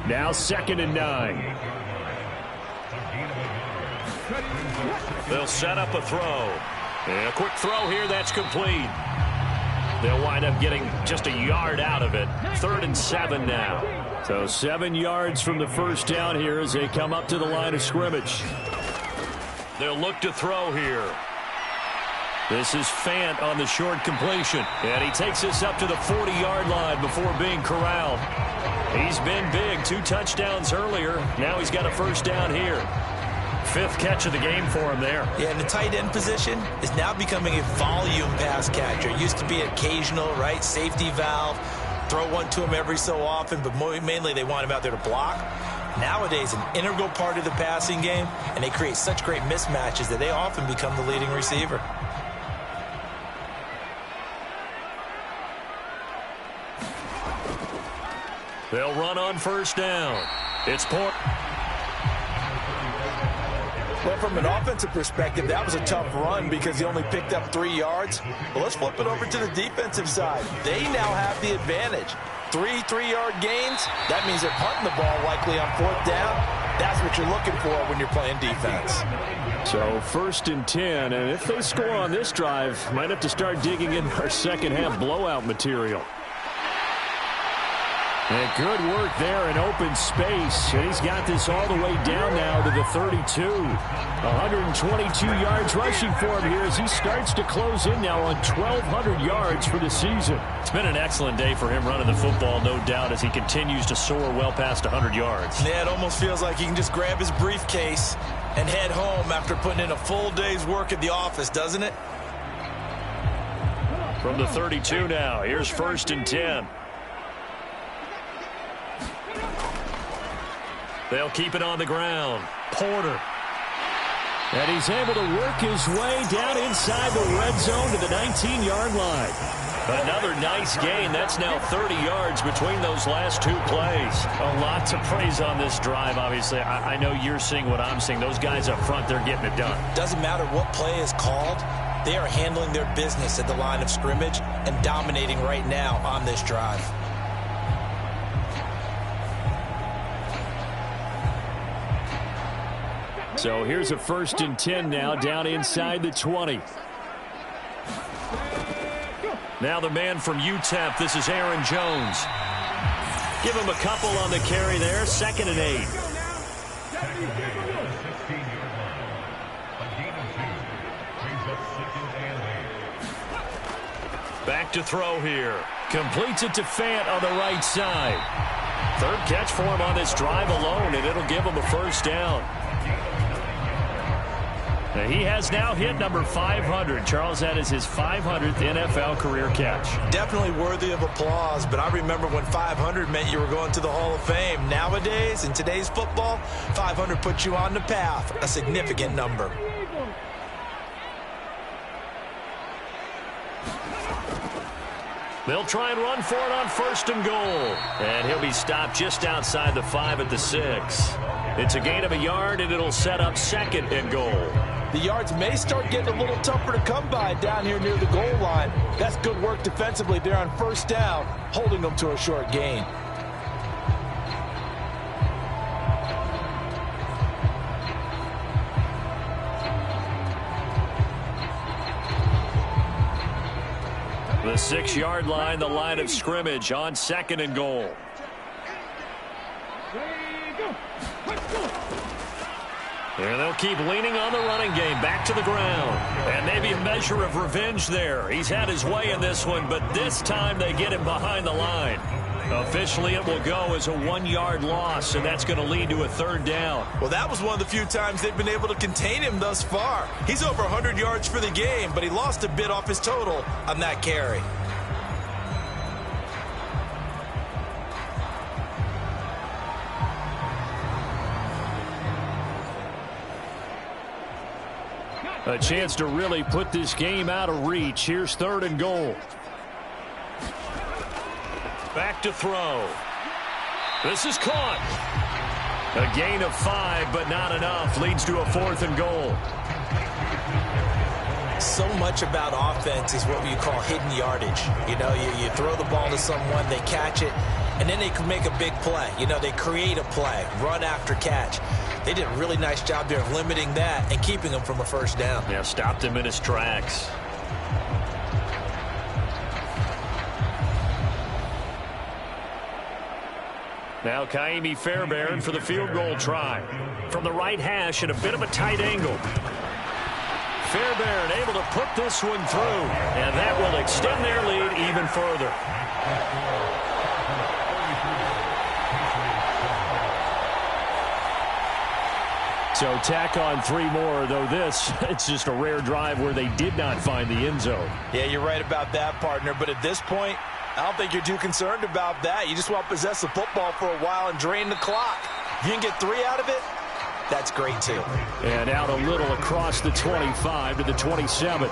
Now 2nd and 9. They'll set up a throw. And a quick throw here, that's complete. They'll wind up getting just a yard out of it. 3rd and 7 now. So 7 yards from the first down here as they come up to the line of scrimmage. They'll look to throw here. This is Fant on the short completion. And he takes us up to the 40-yard line before being corralled. He's been big. 2 touchdowns earlier. Now he's got a first down here. 5th catch of the game for him there. Yeah, and the tight end position is now becoming a volume pass catcher. It used to be occasional, right? Safety valve. Throw one to him every so often, but mainly they want him out there to block. Nowadays, an integral part of the passing game, and they create such great mismatches that they often become the leading receiver. They'll run on first down. It's Port. Well, from an offensive perspective, that was a tough run because he only picked up 3 yards. Well, let's flip it over to the defensive side. They now have the advantage. 3 3-yard gains. That means they're punting the ball likely on 4th down. That's what you're looking for when you're playing defense. So 1st and 10, and if they score on this drive, might have to start digging in our second half blowout material. And good work there in open space. And he's got this all the way down now to the 32. 122 yards rushing for him here as he starts to close in now on 1,200 yards for the season. It's been an excellent day for him running the football, no doubt, as he continues to soar well past 100 yards. Yeah, it almost feels like he can just grab his briefcase and head home after putting in a full day's work at the office, doesn't it? From the 32 now, here's 1st and 10. They'll keep it on the ground. Porter. And he's able to work his way down inside the red zone to the 19-yard line. Another nice gain. That's now 30 yards between those last 2 plays. A lot to praise on this drive, obviously. I know you're seeing what I'm seeing. Those guys up front, they're getting it done. Doesn't matter what play is called. They are handling their business at the line of scrimmage and dominating right now on this drive. So here's a 1st and 10 now down inside the 20. Now the man from UTEP, this is Aaron Jones. Give him a couple on the carry there, 2nd and 8. Back to throw here. Completes it to Fant on the right side. 3rd catch for him on this drive alone, and it'll give him a first down. He has now hit number 500. Charles, that is his 500th NFL career catch. Definitely worthy of applause, but I remember when 500 meant you were going to the Hall of Fame. Nowadays, in today's football, 500 puts you on the path, a significant number. They'll try and run for it on 1st and goal. And he'll be stopped just outside the 5 at the 6. It's a gain of a yard, and it'll set up 2nd and goal. The yards may start getting a little tougher to come by down here near the goal line. That's good work defensively there on 1st down, holding them to a short gain. The 6-yard line, the line of scrimmage on 2nd and goal. And they'll keep leaning on the running game back to the ground. And maybe a measure of revenge there. He's had his way in this one, but this time they get him behind the line. Officially, it will go as a 1-yard loss, and that's going to lead to a 3rd down. Well, that was one of the few times they've been able to contain him thus far. He's over 100 yards for the game, but he lost a bit off his total on that carry. A chance to really put this game out of reach. Here's 3rd and goal. Back to throw. This is caught. A gain of 5, but not enough. Leads to a 4th and goal. So much about offense is what you call hidden yardage. You know, you throw the ball to someone, they catch it, and then they can make a big play. You know, they create a play, run after catch. They did a really nice job there of limiting that and keeping him from a 1st down. Yeah, stopped him in his tracks. Now Kaimi Fairbairn for the field goal try. From the right hash at a bit of a tight angle. Fairbairn able to put this one through, and that will extend their lead even further. So tack on 3 more, though this, it's just a rare drive where they did not find the end zone. Yeah, you're right about that, partner. But at this point, I don't think you're too concerned about that. You just want to possess the football for a while and drain the clock. If you can get 3 out of it, that's great, too. And out a little across the 25 to the 27.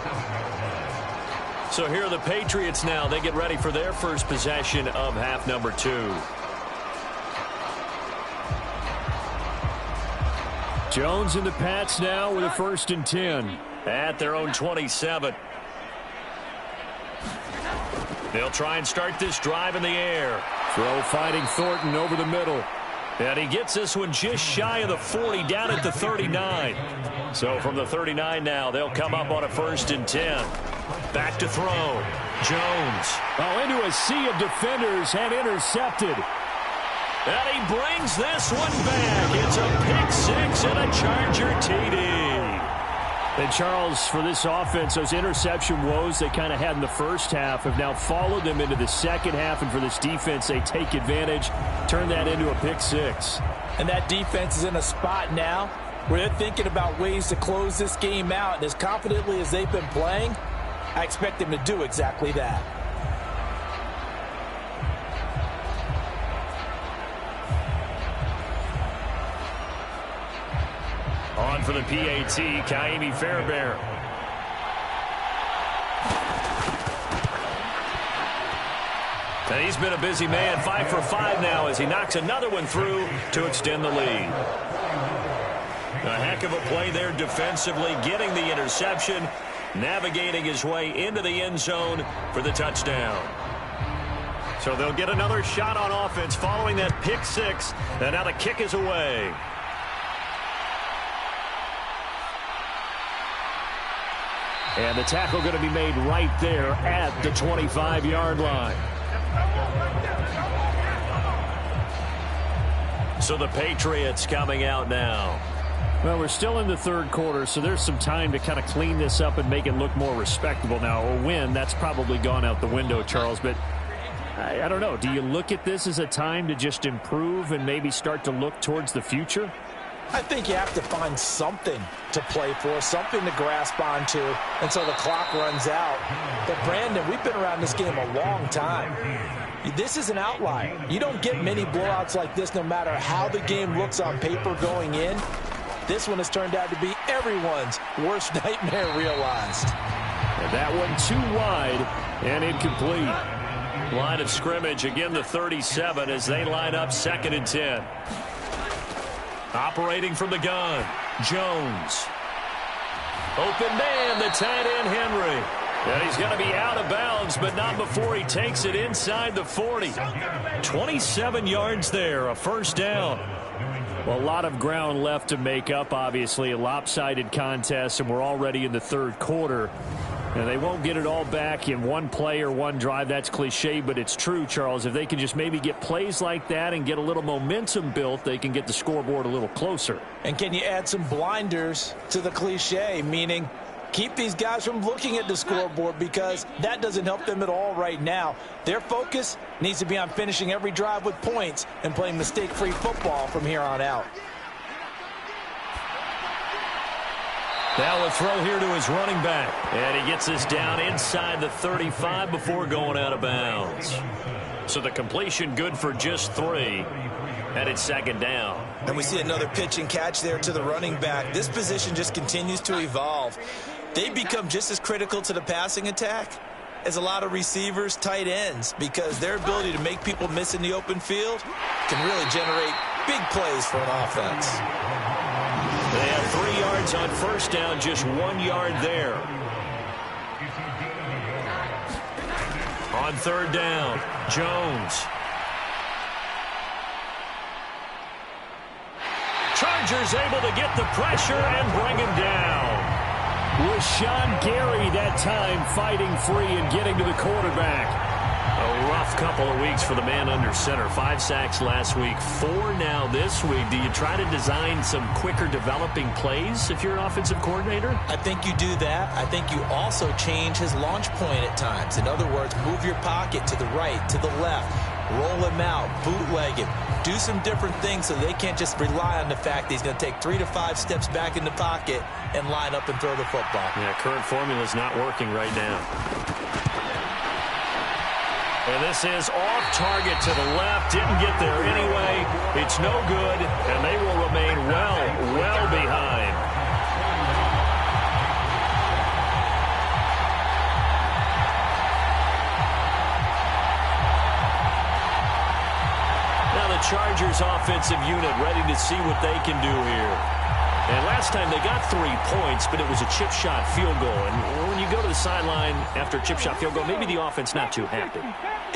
So here are the Patriots now. They get ready for their first possession of half number 2. Jones and the Pats now with a 1st and 10 at their own 27. They'll try and start this drive in the air. Throw fighting Thornton over the middle. And he gets this one just shy of the 40, down at the 39. So from the 39 now, they'll come up on a 1st and 10. Back to throw. Jones. Oh, into a sea of defenders and intercepted. And he brings this one back. It's a pick 6 and a Charger TD. And Charles, for this offense, those interception woes they kind of had in the first half have now followed them into the second half. And for this defense, they take advantage, turn that into a pick 6. And that defense is in a spot now where they're thinking about ways to close this game out. And as confidently as they've been playing, I expect them to do exactly that. On for the PAT, Kaimi Fairbairn. And he's been a busy man, 5 for 5 now as he knocks another one through to extend the lead. A heck of a play there defensively, getting the interception, navigating his way into the end zone for the touchdown. So they'll get another shot on offense following that pick 6, and now the kick is away. And the tackle going to be made right there at the 25-yard line. So the Patriots coming out now. Well, we're still in the 3rd quarter, so there's some time to kind of clean this up and make it look more respectable now. A win, that's probably gone out the window, Charles. But I don't know. Do you look at this as a time to just improve and maybe start to look towards the future? I think you have to find something to play for, something to grasp onto until the clock runs out. But, Brandon, we've been around this game a long time. This is an outlier. You don't get many blowouts like this no matter how the game looks on paper going in. This one has turned out to be everyone's worst nightmare realized. And that one too wide and incomplete. Line of scrimmage, again the 37 as they line up 2nd and 10. Operating from the gun, Jones. Open man, the tight end, Henry. And he's going to be out of bounds, but not before he takes it inside the 40. 27 yards there, a 1st down. Well, a lot of ground left to make up, obviously. A lopsided contest, and we're already in the 3rd quarter. And they won't get it all back in one play or one drive. That's cliche, but it's true, Charles. If they can just maybe get plays like that and get a little momentum built, they can get the scoreboard a little closer. And can you add some blinders to the cliche, meaning keep these guys from looking at the scoreboard, because that doesn't help them at all right now. Their focus needs to be on finishing every drive with points and playing mistake-free football from here on out. Now a throw here to his running back. And he gets this down inside the 35 before going out of bounds. So the completion good for just 3. And it's second down. And we see another pitch and catch there to the running back. This position just continues to evolve. They become just as critical to the passing attack as a lot of receivers, tight ends, because their ability to make people miss in the open field can really generate big plays for an offense. They have 3 yards on first down, just 1 yard there. On third down, Jones. Chargers able to get the pressure and bring him down. Rashawn Gary that time fighting free and getting to the quarterback. A rough couple of weeks for the man under center. 5 sacks last week, 4 now this week. Do you try to design some quicker developing plays if you're an offensive coordinator? I think you do that. I think you also change his launch point at times. In other words, move your pocket to the right, to the left, roll him out, bootleg him. Do some different things so they can't just rely on the fact that he's going to take 3 to 5 steps back in the pocket and line up and throw the football. Yeah, current formula is not working right now. And this is off target to the left. Didn't get there anyway. It's no good, and they will remain well behind. Now the Chargers offensive unit ready to see what they can do here. And last time they got 3 points, but it was a chip shot field goal. And when you go to the sideline after a chip shot field goal, maybe the offense not too happy.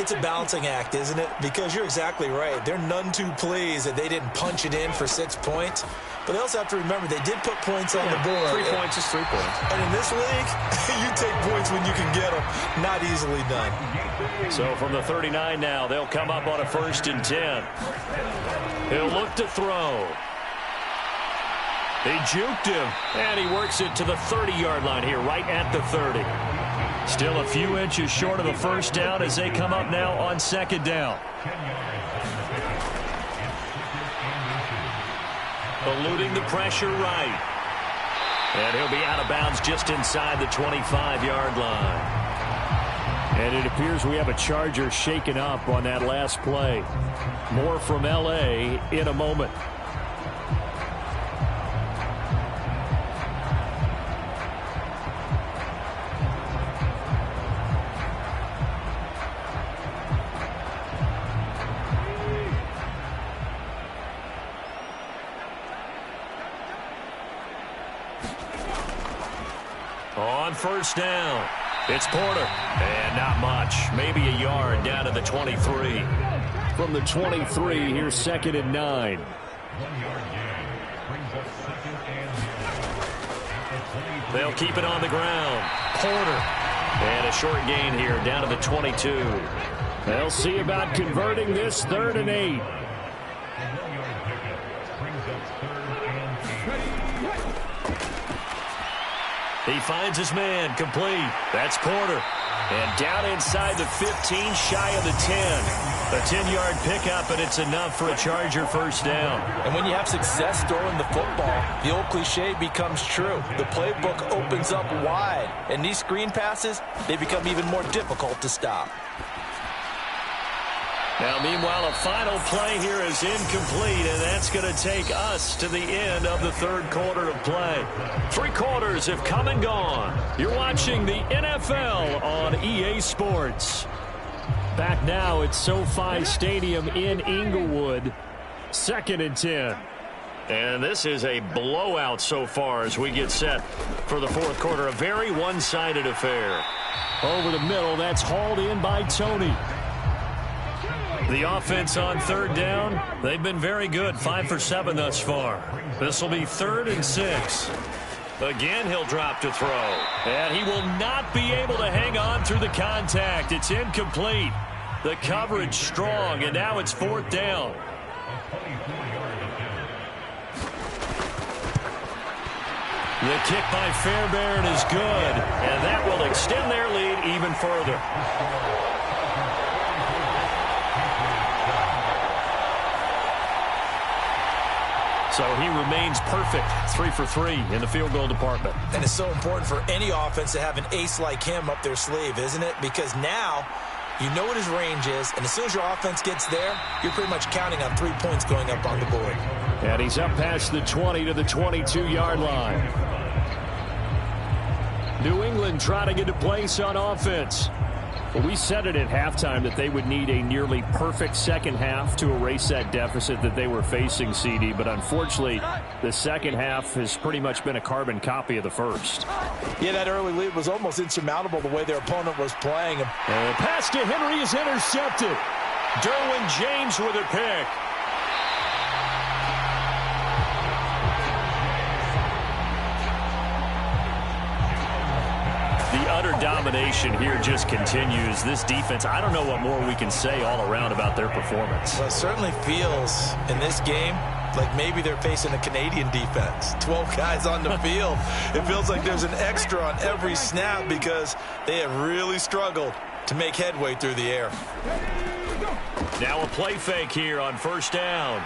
It's a balancing act, isn't it? Because you're exactly right. They're none too pleased that they didn't punch it in for 6 points. But they also have to remember they did put points on the board. 3 points is 3 points. And in this league, you take points when you can get them. Not easily done. So from the 39 now, they'll come up on a 1st and 10. He'll look to throw. They juked him, and he works it to the 30-yard line here, right at the 30. Still a few inches short of a first down as they come up now on 2nd down. Eluding the pressure right. And he'll be out of bounds just inside the 25-yard line. And it appears we have a Charger shaken up on that last play. More from L.A. in a moment. On first down, it's Porter. And not much. Maybe a yard down to the 23. From the 23, here's 2nd and 9. They'll keep it on the ground. Porter. And a short gain here down to the 22. They'll see about converting this 3rd and 8. He finds his man, complete. That's Porter. And down inside the 15, shy of the 10. A 10-yard pickup, and it's enough for a Charger first down. And when you have success throwing the football, the old cliche becomes true. The playbook opens up wide. And these screen passes, they become even more difficult to stop. Now, meanwhile, a final play here is incomplete, and that's going to take us to the end of the 3rd quarter of play. 3 quarters have come and gone. You're watching the NFL on EA Sports. Back now at SoFi Stadium in Inglewood. 2nd and 10. And this is a blowout so far as we get set for the 4th quarter. A very one-sided affair. Over the middle, that's hauled in by Tony. The offense on 3rd down, they've been very good. 5 for 7 thus far. This will be 3rd and 6. Again, he'll drop to throw. And he will not be able to hang on through the contact. It's incomplete. The coverage strong, and now it's 4th down. The kick by Fairbairn is good, and that will extend their lead even further. So he remains perfect, 3 for 3 in the field goal department. And it's so important for any offense to have an ace like him up their sleeve, isn't it? Because now you know what his range is, and as soon as your offense gets there, you're pretty much counting on 3 points going up on the board. And he's up past the 20 to the 22-yard line. New England trying to get a place on offense. Well, we said it at halftime that they would need a nearly perfect second half to erase that deficit that they were facing, CD. But unfortunately, the second half has pretty much been a carbon copy of the first. Yeah, that early lead was almost insurmountable the way their opponent was playing. And the pass to Henry is intercepted. Derwin James with a pick. Utter domination here just continues. This defense, I don't know what more we can say all around about their performance. Well, it certainly feels in this game like maybe they're facing a Canadian defense. 12 guys on the field. It feels like there's an extra on every snap because they have really struggled to make headway through the air. Now a play fake here on 1st down.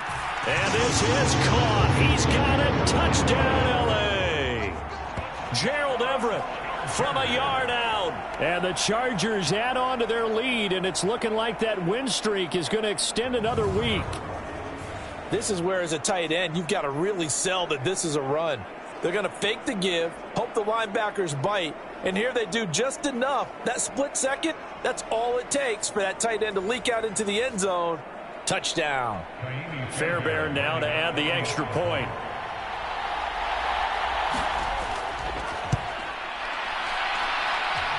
And this is caught. He's got it. Touchdown, L.A. Gerald Everett from a yard out. And the Chargers add on to their lead, and it's looking like that win streak is going to extend another week. This is where, as a tight end, you've got to really sell that this is a run. They're going to fake the give, hope the linebackers bite, and here they do just enough. That split second, that's all it takes for that tight end to leak out into the end zone. Touchdown. Fairbairn now to add the extra point.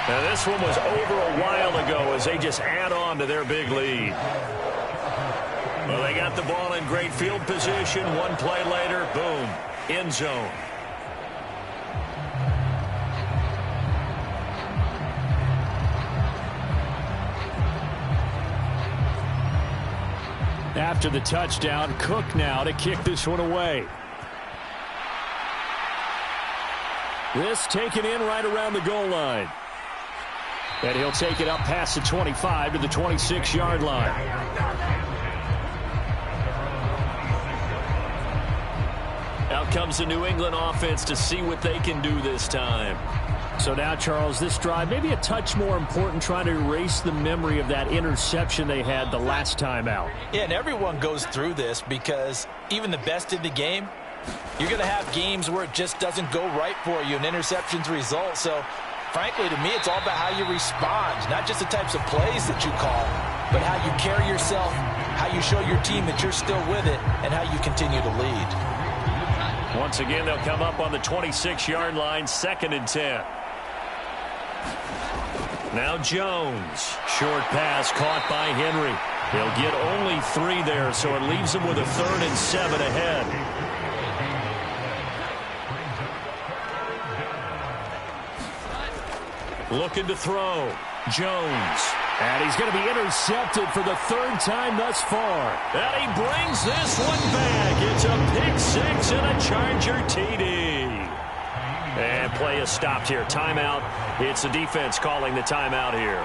Now this one was over a while ago as they just add on to their big lead. Well, they got the ball in great field position. One play later, boom, end zone. After the touchdown, Cook now to kick this one away. This taken in right around the goal line. And he'll take it up past the 25 to the 26-yard line. Out comes the New England offense to see what they can do this time. So now, Charles, this drive maybe a touch more important, trying to erase the memory of that interception they had the last time out. Yeah, and everyone goes through this because even the best in the game, you're going to have games where it just doesn't go right for you and interceptions result. So frankly, to me, it's all about how you respond, not just the types of plays that you call, but how you carry yourself, how you show your team that you're still with it, and how you continue to lead. Once again, they'll come up on the 26-yard line, 2nd and 10. Now Jones. Short pass caught by Henry. He'll get only 3 there, so it leaves him with a 3rd and 7 ahead. Looking to throw. Jones. And he's going to be intercepted for the 3rd time thus far. And he brings this one back. It's a pick 6 and a Charger TD. And play is stopped here. Timeout. It's the defense calling the timeout here.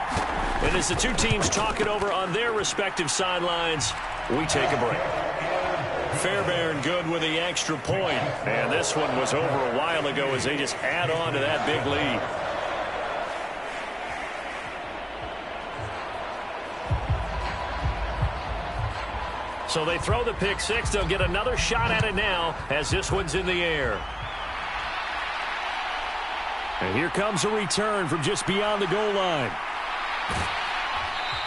And as the two teams talk it over on their respective sidelines, we take a break. Fairbairn good with the extra point. And this one was over a while ago as they just add on to that big lead. So they throw the pick 6. They'll get another shot at it now as this one's in the air. And here comes a return from just beyond the goal line.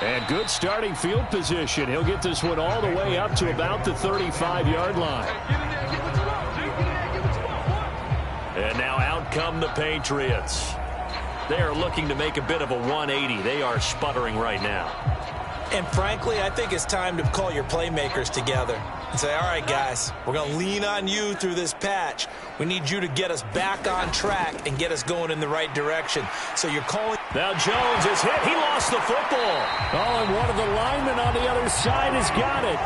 And good starting field position. He'll get this one all the way up to about the 35-yard line. And now out come the Patriots. They are looking to make a bit of a 180. They are sputtering right now. And frankly, I think it's time to call your playmakers together. and say, all right, guys, we're going to lean on you through this patch. We need you to get us back on track and get us going in the right direction. So you're calling. Now Jones is hit. He lost the football. Oh, and one of the linemen on the other side has got it.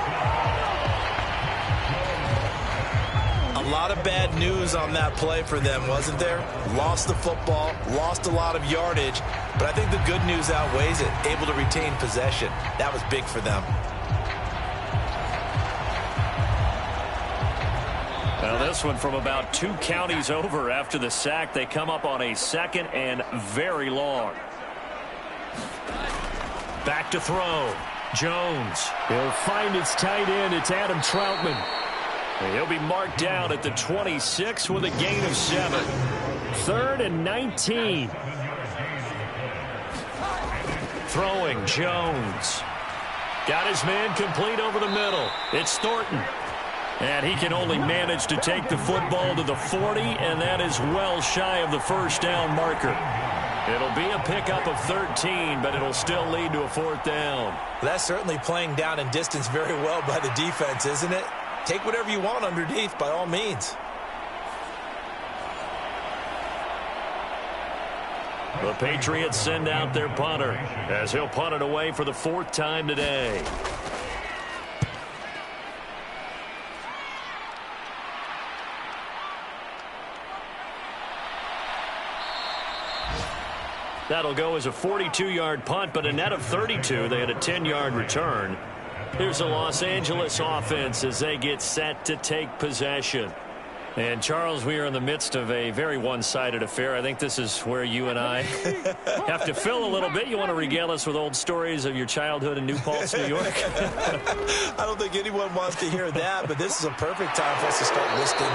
A lot of bad news on that play for them, wasn't there? Lost the football, lost a lot of yardage, but I think the good news outweighs it. Able to retain possession. That was big for them. Now this one from about 2 counties over after the sack. They come up on a 2nd and very long. Back to throw. Jones. He'll find his tight end. It's Adam Troutman. He'll be marked down at the 26 with a gain of 7. 3rd and 19. Throwing, Jones. Got his man complete over the middle. It's Thornton. And he can only manage to take the football to the 40, and that is well shy of the first down marker. It'll be a pickup of 13, but it'll still lead to a 4th down. That's certainly playing down and distance very well by the defense, isn't it? Take whatever you want underneath, by all means. The Patriots send out their punter as he'll punt it away for the 4th time today. That'll go as a 42-yard punt, but a net of 32. They had a 10-yard return. Here's the Los Angeles offense as they get set to take possession. And, Charles, we are in the midst of a very one-sided affair. I think this is where you and I have to fill a little bit. You want to regale us with old stories of your childhood in New Paltz, New York? I don't think anyone wants to hear that, but this is a perfect time for us to start listing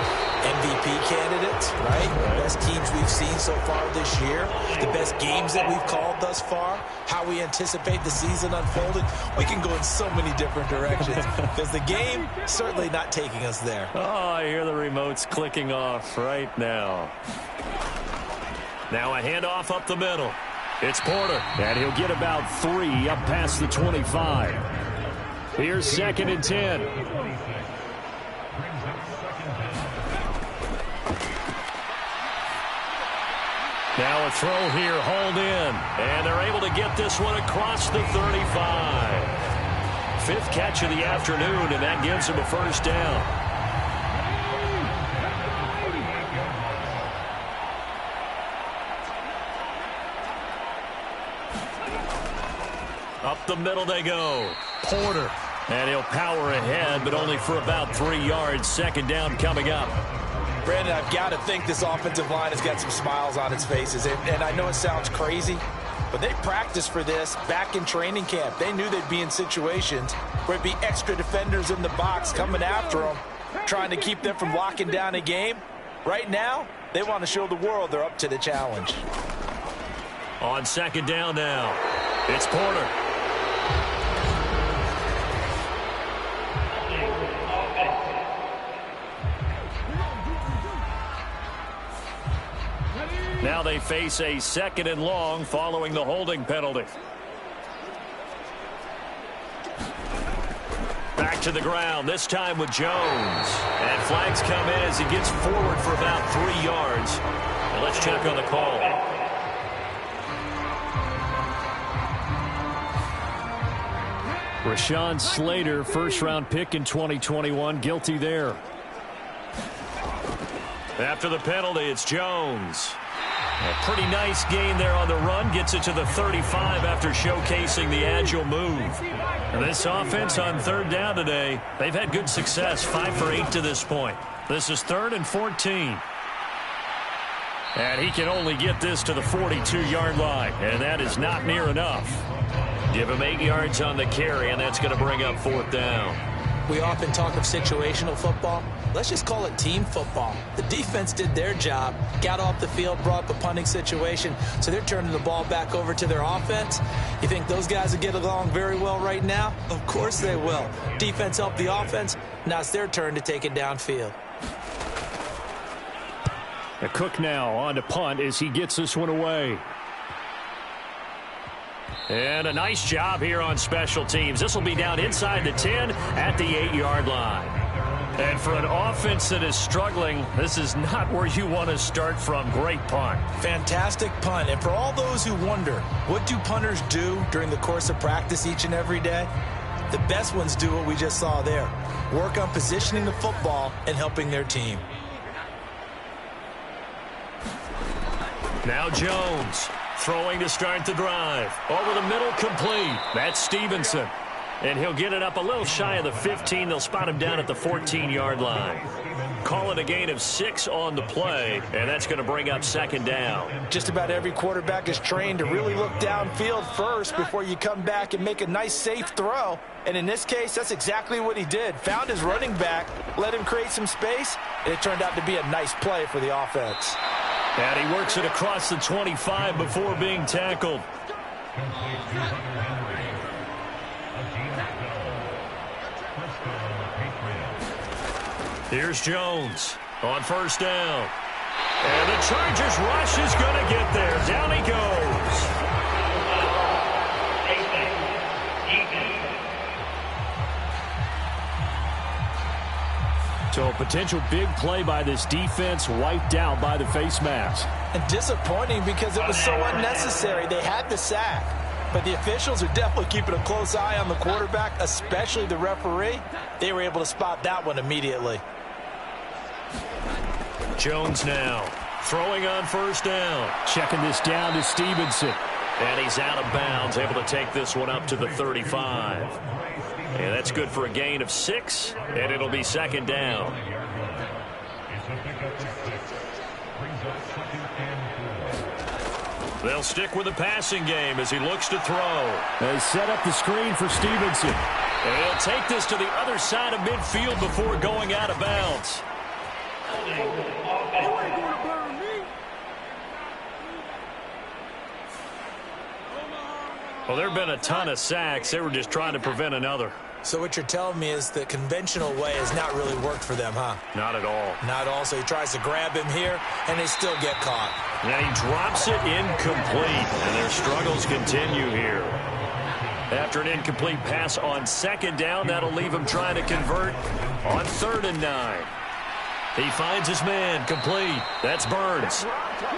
MVP candidates, right? The best teams we've seen so far this year, the best games that we've called thus far, how we anticipate the season unfolding. We can go in so many different directions because the game certainly not taking us there. Oh, I hear the remotes clicking off right now. Now a handoff up the middle. It's Porter, and he'll get about 3 up past the 25. Here's 2nd and 10. Now a throw here, hauled in, and they're able to get this one across the 35. 5th catch of the afternoon, and that gives him a 1st down. Up the middle they go. Porter. And he'll power ahead, but only for about 3 yards. 2nd down coming up. Brandon, I've got to think this offensive line has got some smiles on its faces. And I know it sounds crazy, but they practiced for this back in training camp. They knew they'd be in situations where it'd be extra defenders in the box coming after them, trying to keep them from locking down a game. Right now, they want to show the world they're up to the challenge. On 2nd down now, it's Porter. Now they face a 2nd and long following the holding penalty. Back to the ground, this time with Jones. And flags come in as he gets forward for about 3 yards. And let's check on the call. Rashawn Slater, 1st-round pick in 2021, guilty there. After the penalty, it's Jones. A pretty nice gain there on the run. Gets it to the 35 after showcasing the agile move. And this offense on 3rd down today, they've had good success. 5 for 8 to this point. This is 3rd and 14. And he can only get this to the 42-yard line. And that is not near enough. Give him 8 yards on the carry, and that's going to bring up 4th down. We often talk of situational football. Let's just call it team football. The defense did their job, got off the field, brought up a punting situation, so they're turning the ball back over to their offense. You think those guys will get along very well right now? Of course they will. Defense helped the offense. Now it's their turn to take it downfield. A Cook now on to punt as he gets this one away. And a nice job here on special teams. This will be down inside the 10 at the 8-yard line. And for an offense that is struggling, this is not where you want to start from. Great punt. Fantastic punt. And for all those who wonder, what do punters do during the course of practice each and every day? The best ones do what we just saw there. Work on positioning the football and helping their team. Now Jones throwing to start the drive. Over the middle, complete. That's Stevenson. And he'll get it up a little shy of the 15. They'll spot him down at the 14-yard line. Call it a gain of 6 on the play, and that's going to bring up second down. Just about every quarterback is trained to really look downfield first before you come back and make a nice, safe throw. And in this case, that's exactly what he did. Found his running back, let him create some space, and it turned out to be a nice play for the offense. And he works it across the 25 before being tackled. Here's Jones on first down. And the Chargers rush is going to get there. Down he goes. So a potential big play by this defense wiped out by the face mask. And disappointing because it was so unnecessary. They had the sack. But the officials are definitely keeping a close eye on the quarterback, especially the referee. They were able to spot that one immediately. Jones now throwing on first down. Checking this down to Stevenson. And he's out of bounds, able to take this one up to the 35. And that's good for a gain of 6, and it'll be second down. They'll stick with the passing game as he looks to throw. They set up the screen for Stevenson. And he'll take this to the other side of midfield before going out of bounds. Well, there have been a ton of sacks. They were just trying to prevent another. So what you're telling me is the conventional way has not really worked for them, huh? Not at all. Not at all. So he tries to grab him here, and they still get caught. Now he drops it incomplete, and their struggles continue here. After an incomplete pass on second down, that'll leave him trying to convert on 3rd and 9. He finds his man, complete. That's Burns.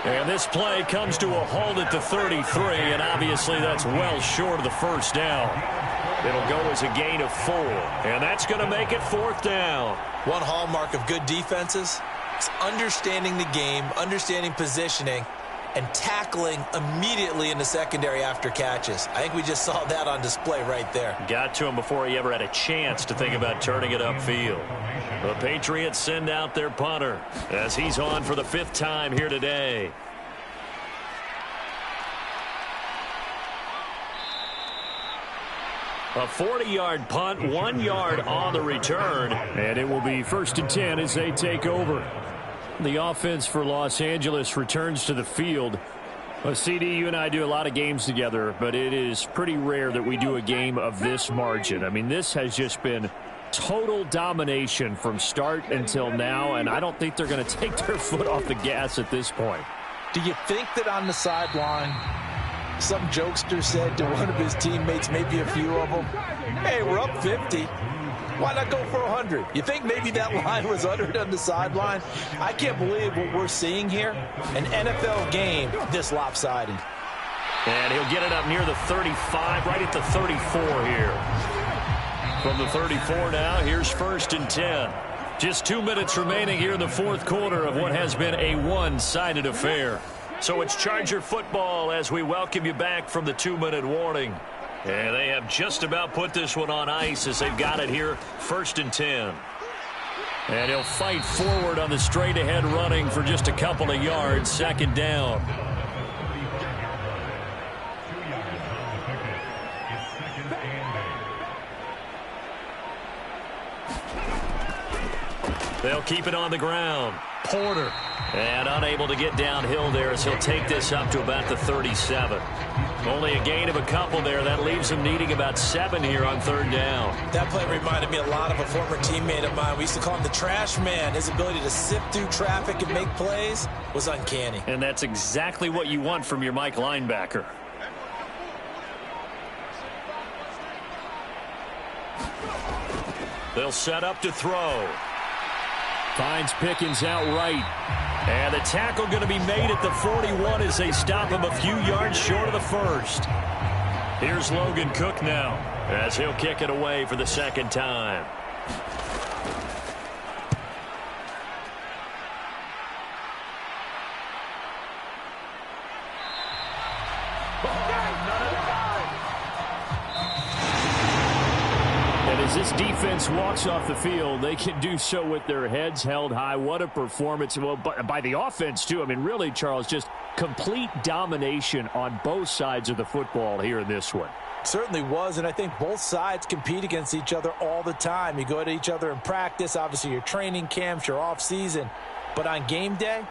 And this play comes to a halt at the 33, and obviously that's well short of the first down. It'll go as a gain of 4, and that's going to make it 4th down. One hallmark of good defenses is understanding the game, understanding positioning, and tackling immediately in the secondary after catches. I think we just saw that on display right there. Got to him before he ever had a chance to think about turning it upfield. The Patriots send out their punter as he's on for the 5th time here today. A 40-yard punt, 1 yard on the return, and it will be 1st and 10 as they take over. The offense for Los Angeles returns to the field. CD, you and I do a lot of games together, but it is pretty rare that we do a game of this margin. I mean, this has just been total domination from start until now, and I don't think they're going to take their foot off the gas at this point. Do you think that on the sideline, some jokester said to one of his teammates, maybe a few of them, hey, we're up 50. Why not go for 100? You think maybe that line was uttered on the sideline? I can't believe what we're seeing here. An NFL game this lopsided. And he'll get it up near the 35, right at the 34 here. From the 34 now, here's 1st and 10. Just 2 minutes remaining here in the 4th quarter of what has been a one-sided affair. So it's Charger football as we welcome you back from the 2-minute warning. And they have just about put this one on ice as they've got it here, 1st and 10. And he'll fight forward on the straight-ahead running for just a couple of yards, 2nd down. They'll keep it on the ground. Porter. And unable to get downhill there as he'll take this up to about the 37. Only a gain of a couple there. That leaves him needing about 7 here on 3rd down. That play reminded me a lot of a former teammate of mine. We used to call him the trash man. His ability to sift through traffic and make plays was uncanny. And that's exactly what you want from your Mike linebacker. They'll set up to throw. Finds Pickens outright. And the tackle going to be made at the 41 as they stop him a few yards short of the first. Here's Logan Cook now as he'll kick it away for the second time. And as this defense walks off the field, they can do so with their heads held high. What a performance. Well, by the offense, too. I mean, really, Charles, just complete domination on both sides of the football here in this one. Certainly was, and I think both sides compete against each other all the time. You go to each other in practice, obviously your training camps, your off-season. But on game day,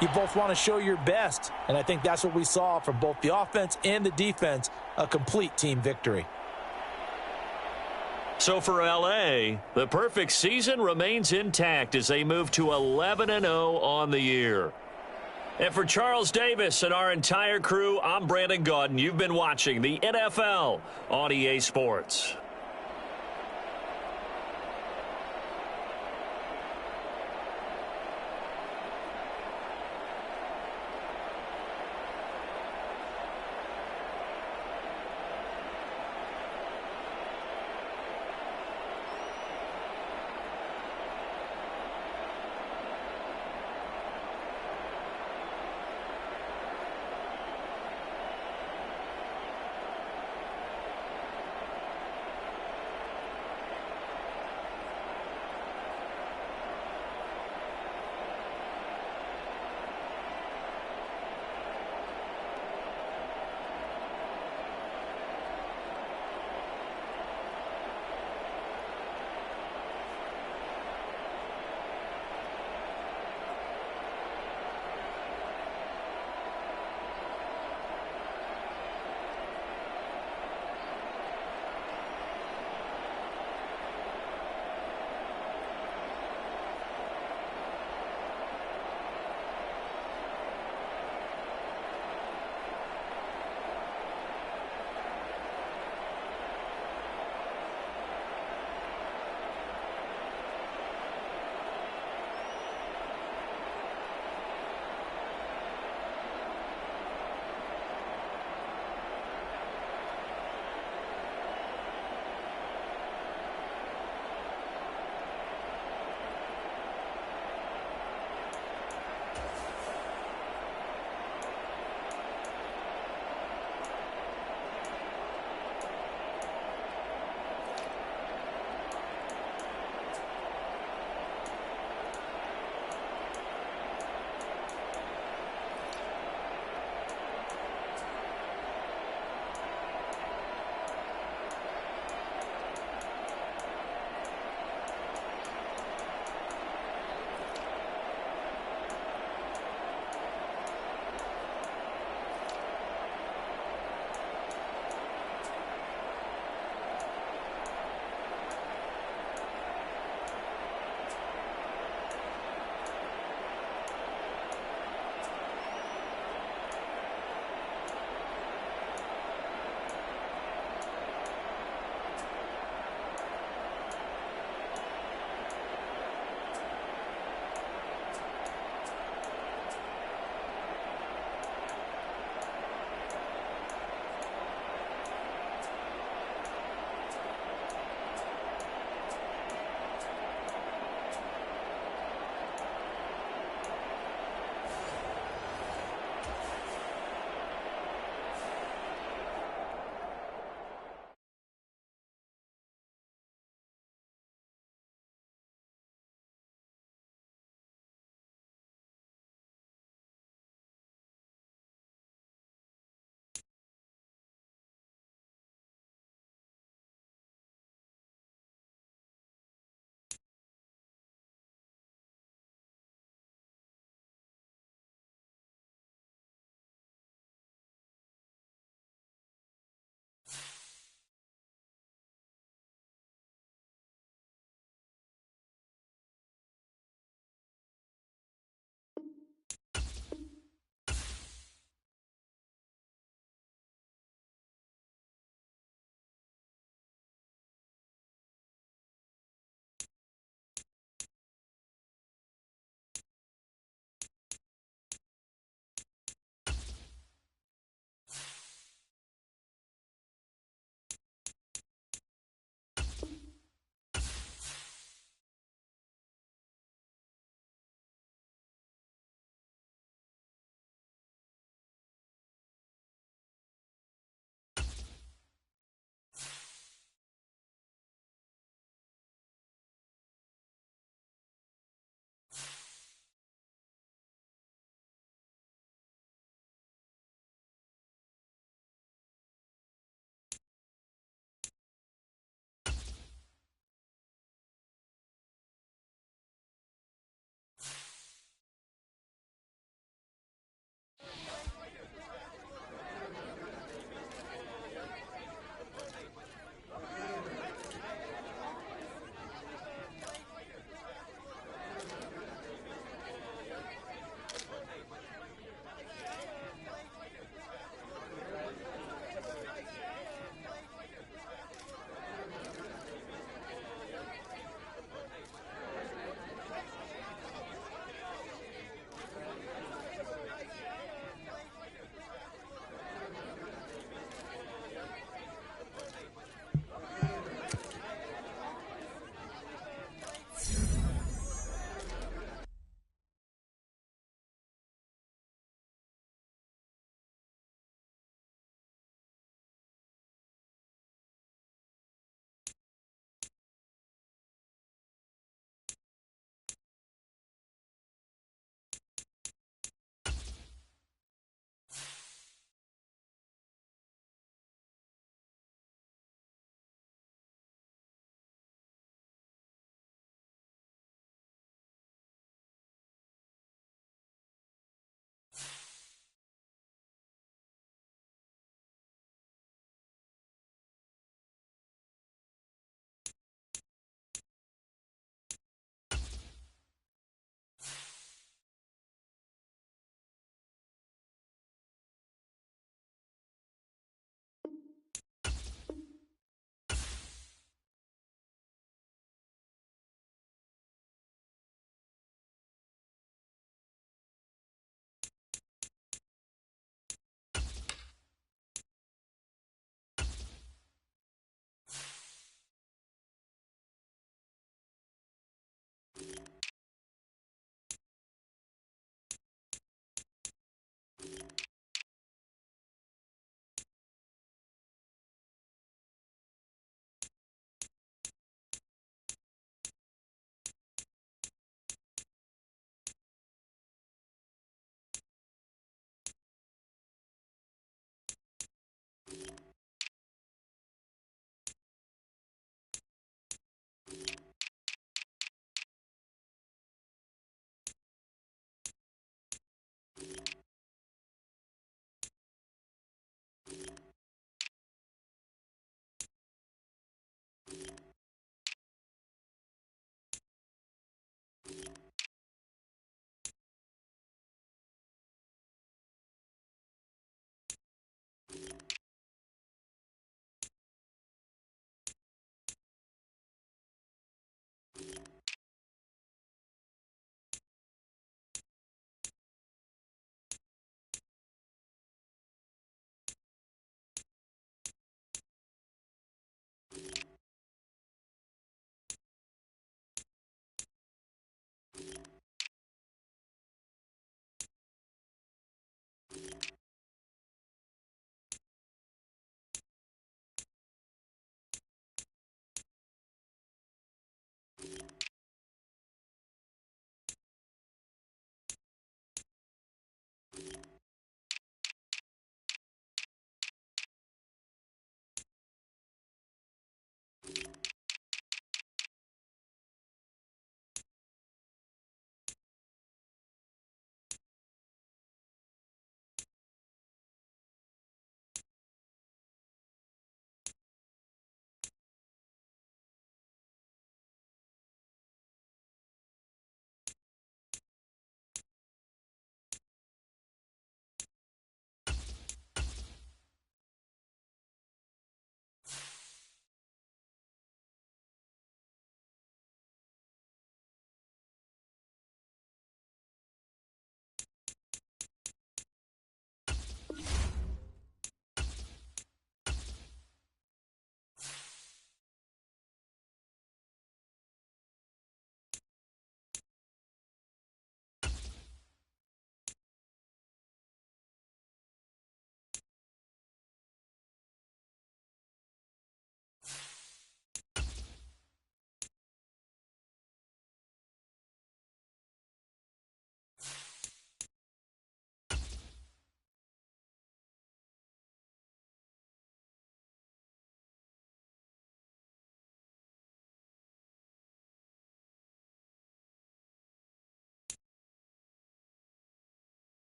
you both want to show your best. And I think that's what we saw from both the offense and the defense, a complete team victory. So for L.A., the perfect season remains intact as they move to 11-0 on the year. And for Charles Davis and our entire crew, I'm Brandon Gaudin. You've been watching the NFL on EA Sports.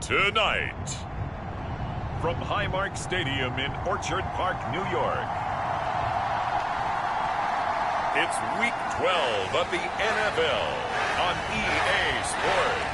Tonight, from Highmark Stadium in Orchard Park, New York, it's Week 12 of the NFL on EA Sports.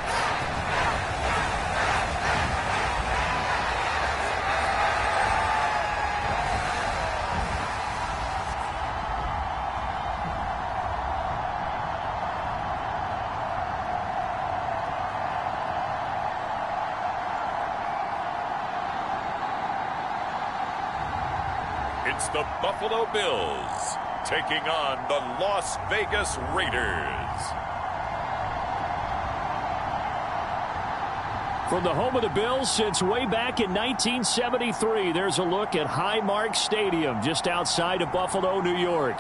It's the Buffalo Bills taking on the Las Vegas Raiders. From the home of the Bills since way back in 1973, there's a look at Highmark Stadium just outside of Buffalo, New York.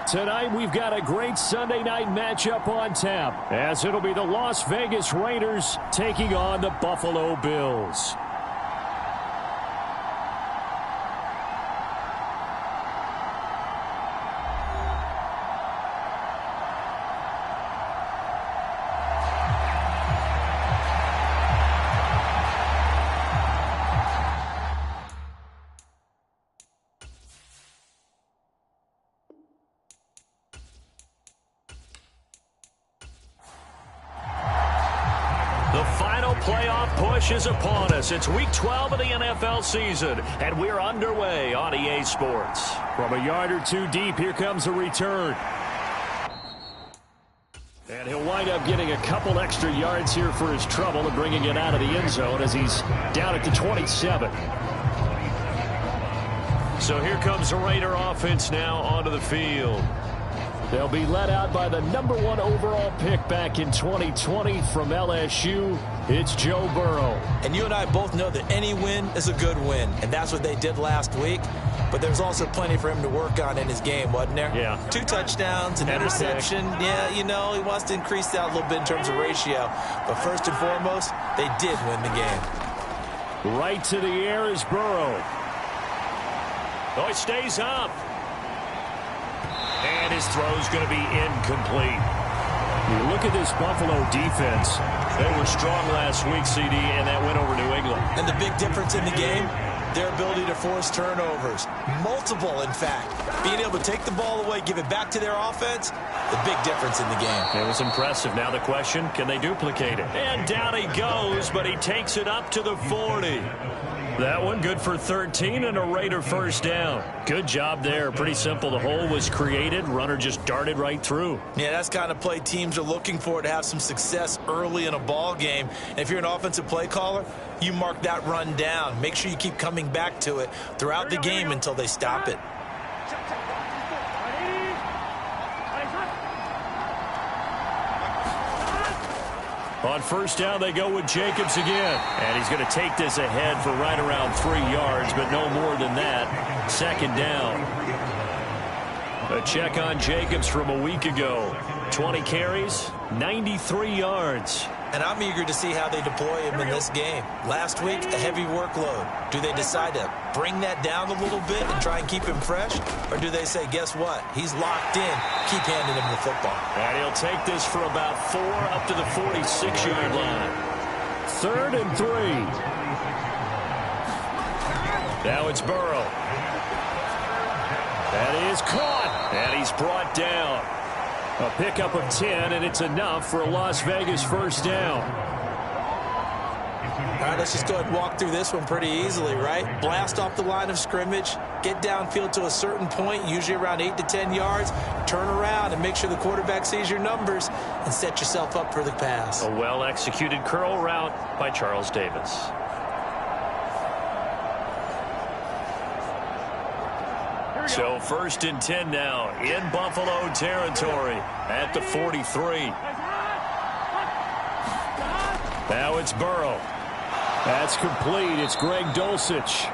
Tonight, we've got a great Sunday night matchup on tap, as it'll be the Las Vegas Raiders taking on the Buffalo Bills. Playoff push is upon us. It's Week 12 of the NFL season, and we're underway on EA Sports. From a yard or two deep, here comes a return. And he'll wind up getting a couple extra yards here for his trouble and bringing it out of the end zone as he's down at the 27. So here comes the Raider offense now onto the field. They'll be led out by the #1 overall pick back in 2020 from LSU. It's Joe Burrow. And you and I both know that any win is a good win, and that's what they did last week. But there's also plenty for him to work on in his game, wasn't there? Yeah. 2 touchdowns, an interception. Yeah, you know, he wants to increase that a little bit in terms of ratio. But first and foremost, they did win the game. Right to the air is Burrow. Oh, he stays up. And his throw's going to be incomplete. You look at this Buffalo defense. They were strong last week, CD, and that went over New England. And the big difference in the game, their ability to force turnovers. Multiple, in fact. Being able to take the ball away, give it back to their offense, the big difference in the game. It was impressive. Now the question, can they duplicate it? And down he goes, but he takes it up to the 40. That one good for 13 and a Raider first down. Good job there. Pretty simple. The hole was created. Runner just darted right through. Yeah, that's kind of play teams are looking for to have some success early in a ball game. And if you're an offensive play caller, you mark that run down. Make sure you keep coming back to it throughout the game until they stop it. On first down, they go with Jacobs again. And he's going to take this ahead for right around 3 yards, but no more than that. Second down. A check on Jacobs from a week ago. 20 carries, 93 yards. And I'm eager to see how they deploy him in this game. Last week, a heavy workload. Do they decide to bring that down a little bit and try and keep him fresh? Or do they say, guess what? He's locked in. Keep handing him the football. And he'll take this for about 4 up to the 46-yard line. 3rd and 3. Now it's Burrow. That is caught. And he's brought down. A pickup of 10, and it's enough for a Las Vegas first down. All right, let's just go ahead and walk through this one pretty easily, right? Blast off the line of scrimmage, get downfield to a certain point, usually around 8 to 10 yards, turn around and make sure the quarterback sees your numbers and set yourself up for the pass. A well-executed curl route by Charles Davis. So 1st and 10 now in Buffalo territory at the 43. Now it's Burrow. That's complete. It's Greg Dulcich.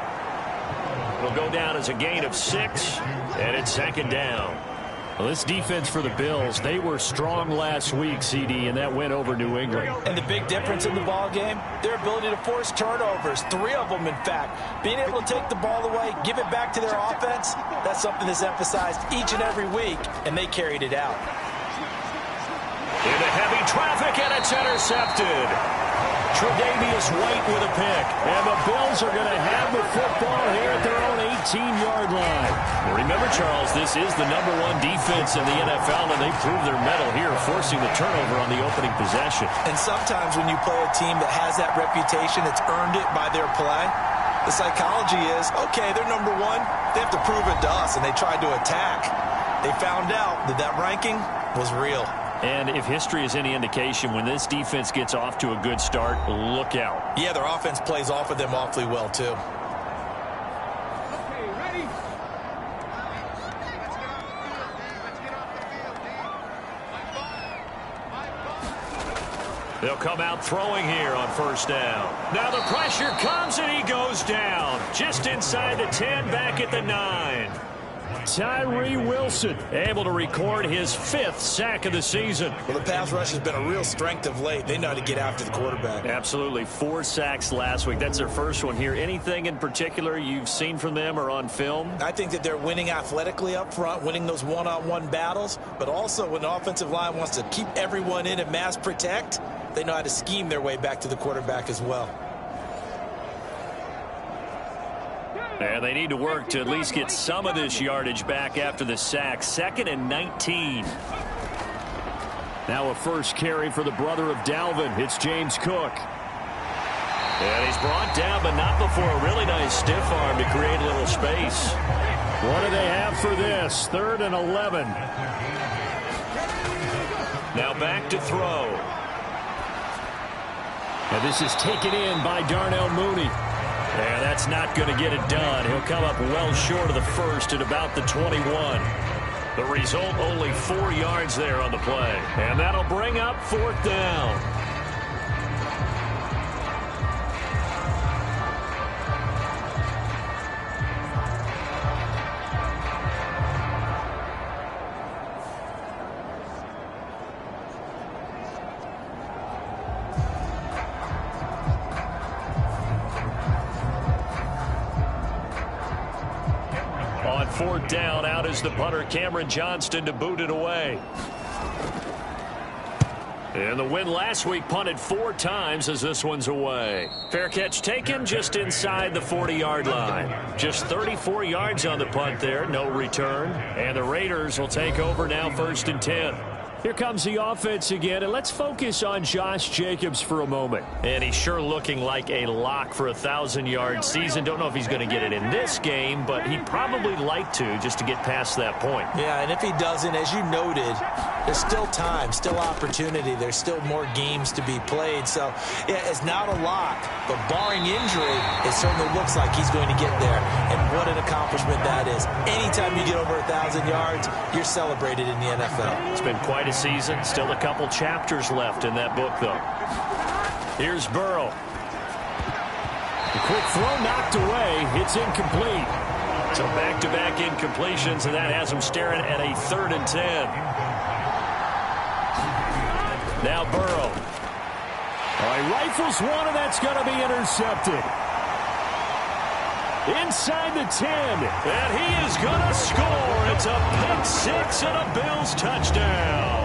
It'll go down as a gain of 6, and it's 2nd down. Well, this defense for the Bills, they were strong last week, CD, and that went over New England. And the big difference in the ball game, their ability to force turnovers, 3 of them, in fact. Being able to take the ball away, give it back to their offense, that's something that's emphasized each and every week, and they carried it out. Into heavy traffic, and it's intercepted. Tre'Davious White with a pick. And the Bills are going to have the football here at their own 18-yard line. Remember, Charles, this is the #1 defense in the NFL, and they proved their mettle here, forcing the turnover on the opening possession. And sometimes when you play a team that has that reputation, it's earned it by their play. The psychology is, okay, they're #1. They have to prove it to us, and they tried to attack. They found out that that ranking was real. And if history is any indication, when this defense gets off to a good start, look out. Yeah, their offense plays off of them awfully well, too. Okay, ready? They'll come out throwing here on first down. Now the pressure comes, and he goes down. Just inside the 10, back at the 9. Tyree Wilson able to record his 5th sack of the season. Well, the pass rush has been a real strength of late. They know how to get after the quarterback. Absolutely. 4 sacks last week. That's their first one here. Anything in particular you've seen from them or on film? I think that they're winning athletically up front, winning those one-on-one battles, but also when the offensive line wants to keep everyone in and mass protect, they know how to scheme their way back to the quarterback as well. And they need to work to at least get some of this yardage back after the sack. 2nd and 19. Now a first carry for the brother of Dalvin. It's James Cook. And he's brought down, but not before a really nice stiff arm to create a little space. What do they have for this? 3rd and 11. Now back to throw. And this is taken in by Darnell Mooney. And that's not going to get it done. He'll come up well short of the first at about the 21. The result, only 4 yards there on the play. And that'll bring up 4th down. On 4th down, out is the punter, Cameron Johnston, to boot it away. And the win last week punted 4 times as this one's away. Fair catch taken just inside the 40-yard line. Just 34 yards on the punt there, no return. And the Raiders will take over now, 1st and 10. Here comes the offense again, and let's focus on Josh Jacobs for a moment. And he's sure looking like a lock for a 1,000-yard season. Don't know if he's going to get it in this game, but he'd probably like to just to get past that point. Yeah, and if he doesn't, as you noted, there's still time, still opportunity. There's still more games to be played. So, yeah, it's not a lock, but barring injury, it certainly looks like he's going to get there. And what an accomplishment that is. Anytime you get over 1,000 yards, you're celebrated in the NFL. It's been quite a season. Still a couple chapters left in that book, though. Here's Burrow. The quick throw knocked away. It's incomplete. So back-to-back incompletions, and that has him staring at a 3rd and 10. Now Burrow. All right, rifles one, and that's going to be intercepted. Inside the 10, and he is going to score. It's a pick 6 and a Bills touchdown.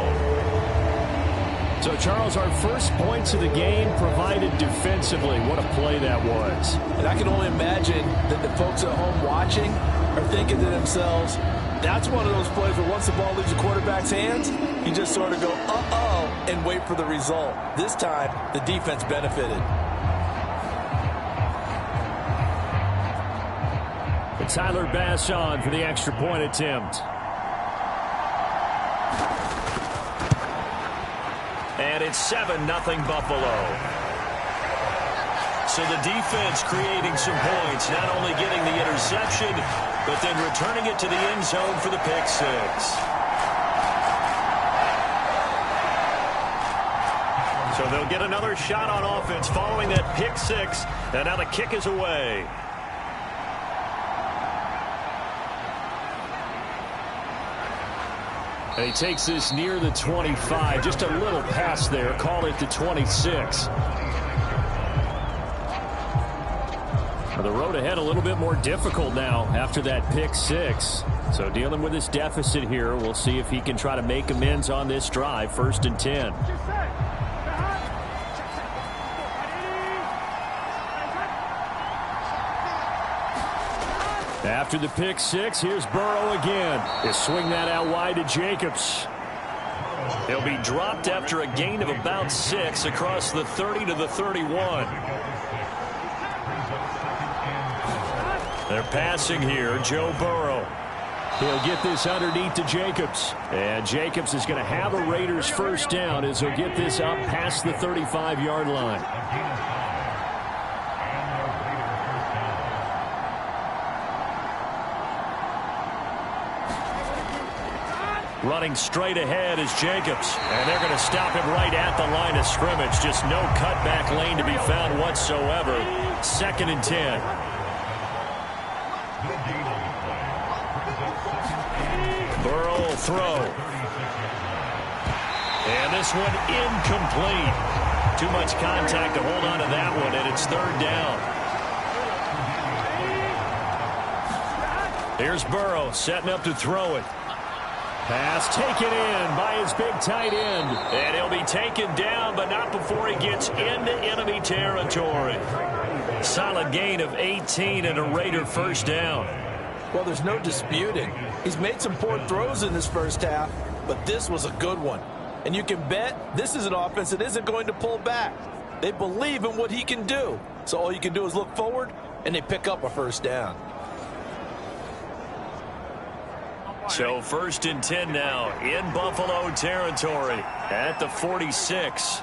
So, Charles, our first points of the game provided defensively. What a play that was. And I can only imagine that the folks at home watching are thinking to themselves, that's one of those plays where once the ball leaves the quarterback's hands, you just sort of go, uh-oh, and wait for the result. This time, the defense benefited. Tyler Bass on for the extra point attempt. And it's 7-0 Buffalo. So the defense creating some points, not only getting the interception, but then returning it to the end zone for the pick 6. So they'll get another shot on offense following that pick 6, and now the kick is away. And he takes this near the 25. Just a little pass there. Call it the 26. Well, the road ahead a little bit more difficult now after that pick 6. So dealing with this deficit here, we'll see if he can try to make amends on this drive. 1st and 10. After the pick six, here's Burrow again. He'll swing that out wide to Jacobs. He'll be dropped after a gain of about 6 across the 30 to the 31. They're passing here. Joe Burrow. He'll get this underneath to Jacobs. And Jacobs is going to have a Raiders first down as he'll get this up past the 35-yard line. Running straight ahead is Jacobs. And they're going to stop him right at the line of scrimmage. Just no cutback lane to be found whatsoever. 2nd and 10. Burrow will throw. And this one incomplete. Too much contact to hold on to that one, and it's 3rd down. Here's Burrow setting up to throw it. Pass taken in by his big tight end. And he'll be taken down, but not before he gets into enemy territory. Solid gain of 18 and a Raider first down. Well, there's no disputing. He's made some poor throws in this first half, but this was a good one. And you can bet this is an offense that isn't going to pull back. They believe in what he can do. So all you can do is look forward, and they pick up a first down. So 1st and 10 now in Buffalo territory at the 46.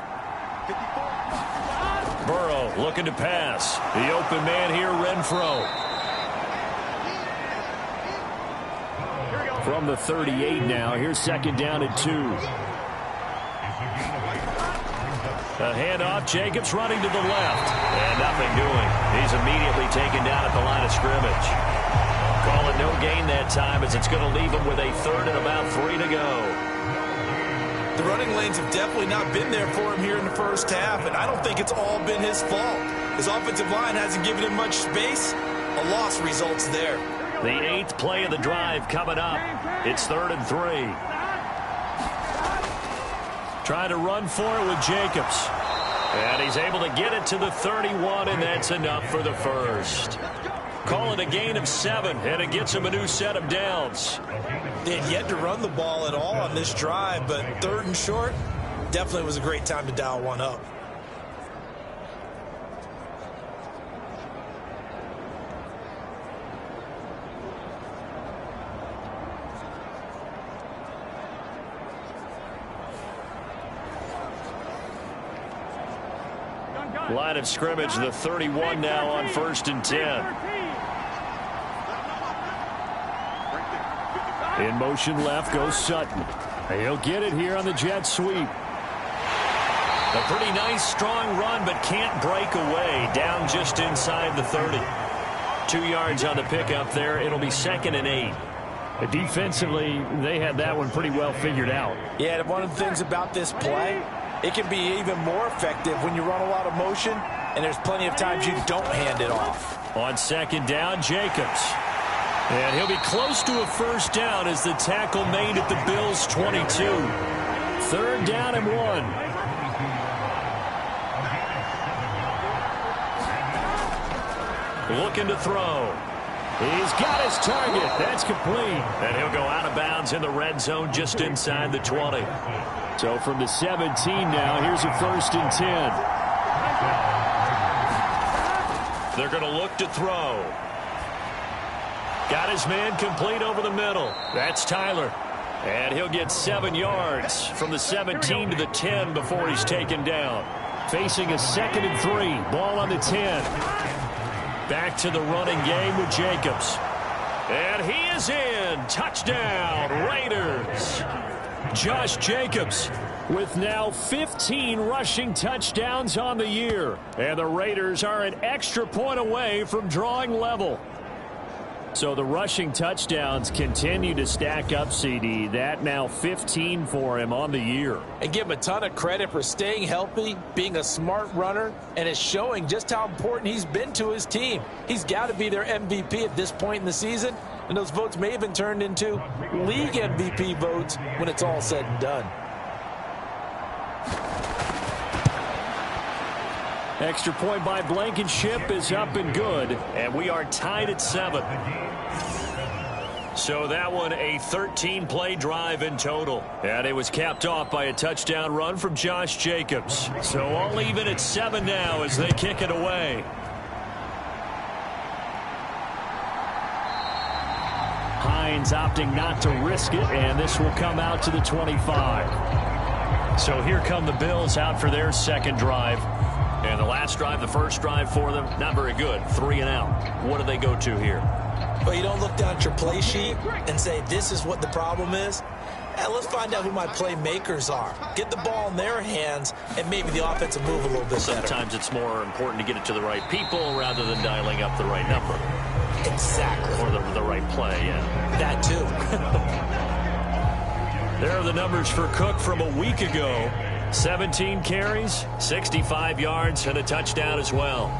Burrow looking to pass. The open man here, Renfro. From the 38 now, here's 2nd down and 2. A handoff, Jacobs running to the left. And nothing doing. He's immediately taken down at the line of scrimmage. Call it no gain that time as it's going to leave him with a 3rd and about 3 to go. The running lanes have definitely not been there for him here in the first half, and I don't think it's all been his fault. His offensive line hasn't given him much space. A loss results there. The 8th play of the drive coming up. It's 3rd and 3. Trying to run for it with Jacobs. And he's able to get it to the 31, and that's enough for the first. Call it a gain of 7, and it gets him a new set of downs. They had yet to run the ball at all on this drive, but 3rd and short definitely was a great time to dial one up. Line of scrimmage, the 31 now on 1st and 10. In motion left goes Sutton. He'll get it here on the jet sweep. A pretty nice, strong run, but can't break away. Down just inside the 30. 2 yards on the pickup there. It'll be 2nd and 8. Defensively, they had that one pretty well figured out. Yeah, and one of the things about this play, it can be even more effective when you run a lot of motion, and there's plenty of times you don't hand it off. On 2nd down, Jacobs. And he'll be close to a first down as the tackle made at the Bills' 22. 3rd down and 1. Looking to throw. He's got his target. That's complete. And he'll go out of bounds in the red zone just inside the 20. So from the 17 now, here's a 1st and 10. They're going to look to throw. Got his man complete over the middle. That's Tyler. And he'll get 7 yards from the 17 to the 10 before he's taken down. Facing a 2nd and 3. Ball on the 10. Back to the running game with Jacobs. And he is in. Touchdown, Raiders. Josh Jacobs with now 15 rushing touchdowns on the year. And the Raiders are an extra point away from drawing level. So the rushing touchdowns continue to stack up, CD. That now 15 for him on the year. And give him a ton of credit for staying healthy, being a smart runner, and it's showing just how important he's been to his team. He's got to be their MVP at this point in the season, and those votes may have been turned into league MVP votes when it's all said and done. Extra point by Blankenship is up and good, and we are tied at 7. So that one a 13-play drive in total. And it was capped off by a touchdown run from Josh Jacobs. So all even at 7 now as they kick it away. Hines opting not to risk it, and this will come out to the 25. So here come the Bills out for their second drive. And the last drive, the first drive for them, not very good. 3 and out. What do they go to here? Well, you don't look down at your play sheet and say, this is what the problem is. And let's find out who my playmakers are. Get the ball in their hands, and maybe the offense will move a little bit better. Sometimes it's more important to get it to the right people rather than dialing up the right number. Exactly. Or the right play, yeah. That too. There are the numbers for Cook from a week ago. 17 carries, 65 yards, and a touchdown as well.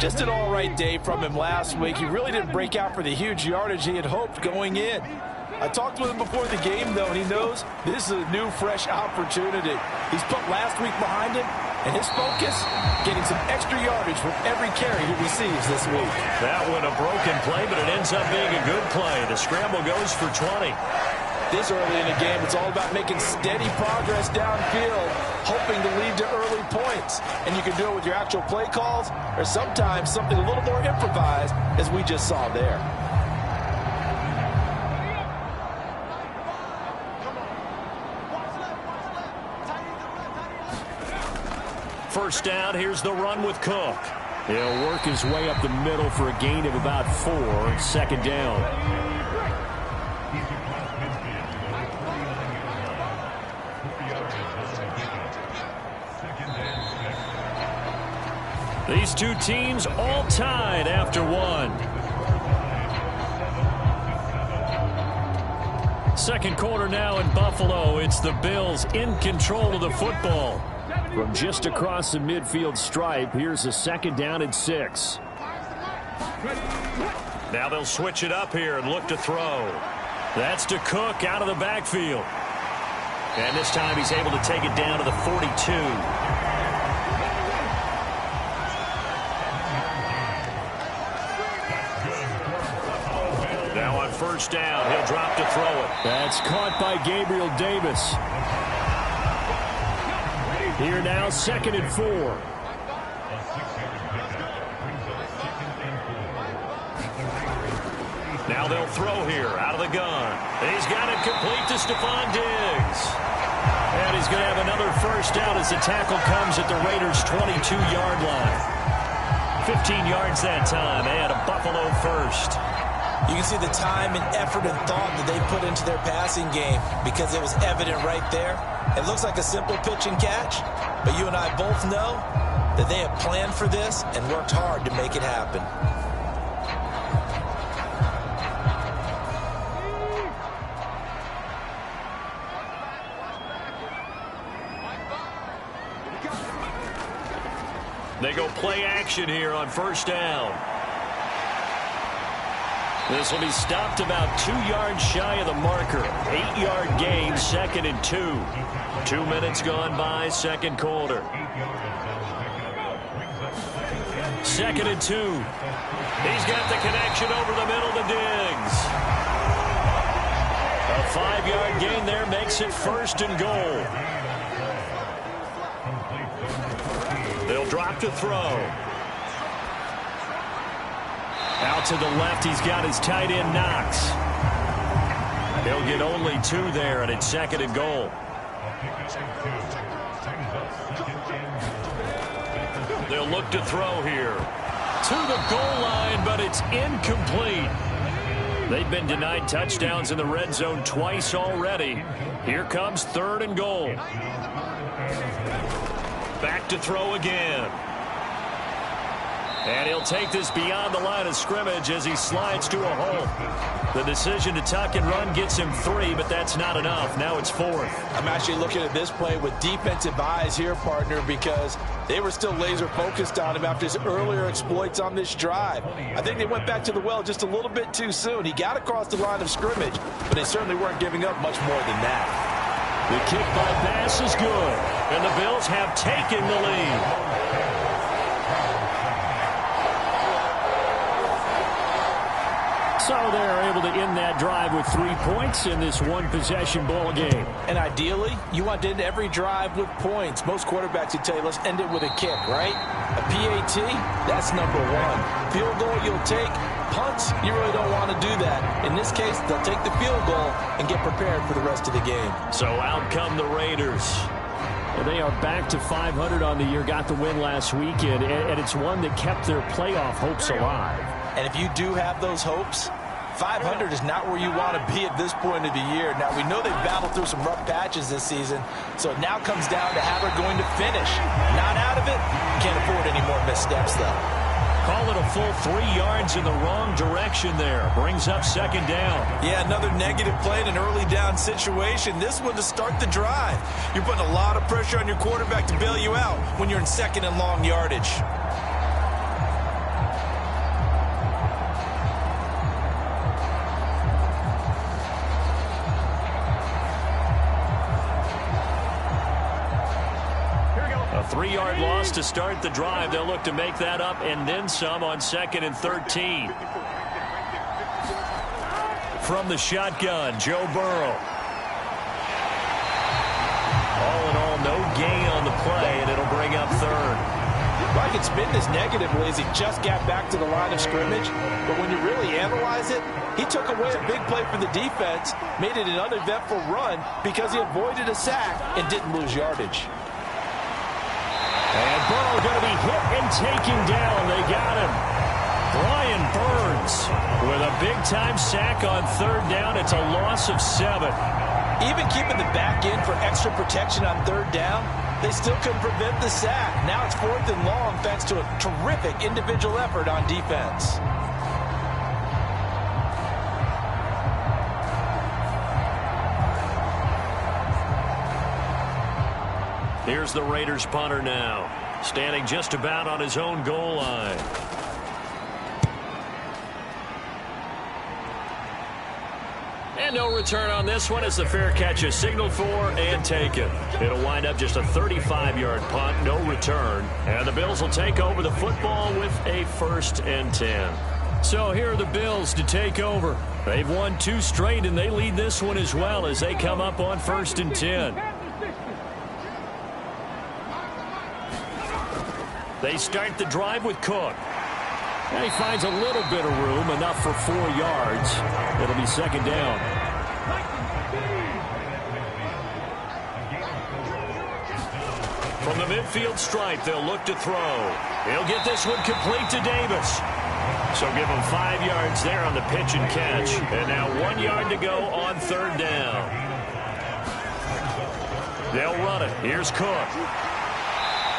Just an all-right day from him last week. He really didn't break out for the huge yardage he had hoped going in. I talked with him before the game, though, and he knows this is a new, fresh opportunity. He's put last week behind him, and his focus, getting some extra yardage with every carry he receives this week. That one a broken play, but it ends up being a good play. The scramble goes for 20. This early in the game, it's all about making steady progress downfield, hoping to lead to early points. And you can do it with your actual play calls, or sometimes something a little more improvised, as we just saw there. First down, here's the run with Cook. He'll work his way up the middle for a gain of about 4. Second down. These two teams all tied after 1. Second quarter now in Buffalo. It's the Bills in control of the football. From just across the midfield stripe, here's a second down and 6. Now they'll switch it up here and look to throw. That's to Cook out of the backfield. And this time he's able to take it down to the 42. Now on first down, he'll drop to throw it. That's caught by Gabriel Davis. Here now, 2nd and 4. Now they'll throw here out of the gun. He's got it complete to Stephon Diggs. And he's going to have another first down as the tackle comes at the Raiders' 22-yard line. 15 yards that time, and a Buffalo first. You can see the time and effort and thought that they put into their passing game because it was evident right there. It looks like a simple pitch and catch, but you and I both know that they have planned for this and worked hard to make it happen. They go play action here on first down. This will be stopped about 2 yards shy of the marker. 8-yard gain, 2nd and 2. 2 minutes gone by, second quarter. 2nd and 2. He's got the connection over the middle to Diggs. A 5-yard gain there makes it 1st and goal. They'll drop to throw. Out to the left, he's got his tight end Knox. He'll get only 2 there, and it's 2nd and goal. They'll look to throw here. To the goal line, but it's incomplete. They've been denied touchdowns in the red zone twice already. Here comes 3rd and goal. Back to throw again. And he'll take this beyond the line of scrimmage as he slides to a hole. The decision to tuck and run gets him 3, but that's not enough. Now it's 4th. I'm actually looking at this play with defensive eyes here, partner, because they were still laser focused on him after his earlier exploits on this drive. I think they went back to the well just a little bit too soon. He got across the line of scrimmage, but they certainly weren't giving up much more than that. The kick by pass is good, and the Bills have taken the lead. So they're able to end that drive with 3 points in this one-possession ball game. And ideally, you want to end every drive with points. Most quarterbacks would tell you, let's end it with a kick, right? A PAT, that's number one. Field goal you'll take. Punts, you really don't want to do that. In this case, they'll take the field goal and get prepared for the rest of the game. So out come the Raiders. They are back to 500 on the year, got the win last weekend, and it's one that kept their playoff hopes alive. And if you do have those hopes, 500 is not where you want to be at this point of the year. Now, we know they've battled through some rough patches this season, so it now comes down to how they're going to finish. Not out of it. Can't afford any more missteps, though. Call it a full 3 yards in the wrong direction there. Brings up second down. Yeah, another negative play in an early down situation. This one to start the drive. You're putting a lot of pressure on your quarterback to bail you out when you're in second and long yardage. A 3-yard loss to start the drive. They'll look to make that up and then some on 2nd and 13. From the shotgun, Joe Burrow. All in all, no gain on the play, and it'll bring up 3rd. Well, I can spin this negatively as he just got back to the line of scrimmage, but when you really analyze it, he took away a big play for the defense, made it an uneventful run because he avoided a sack and didn't lose yardage. And Burrow going to be hit and taken down. They got him. Brian Burns with a big-time sack on 3rd down. It's a loss of 7. Even keeping the back in for extra protection on 3rd down, they still couldn't prevent the sack. Now it's 4th and long thanks to a terrific individual effort on defense. Here's the Raiders punter now, standing just about on his own goal line. And no return on this one as the fair catch is signaled for and taken. It'll wind up just a 35-yard punt, no return. And the Bills will take over the football with a 1st and 10. So here are the Bills to take over. They've won 2 straight, and they lead this one as well as they come up on 1st and 10. They start the drive with Cook. And he finds a little bit of room, enough for 4 yards. It'll be 2nd down. From the midfield stripe, they'll look to throw. He'll get this one complete to Davis. So give him 5 yards there on the pitch and catch. And now 1 yard to go on 3rd down. They'll run it. Here's Cook.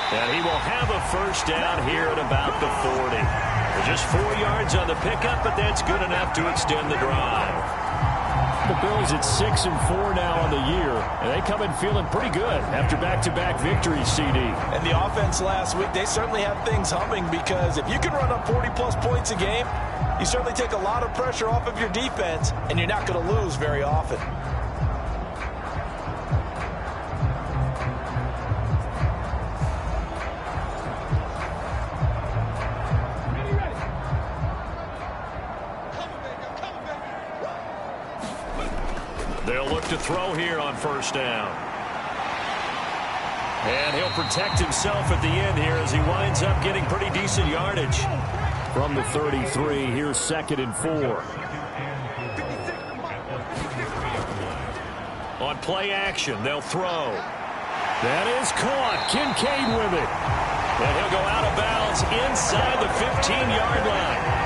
And he will have a 1st down here at about the 40. Just 4 yards on the pickup, but that's good enough to extend the drive. The Bills at 6-4 now on the year, and they come in feeling pretty good after back-to-back victories, CD. And the offense last week, they certainly have things humming because if you can run up 40-plus points a game, you certainly take a lot of pressure off of your defense, and you're not going to lose very often. They'll look to throw here on 1st down. And he'll protect himself at the end here as he winds up getting pretty decent yardage. From the 33, here's 2nd and 4. On play action, they'll throw. That is caught. Kincaid with it. And he'll go out of bounds inside the 15-yard line.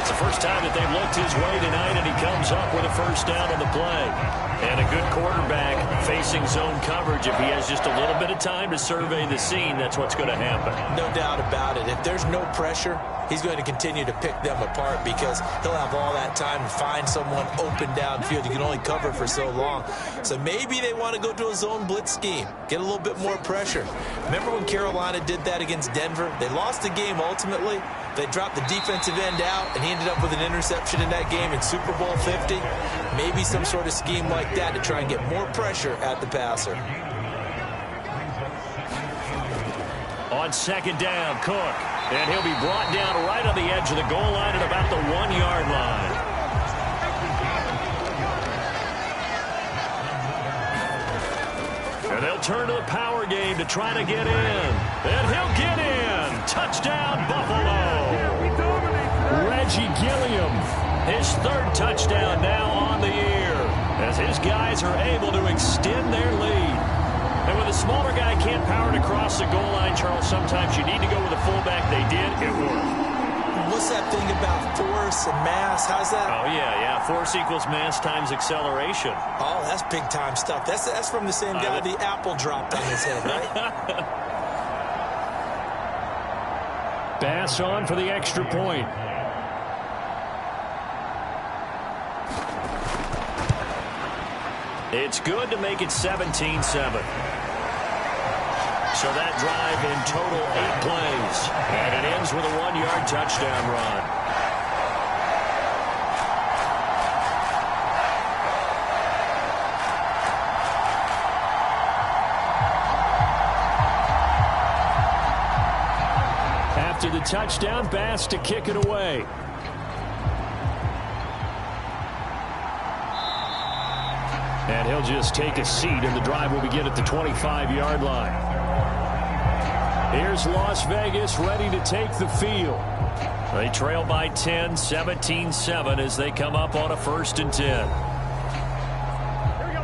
It's the first time that they've looked his way tonight, and he comes up with a 1st down on the play. And a good quarterback facing zone coverage. If he has just a little bit of time to survey the scene, that's what's going to happen. No doubt about it. If there's no pressure, he's going to continue to pick them apart because he'll have all that time to find someone open downfield. You can only cover for so long. So maybe they want to go to a zone blitz scheme, get a little bit more pressure. Remember when Carolina did that against Denver? They lost the game ultimately. They dropped the defensive end out, and he ended up with an interception in that game in Super Bowl 50. Maybe some sort of scheme like that to try and get more pressure at the passer. On 2nd down, Cook. And he'll be brought down right on the edge of the goal line at about the 1-yard line. turn to the power game to try to get in. And he'll get in. Touchdown, Buffalo. Reggie Gilliam, his third touchdown now on the year, as his guys are able to extend their lead. And when the smaller guy can't power it across the goal line, Charles, sometimes you need to go with a fullback. They did. It worked. What's that thing about force and mass? How's that? Oh, yeah. Force equals mass times acceleration. Oh, that's big-time stuff. That's from the same guy the apple dropped on his head, right? Bass on for the extra point. It's good to make it 17-7. So that drive in total 8 plays. And it ends with a 1-yard touchdown run. After the touchdown, Bass to kick it away. And he'll just take a seat, and the drive will begin at the 25-yard line. Here's Las Vegas ready to take the field. They trail by 10, 17-7 as they come up on a 1st and 10. Here we go.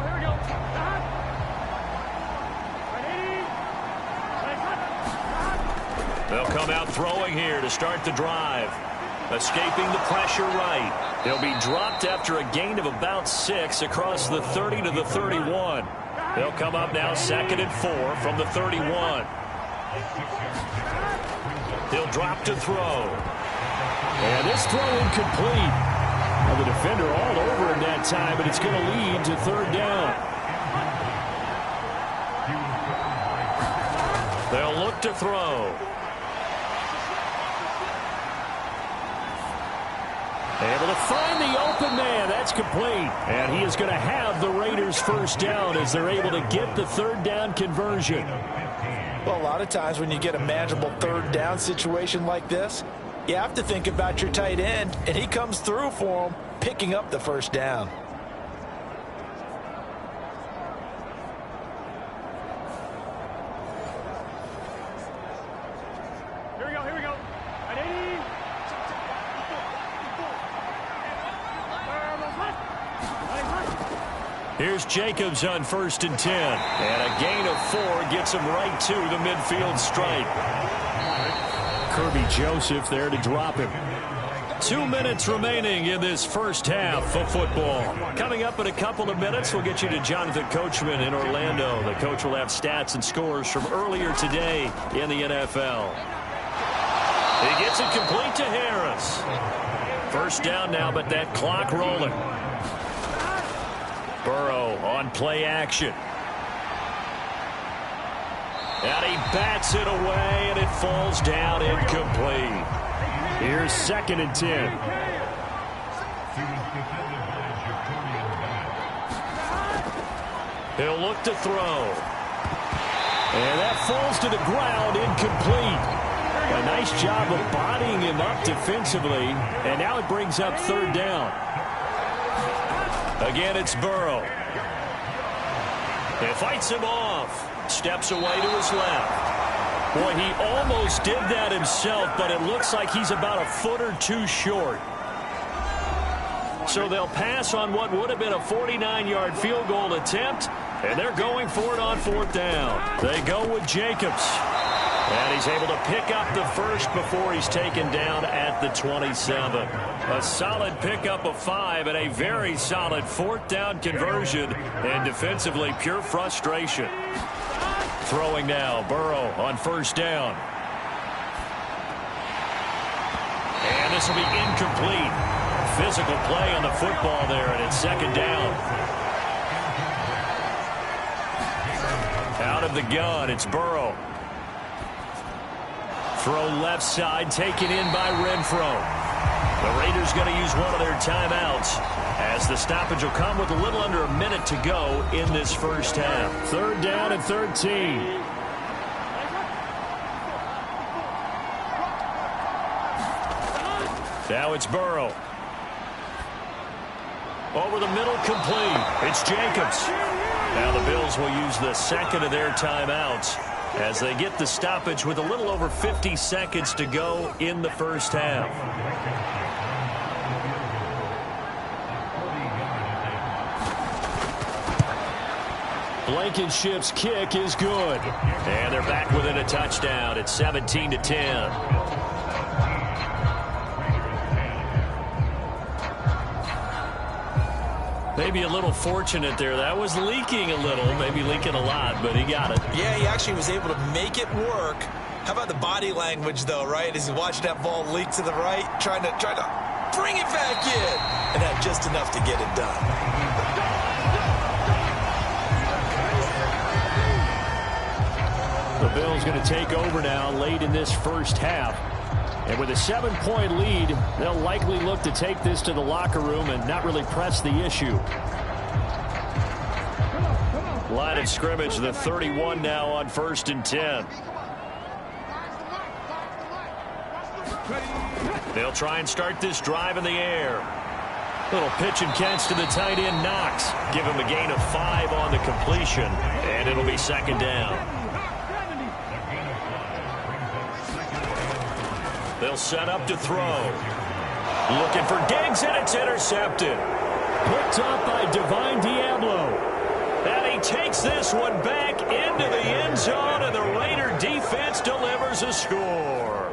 They'll come out throwing here to start the drive. Escaping the pressure right. He'll be dropped after a gain of about 6 across the 30 to the 31. They'll come up now 2nd and 4 from the 31. He'll drop to throw. And this throw incomplete. Well, the defender all over him that time, but it's going to lead to 3rd down. They'll look to throw. Able to find the open man. That's complete. And he is going to have the Raiders' 1st down as they're able to get the 3rd down conversion. Well, a lot of times when you get a manageable 3rd down situation like this, you have to think about your tight end, and he comes through for him, picking up the 1st down. Here we go. At 80. Here's Jacobs on 1st and 10. And a gain of 4 gets him right to the midfield stripe. Kirby Joseph there to drop him. 2 minutes remaining in this first half of football. Coming up in a couple of minutes, we'll get you to Jonathan Coachman in Orlando. The coach will have stats and scores from earlier today in the NFL. He gets it complete to Harris. 1st down now, but that clock rolling. Burrow on play action. And he bats it away, and it falls down incomplete. Here's 2nd and 10. He'll look to throw. And that falls to the ground, incomplete. A nice job of bodying him up defensively, and now it brings up 3rd down. Again, it's Burrow. He fights him off. Steps away to his left. Boy, he almost did that himself, but it looks like he's about a foot or 2 short. So they'll pass on what would have been a 49-yard field goal attempt, and they're going for it on 4th down. They go with Jacobs. And he's able to pick up the 1st before he's taken down at the 27. A solid pickup of 5 and a very solid 4th down conversion. And defensively, pure frustration. Throwing now, Burrow on 1st down. And this will be incomplete. Physical play on the football there, and it's 2nd down. Out of the gun, it's Burrow. Throw left side, taken in by Renfro. The Raiders going to use one of their timeouts as the stoppage will come with a little under a minute to go in this first half. 3rd down and 13. Now it's Burrow. Over the middle, complete. It's Jacobs. Now the Bills will use the second of their timeouts as they get the stoppage with a little over 50 seconds to go in the first half. Blankenship's kick is good. And they're back within a touchdown at 17-10. Maybe a little fortunate there. That was leaking a little, maybe leaking a lot, but he got it. Yeah, he actually was able to make it work. How about the body language, though, right? As he's watching that ball leak to the right, trying to bring it back in, and had just enough to get it done. The Bills going to take over now late in this first half. And with a 7-point lead, they'll likely look to take this to the locker room and not really press the issue. Line of scrimmage, the 31 now on 1st and 10. They'll try and start this drive in the air. Little pitch and catch to the tight end, Knox. Give him a gain of 5 on the completion, and it'll be 2nd down. They'll set up to throw. Looking for Diggs, and it's intercepted. Picked up by Divine Diablo. And he takes this one back into the end zone, and the Raider defense delivers a score.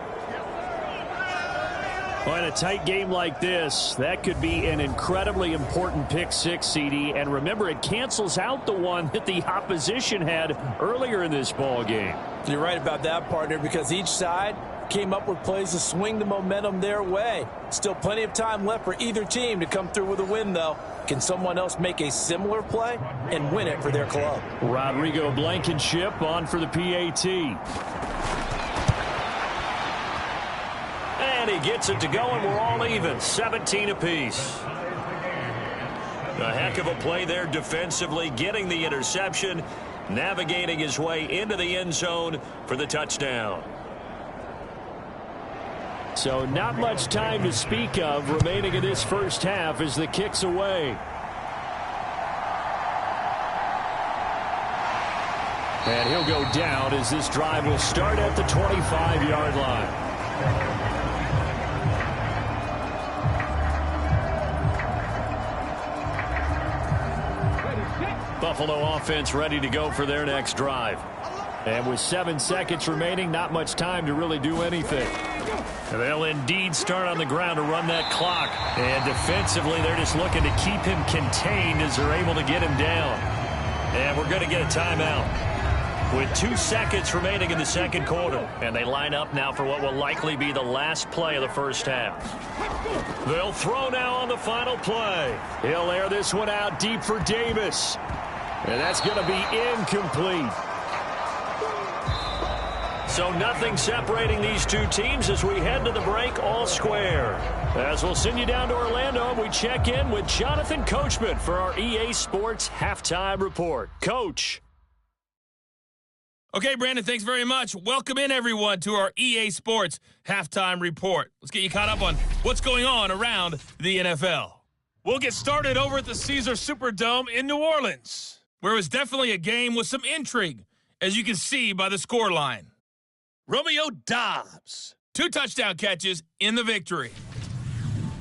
Well, in a tight game like this, that could be an incredibly important pick six, CD. And remember, it cancels out the one that the opposition had earlier in this ball game. You're right about that, partner, because each side came up with plays to swing the momentum their way. Still plenty of time left for either team to come through with a win, though. Can someone else make a similar play and win it for their club? Rodrigo Blankenship on for the PAT. And he gets it to go, and we're all even, 17 apiece. A heck of a play there defensively, getting the interception, navigating his way into the end zone for the touchdown. So not much time to speak of remaining in this first half as the kick's away. And he'll go down as this drive will start at the 25-yard line. Buffalo offense ready to go for their next drive. And with 7 seconds remaining, not much time to really do anything. And they'll indeed start on the ground to run that clock. And defensively, they're just looking to keep him contained as they're able to get him down. And we're going to get a timeout with 2 seconds remaining in the second quarter. And they line up now for what will likely be the last play of the first half. They'll throw now on the final play. He'll air this one out deep for Davis. And that's going to be incomplete. So nothing separating these two teams as we head to the break all square. As we'll send you down to Orlando, and we check in with Jonathan Coachman for our EA Sports Halftime Report. Coach. Okay, Brandon, thanks very much. Welcome in, everyone, to our EA Sports Halftime Report. Let's get you caught up on what's going on around the NFL. We'll get started over at the Caesars Superdome in New Orleans, where it was definitely a game with some intrigue, as you can see by the scoreline. Romeo Doubs, 2 touchdown catches in the victory.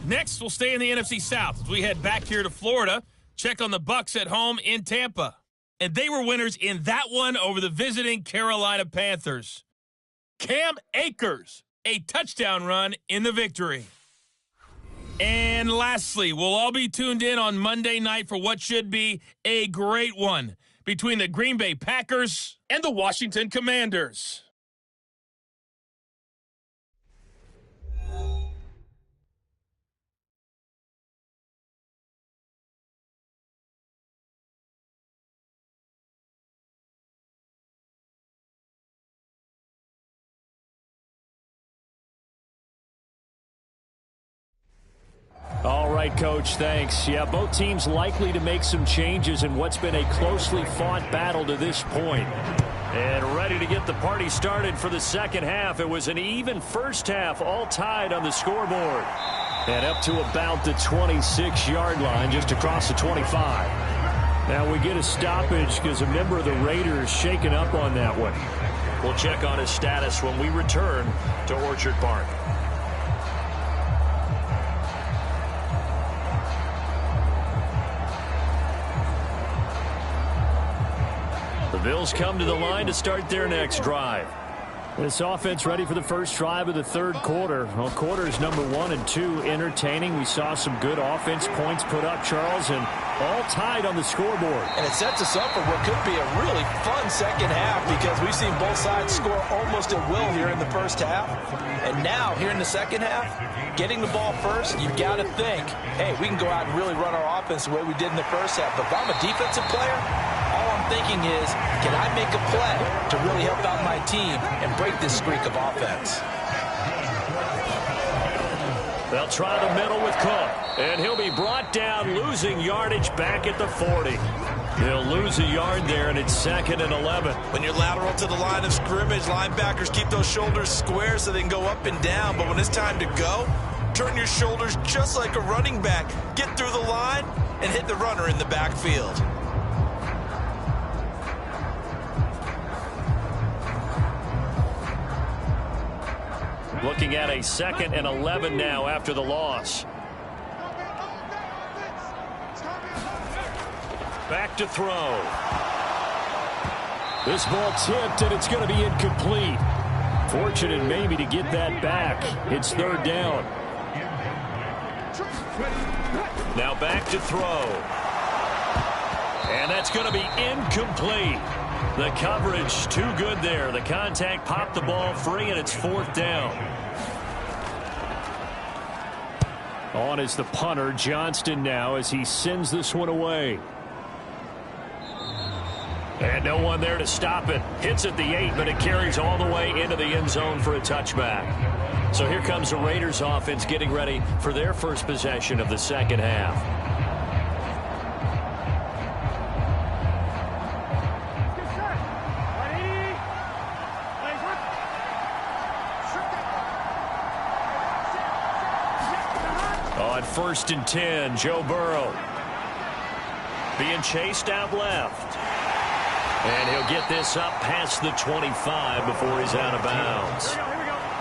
Next, we'll stay in the NFC South as we head back here to Florida, check on the Bucs at home in Tampa. And they were winners in that one over the visiting Carolina Panthers. Cam Akers, a touchdown run in the victory. And lastly, we'll all be tuned in on Monday night for what should be a great one between the Green Bay Packers and the Washington Commanders. All right, Coach, thanks. Yeah, both teams likely to make some changes in what's been a closely fought battle to this point. And ready to get the party started for the second half. It was an even first half, all tied on the scoreboard. And up to about the 26-yard line, just across the 25. Now we get a stoppage because a member of the Raiders shaken up on that one. We'll check on his status when we return to Orchard Park. The Bills come to the line to start their next drive. This offense ready for the first drive of the third quarter. Well, quarters number 1 and 2 entertaining. We saw some good offense points put up, Charles, and all tied on the scoreboard. And it sets us up for what could be a really fun second half because we've seen both sides score almost at will here in the first half. And now, here in the second half, getting the ball first, you've got to think, hey, we can go out and really run our offense the way we did in the first half. But if I'm a defensive player, all I'm thinking is, can I make a play to really help out my team and break this streak of offense? They'll try the middle with Cook, and he'll be brought down, losing yardage back at the 40. They'll lose a yard there, and it's 2nd and 11. When you're lateral to the line of scrimmage, linebackers keep those shoulders square so they can go up and down. But when it's time to go, turn your shoulders just like a running back. Get through the line and hit the runner in the backfield. Looking at a 2nd and 11 now after the loss. Back to throw. This ball tipped, and it's going to be incomplete. Fortunate maybe to get that back. It's 3rd down. Now back to throw. And that's going to be incomplete. The coverage too good there. The contact popped the ball free, and it's 4th down. On is the punter, Johnston, now as he sends this one away. And no one there to stop it. Hits at the 8, but it carries all the way into the end zone for a touchback. So here comes the Raiders offense getting ready for their first possession of the second half. On 1st and 10, Joe Burrow being chased out left. And he'll get this up past the 25 before he's out of bounds.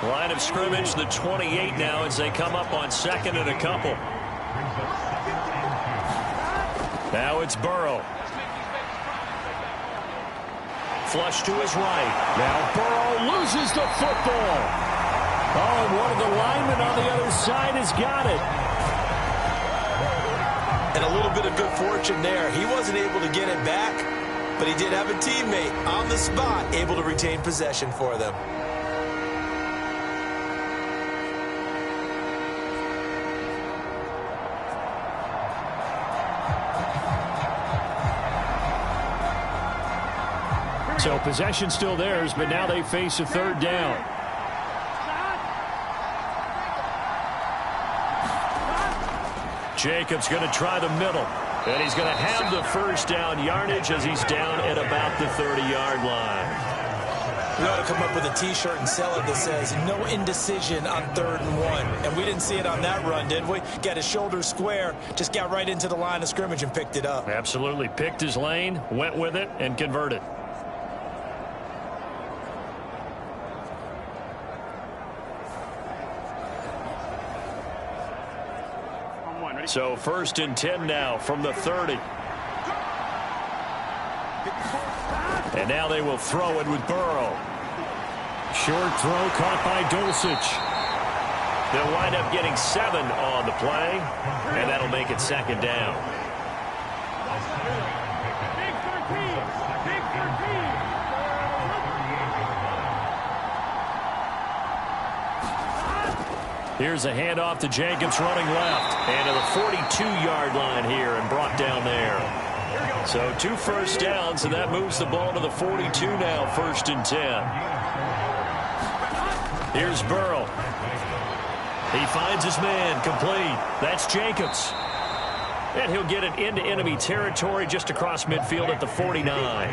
Line of scrimmage, the 28 now as they come up on 2nd and a couple. Now it's Burrow. Flush to his right. Now Burrow loses the football. Oh, and one of the linemen on the other side has got it. And a little bit of good fortune there. He wasn't able to get it back, but he did have a teammate on the spot able to retain possession for them. So possession still theirs, but now they face a 3rd down. Jacobs going to try the middle, and he's going to have the first down yardage as he's down at about the 30-yard line. We ought to come up with a T-shirt and sell it that says, no indecision on 3rd and 1. And we didn't see it on that run, did we? Got his shoulders square, just got right into the line of scrimmage and picked it up. Absolutely. Picked his lane, went with it, and converted. So 1st and 10 now from the 30. And now they will throw it with Burrow. Short throw caught by Dulcich. They'll wind up getting 7 on the play, and that'll make it 2nd down. Here's a handoff to Jacobs running left. And to the 42-yard line here and brought down there. So 2 first downs, and that moves the ball to the 42 now, 1st and 10. Here's Burrow. He finds his man, complete. That's Jacobs. And he'll get it into enemy territory just across midfield at the 49.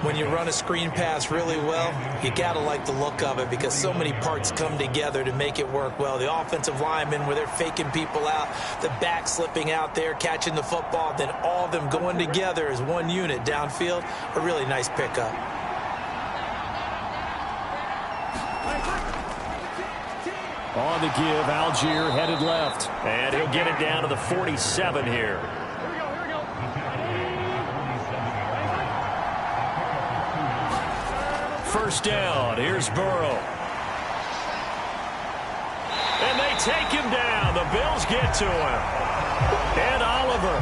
When you run a screen pass really well, you got to like the look of it because so many parts come together to make it work well. The offensive linemen, where they're faking people out, the back slipping out there, catching the football, then all of them going together as one unit downfield. A really nice pickup. On the give, Algier headed left. And he'll get it down to the 47 here. First down, here's Burrow. And they take him down. The Bills get to him. And Oliver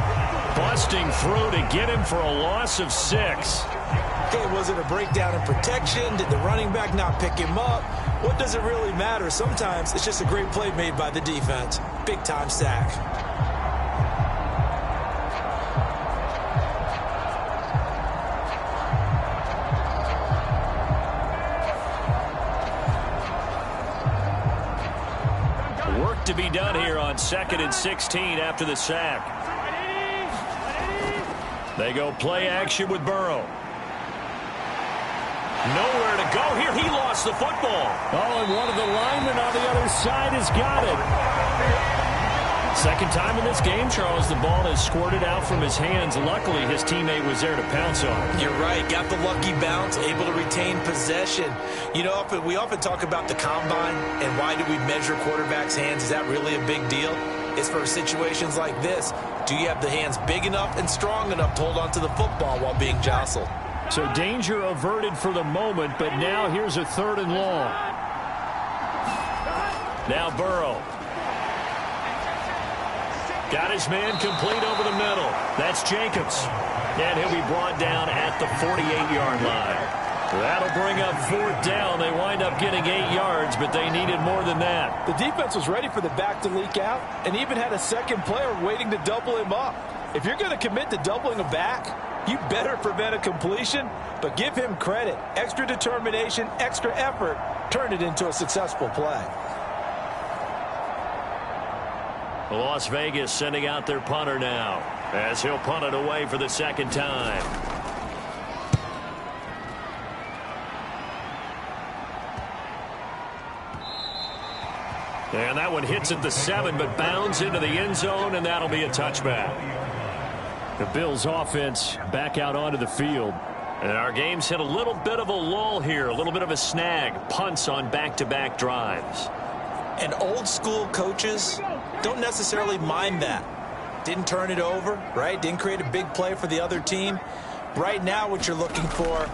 busting through to get him for a loss of 6. Okay, was it a breakdown in protection? Did the running back not pick him up? What does it really matter? Sometimes it's just a great play made by the defense. Big-time sack. Work to be done here on 2nd and 16 after the sack. They go play action with Burrow. Nowhere to go here. He lost the football. Oh, and one of the linemen on the other side has got it. Second time in this game, Charles, the ball has squirted out from his hands. Luckily, his teammate was there to pounce on it. You're right. Got the lucky bounce, able to retain possession. You know, we often talk about the combine and why do we measure quarterbacks' hands. Is that really a big deal? It's for situations like this. Do you have the hands big enough and strong enough to hold onto the football while being jostled? So danger averted for the moment, but now here's a 3rd and long. Now Burrow. Got his man complete over the middle. That's Jacobs. And he'll be brought down at the 48-yard line. That'll bring up 4th down. They wind up getting 8 yards, but they needed more than that. The defense was ready for the back to leak out and even had a second player waiting to double him up. If you're going to commit to doubling a back, you better prevent a completion, but give him credit. Extra determination, extra effort, turn it into a successful play. Las Vegas sending out their punter now as he'll punt it away for the 2nd time. And that one hits at the 7, but bounds into the end zone, and that'll be a touchback. The Bills offense back out onto the field. And our game's hit a little bit of a lull here, a little bit of a snag. Punts on back-to-back drives. And old school coaches don't necessarily mind that. Didn't turn it over, right? Didn't create a big play for the other team. Right now what you're looking for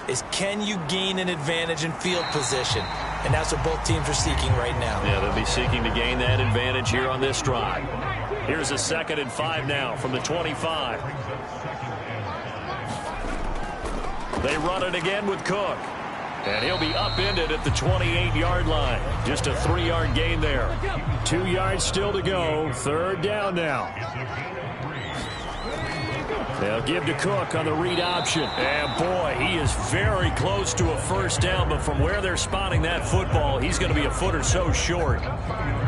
is can you gain an advantage in field position? And that's what both teams are seeking right now. Yeah, they'll be seeking to gain that advantage here on this drive. Here's a 2nd and 5 now from the 25. They run it again with Cook. And he'll be upended at the 28-yard line. Just a 3-yard gain there. 2 yards still to go. 3rd down now. They'll give to Cook on the read option. And, boy, he is very close to a 1st down. But from where they're spotting that football, he's going to be a foot or so short.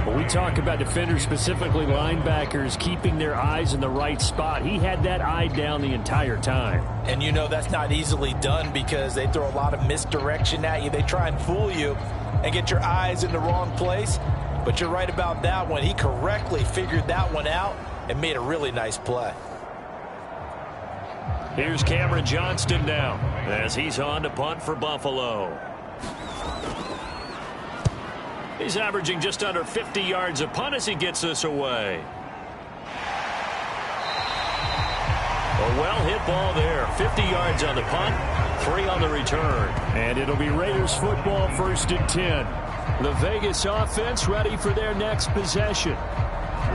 When we talk about defenders, specifically linebackers, keeping their eyes in the right spot, he had that eye down the entire time. And you know that's not easily done because they throw a lot of misdirection at you. They try and fool you and get your eyes in the wrong place. But you're right about that one. He correctly figured that one out and made a really nice play. Here's Cameron Johnston now as he's on to punt for Buffalo. He's averaging just under 50 yards a punt as he gets this away. A well-hit ball there. 50 yards on the punt, 3 on the return. And it'll be Raiders football 1st and 10. The Vegas offense ready for their next possession.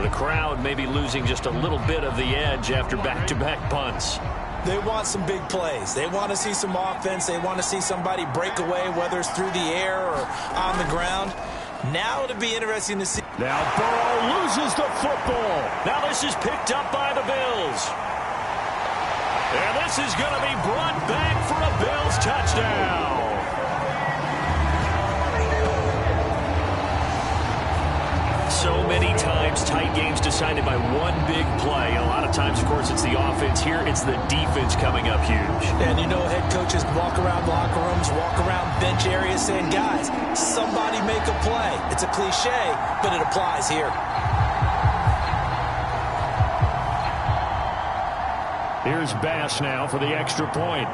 The crowd may be losing just a little bit of the edge after back-to-back punts. They want some big plays. They want to see some offense. They want to see somebody break away, whether it's through the air or on the ground. Now it'll be interesting to see. Now Burrow loses the football. Now this is picked up by the Bills. And this is going to be brought back for a Bills touchdown. So many times tight games decided by one big play. A lot of times, of course, it's the offense. Here, it's the defense coming up huge. And you know, head coaches walk around locker rooms, walk around bench areas saying, guys, somebody make a play. It's a cliche, but it applies here. Here's Bass now for the extra point.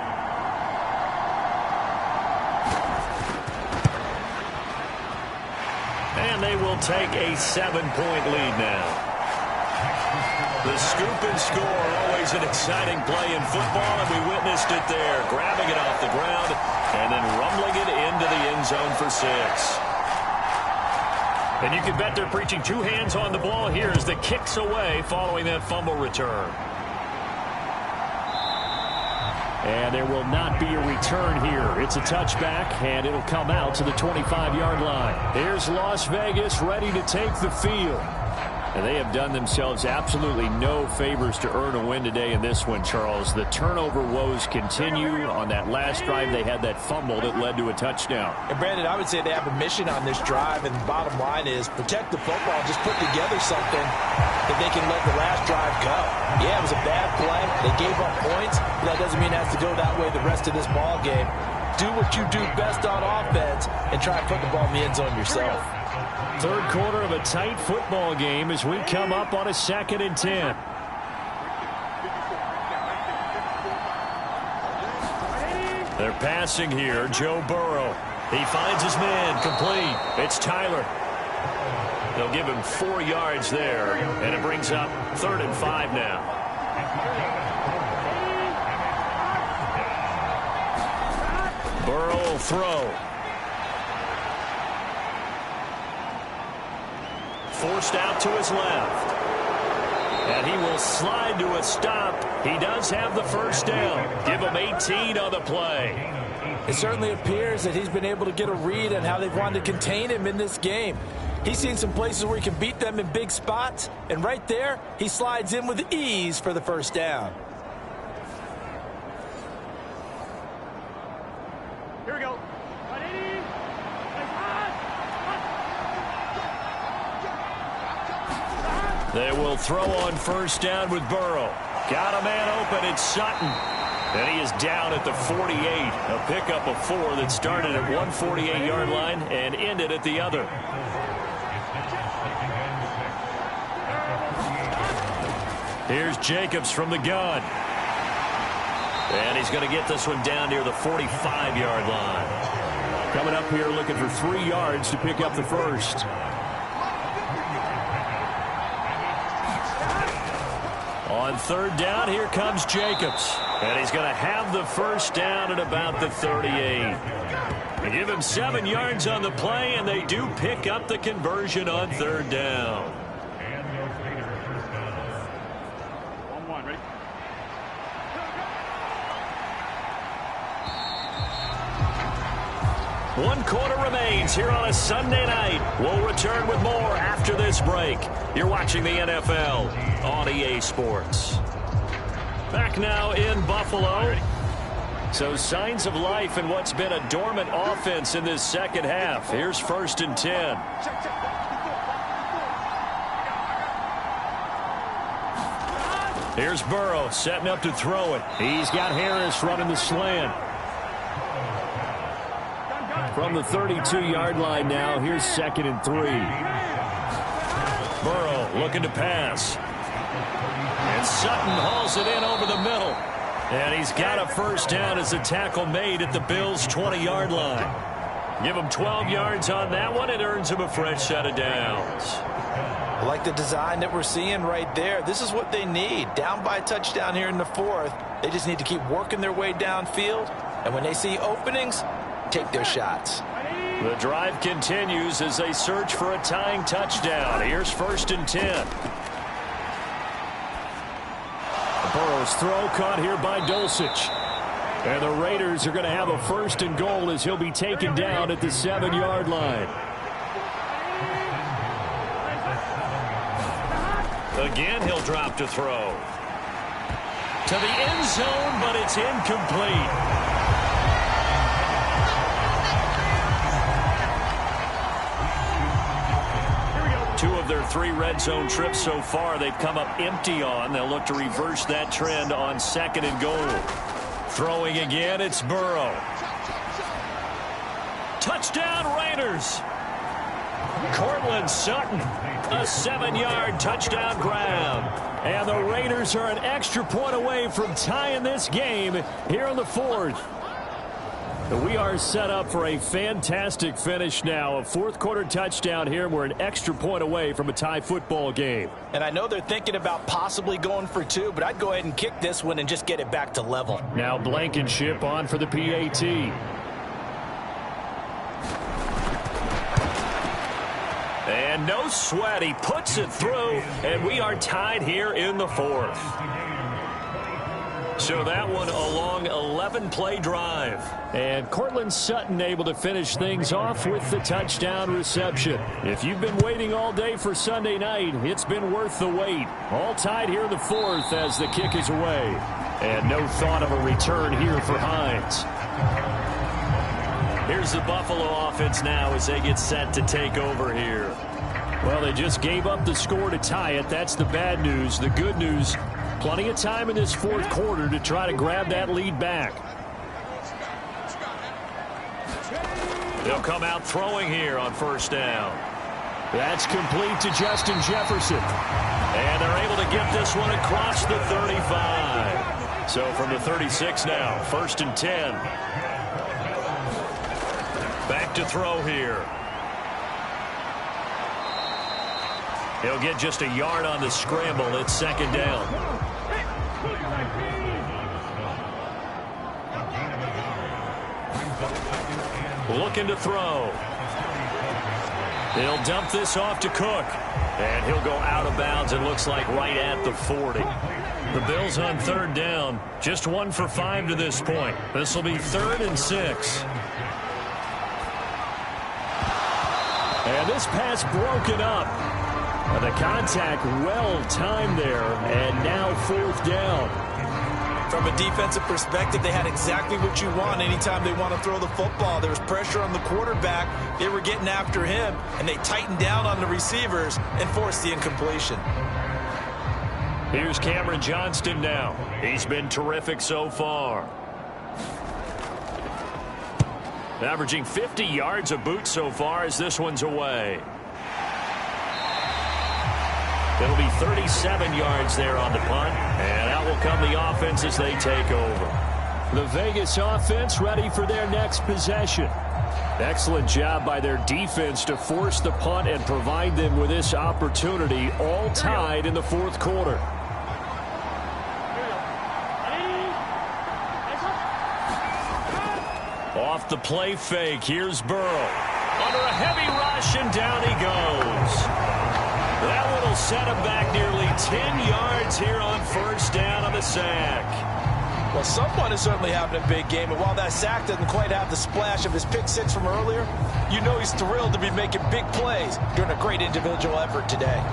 And they will take a 7-point lead now. The scoop and score, always an exciting play in football, and we witnessed it there. Grabbing it off the ground and then rumbling it into the end zone for 6. And you can bet they're preaching 2 hands on the ball here as the kick's away following that fumble return. And there will not be a return here. It's a touchback, and it'll come out to the 25-yard line. Here's Las Vegas ready to take the field. And they have done themselves absolutely no favors to earn a win today in this one, Charles. The turnover woes continue. On that last drive, they had that fumble that led to a touchdown. And, Brandon, I would say they have a mission on this drive, and the bottom line is protect the football. Just put together something that they can let the last drive go. Yeah, it was a bad play. They gave up points, but that doesn't mean it has to go that way the rest of this ball game. Do what you do best on offense and try and put the ball in the end zone yourself. Third quarter of a tight football game as we come up on a 2nd and 10. They're passing here. Joe Burrow. He finds his man. Complete. It's Tyler. They'll give him 4 yards there, and it brings up 3rd and 5 now. Burrow will throw. Forced out to his left. And he will slide to a stop. He does have the first down. Give him 18 on the play. It certainly appears that he's been able to get a read on how they've wanted to contain him in this game. He's seen some places where he can beat them in big spots. And right there, he slides in with ease for the first down. Here we go. They will throw on first down with Burrow. Got a man open. It's Sutton. And he is down at the 48. A pickup of 4 that started at 148-yard line and ended at the other. Here's Jacobs from the gun. And he's going to get this one down near the 45-yard line. Coming up here looking for 3 yards to pick up the first. On third down, here comes Jacobs. And he's going to have the first down at about the 38. They give him 7 yards on the play, and they do pick up the conversion on third down. One quarter remains here on a Sunday night. We'll return with more after this break. You're watching the NFL on EA Sports. Back now in Buffalo. So signs of life in what's been a dormant offense in this second half. Here's 1st and 10. Here's Burrow setting up to throw it. He's got Harris running the slant. From the 32-yard line now, here's 2nd and 3. Burrow looking to pass. And Sutton hauls it in over the middle. And he's got a first down as a tackle made at the Bills' 20-yard line. Give him 12 yards on that one. It earns him a fresh set of downs. I like the design that we're seeing right there. This is what they need. Down by a touchdown here in the 4th. They just need to keep working their way downfield. And when they see openings, take their shots. The drive continues as they search for a tying touchdown. Here's 1st and 10. Burrow's throw caught here by Dulcich. And the Raiders are going to have a 1st and goal as he'll be taken down at the 7-yard line. Again, he'll drop to throw. To the end zone, but it's incomplete. of their 3 red zone trips so far, they've come up empty on. They'll look to reverse that trend on 2nd and goal. Throwing again, it's Burrow. Touchdown, Raiders. Cortland Sutton, a 7-yard touchdown grab. And the Raiders are an extra point away from tying this game here in the 4th. We are set up for a fantastic finish now. A 4th quarter touchdown here. We're an extra point away from a tie football game. And I know they're thinking about possibly going for 2, but I'd go ahead and kick this one and just get it back to level. Now Blankenship on for the PAT. And no sweat. He puts it through, and we are tied here in the 4th. So that one a long 11-play drive. And Cortland Sutton able to finish things off with the touchdown reception. If you've been waiting all day for Sunday night, it's been worth the wait. All tied here in the 4th as the kick is away. And no thought of a return here for Hines. Here's the Buffalo offense now as they get set to take over here. Well, they just gave up the score to tie it. That's the bad news. The good news, plenty of time in this 4th quarter to try to grab that lead back. They'll come out throwing here on 1st down. That's complete to Justin Jefferson. And they're able to get this one across the 35. So from the 36 now, 1st and 10. Back to throw here. He'll get just a yard on the scramble. It's 2nd down. Looking to throw. He'll dump this off to Cook. And he'll go out of bounds, it looks like, right at the 40. The Bills on 3rd down. Just 1 for 5 to this point. This will be 3rd and 6. And this pass broken up. The contact well timed there, and now 4th down. From a defensive perspective, they had exactly what you want anytime they want to throw the football. There was pressure on the quarterback. They were getting after him, and they tightened down on the receivers and forced the incompletion. Here's Cameron Johnston now. He's been terrific so far. Averaging 50 yards a boot so far as this one's away. It'll be 37 yards there on the punt, and out will come the offense as they take over. The Vegas offense ready for their next possession. Excellent job by their defense to force the punt and provide them with this opportunity, all tied in the 4th quarter. Off the play fake, here's Burrow. Under a heavy rush, and down he goes. That one will set him back nearly 10 yards here on 1st down on the sack. Well, someone is certainly having a big game, and while that sack doesn't quite have the splash of his pick 6 from earlier, you know he's thrilled to be making big plays during a great individual effort today.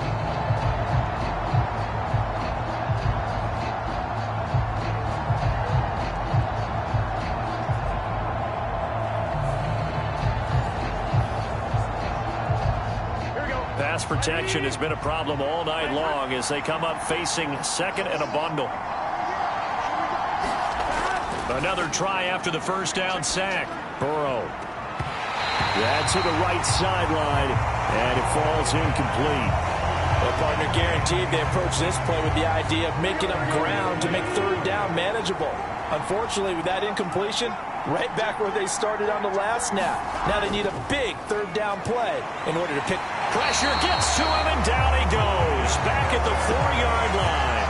Pass protection has been a problem all night long as they come up facing 2nd and a bundle. Another try after the 1st down sack. Burrow. That's to the right sideline, and it falls incomplete. Well, partner, guaranteed they approach this play with the idea of making up ground to make 3rd down manageable. Unfortunately, with that incompletion, right back where they started on the last snap. Now they need a big 3rd down play in order to pick. Pressure gets to him, and down he goes. Back at the 4-yard line.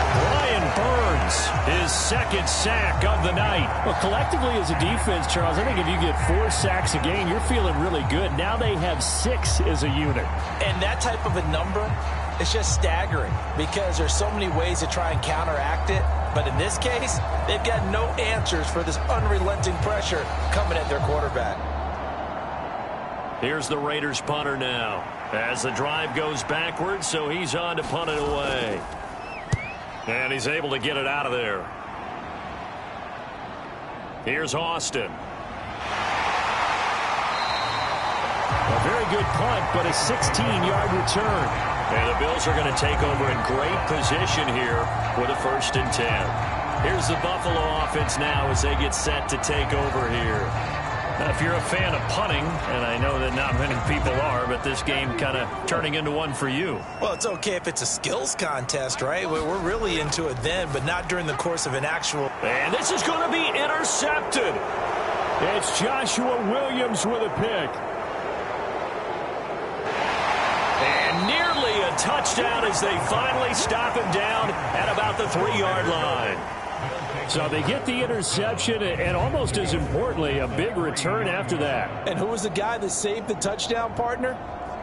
Brian Burns, his 2nd sack of the night. Well, collectively as a defense, Charles, I think if you get 4 sacks a game, you're feeling really good. Now they have 6 as a unit. And that type of a number, it's just staggering because there's so many ways to try and counteract it. But in this case, they've got no answers for this unrelenting pressure coming at their quarterback. Here's the Raiders punter now as the drive goes backwards, so he's on to punt it away. And he's able to get it out of there. Here's Austin. A very good punt, but a 16-yard return. And the Bills are going to take over in great position here with a 1st and 10. Here's the Buffalo offense now as they get set to take over here. Now, if you're a fan of punting, and I know that not many people are, but this game kind of turning into one for you. Well, it's okay if it's a skills contest, right? We're really into it then, but not during the course of an actual... And this is going to be intercepted. It's Joshua Williams with a pick. And nearly a touchdown as they finally stop him down at about the 3-yard line. So they get the interception, and almost as importantly, a big return after that. And who was the guy that saved the touchdown, partner?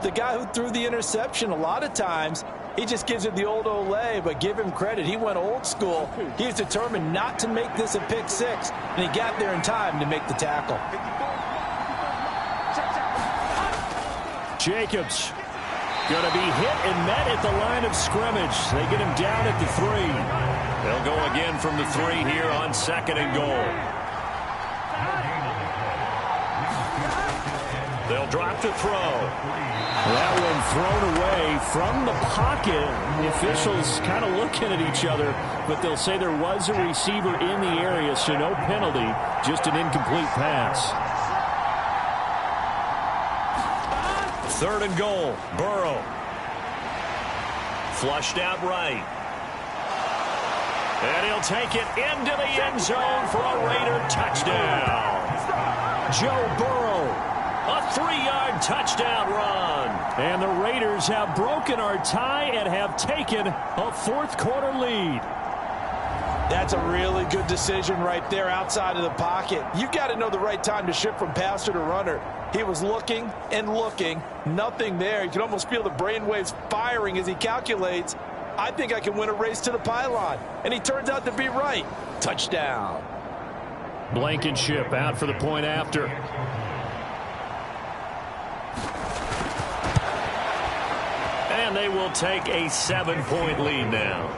The guy who threw the interception. A lot of times, he just gives it the old Olay, but give him credit. He went old school. He was determined not to make this a pick six, and he got there in time to make the tackle. Jacobs going to be hit and met at the line of scrimmage. They get him down at the 3. They'll go again from the 3 here on 2nd and goal. They'll drop to throw. That one thrown away from the pocket. The officials kind of looking at each other, but they'll say there was a receiver in the area, so no penalty, just an incomplete pass. 3rd and goal. Burrow. Flushed out right. And he'll take it into the end zone for a Raider touchdown. Joe Burrow. A 3-yard touchdown run. And the Raiders have broken our tie and have taken a 4th quarter lead. That's a really good decision right there outside of the pocket. You got to know the right time to shift from passer to runner. He was looking and looking, nothing there. You can almost feel the brainwaves firing as he calculates, I think I can win a race to the pylon. And he turns out to be right. Touchdown. Blankenship out for the point after. And they will take a 7-point lead now.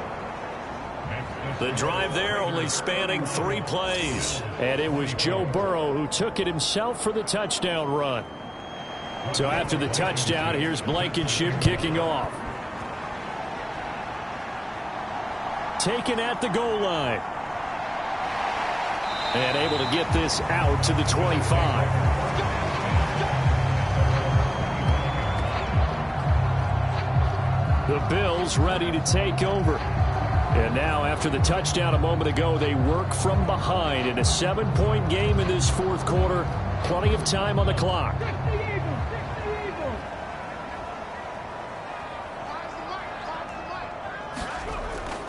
The drive there only spanning 3 plays. And it was Joe Burrow who took it himself for the touchdown run. So after the touchdown, here's Blankenship kicking off. Taken at the goal line. And able to get this out to the 25. The Bills ready to take over. And now, after the touchdown a moment ago, they work from behind in a 7-point game in this 4th quarter. Plenty of time on the clock.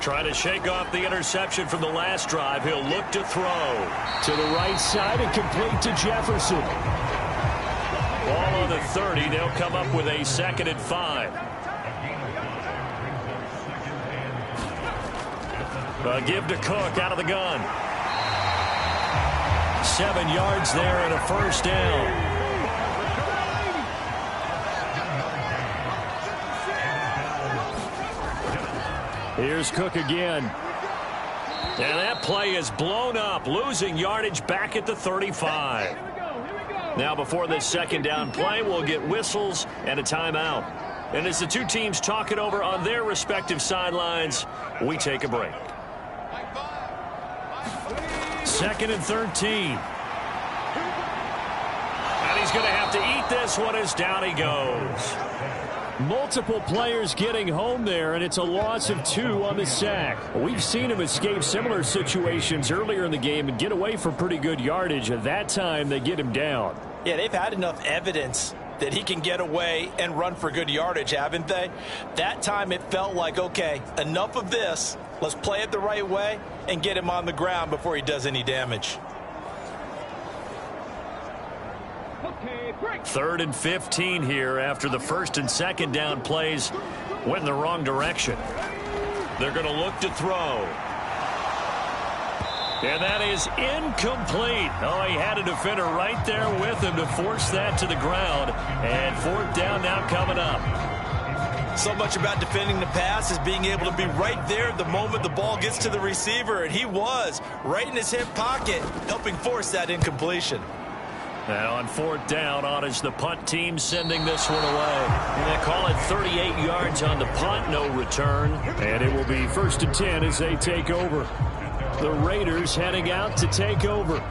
Trying to shake off the interception from the last drive. He'll look to throw. To the right side and complete to Jefferson. Ball on the 30. They'll come up with a 2nd and 5. Give to Cook out of the gun. 7 yards there and a 1st down. Here's Cook again. And that play is blown up, losing yardage back at the 35. Now before this 2nd down play, we'll get whistles and a timeout. And as the two teams talk it over on their respective sidelines, we take a break. 2nd and 13. And he's going to have to eat this one as down he goes. Multiple players getting home there, and it's a loss of 2 on the sack. We've seen him escape similar situations earlier in the game and get away for pretty good yardage. At that time, they get him down. Yeah, they've had enough evidence that he can get away and run for good yardage, haven't they? That time it felt like, okay, enough of this. Let's play it the right way and get him on the ground before he does any damage. 3rd and 15 here after the 1st and 2nd down plays went in the wrong direction. They're going to look to throw. And that is incomplete. Oh, he had a defender right there with him to force that to the ground. And 4th down now coming up. So much about defending the pass is being able to be right there the moment the ball gets to the receiver. And he was right in his hip pocket, helping force that incompletion. And on 4th down, on is the punt team sending this one away. And they call it 38 yards on the punt, no return. And it will be 1st and 10 as they take over. The Raiders heading out to take over.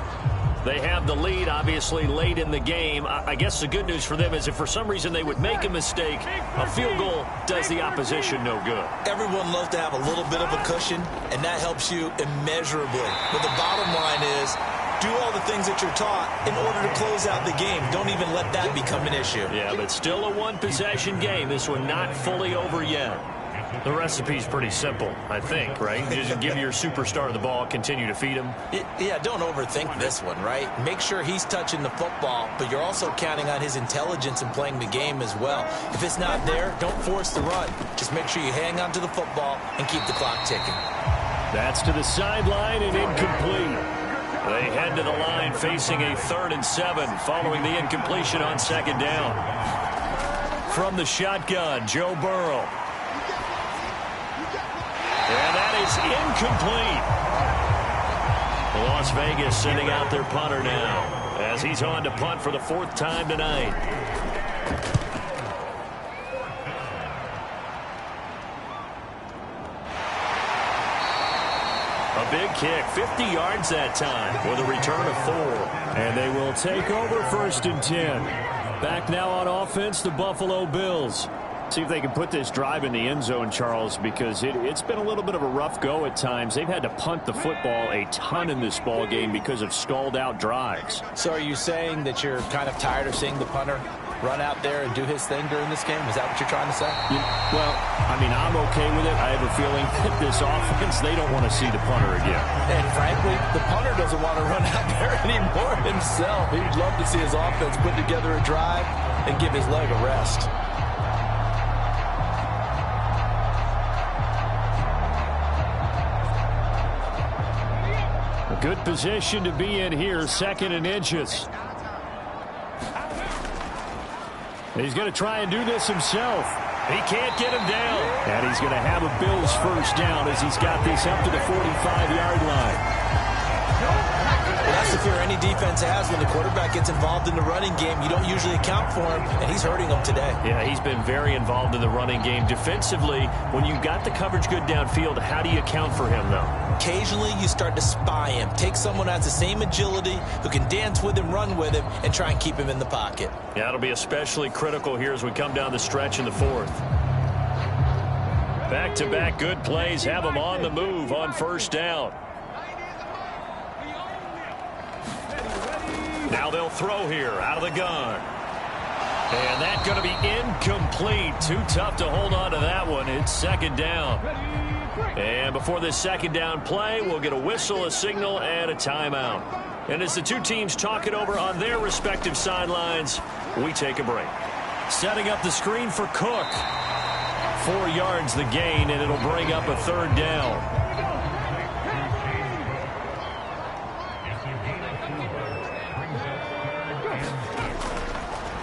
They have the lead, obviously, late in the game. I guess the good news for them is if for some reason they would make a mistake, a field goal does the opposition no good. Everyone loves to have a little bit of a cushion, and that helps you immeasurably. But the bottom line is, do all the things that you're taught in order to close out the game. Don't even let that become an issue. Yeah, but still a one-possession game. This one not fully over yet. The recipe's pretty simple, I think, right? You just give your superstar the ball, continue to feed him. Yeah, don't overthink this one, right? Make sure he's touching the football, but you're also counting on his intelligence in playing the game as well. If it's not there, don't force the run. Just make sure you hang on to the football and keep the clock ticking. That's to the sideline and incomplete. They head to the line facing a 3rd and 7 following the incompletion on 2nd down. From the shotgun, Joe Burrow. And that is incomplete. Las Vegas sending out their punter now as he's on to punt for the 4th time tonight. A big kick, 50 yards that time with a return of 4. And they will take over 1st and 10. Back now on offense, the Buffalo Bills. See if they can put this drive in the end zone, Charles, because it's been a little bit of a rough go at times. They've had to punt the football a ton in this ball game because of stalled-out drives. So are you saying that you're kind of tired of seeing the punter run out there and do his thing during this game? Is that what you're trying to say? Well, I mean, I'm okay with it. I have a feeling that this offense, they don't want to see the punter again. And frankly, the punter doesn't want to run out there anymore himself. He'd love to see his offense put together a drive and give his leg a rest. A good position to be in here, 2nd and inches. He's going to try and do this himself. He can't get him down. And he's going to have a Bills 1st down as he's got this up to the 45-yard line. Well, that's the fear any defense has when the quarterback gets involved in the running game. You don't usually account for him, and he's hurting them today. Yeah, he's been very involved in the running game. Defensively, when you got the coverage good downfield, how do you account for him, though? Occasionally, you start to spy him. Take someone who has the same agility, who can dance with him, run with him, and try and keep him in the pocket. Yeah, it'll be especially critical here as we come down the stretch in the 4th. Back-to-back good plays have him on the move on 1st down. Now they'll throw here out of the gun. And that's going to be incomplete. Too tough to hold on to that one. It's 2nd down. And before this 2nd down play, we'll get a whistle, a signal, and a timeout. And as the two teams talk it over on their respective sidelines, we take a break. Setting up the screen for Cook. 4 yards the gain, and it'll bring up a 3rd down.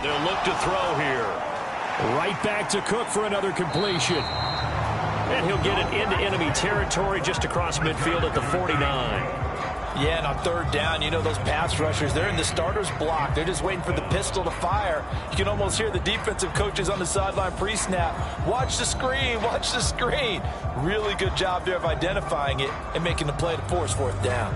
They'll look to throw here. Right back to Cook for another completion. And he'll get it into enemy territory just across midfield at the 49. Yeah, and on 3rd down, you know those pass rushers, they're in the starter's block. They're just waiting for the pistol to fire. You can almost hear the defensive coaches on the sideline pre-snap. Watch the screen, watch the screen. Really good job there of identifying it and making the play to force 4th down.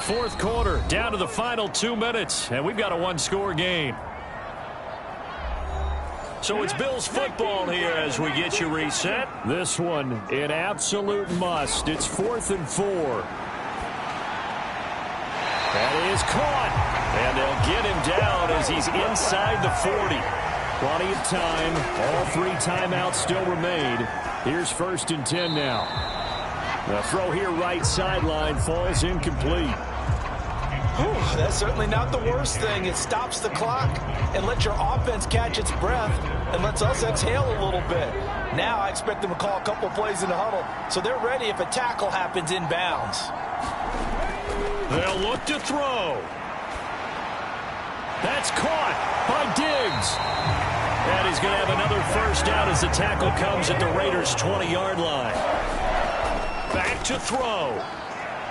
Fourth quarter, down to the final 2 minutes, and we've got a one-score game. So it's Bills football here as we get you reset. This one, an absolute must. It's 4th and 4. That is caught, and they'll get him down as he's inside the 40. Plenty of time. All 3 timeouts still remain. Here's 1st and 10 now. The throw here right sideline falls incomplete. Whew, that's certainly not the worst thing. It stops the clock and lets your offense catch its breath and lets us exhale a little bit. Now I expect them to call a couple plays in the huddle, so they're ready if a tackle happens inbounds. They'll look to throw. That's caught by Diggs. And he's going to have another first down as the tackle comes at the Raiders' 20-yard line. Back to throw.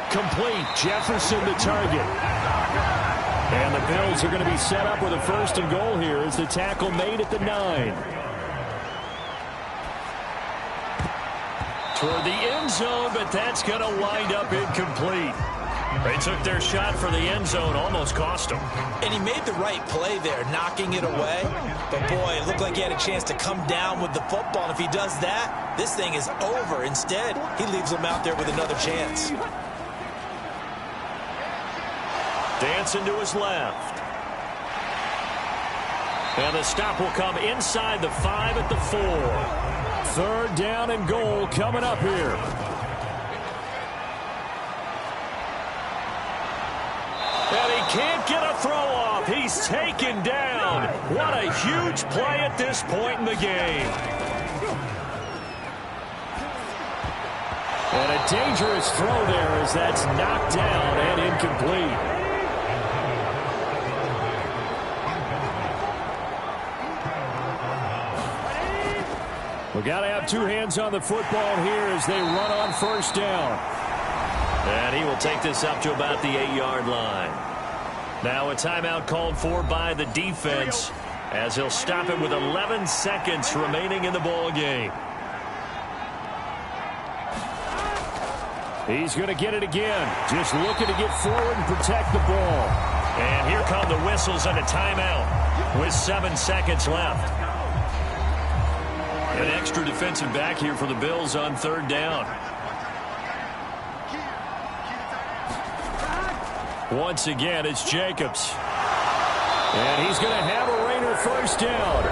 Complete. Jefferson the target. And the Bills are going to be set up with a first and goal here as the tackle made at the 9. Toward the end zone, but that's going to wind up incomplete. They took their shot for the end zone, almost cost him. And he made the right play there, knocking it away. But, boy, it looked like he had a chance to come down with the football. And if he does that, this thing is over. Instead, he leaves him out there with another chance. Dancing to his left. And the stop will come inside the 5 at the 4. Third down and goal coming up here. And he can't get a throw off. He's taken down. What a huge play at this point in the game. And a dangerous throw there as that's knocked down and incomplete. We got to have two hands on the football here as they run on first down. And he will take this up to about the 8-yard line. Now a timeout called for by the defense as he'll stop it with 11 seconds remaining in the ball game. He's going to get it again. Just looking to get forward and protect the ball. And here come the whistles and a timeout with 7 seconds left. An extra defensive back here for the Bills on third down. Once again, it's Jacobs. And he's going to have a Raider first down.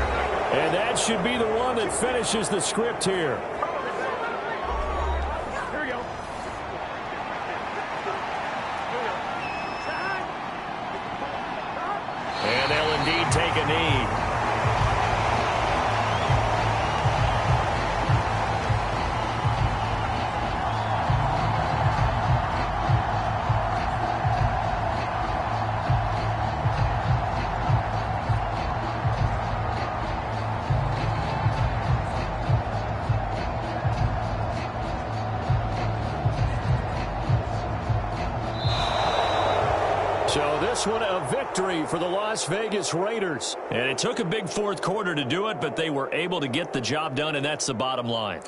And that should be the one that finishes the script here. Here we go. And they'll indeed take a knee. So this one a victory for the Las Vegas Raiders. And it took a big fourth quarter to do it, but they were able to get the job done, and that's the bottom line.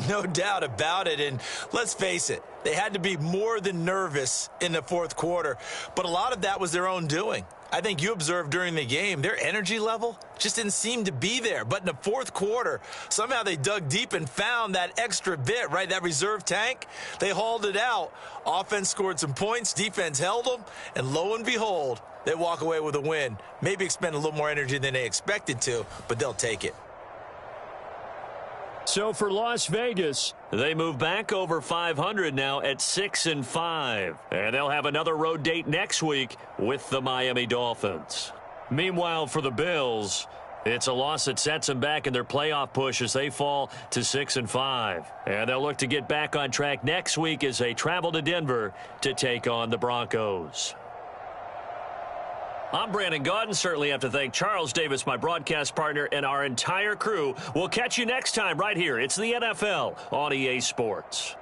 No doubt about it. And let's face it, they had to be more than nervous in the fourth quarter. But a lot of that was their own doing. I think you observed during the game, their energy level just didn't seem to be there. But in the fourth quarter, somehow they dug deep and found that extra bit, right, that reserve tank. They hauled it out. Offense scored some points. Defense held them. And lo and behold, they walk away with a win. Maybe expend a little more energy than they expected to, but they'll take it. So for Las Vegas, they move back over 500 now at 6-5. And they'll have another road date next week with the Miami Dolphins. Meanwhile, for the Bills, it's a loss that sets them back in their playoff push as they fall to 6-5. And they'll look to get back on track next week as they travel to Denver to take on the Broncos. I'm Brandon Gaudin. Certainly have to thank Charles Davis, my broadcast partner, and our entire crew. We'll catch you next time right here. It's the NFL on EA Sports.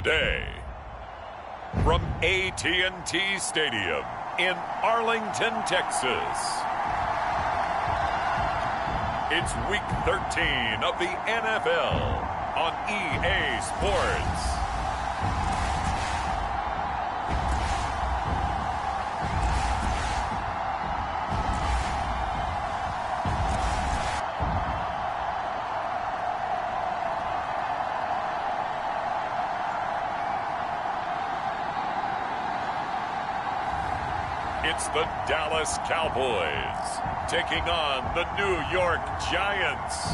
today. From AT&T Stadium in Arlington, Texas, it's Week 13 of the NFL on EA Sports. It's the Dallas Cowboys taking on the New York Giants.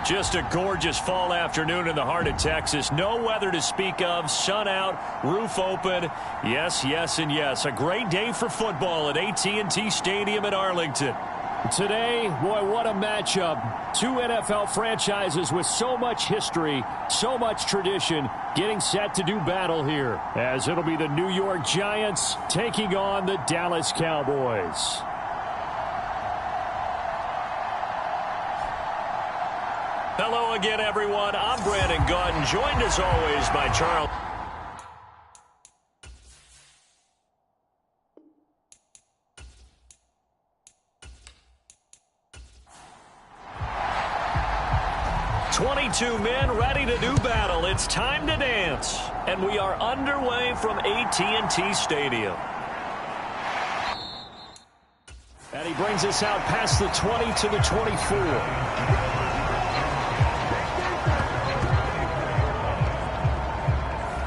Just a gorgeous fall afternoon in the heart of Texas. No weather to speak of. Sun out, roof open. Yes, yes, and yes. A great day for football at AT&T Stadium in Arlington. Today, boy, what a matchup. Two NFL franchises with so much history, so much tradition, getting set to do battle here, as it'll be the New York Giants taking on the Dallas Cowboys. Hello again, everyone. I'm Brandon Gaudin, joined as always by Charles. Two men ready to do battle. It's time to dance. And we are underway from AT&T Stadium. And he brings us out past the 20 to the 24.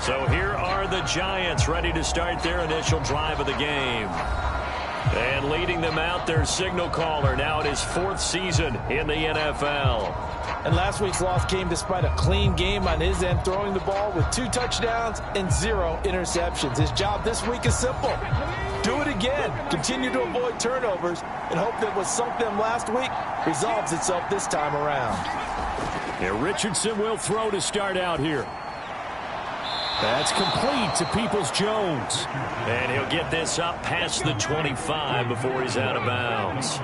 So here are the Giants ready to start their initial drive of the game. And leading them out, their signal caller, now in his fourth season in the NFL. And last week's loss came despite a clean game on his end, throwing the ball with 2 touchdowns and 0 interceptions. His job this week is simple. Do it again. Continue to avoid turnovers and hope that what sunk them last week resolves itself this time around. Yeah, Richardson will throw to start out here. That's complete to Peoples-Jones. And he'll get this up past the 25 before he's out of bounds.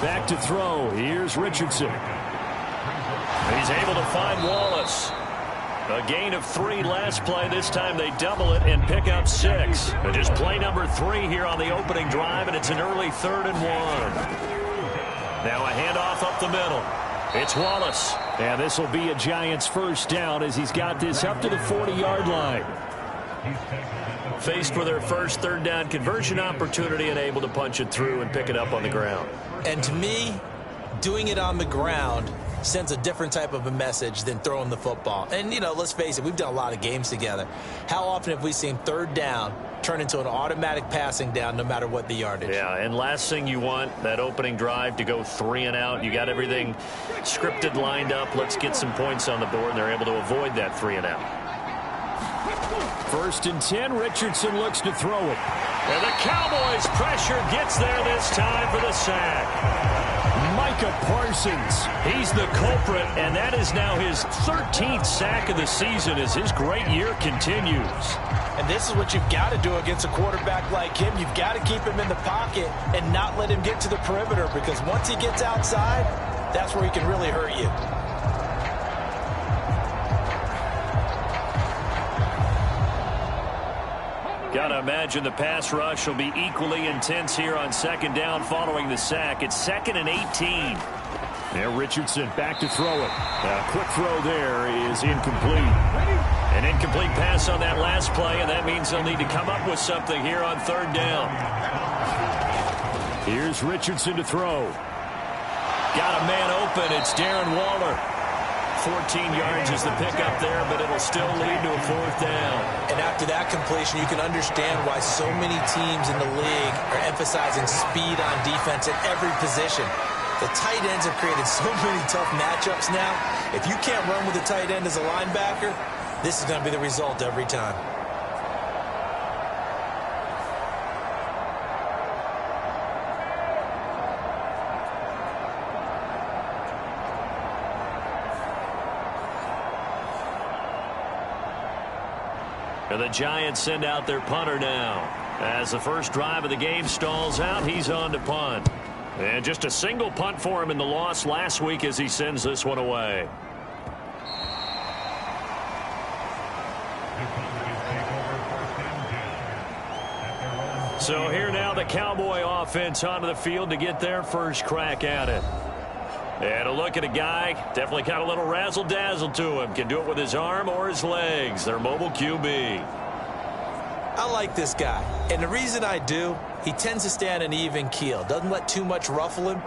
Back to throw. Here's Richardson. He's able to find Wallace. A gain of 3 last play. This time they double it and pick up 6. But just play number 3 here on the opening drive, and it's an early 3rd and 1. Now a handoff up the middle. It's Wallace. And this will be a Giants first down as he's got this up to the 40-yard line. Faced with their first 3rd down conversion opportunity and able to punch it through and pick it up on the ground. And to me, doing it on the ground sends a different type of a message than throwing the football. And, you know, let's face it, we've done a lot of games together. How often have we seen 3rd down turn into an automatic passing down no matter what the yardage? Yeah, and last thing you want, that opening drive to go 3 and out. You got everything scripted, lined up. Let's get some points on the board, and they're able to avoid that 3 and out. 1st and 10, Richardson looks to throw it. And the Cowboys' pressure gets there this time for the sack. Micah Parsons, he's the culprit, and that is now his 13th sack of the season as his great year continues. And this is what you've got to do against a quarterback like him. You've got to keep him in the pocket and not let him get to the perimeter, because once he gets outside, that's where he can really hurt you. Gotta imagine the pass rush will be equally intense here on 2nd down following the sack. It's 2nd and 18. There, Richardson back to throw it. A quick throw there is incomplete. An incomplete pass on that last play, and that means they'll need to come up with something here on 3rd down. Here's Richardson to throw. Got a man open. It's Darren Waller. 14 yards is the pickup there, but it'll still lead to a 4th down. And after that completion, you can understand why so many teams in the league are emphasizing speed on defense at every position. The tight ends have created so many tough matchups now. If you can't run with a tight end as a linebacker, this is going to be the result every time. And the Giants send out their punter now. As the first drive of the game stalls out, he's on to punt. And just a single punt for him in the loss last week as he sends this one away. So here now the Cowboy offense onto the field to get their first crack at it. And a look at a guy, definitely got a little razzle-dazzle to him. Can do it with his arm or his legs. Their mobile QB. I like this guy, and the reason I do, he tends to stay on an even keel. Doesn't let too much ruffle him.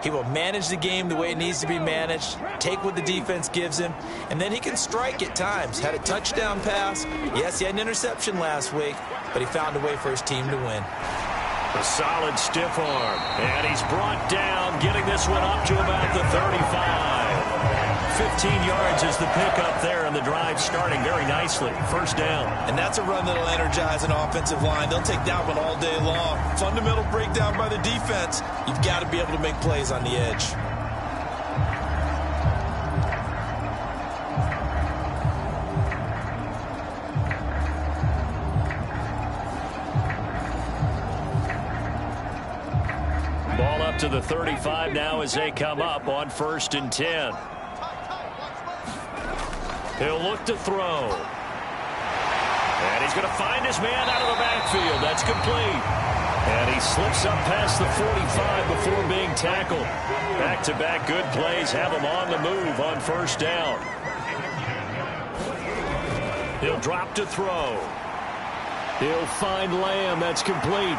He will manage the game the way it needs to be managed, take what the defense gives him, and then he can strike at times. Had a touchdown pass. Yes, he had an interception last week, but he found a way for his team to win. A solid stiff arm, and he's brought down, getting this one up to about the 35. 15 yards is the pickup there, and the drive starting very nicely. First down. And that's a run that'll energize an offensive line. They'll take that one all day long. Fundamental breakdown by the defense. You've got to be able to make plays on the edge. Ball up to the 35 now as they come up on 1st and 10. He'll look to throw. And he's going to find his man out of the backfield. That's complete. And he slips up past the 45 before being tackled. Back-to-back good plays have him on the move on 1st down. He'll drop to throw. He'll find Lamb. That's complete.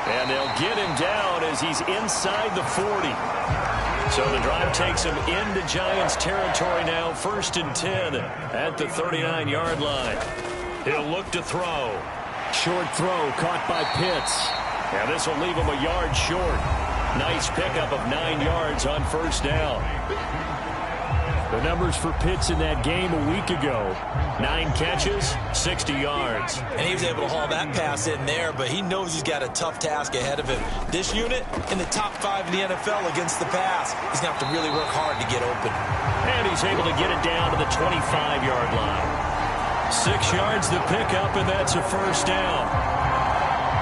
And they'll get him down as he's inside the 40. So the drive takes him into Giants territory now. 1st and 10 at the 39-yard line. He'll look to throw. Short throw caught by Pitts. And this will leave him a yard short. Nice pickup of 9 yards on 1st down. The numbers for Pitts in that game a week ago. 9 catches, 60 yards. And he was able to haul that pass in there, but he knows he's got a tough task ahead of him. This unit in the top 5 in the NFL against the pass. He's going to have to really work hard to get open. And he's able to get it down to the 25-yard line. 6 yards the pickup, and that's a 1st down.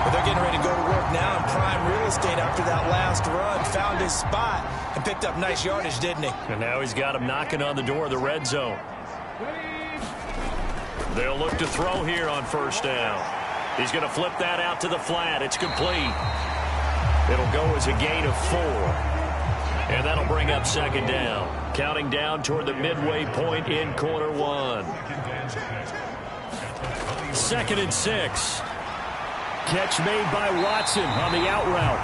But they're getting ready to go to work now in prime real estate after that last run. Found his spot and picked up nice yardage, didn't he? And now he's got him knocking on the door of the red zone. They'll look to throw here on 1st down. He's going to flip that out to the flat. It's complete. It'll go as a gain of 4. And that'll bring up 2nd down. Counting down toward the midway point in quarter 1. 2nd and 6. Catch made by Watson on the out route.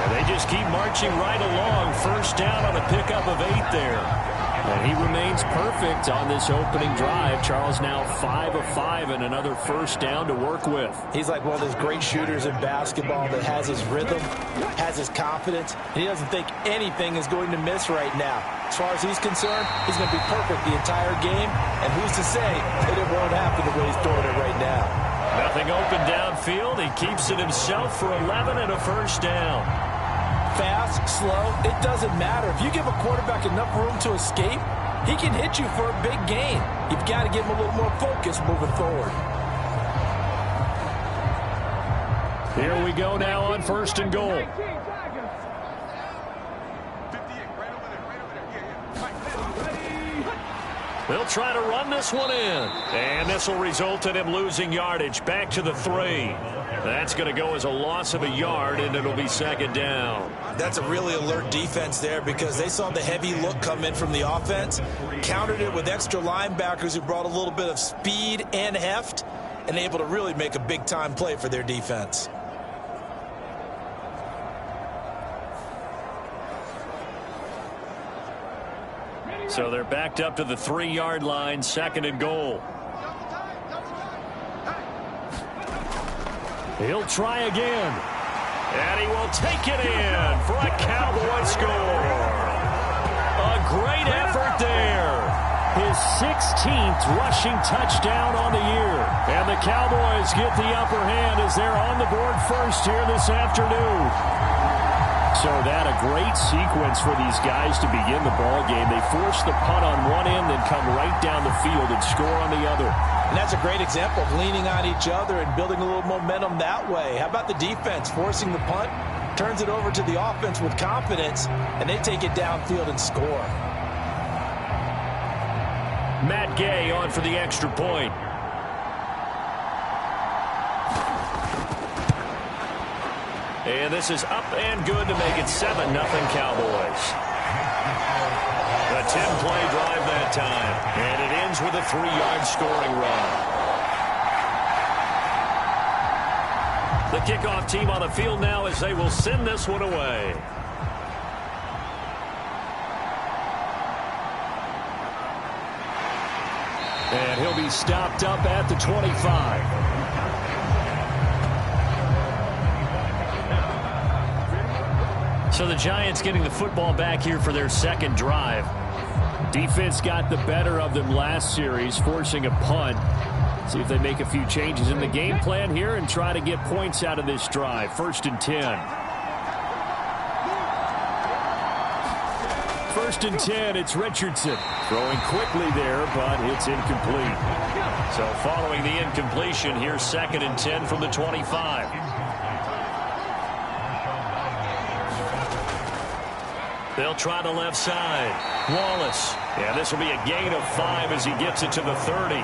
And they just keep marching right along. 1st down on a pickup of 8 there. And he remains perfect on this opening drive. Charles now 5 of 5 and another 1st down to work with. He's like one of those great shooters in basketball that has his rhythm, has his confidence, and he doesn't think anything is going to miss right now. As far as he's concerned, he's going to be perfect the entire game, and who's to say that it won't happen the way he's throwing it right now. Nothing open downfield. He keeps it himself for 11 and a 1st down. Fast, slow, it doesn't matter. If you give a quarterback enough room to escape, he can hit you for a big gain. You've got to give him a little more focus moving forward. Here we go now on 1st and goal. They'll try to run this one in. And this will result in him losing yardage back to the 3. That's going to go as a loss of a yard, and it'll be 2nd down. That's a really alert defense there because they saw the heavy look come in from the offense, countered it with extra linebackers who brought a little bit of speed and heft, and able to really make a big-time play for their defense. So they're backed up to the 3-yard line, 2nd and goal. He'll try again. And he will take it in for a Cowboy score. A great effort there. His 16th rushing touchdown on the year. And the Cowboys get the upper hand as they're on the board first here this afternoon. So that a great sequence for these guys to begin the ball game. They force the punt on one end, then come right down the field and score on the other. And that's a great example of leaning on each other and building a little momentum that way. How about the defense forcing the punt, turns it over to the offense with confidence, and they take it downfield and score. Matt Gay on for the extra point. And this is up and good to make it 7-0 Cowboys. A 10-play drive that time. And it ends with a 3-yard scoring run. The kickoff team on the field now as they will send this one away. And he'll be stopped up at the 25. So the Giants getting the football back here for their second drive. Defense got the better of them last series, forcing a punt. See if they make a few changes in the game plan here and try to get points out of this drive. 1st and 10. 1st and 10, it's Richardson. Throwing quickly there, but it's incomplete. So following the incompletion, here's 2nd and 10 from the 25. They'll try the left side. Wallace. Yeah, this will be a gain of 5 as he gets it to the 30.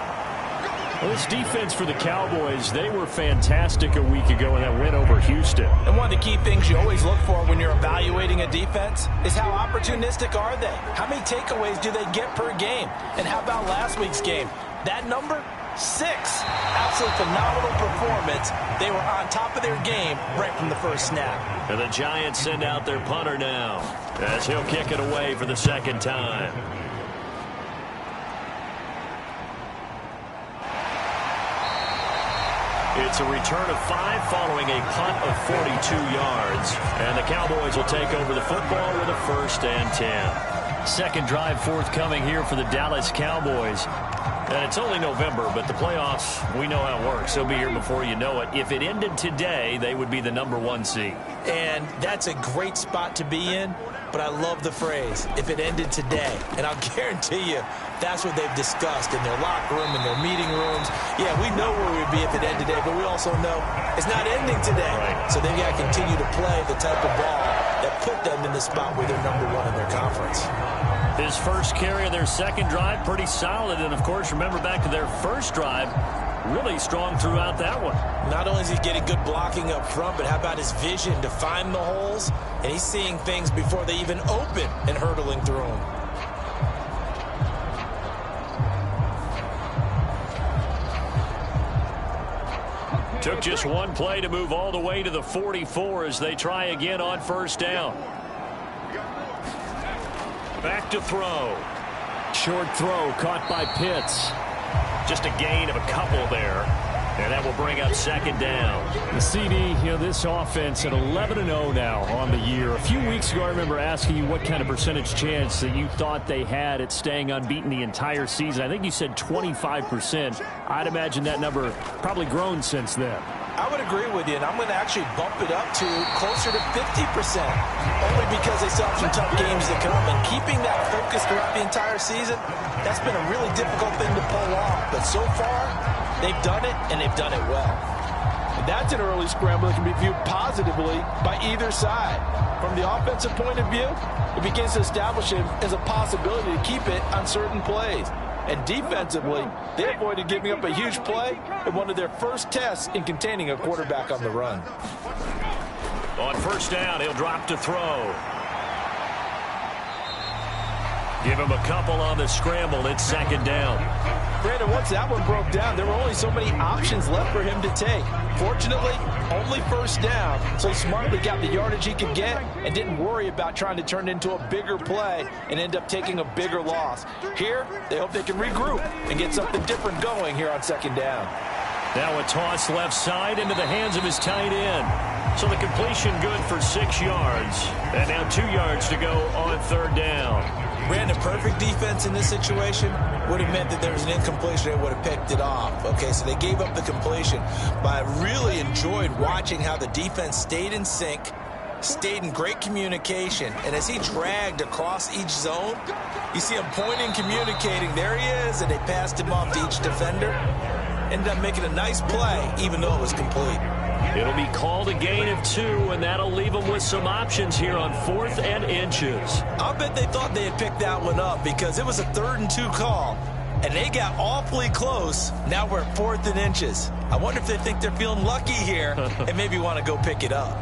Well, this defense for the Cowboys, they were fantastic a week ago in that win over Houston. And one of the key things you always look for when you're evaluating a defense is how opportunistic are they? How many takeaways do they get per game? And how about last week's game? That number? 6. Absolutely phenomenal performance. They were on top of their game right from the first snap. And the Giants send out their punter now as he'll kick it away for the second time. It's a return of 5 following a punt of 42 yards. And the Cowboys will take over the football with a 1st and 10. Second drive forthcoming here for the Dallas Cowboys. And it's only November, but the playoffs, we know how it works. They'll be here before you know it. If it ended today, they would be the #1 seed. And that's a great spot to be in, but I love the phrase, if it ended today. And I'll guarantee you, that's what they've discussed in their locker room, in their meeting rooms. Yeah, we know where we'd be if it ended today, but we also know it's not ending today. Right. So they've got to continue to play the type of ball that put them in the spot where they're #1 in their conference. His first carry of their second drive, pretty solid. And, of course, remember back to their first drive, really strong throughout that one. Not only is he getting good blocking up front, but how about his vision to find the holes? And he's seeing things before they even open and hurtling through them. Took just one play to move all the way to the 44 as they try again on 1st down. Back to throw. Short throw caught by Pitts. Just a gain of a couple there. And that will bring up 2nd down. The CD, this offense at 11-0 now on the year. A few weeks ago, I remember asking you what kind of percentage chance that you thought they had at staying unbeaten the entire season. I think you said 25%. I'd imagine that number probably grown since then. I would agree with you, and I'm going to actually bump it up to closer to 50%, only because they still have some tough games to come. And keeping that focus throughout the entire season, that's been a really difficult thing to pull off. But so far, they've done it, and they've done it well. And that's an early scramble that can be viewed positively by either side. From the offensive point of view, it begins to establish him as a possibility to keep it on certain plays. And defensively, they avoided giving up a huge play in one of their first tests in containing a quarterback on the run. On 1st down, he'll drop to throw. Give him a couple on the scramble. It's 2nd down. Brandon, once that one broke down, there were only so many options left for him to take. Fortunately, only 1st down, so he smartly got the yardage he could get and didn't worry about trying to turn it into a bigger play and end up taking a bigger loss. Here, they hope they can regroup and get something different going here on 2nd down. Now a toss left side into the hands of his tight end. So the completion good for 6 yards. And now 2 yards to go on 3rd down. Brandon, perfect defense in this situation would have meant that there was an incompletion. They would have picked it off. Okay, so they gave up the completion. But I really enjoyed watching how the defense stayed in sync, stayed in great communication. And as he dragged across each zone, you see him pointing, communicating. There he is, and they passed him off to each defender. Ended up making a nice play, even though it was complete. It'll be called a gain of 2, and that'll leave them with some options here on 4th and inches. I'll bet they thought they had picked that one up because it was a 3rd and 2 call, and they got awfully close. Now we're at 4th and inches. I wonder if they think they're feeling lucky here and maybe want to go pick it up.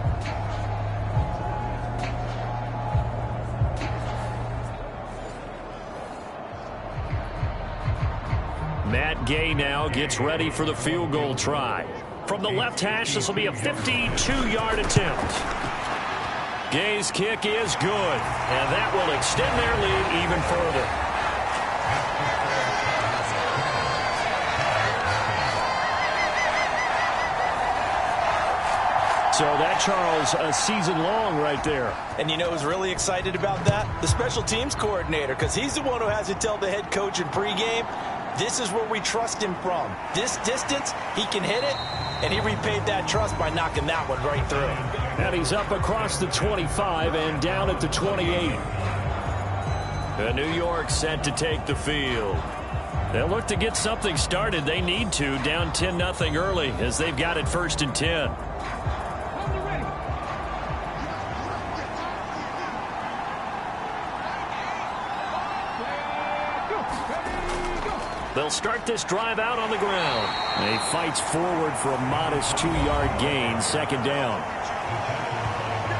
Matt Gay now gets ready for the field goal try. From the left hash, this will be a 52-yard attempt. Gay's kick is good, and that will extend their lead even further. So that, Charles, a season long right there. And you know who's really excited about that? The special teams coordinator, because he's the one who has to tell the head coach in pregame, this is where we trust him from. This distance, he can hit it, and he repaid that trust by knocking that one right through. And he's up across the 25 and down at the 28. New York set to take the field. They'll look to get something started. They need to, down 10-0 early, as they've got it 1st and 10. They'll start this drive out on the ground. And he fights forward for a modest 2-yard gain, 2nd down.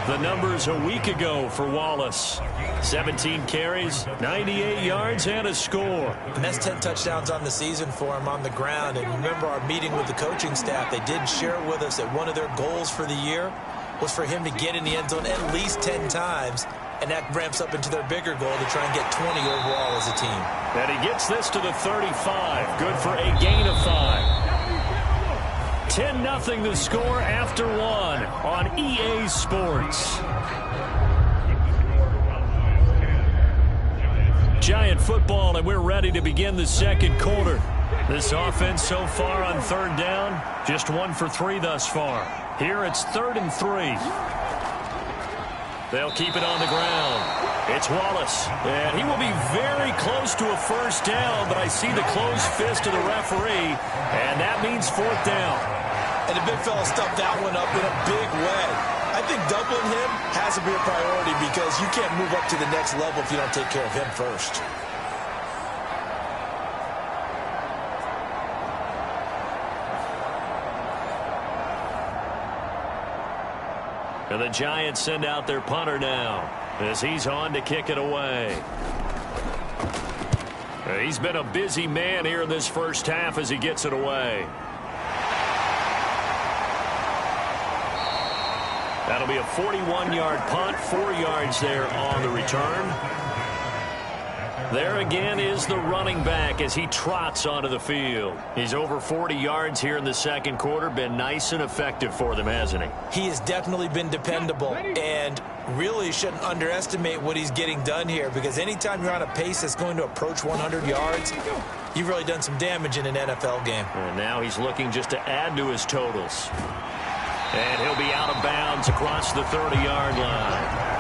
The numbers a week ago for Wallace. 17 carries, 98 yards, and a score. And that's 10 touchdowns on the season for him on the ground. And remember our meeting with the coaching staff, they did share with us that one of their goals for the year was for him to get in the end zone at least 10 times. And that ramps up into their bigger goal to try and get 20 overall as a team. And he gets this to the 35. Good for a gain of 5. 10-0 the score after 1 on EA Sports. Giant football, and we're ready to begin the 2nd quarter. This offense so far on 3rd down, just 1 for 3 thus far. Here it's 3rd and 3. They'll keep it on the ground. It's Wallace, and he will be very close to a 1st down, but I see the closed fist of the referee, and that means 4th down. And the big fella stuffed that one up in a big way. I think doubling him has to be a priority because you can't move up to the next level if you don't take care of him first. And the Giants send out their punter now as he's on to kick it away. He's been a busy man here in this 1st half as he gets it away. That'll be a 41-yard punt, 4 yards there on the return. There again is the running back as he trots onto the field. He's over 40 yards here in the 2nd quarter. Been nice and effective for them, hasn't he? He has definitely been dependable and really shouldn't underestimate what he's getting done here because anytime you're on a pace that's going to approach 100 yards, you've really done some damage in an NFL game. And now he's looking just to add to his totals. And he'll be out of bounds across the 30-yard line.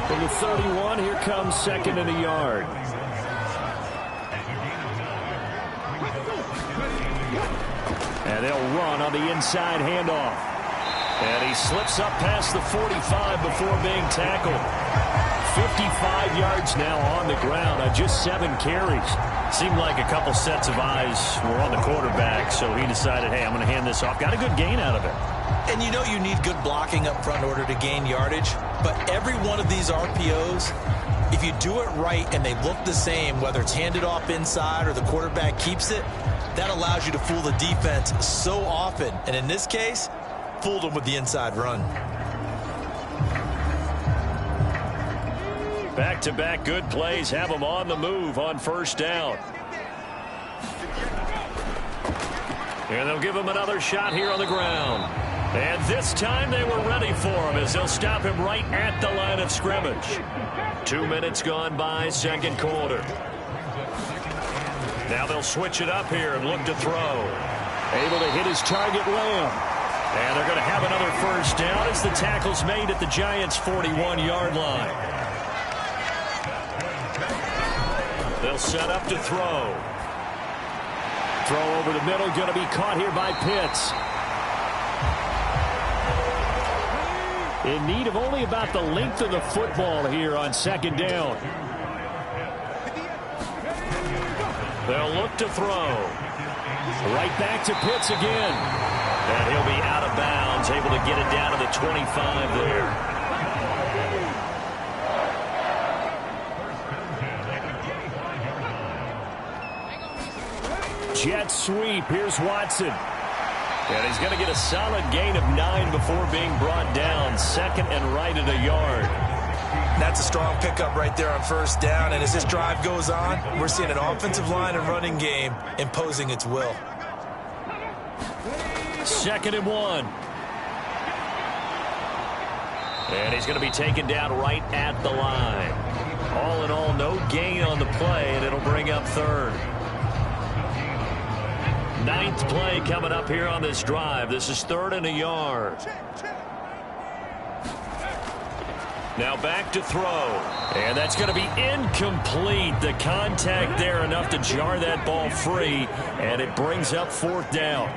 From the 31, here comes 2nd and a yard. And they'll run on the inside handoff. And he slips up past the 45 before being tackled. 55 yards now on the ground on just 7 carries. Seemed like a couple sets of eyes were on the quarterback, so he decided, hey, I'm going to hand this off. Got a good gain out of it. And you know you need good blocking up front in order to gain yardage, but every one of these RPOs, if you do it right and they look the same, whether it's handed off inside or the quarterback keeps it, that allows you to fool the defense so often. And in this case, fooled them with the inside run. Back-to-back good plays have them on the move on 1st down. And they'll give him another shot here on the ground. And this time they were ready for him as they'll stop him right at the line of scrimmage. 2 minutes gone by, 2nd quarter. Now they'll switch it up here and look to throw. Able to hit his target, Lamb. And they're going to have another 1st down as the tackle's made at the Giants' 41-yard line. They'll set up to throw. Throw over the middle, going to be caught here by Pitts. in need of only about the length of the football here on second down. They'll look to throw. Right back to Pitts again. And he'll be out of bounds, able to get it down to the 25 there. Jet sweep. Here's Watson. And he's going to get a solid gain of 9 before being brought down. Second and right at a yard. That's a strong pickup right there on first down. And as this drive goes on, we're seeing an offensive line and running game imposing its will. Second and 1. And he's going to be taken down right at the line. All in all, no gain on the play, and it'll bring up third. 9th play coming up here on this drive. This is 3rd and a yard. Now back to throw. And that's going to be incomplete. The contact there enough to jar that ball free. And it brings up 4th down.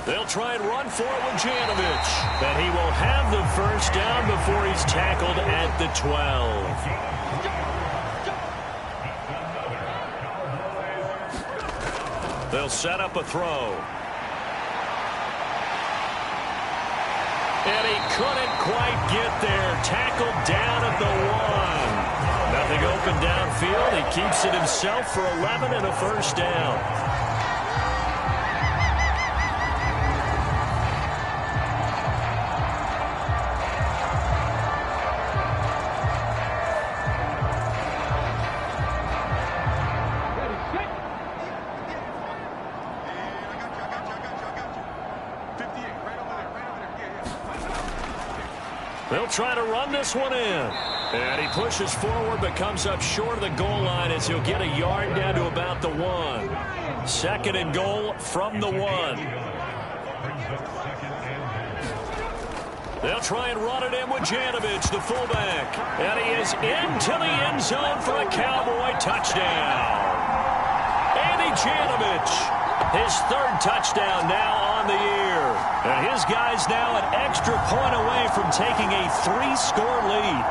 They'll try and run for it with Janovich. And he will have the first down before he's tackled at the 12. They'll set up a throw. And he couldn't quite get there. Tackled down at the 1. Nothing open downfield. He keeps it himself for 11 and a first down. They'll try to run this one in. And he pushes forward but comes up short of the goal line as he'll get a yard down to about the 1. Second and goal from the 1. They'll try and run it in with Janovich, the fullback. And he is into the end zone for a Cowboy touchdown. Andy Janovich, his 3rd touchdown now on the year. And his guy's now an extra point away from taking a 3-score lead.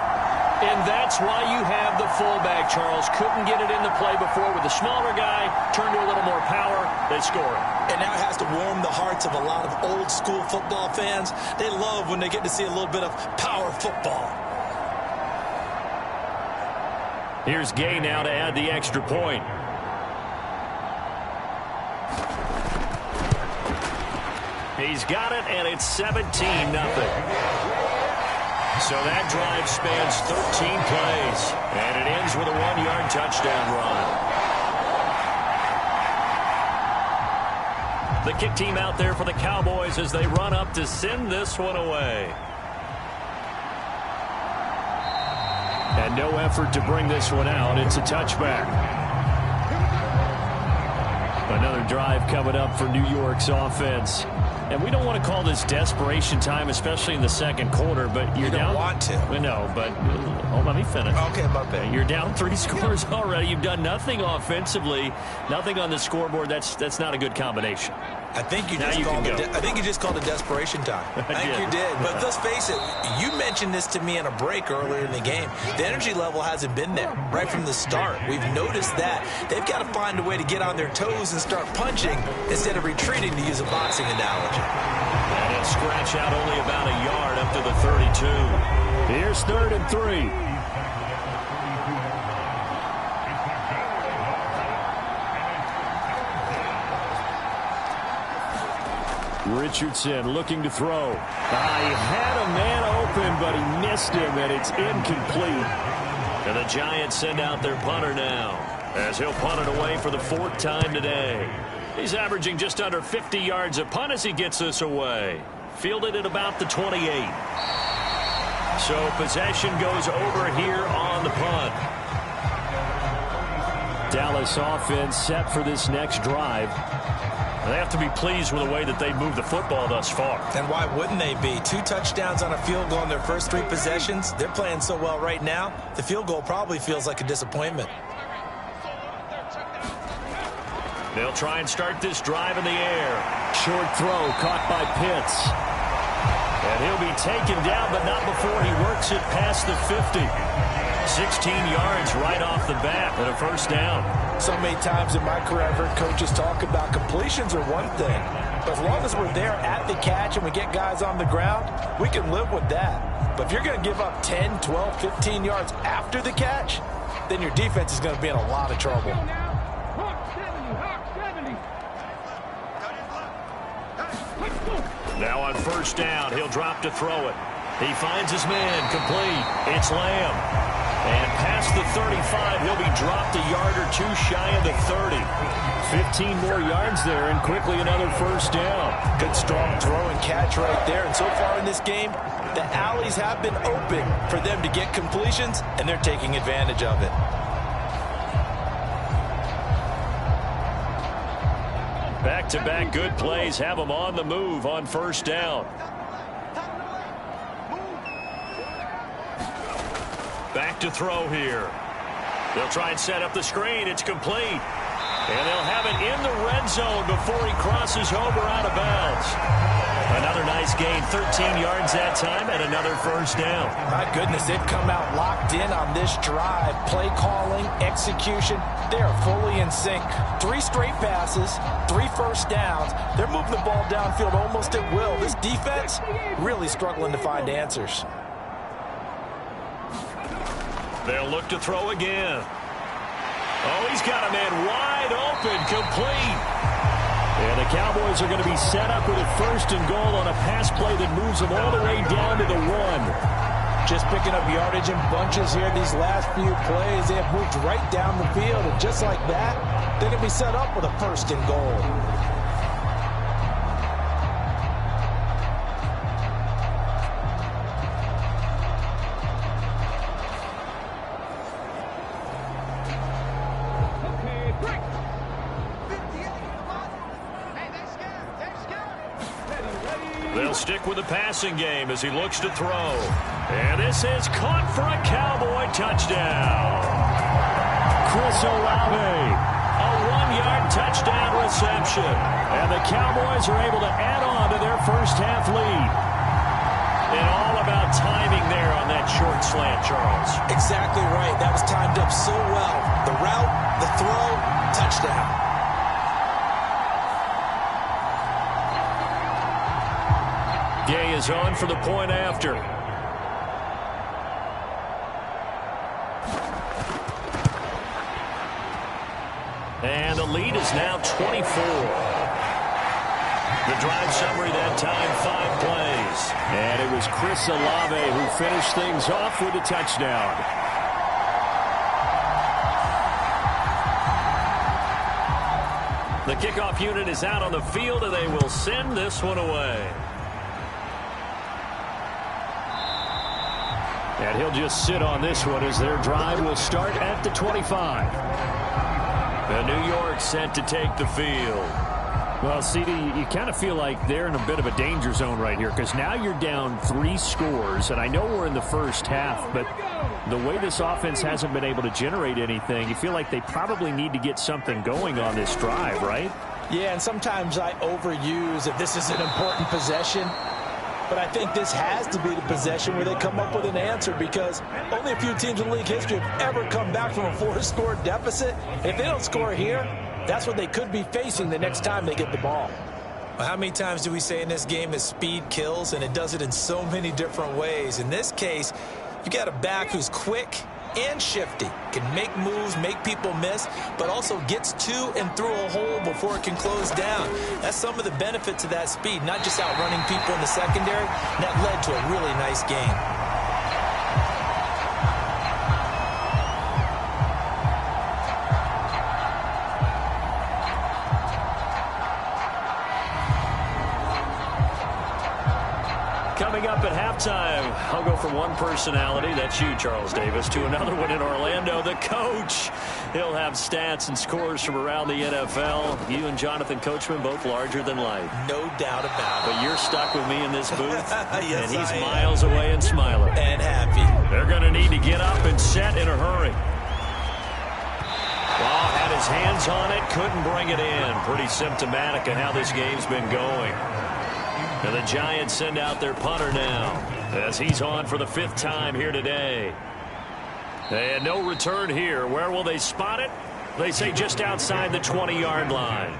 And that's why you have the fullback, Charles. Couldn't get it into play before with the smaller guy. Turned to a little more power. They score it. And now it has to warm the hearts of a lot of old-school football fans. They love when they get to see a little bit of power football. Here's Gay now to add the extra point. He's got it, and it's 17-0. So that drive spans 13 plays, and it ends with a 1-yard touchdown run. The kick team out there for the Cowboys as they run up to send this one away. And no effort to bring this one out. It's a touchback. Another drive coming up for New York's offense. And we don't want to call this desperation time, especially in the second quarter, but you're down. You don't want to. No, but let me finish. Okay, my bad. You're down 3 scores already. You've done nothing offensively, nothing on the scoreboard. That's not a good combination. I think you just called it desperation time. I think you did. But let's face it, you mentioned this to me in a break earlier in the game. The energy level hasn't been there right from the start. We've noticed that. They've got to find a way to get on their toes and start punching instead of retreating, to use a boxing analogy. And he'll scratch out only about a yard up to the 32. Here's 3rd and 3. Richardson looking to throw. He had a man open, but he missed him, and it's incomplete. And the Giants send out their punter now, as he'll punt it away for the 4th time today. He's averaging just under 50 yards a punt as he gets this away. Fielded at about the 28. So possession goes over here on the punt. Dallas offense set for this next drive. They have to be pleased with the way that they moved the football thus far. And why wouldn't they be? 2 touchdowns on a field goal in their first 3 possessions. They're playing so well right now, the field goal probably feels like a disappointment. They'll try and start this drive in the air. Short throw caught by Pitts. And he'll be taken down, but not before he works it past the 50. 16 yards right off the bat and a first down. So many times in my career, I've heard coaches talk about completions are one thing. But as long as we're there at the catch and we get guys on the ground, we can live with that. But if you're going to give up 10, 12, 15 yards after the catch, then your defense is going to be in a lot of trouble. Now on first down, he'll drop to throw it. He finds his man, complete. It's Lamb. And past the 35, he'll be dropped a yard or two shy of the 30. 15 more yards there, and quickly another first down. Good, strong throw and catch right there. And so far in this game, the alleys have been open for them to get completions, and they're taking advantage of it. Back-to-back good plays have them on the move on first down. Back to throw here. They'll try and set up the screen. It's complete. And they'll have it in the red zone before he crosses over out of bounds. Another nice gain, 13 yards that time, and another first down. My goodness, they've come out locked in on this drive. Play calling, execution, they are fully in sync. 3 straight passes, 3 first downs. They're moving the ball downfield almost at will. This defense really struggling to find answers. They'll look to throw again. Oh, he's got a man wide open, complete. And the Cowboys are going to be set up with a first and goal on a pass play that moves them all the way down to the 1. Just picking up yardage in bunches here these last few plays. They have moved right down the field, and just like that, they're going to be set up with a first and goal. Stick with the passing game as he looks to throw. And this is caught for a Cowboy touchdown. Chris Olave, a 1-yard touchdown reception. And the Cowboys are able to add on to their first half lead. And all about timing there on that short slant, Charles. Exactly right. That was timed up so well. The route, the throw, touchdown. Gay is on for the point after. And the lead is now 24. The drive summary that time, 5 plays. And it was Chris Olave who finished things off with a touchdown. The kickoff unit is out on the field, and they will send this one away. And he'll just sit on this one as their drive will start at the 25. And New York set to take the field. Well, CD, you kind of feel like they're in a bit of a danger zone right here because now you're down 3 scores, and I know we're in the first half, but the way this offense hasn't been able to generate anything, you feel like they probably need to get something going on this drive, right? Yeah, and sometimes I overuse if this is an important possession. But I think this has to be the possession where they come up with an answer because only a few teams in league history have ever come back from a 4-score deficit. If they don't score here, that's what they could be facing the next time they get the ball. Well, how many times do we say in this game that speed kills, and it does it in so many different ways? In this case, you got a back who's quick and shifty, can make moves, make people miss, but also gets to and through a hole before it can close down. That's some of the benefits of that speed, not just outrunning people in the secondary. And that led to a really nice game. Coming up at halftime, I'll go from one personality, that's you, Charles Davis, to another one in Orlando, the coach. He'll have stats and scores from around the NFL. You and Jonathan Coachman, both larger than life. No doubt about it. But you're stuck with me in this booth, yes, and he's I miles away and smiling. And happy. They're going to need to get up and set in a hurry. Ball had his hands on it, couldn't bring it in. Pretty symptomatic of how this game's been going. And the Giants send out their punter now as he's on for the 5th time here today. And no return here. Where will they spot it? They say just outside the 20-yard line.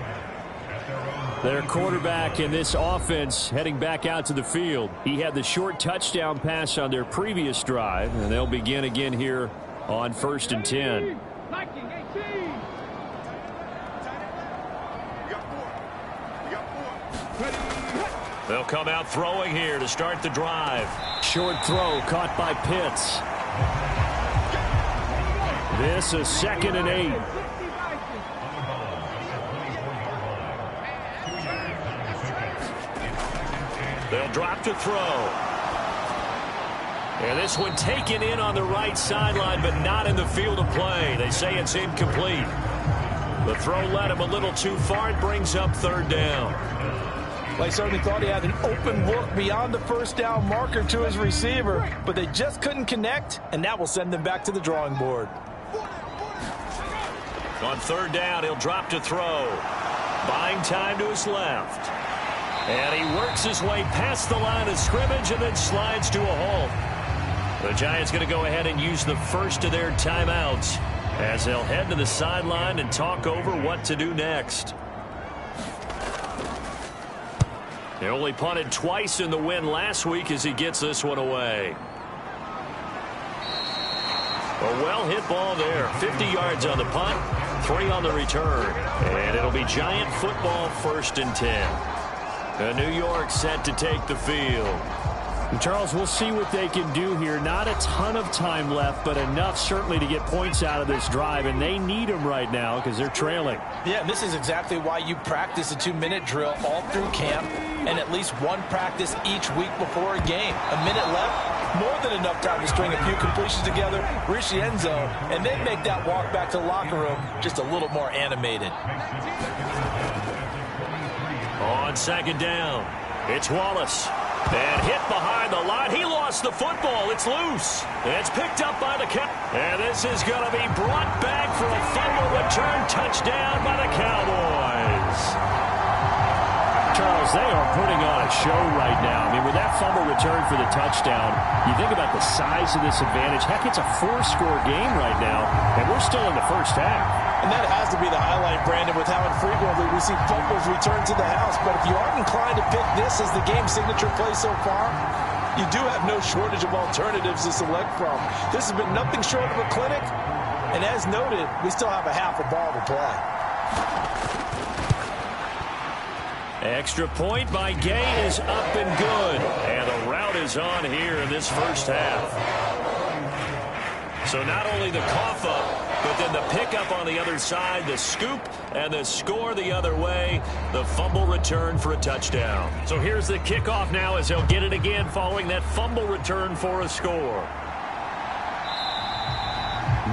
Their quarterback in this offense heading back out to the field. He had the short touchdown pass on their previous drive, and they'll begin again here on 1st and 10. They'll come out throwing here to start the drive. Short throw caught by Pitts. This is 2nd and 8. They'll drop to throw. And this one taken in on the right sideline, but not in the field of play. They say it's incomplete. The throw led him a little too far. It brings up 3rd down. Well, he certainly thought he had an open look beyond the 1st down marker to his receiver, but they just couldn't connect, and that will send them back to the drawing board. On 3rd down, he'll drop to throw. Buying time to his left. And he works his way past the line of scrimmage and then slides to a halt. The Giants going to go ahead and use the first of their timeouts as they'll head to the sideline and talk over what to do next. He only punted twice in the win last week as he gets this one away. A well-hit ball there. 50 yards on the punt, 3 on the return. And it'll be Giant football 1st and 10. New York set to take the field. And Charles, we'll see what they can do here. Not a ton of time left, but enough certainly to get points out of this drive, and they need them right now because they're trailing. Yeah, and this is exactly why you practice a 2-minute drill all through camp and at least one practice each week before a game. A minute left, more than enough time to string a few completions together, reach the end zone, and then make that walk back to the locker room just a little more animated. On 2nd down, it's Wallace. And hit behind the line. He lost the football. It's loose. It's picked up by the Cowboys. And this is going to be brought back for a fumble return touchdown by the Cowboys. Charles, they are putting on a show right now. I mean, with that fumble return for the touchdown, you think about the size of this advantage. Heck, it's a 4-score game right now, and we're still in the 1st half. And that has to be the highlight, Brandon, with how infrequently we see fumbles return to the house. But if you aren't inclined to pick this as the game signature play so far, you do have no shortage of alternatives to select from. This has been nothing short of a clinic. And as noted, we still have a half a ball to play. Extra point by Gay is up and good. And the route is on here in this 1st half. So not only the cough up, but then the pickup on the other side, the scoop, and the score the other way, the fumble return for a touchdown. So here's the kickoff now as they'll get it again following that fumble return for a score.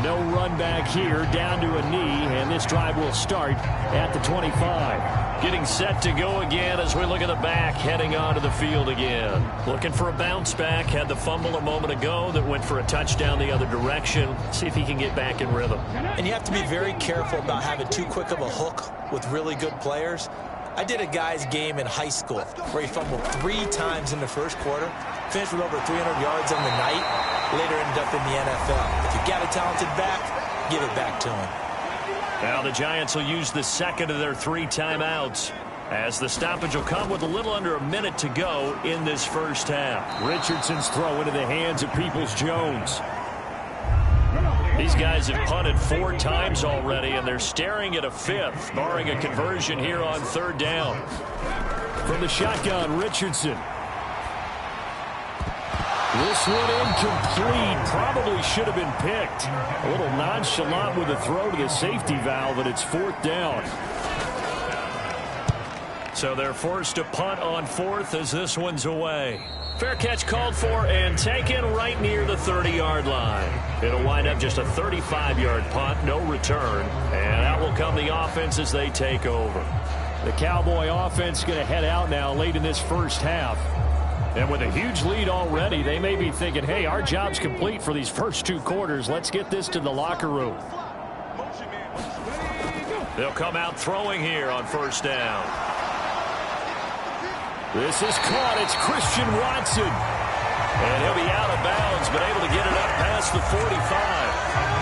No run back here, down to a knee, and this drive will start at the 25. Getting set to go again as we look at the back, heading onto the field again. Looking for a bounce back, had the fumble a moment ago that went for a touchdown the other direction. See if he can get back in rhythm. And you have to be very careful about having too quick of a hook with really good players. I did a guy's game in high school where he fumbled 3 times in the 1st quarter, finished with over 300 yards on the night, later ended up in the NFL. If you've got a talented back, give it back to him. Now the Giants will use the 2nd of their 3 timeouts as the stoppage will come with a little under a minute to go in this 1st half. Richardson's throw into the hands of Peoples-Jones. These guys have punted 4 times already, and they're staring at a 5th, barring a conversion here on 3rd down. From the shotgun, Richardson. This one incomplete. Probably should have been picked. A little nonchalant with a throw to the safety valve, and it's 4th down. So they're forced to punt on 4th as this one's away. Fair catch called for and taken right near the 30-yard line. It'll wind up just a 35-yard punt, no return. And out will come the offense as they take over. The Cowboy offense going to head out now late in this 1st half. And with a huge lead already, they may be thinking, hey, our job's complete for these first 2 quarters. Let's get this to the locker room. They'll come out throwing here on 1st down. This is caught. It's Christian Watson. And he'll be out of bounds, but able to get it up past the 45.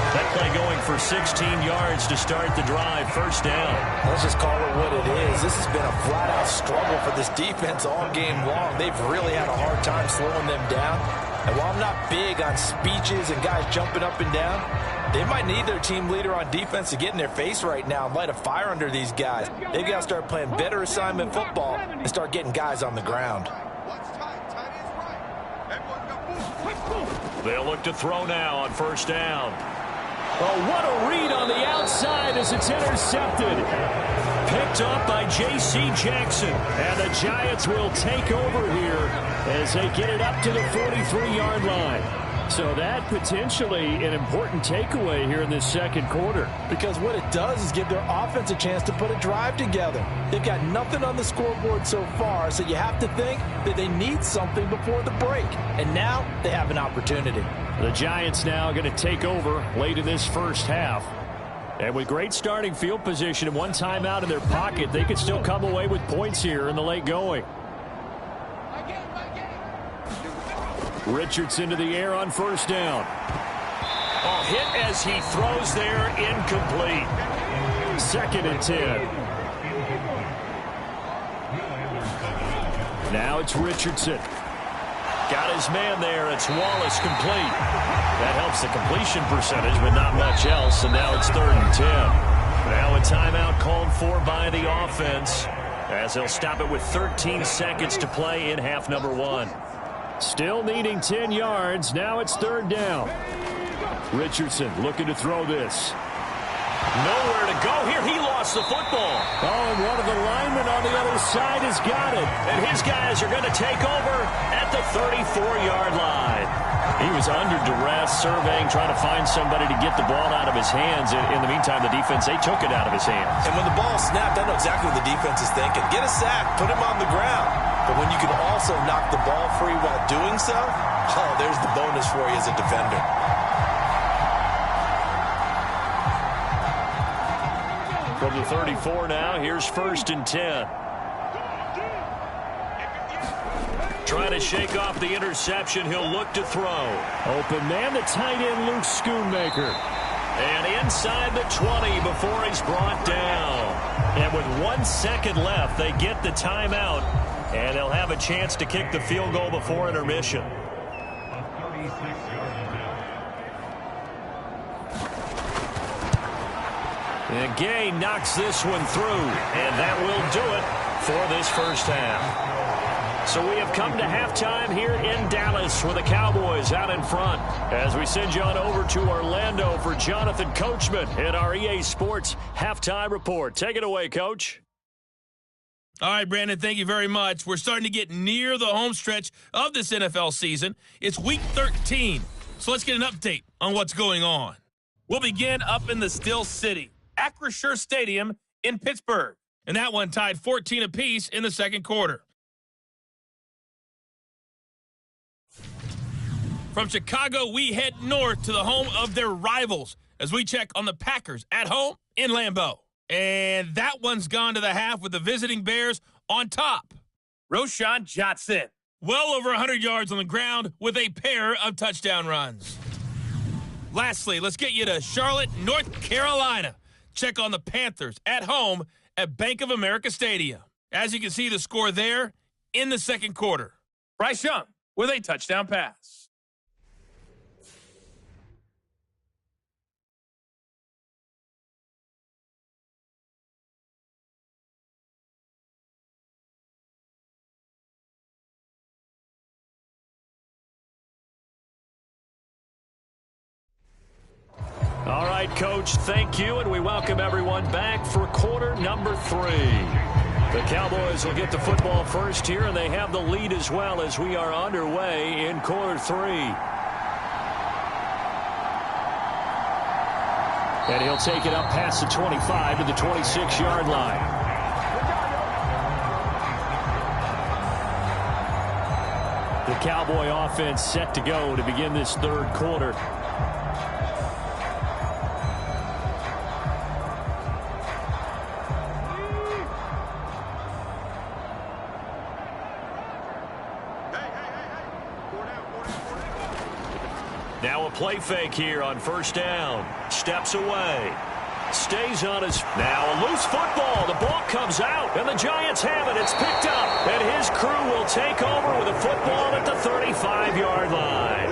That play going for 16 yards to start the drive. First down. Let's just call it what it is. This has been a flat-out struggle for this defense all game long. They've really had a hard time slowing them down. And while I'm not big on speeches and guys jumping up and down, they might need their team leader on defense to get in their face right now and light a fire under these guys. They've got to start playing better assignment football and start getting guys on the ground. They'll look to throw now on first down. Oh, what a read on the outside as it's intercepted. Picked up by J.C. Jackson. And the Giants will take over here as they get it up to the 43-yard line. So that potentially an important takeaway here in this second quarter. Because what it does is give their offense a chance to put a drive together. They've got nothing on the scoreboard so far, so you have to think that they need something before the break. And now they have an opportunity. The Giants now going to take over late in this first half. And with great starting field position and one timeout in their pocket, they could still come away with points here in the late going. Richardson to the air on first down. Oh, hit as he throws there, incomplete. 2nd and 10. Now it's Richardson. Got his man there. It's Wallace complete. That helps the completion percentage, but not much else. And now it's 3rd and 10. Now a timeout called for by the offense as they'll stop it with 13 seconds to play in half number 1. Still needing 10 yards. Now it's 3rd down. Richardson looking to throw this. Nowhere to go here. He lost the football. Oh, and one of the linemen on the other side has got it. And his guys are going to take over at the 34-yard line. He was under duress, surveying, trying to find somebody to get the ball out of his hands. In the meantime, the defense, they took it out of his hands. And when the ball snapped, I know exactly what the defense is thinking. Get a sack, put him on the ground. But when you can also knock the ball free while doing so, oh, there's the bonus for you as a defender. From the 34 now, here's 1st and 10. Trying to shake off the interception. He'll look to throw. Open man, the tight end, Luke Schoonmaker. And inside the 20 before he's brought down. And with 1 second left, they get the timeout. And they'll have a chance to kick the field goal before intermission. And Gay knocks this one through. And that will do it for this first half. So we have come to halftime here in Dallas with the Cowboys out in front. As we send you on over to Orlando for Jonathan Coachman in our EA Sports Halftime Report. Take it away, Coach. All right, Brandon, thank you very much. We're starting to get near the home stretch of this NFL season. It's Week 13, so let's get an update on what's going on. We'll begin up in the Steel City, Acrisure Stadium in Pittsburgh, and that one tied 14 apiece in the second quarter. From Chicago, we head north to the home of their rivals as we check on the Packers at home in Lambeau. And that one's gone to the half with the visiting Bears on top. Roshan Johnson, well over 100 yards on the ground with a pair of touchdown runs. Lastly, let's get you to Charlotte, North Carolina. Check on the Panthers at home at Bank of America Stadium. As you can see, the score there in the second quarter. Bryce Young with a touchdown pass. All right, Coach, thank you, and we welcome everyone back for quarter number 3. The Cowboys will get the football first here, and they have the lead as well as we are underway in quarter 3. And he'll take it up past the 25 to the 26-yard line. The Cowboy offense set to go to begin this third quarter. Now a play fake here on first down. Steps away. Stays on his... Now a loose football. The ball comes out, and the Giants have it. It's picked up, and his crew will take over with a football at the 35-yard line.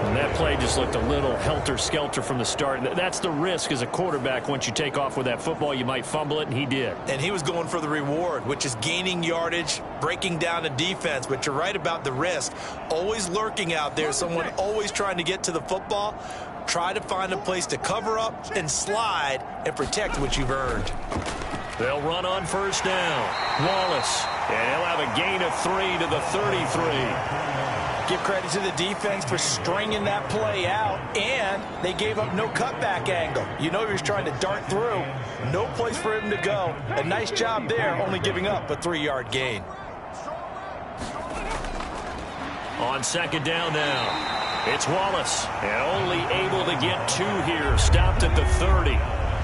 And that play just looked a little helter-skelter from the start. That's the risk as a quarterback. Once you take off with that football, you might fumble it, and he did. And he was going for the reward, which is gaining yardage, breaking down the defense. But you're right about the risk. Always lurking out there, someone always trying to get to the football. Try to find a place to cover up and slide and protect what you've earned. They'll run on first down. Wallace, and he'll have a gain of 3 to the 33. Give credit to the defense for stringing that play out, and they gave up no cutback angle. You know he was trying to dart through. No place for him to go. A nice job there, only giving up a 3-yard gain. On second down now, it's Wallace, and only able to get 2 here. Stopped at the 30.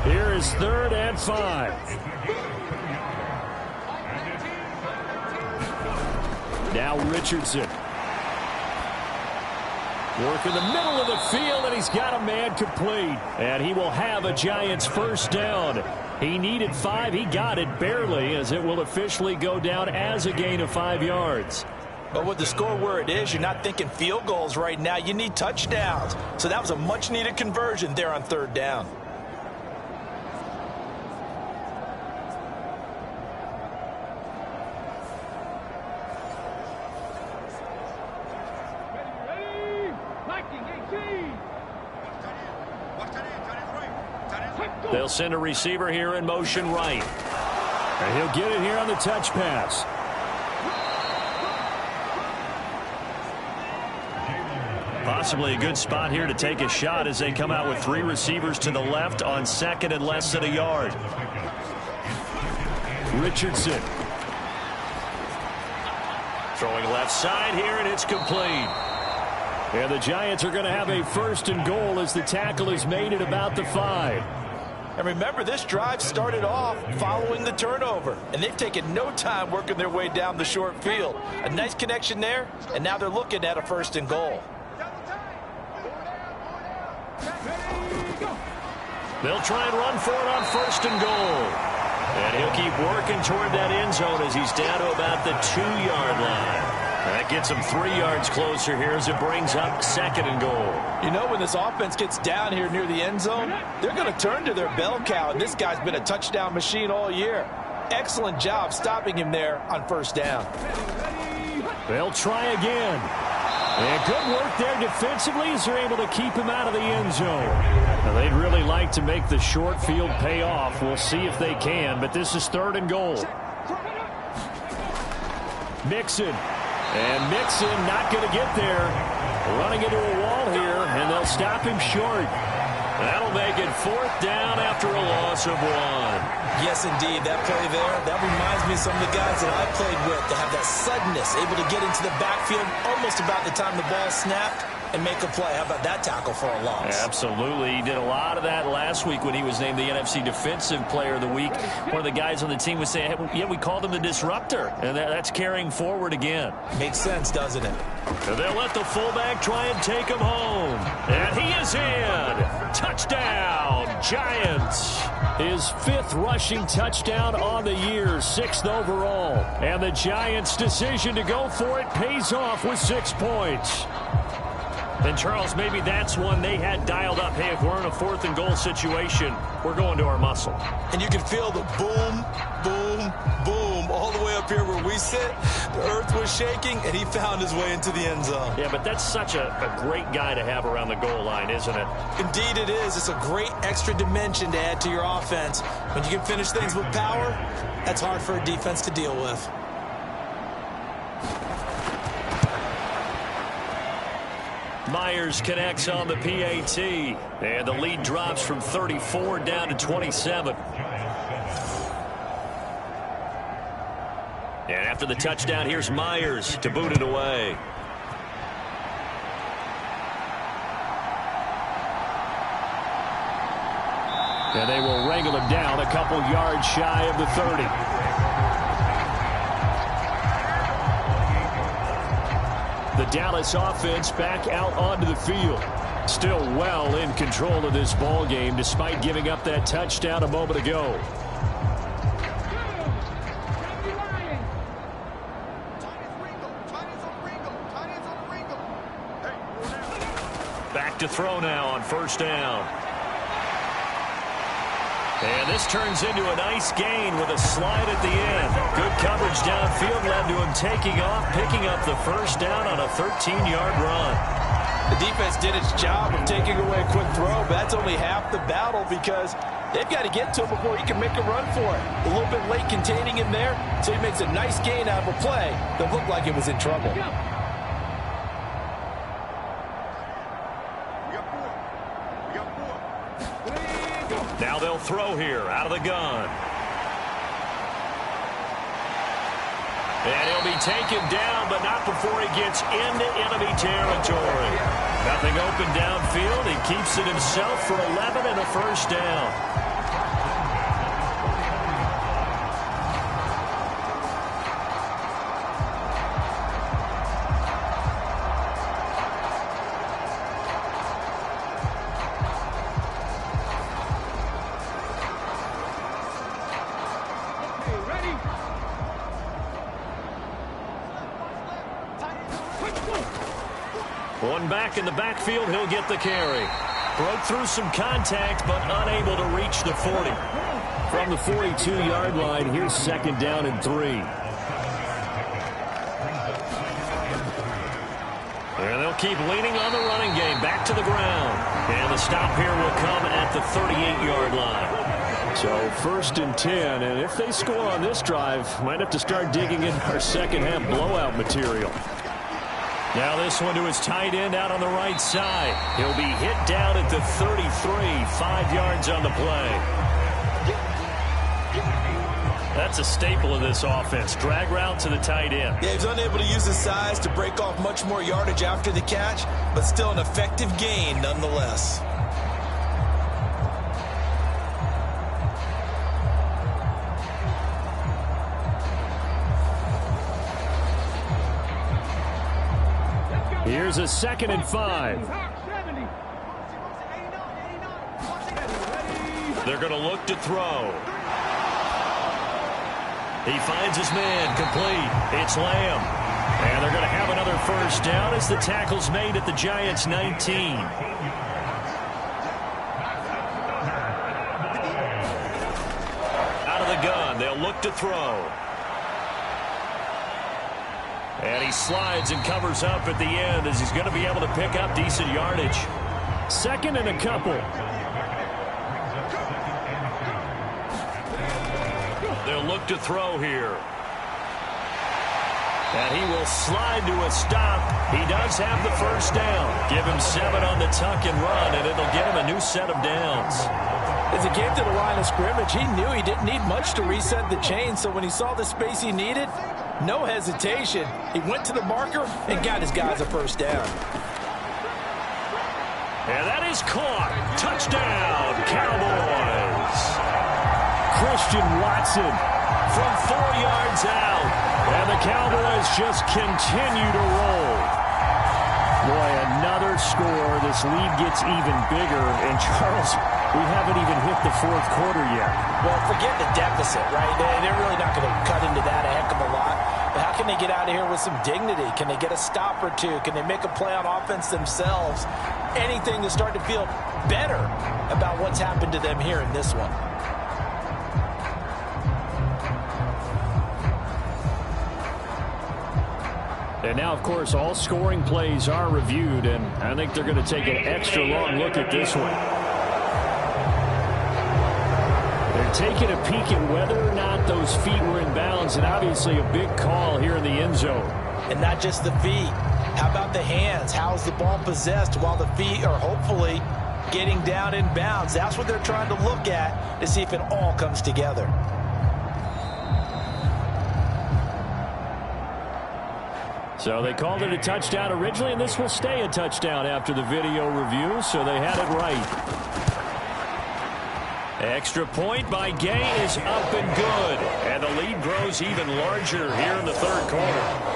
Here is 3rd and 5. Now Richardson. Work in the middle of the field, and he's got a man complete. And he will have a Giants first down. He needed 5. He got it barely, as it will officially go down as a gain of 5 yards. But with the score where it is, you're not thinking field goals right now. You need touchdowns. So that was a much-needed conversion there on 3rd down. They'll send a receiver here in motion right. And he'll get it here on the touch pass. Possibly a good spot here to take a shot as they come out with 3 receivers to the left on 2nd and less than a yard. Richardson. Throwing left side here, and it's complete. And the Giants are going to have a 1st and goal as the tackle is made at about the 5. And remember, this drive started off following the turnover, and they've taken no time working their way down the short field. A nice connection there, and now they're looking at a 1st and goal. They'll try and run for it on 1st and goal. And he'll keep working toward that end zone as he's down to about the 2-yard line. That gets him 3 yards closer here as it brings up 2nd and goal. You know, when this offense gets down here near the end zone, they're going to turn to their bell cow, and this guy's been a touchdown machine all year. Excellent job stopping him there on 1st down. They'll try again. And good work there defensively as they're able to keep him out of the end zone. Now, they'd really like to make the short field pay off. We'll see if they can, but this is 3rd and goal. Mixon. And Mixon not going to get there. Running into a wall here, and they'll stop him short. That'll make it 4th down after a loss of 1. Yes, indeed. That play there, that reminds me of some of the guys that I played with that have that suddenness, able to get into the backfield almost about the time the ball snapped and make a play. How about that tackle for a loss? Absolutely. He did a lot of that last week when he was named the NFC Defensive Player of the Week. One of the guys on the team was saying, hey, yeah, we called him the disruptor. And that's carrying forward again. Makes sense, doesn't it? So they'll let the fullback try and take him home. And he is in. Touchdown, Giants. His 5th rushing touchdown on the year, 6th overall. And the Giants' decision to go for it pays off with 6 points. And, Charles, maybe that's one they had dialed up. Hey, if we're in a 4th and goal situation, we're going to our muscle. And you can feel the boom, boom, boom all the way up here where we sit. The earth was shaking, and he found his way into the end zone. Yeah, but that's such a great guy to have around the goal line, isn't it? Indeed it is. It's a great extra dimension to add to your offense. When you can finish things with power, that's hard for a defense to deal with. Myers connects on the PAT, and the lead drops from 34 down to 27. And after the touchdown, here's Myers to boot it away. And they will wrangle him down a couple yards shy of the 30. The Dallas offense back out onto the field. Still well in control of this ball game despite giving up that touchdown a moment ago. Back to throw now on first down. And this turns into a nice gain with a slide at the end. Good coverage downfield led to him taking off, picking up the first down on a 13-yard run. The defense did its job of taking away a quick throw, but that's only half the battle because they've got to get to him before he can make a run for it. A little bit late containing him there, so he makes a nice gain out of a play that looked like it was in trouble. Now they'll throw here out of the gun. And he'll be taken down, but not before he gets into enemy territory. Nothing open downfield. He keeps it himself for 11 and a first down. One back in the backfield, he'll get the carry. Broke through some contact, but unable to reach the 40. From the 42-yard line, here's second down and 3. And they'll keep leaning on the running game. Back to the ground. And the stop here will come at the 38-yard line. So first and 10, and if they score on this drive, might have to start digging in our second-half blowout material. Now this one to his tight end out on the right side. He'll be hit down at the 33, 5 yards on the play. That's a staple of this offense. Drag route to the tight end. Yeah, he's unable to use his size to break off much more yardage after the catch, but still an effective gain nonetheless. Here's a 2nd and 5. They're going to look to throw. He finds his man complete. It's Lamb. And they're going to have another first down as the tackle's made at the Giants' 19. Out of the gun, they'll look to throw. And he slides and covers up at the end as he's going to be able to pick up decent yardage. 2nd and a couple. They'll look to throw here. And he will slide to a stop. He does have the first down. Give him 7 on the tuck and run, and it'll get him a new set of downs. As he came to the line of scrimmage, he knew he didn't need much to reset the chain, so when he saw the space he needed, no hesitation. He went to the marker and got his guys a first down. And that is caught. Touchdown, Cowboys. Christian Watson from 4 yards out. And the Cowboys just continue to roll. Boy, another score. This lead gets even bigger. And Charles, we haven't even hit the 4th quarter yet. Well, forget the deficit, right? They're really not going to cut into that a heck of a lot. But how can they get out of here with some dignity? Can they get a stop or two? Can they make a play on offense themselves? Anything to start to feel better about what's happened to them here in this one. And now, of course, all scoring plays are reviewed, and I think they're going to take an extra long look at this one. They're taking a peek at whether or not those feet were in bounds, and obviously a big call here in the end zone. And not just the feet. How about the hands? How is the ball possessed while the feet are hopefully getting down in bounds? That's what they're trying to look at to see if it all comes together. So they called it a touchdown originally, and this will stay a touchdown after the video review, so they had it right. Extra point by Gay is up and good, and the lead grows even larger here in the 3rd quarter.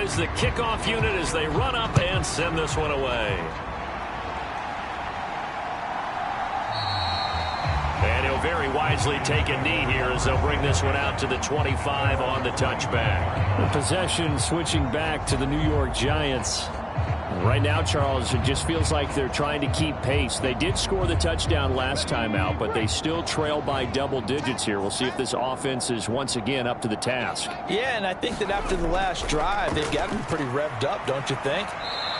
is the kickoff unit as they run up and send this one away. And he'll very wisely take a knee here as they'll bring this one out to the 25 on the touchback. The possession switching back to the New York Giants. Right now, Charles, it just feels like they're trying to keep pace. They did score the touchdown last time out, but they still trail by double digits here. We'll see if this offense is once again up to the task. Yeah, and I think that after the last drive, they've got to be pretty revved up, don't you think?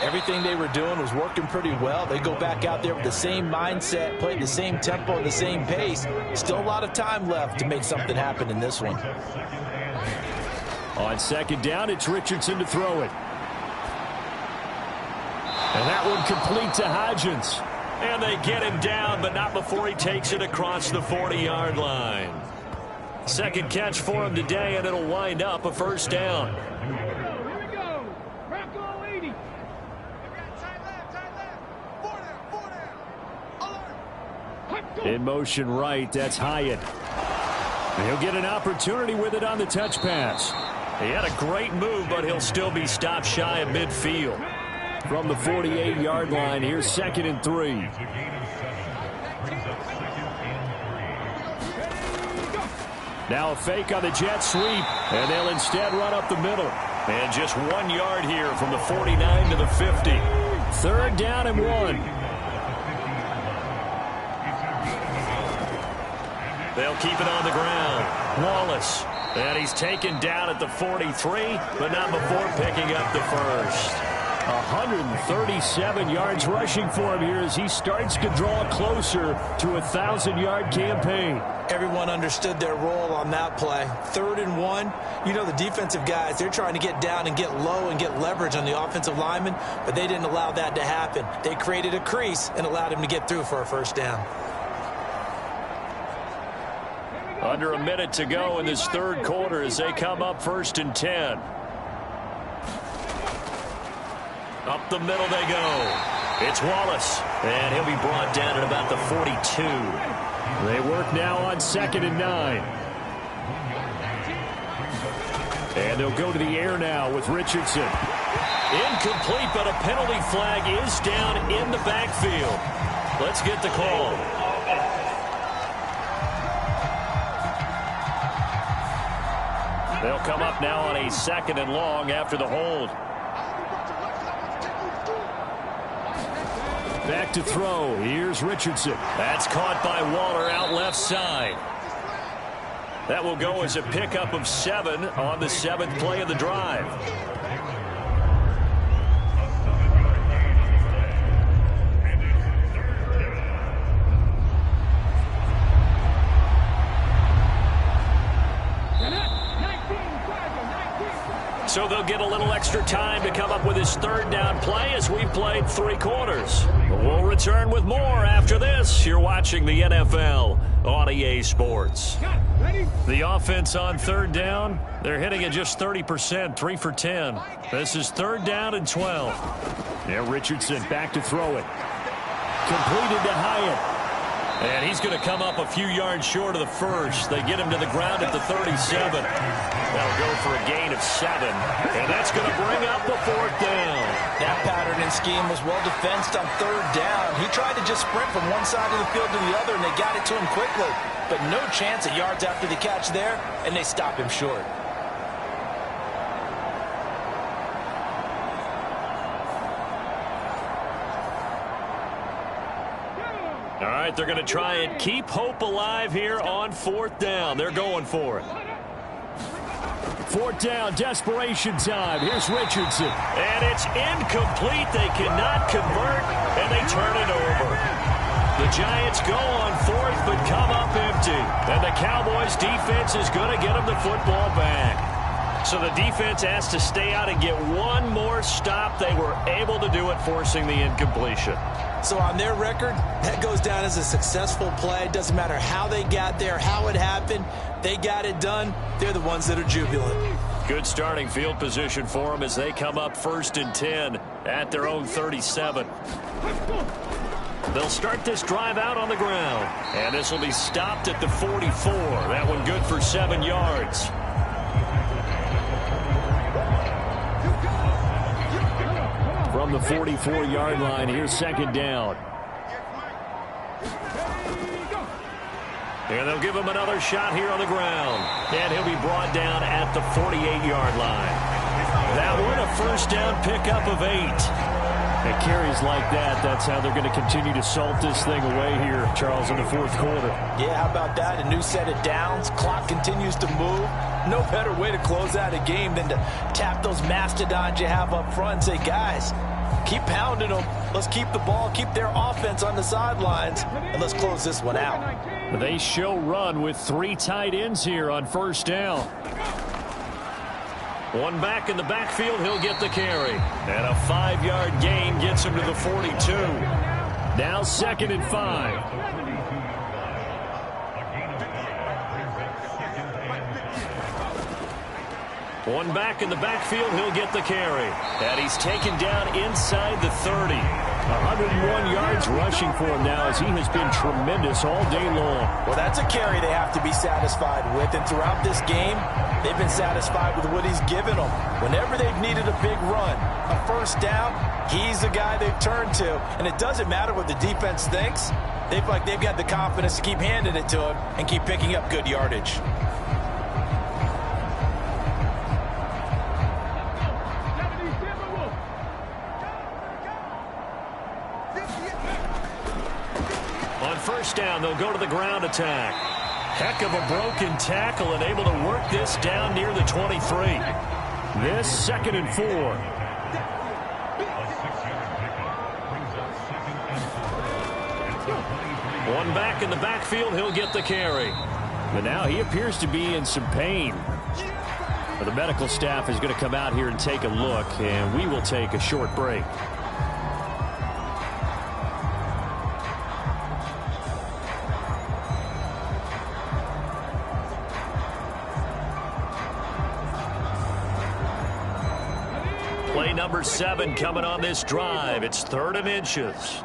Everything they were doing was working pretty well. They go back out there with the same mindset, play the same tempo and the same pace. Still a lot of time left to make something happen in this one. On second down, it's Richardson to throw it. And that one complete to Hodgins. And they get him down, but not before he takes it across the 40-yard line. Second catch for him today, and it'll wind up a first down. In motion right, that's Hyatt. He'll get an opportunity with it on the touch pass. He had a great move, but he'll still be stopped shy of midfield. From the 48-yard line, here's 2nd and 3. Now a fake on the jet sweep, and they'll instead run up the middle. And just 1 yard here from the 49 to the 50. 3rd down and 1. They'll keep it on the ground. Wallace. And he's taken down at the 43, but not before picking up the first. 137 yards rushing for him here as he starts to draw closer to a 1,000-yard campaign. Everyone understood their role on that play. 3rd and 1. You know, the defensive guys, they're trying to get down and get low and get leverage on the offensive linemen, but they didn't allow that to happen. They created a crease and allowed him to get through for a first down. Under a minute to go in this third quarter as they come up 1st and 10. Up the middle they go. It's Wallace, and he'll be brought down at about the 42. They work now on 2nd and 9. And they'll go to the air now with Richardson. Incomplete, but a penalty flag is down in the backfield. Let's get the call. They'll come up now on a 2nd and long after the hold. Back to throw. Here's Richardson. That's caught by Waller out left side. That will go as a pickup of 7 on the 7th play of the drive. So they'll get a little extra time to come up with his 3rd down play as we've played 3 quarters. We'll return with more after this. You're watching the NFL on EA Sports. The offense on 3rd down, they're hitting at just 30%, 3 for 10. This is 3rd down and 12. Now Richardson back to throw it. Completed to Hyatt. And he's going to come up a few yards short of the first. They get him to the ground at the 37. That'll go for a gain of 7. And that's going to bring up the 4th down. That pattern and scheme was well defensed on 3rd down. He tried to just sprint from one side of the field to the other, and they got it to him quickly. But no chance of yards after the catch there, and they stop him short. All right, they're going to try and keep hope alive here on 4th down. They're going for it. 4th down, desperation time. Here's Richardson. And it's incomplete. They cannot convert, and they turn it over. The Giants go on 4th, but come up empty. And the Cowboys' defense is going to get them the football back. So the defense has to stay out and get one more stop. They were able to do it, forcing the incompletion. So on their record, that goes down as a successful play. Doesn't matter how they got there, how it happened. They got it done. They're the ones that are jubilant. Good starting field position for them as they come up 1st and 10 at their own 37. They'll start this drive out on the ground. And this will be stopped at the 44. That one good for 7 yards. from the 44-yard line. Here's second down. And they'll give him another shot here on the ground. And he'll be brought down at the 48-yard line. That one, a first down pickup of 8. At carries like that, that's how they're going to continue to salt this thing away here, Charles, in the fourth quarter. Yeah, how about that? A new set of downs. Clock continues to move. No better way to close out a game than to tap those mastodons you have up front and say, guys, keep pounding them. Let's keep the ball, keep their offense on the sidelines, and let's close this one out. They show run with 3 tight ends here on first down. One back in the backfield, he'll get the carry. And a 5-yard gain gets him to the 42. Now 2nd and 5. One back in the backfield, he'll get the carry. And he's taken down inside the 30. 101 yards rushing for him now as he has been tremendous all day long. Well, that's a carry they have to be satisfied with. And throughout this game, they've been satisfied with what he's given them. Whenever they've needed a big run, a first down, he's the guy they've turned to. And it doesn't matter what the defense thinks. They've got the confidence to keep handing it to him and keep picking up good yardage. On first down, they'll go to the ground attack. Heck of a broken tackle and able to work this down near the 23. This 2nd and 4. One back in the backfield, he'll get the carry. But now he appears to be in some pain. But the medical staff is going to come out here and take a look, and we will take a short break. Play number 7 coming on this drive. It's 3rd and inches.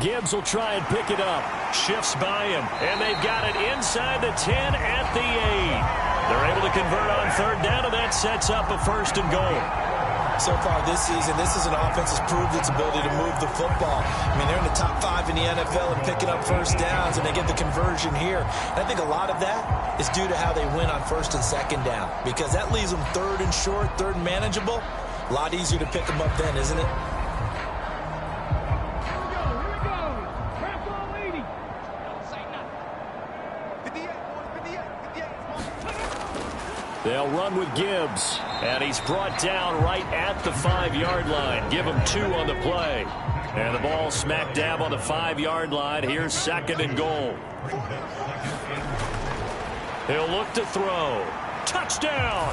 Gibbs will try and pick it up. Shifts by him. And they've got it inside the 10 at the 8. They're able to convert on 3rd down, and that sets up a 1st and goal. So far this season, this is an offense that's proved its ability to move the football. I mean, they're in the top 5 in the NFL and picking up first downs, and they get the conversion here. And I think a lot of that is due to how they win on 1st and 2nd down, because that leaves them 3rd and short, 3rd and manageable. A lot easier to pick them up then, isn't it? They'll run with Gibbs, and he's brought down right at the 5-yard line. Give him 2 on the play. And the ball smack dab on the 5-yard line. Here's 2nd and goal. He'll look to throw. Touchdown!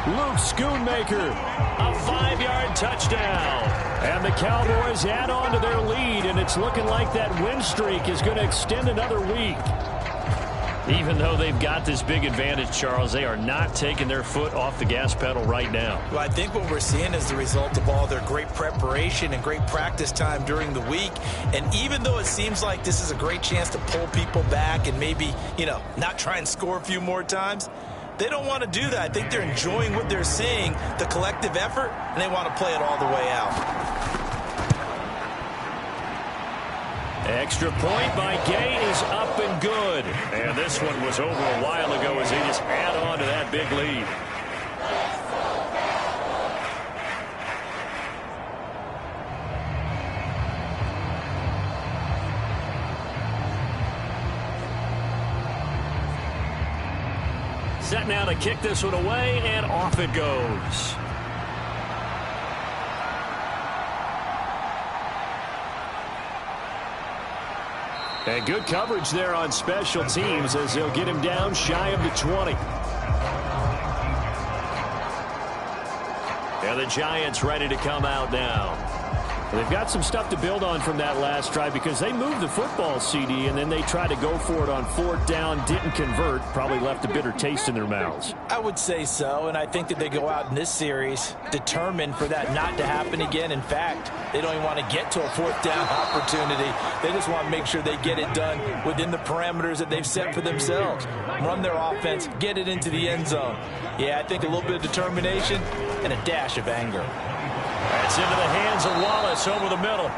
Luke Schoonmaker, a 5-yard touchdown. And the Cowboys add on to their lead, and it's looking like that win streak is going to extend another week. Even though they've got this big advantage, Charles, they are not taking their foot off the gas pedal right now. Well, I think what we're seeing is the result of all their great preparation and great practice time during the week. And even though it seems like this is a great chance to pull people back and maybe, not try and score a few more times, they don't want to do that. I think they're enjoying what they're seeing, the collective effort, and they want to play it all the way out. Extra point by Gay is up and good. And this one was over a while ago as they just add on to that big lead. Set now to kick this one away, and off it goes. And good coverage there on special teams as they'll get him down shy of the 20. And the Giants ready to come out now. They've got some stuff to build on from that last drive because they moved the football, CD, and then they tried to go for it on 4th down, didn't convert, probably left a bitter taste in their mouths. I would say so, and I think that they go out in this series determined for that not to happen again. In fact, they don't even want to get to a 4th down opportunity. They just want to make sure they get it done within the parameters that they've set for themselves. Run their offense, get it into the end zone. Yeah, I think a little bit of determination and a dash of anger. That's into the hands of Wallace over the middle.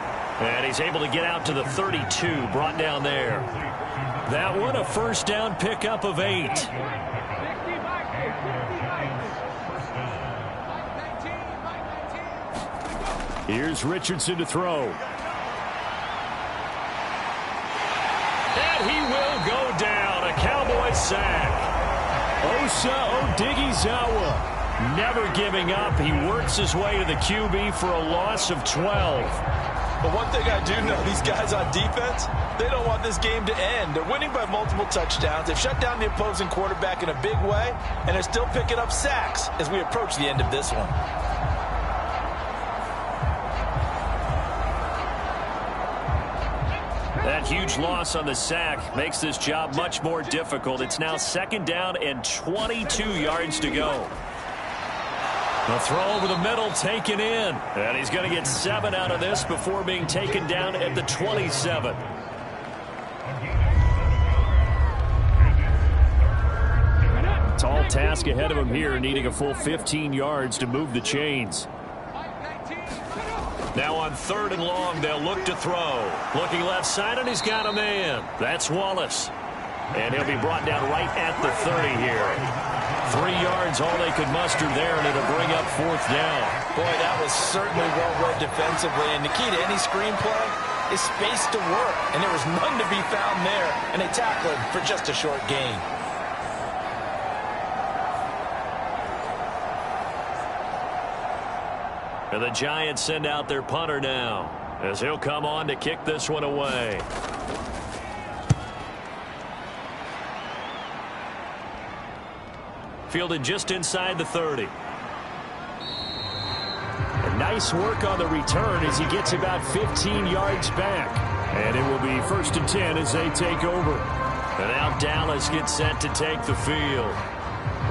And he's able to get out to the 32, brought down there. That one a 1st down pickup of 8. Here's Richardson to throw. And he will go down. A Cowboys sack. Osa Odighizuwa. Never giving up. He works his way to the QB for a loss of 12. But one thing I do know, these guys on defense, they don't want this game to end. They're winning by multiple touchdowns. They've shut down the opposing quarterback in a big way, and they're still picking up sacks as we approach the end of this one. That huge loss on the sack makes this job much more difficult. It's now 2nd down and 22 yards to go. The throw over the middle taken in. And he's going to get 7 out of this before being taken down at the 27. Tall task ahead of him here, needing a full 15 yards to move the chains. Now on 3rd and long, they'll look to throw. Looking left side, and he's got a man. That's Wallace. And he'll be brought down right at the 30 here. 3 yards, all they could muster there, and it'll bring up 4th down. Boy, that was certainly well read defensively. And the key to any screenplay is space to work. And there was none to be found there. And they tackled for just a short gain. And the Giants send out their punter now, as he'll come on to kick this one away. Fielded just inside the 30. And nice work on the return as he gets about 15 yards back. And it will be 1st and 10 as they take over. And now Dallas gets set to take the field.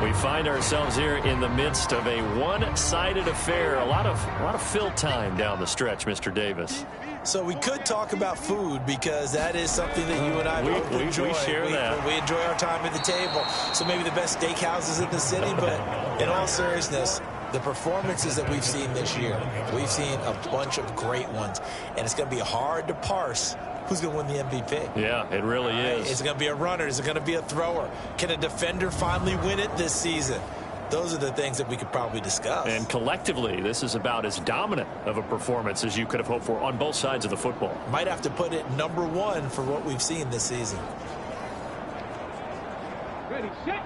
We find ourselves here in the midst of a one-sided affair. A lot of fill time down the stretch, Mr. Davis. So we could talk about food because that is something that you and I both enjoy. We share that. We enjoy our time at the table. So maybe the best steakhouses in the city, but in all seriousness, the performances that we've seen this year, we've seen a bunch of great ones, and it's going to be hard to parse who's going to win the MVP. Yeah, it really is. Is it going to be a runner? Is it going to be a thrower? Can a defender finally win it this season? Those are the things that we could probably discuss. And collectively, this is about as dominant of a performance as you could have hoped for on both sides of the football. Might have to put it #1 for what we've seen this season.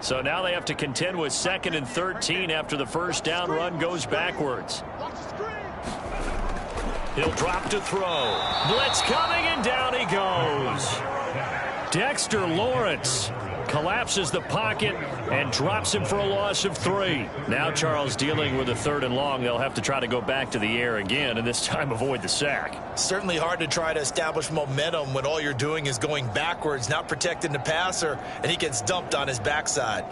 So now they have to contend with 2nd and 13 after the 1st down run goes backwards. He'll drop to throw. Blitz coming, and down he goes. Dexter Lawrence collapses the pocket and drops him for a loss of 3. Now Charles dealing with a 3rd and long. They'll have to try to go back to the air again, and this time avoid the sack. Certainly hard to try to establish momentum when all you're doing is going backwards, not protecting the passer, and he gets dumped on his backside.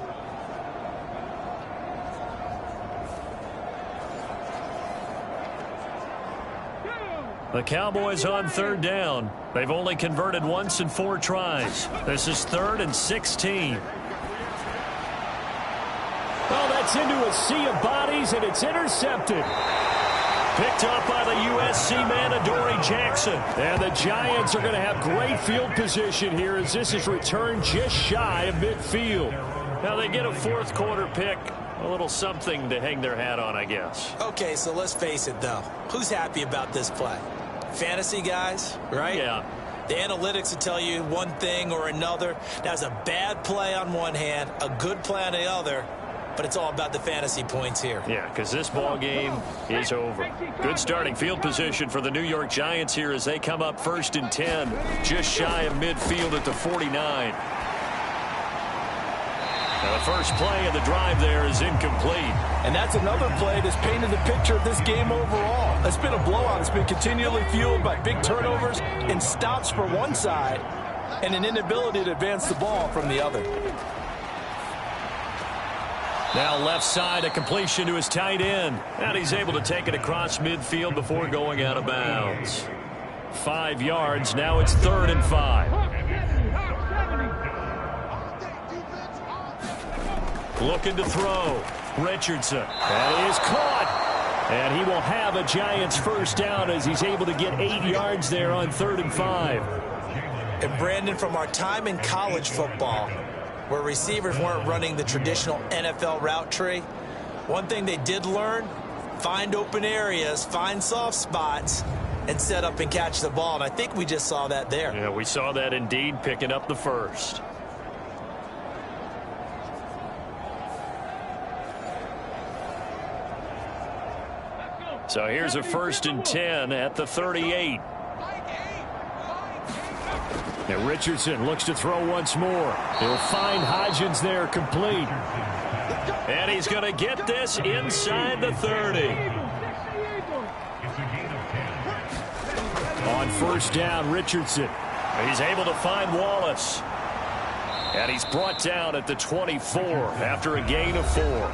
The Cowboys on 3rd down. They've only converted once in 4 tries. This is 3rd and 16. Well, that's into a sea of bodies, and it's intercepted. Picked up by the USC man, Adoree Jackson. And the Giants are going to have great field position here as this is returned just shy of midfield. Now they get a 4th quarter pick. A little something to hang their hat on, I guess. Okay, so let's face it, though. Who's happy about this play? Fantasy guys, right? Yeah. The analytics will tell you one thing or another. That's a bad play on one hand, a good play on the other, but it's all about the fantasy points here. Yeah, because this ball game is over. Good starting field position for the New York Giants here as they come up 1st and 10, just shy of midfield at the 49. Now the first play of the drive there is incomplete. And that's another play that's painted the picture of this game overall. It's been a blowout. It's been continually fueled by big turnovers and stops for one side and an inability to advance the ball from the other. Now left side, a completion to his tight end. And he's able to take it across midfield before going out of bounds. 5 yards. Now it's 3rd and 5. Looking to throw. Richardson. That is caught. And he will have a Giants first down as he's able to get 8 yards there on 3rd and 5. And Brandon, from our time in college football, where receivers weren't running the traditional NFL route tree, one thing they did learn, find open areas, find soft spots, and set up and catch the ball. And I think we just saw that there. Yeah, we saw that indeed, picking up the first. So here's a 1st and 10 at the 38. And Richardson looks to throw once more. He'll find Hodgins there, complete. And he's going to get this inside the 30. On 1st down, Richardson. He's able to find Wallace. And he's brought down at the 24 after a gain of 4.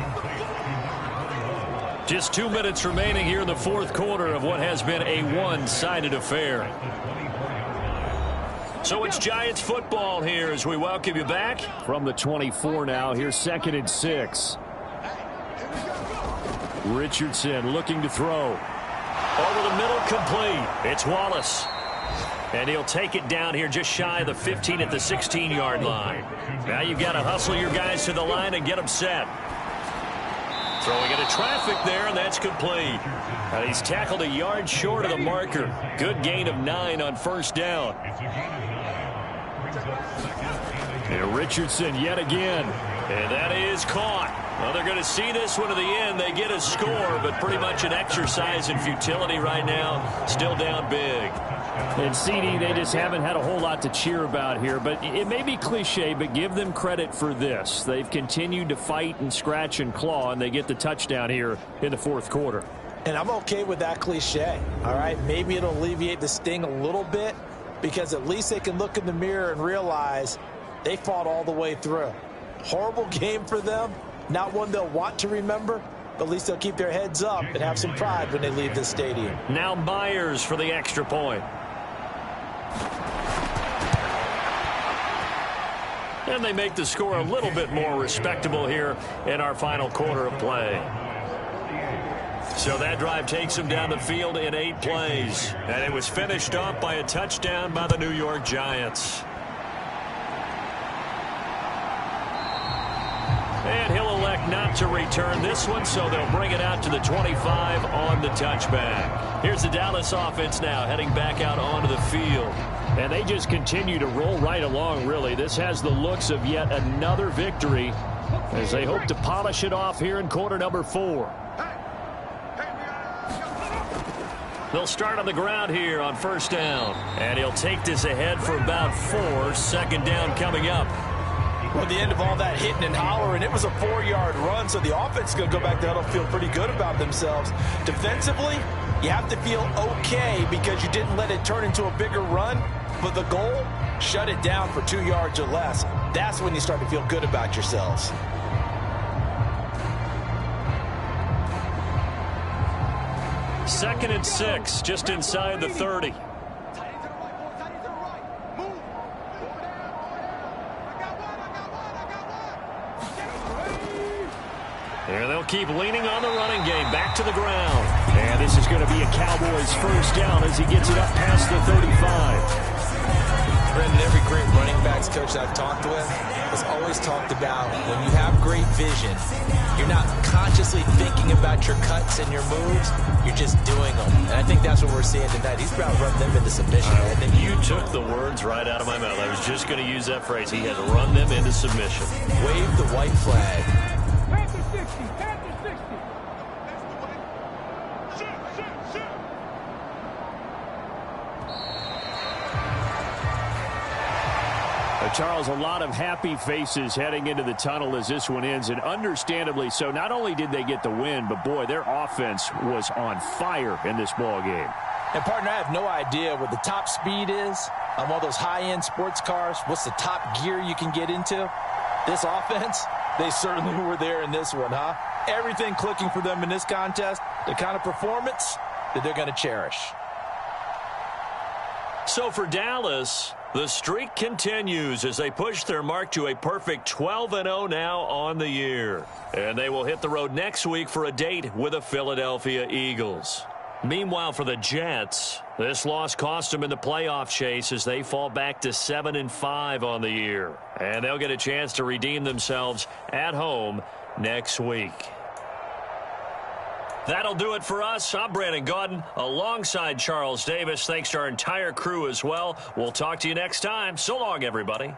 Just 2 minutes remaining here in the 4th quarter of what has been a one-sided affair. So it's Giants football here as we welcome you back. From the 24 now, here's 2nd and 6. Richardson looking to throw. Over the middle, complete. It's Wallace. And he'll take it down here just shy of the 15 at the 16-yard line. Now you've got to hustle your guys to the line and get them set. Throwing into traffic there, and that's complete. And he's tackled a yard short of the marker. Good gain of 9 on 1st down. And Richardson yet again. And that is caught. Well, they're going to see this one to the end. They get a score, but pretty much an exercise in futility right now. Still down big. And CD, they just haven't had a whole lot to cheer about here. But it may be cliche, but give them credit for this. They've continued to fight and scratch and claw, and they get the touchdown here in the 4th quarter. And I'm okay with that cliche, all right? Maybe it'll alleviate the sting a little bit because at least they can look in the mirror and realize they fought all the way through. Horrible game for them, not one they'll want to remember, but at least they'll keep their heads up and have some pride when they leave this stadium. Now Myers for the extra point. And they make the score a little bit more respectable here in our final quarter of play. So that drive takes them down the field in 8 plays. And it was finished off by a touchdown by the New York Giants. And he'll elect not to return this one, so they'll bring it out to the 25 on the touchback. Here's the Dallas offense now heading back out onto the field. And they just continue to roll right along, really. This has the looks of yet another victory as they hope to polish it off here in quarter number 4. They'll start on the ground here on 1st down. And he'll take this ahead for about 4. 2nd down coming up. Well, at the end of all that hitting and hollering, it was a 4-yard run, so the offense is going to go back to huddle, feel pretty good about themselves. Defensively, you have to feel okay because you didn't let it turn into a bigger run, but the goal, shut it down for 2 yards or less. That's when you start to feel good about yourselves. Second and 6, just inside the 30. And they'll keep leaning on the running game. Back to the ground. And this is going to be a Cowboys first down as he gets it up past the 35. Brendan, every great running backs coach I've talked with has always talked about when you have great vision, you're not consciously thinking about your cuts and your moves, you're just doing them. And I think that's what we're seeing tonight. He's about to run them into submission. I think you took the words right out of my mouth. I was just going to use that phrase. He has run them into submission. Wave the white flag. Charles, a lot of happy faces heading into the tunnel as this one ends, and understandably so. Not only did they get the win, but, boy, their offense was on fire in this ball game. And, partner, I have no idea what the top speed is on one of those high-end sports cars. What's the top gear you can get into? This offense, they certainly were there in this one, huh? Everything clicking for them in this contest, the kind of performance that they're going to cherish. So for Dallas, the streak continues as they push their mark to a perfect 12-0 now on the year. And they will hit the road next week for a date with the Philadelphia Eagles. Meanwhile, for the Jets, this loss cost them in the playoff chase as they fall back to 7-5 on the year. And they'll get a chance to redeem themselves at home next week. That'll do it for us. I'm Brandon Gaudin alongside Charles Davis. Thanks to our entire crew as well. We'll talk to you next time. So long, everybody.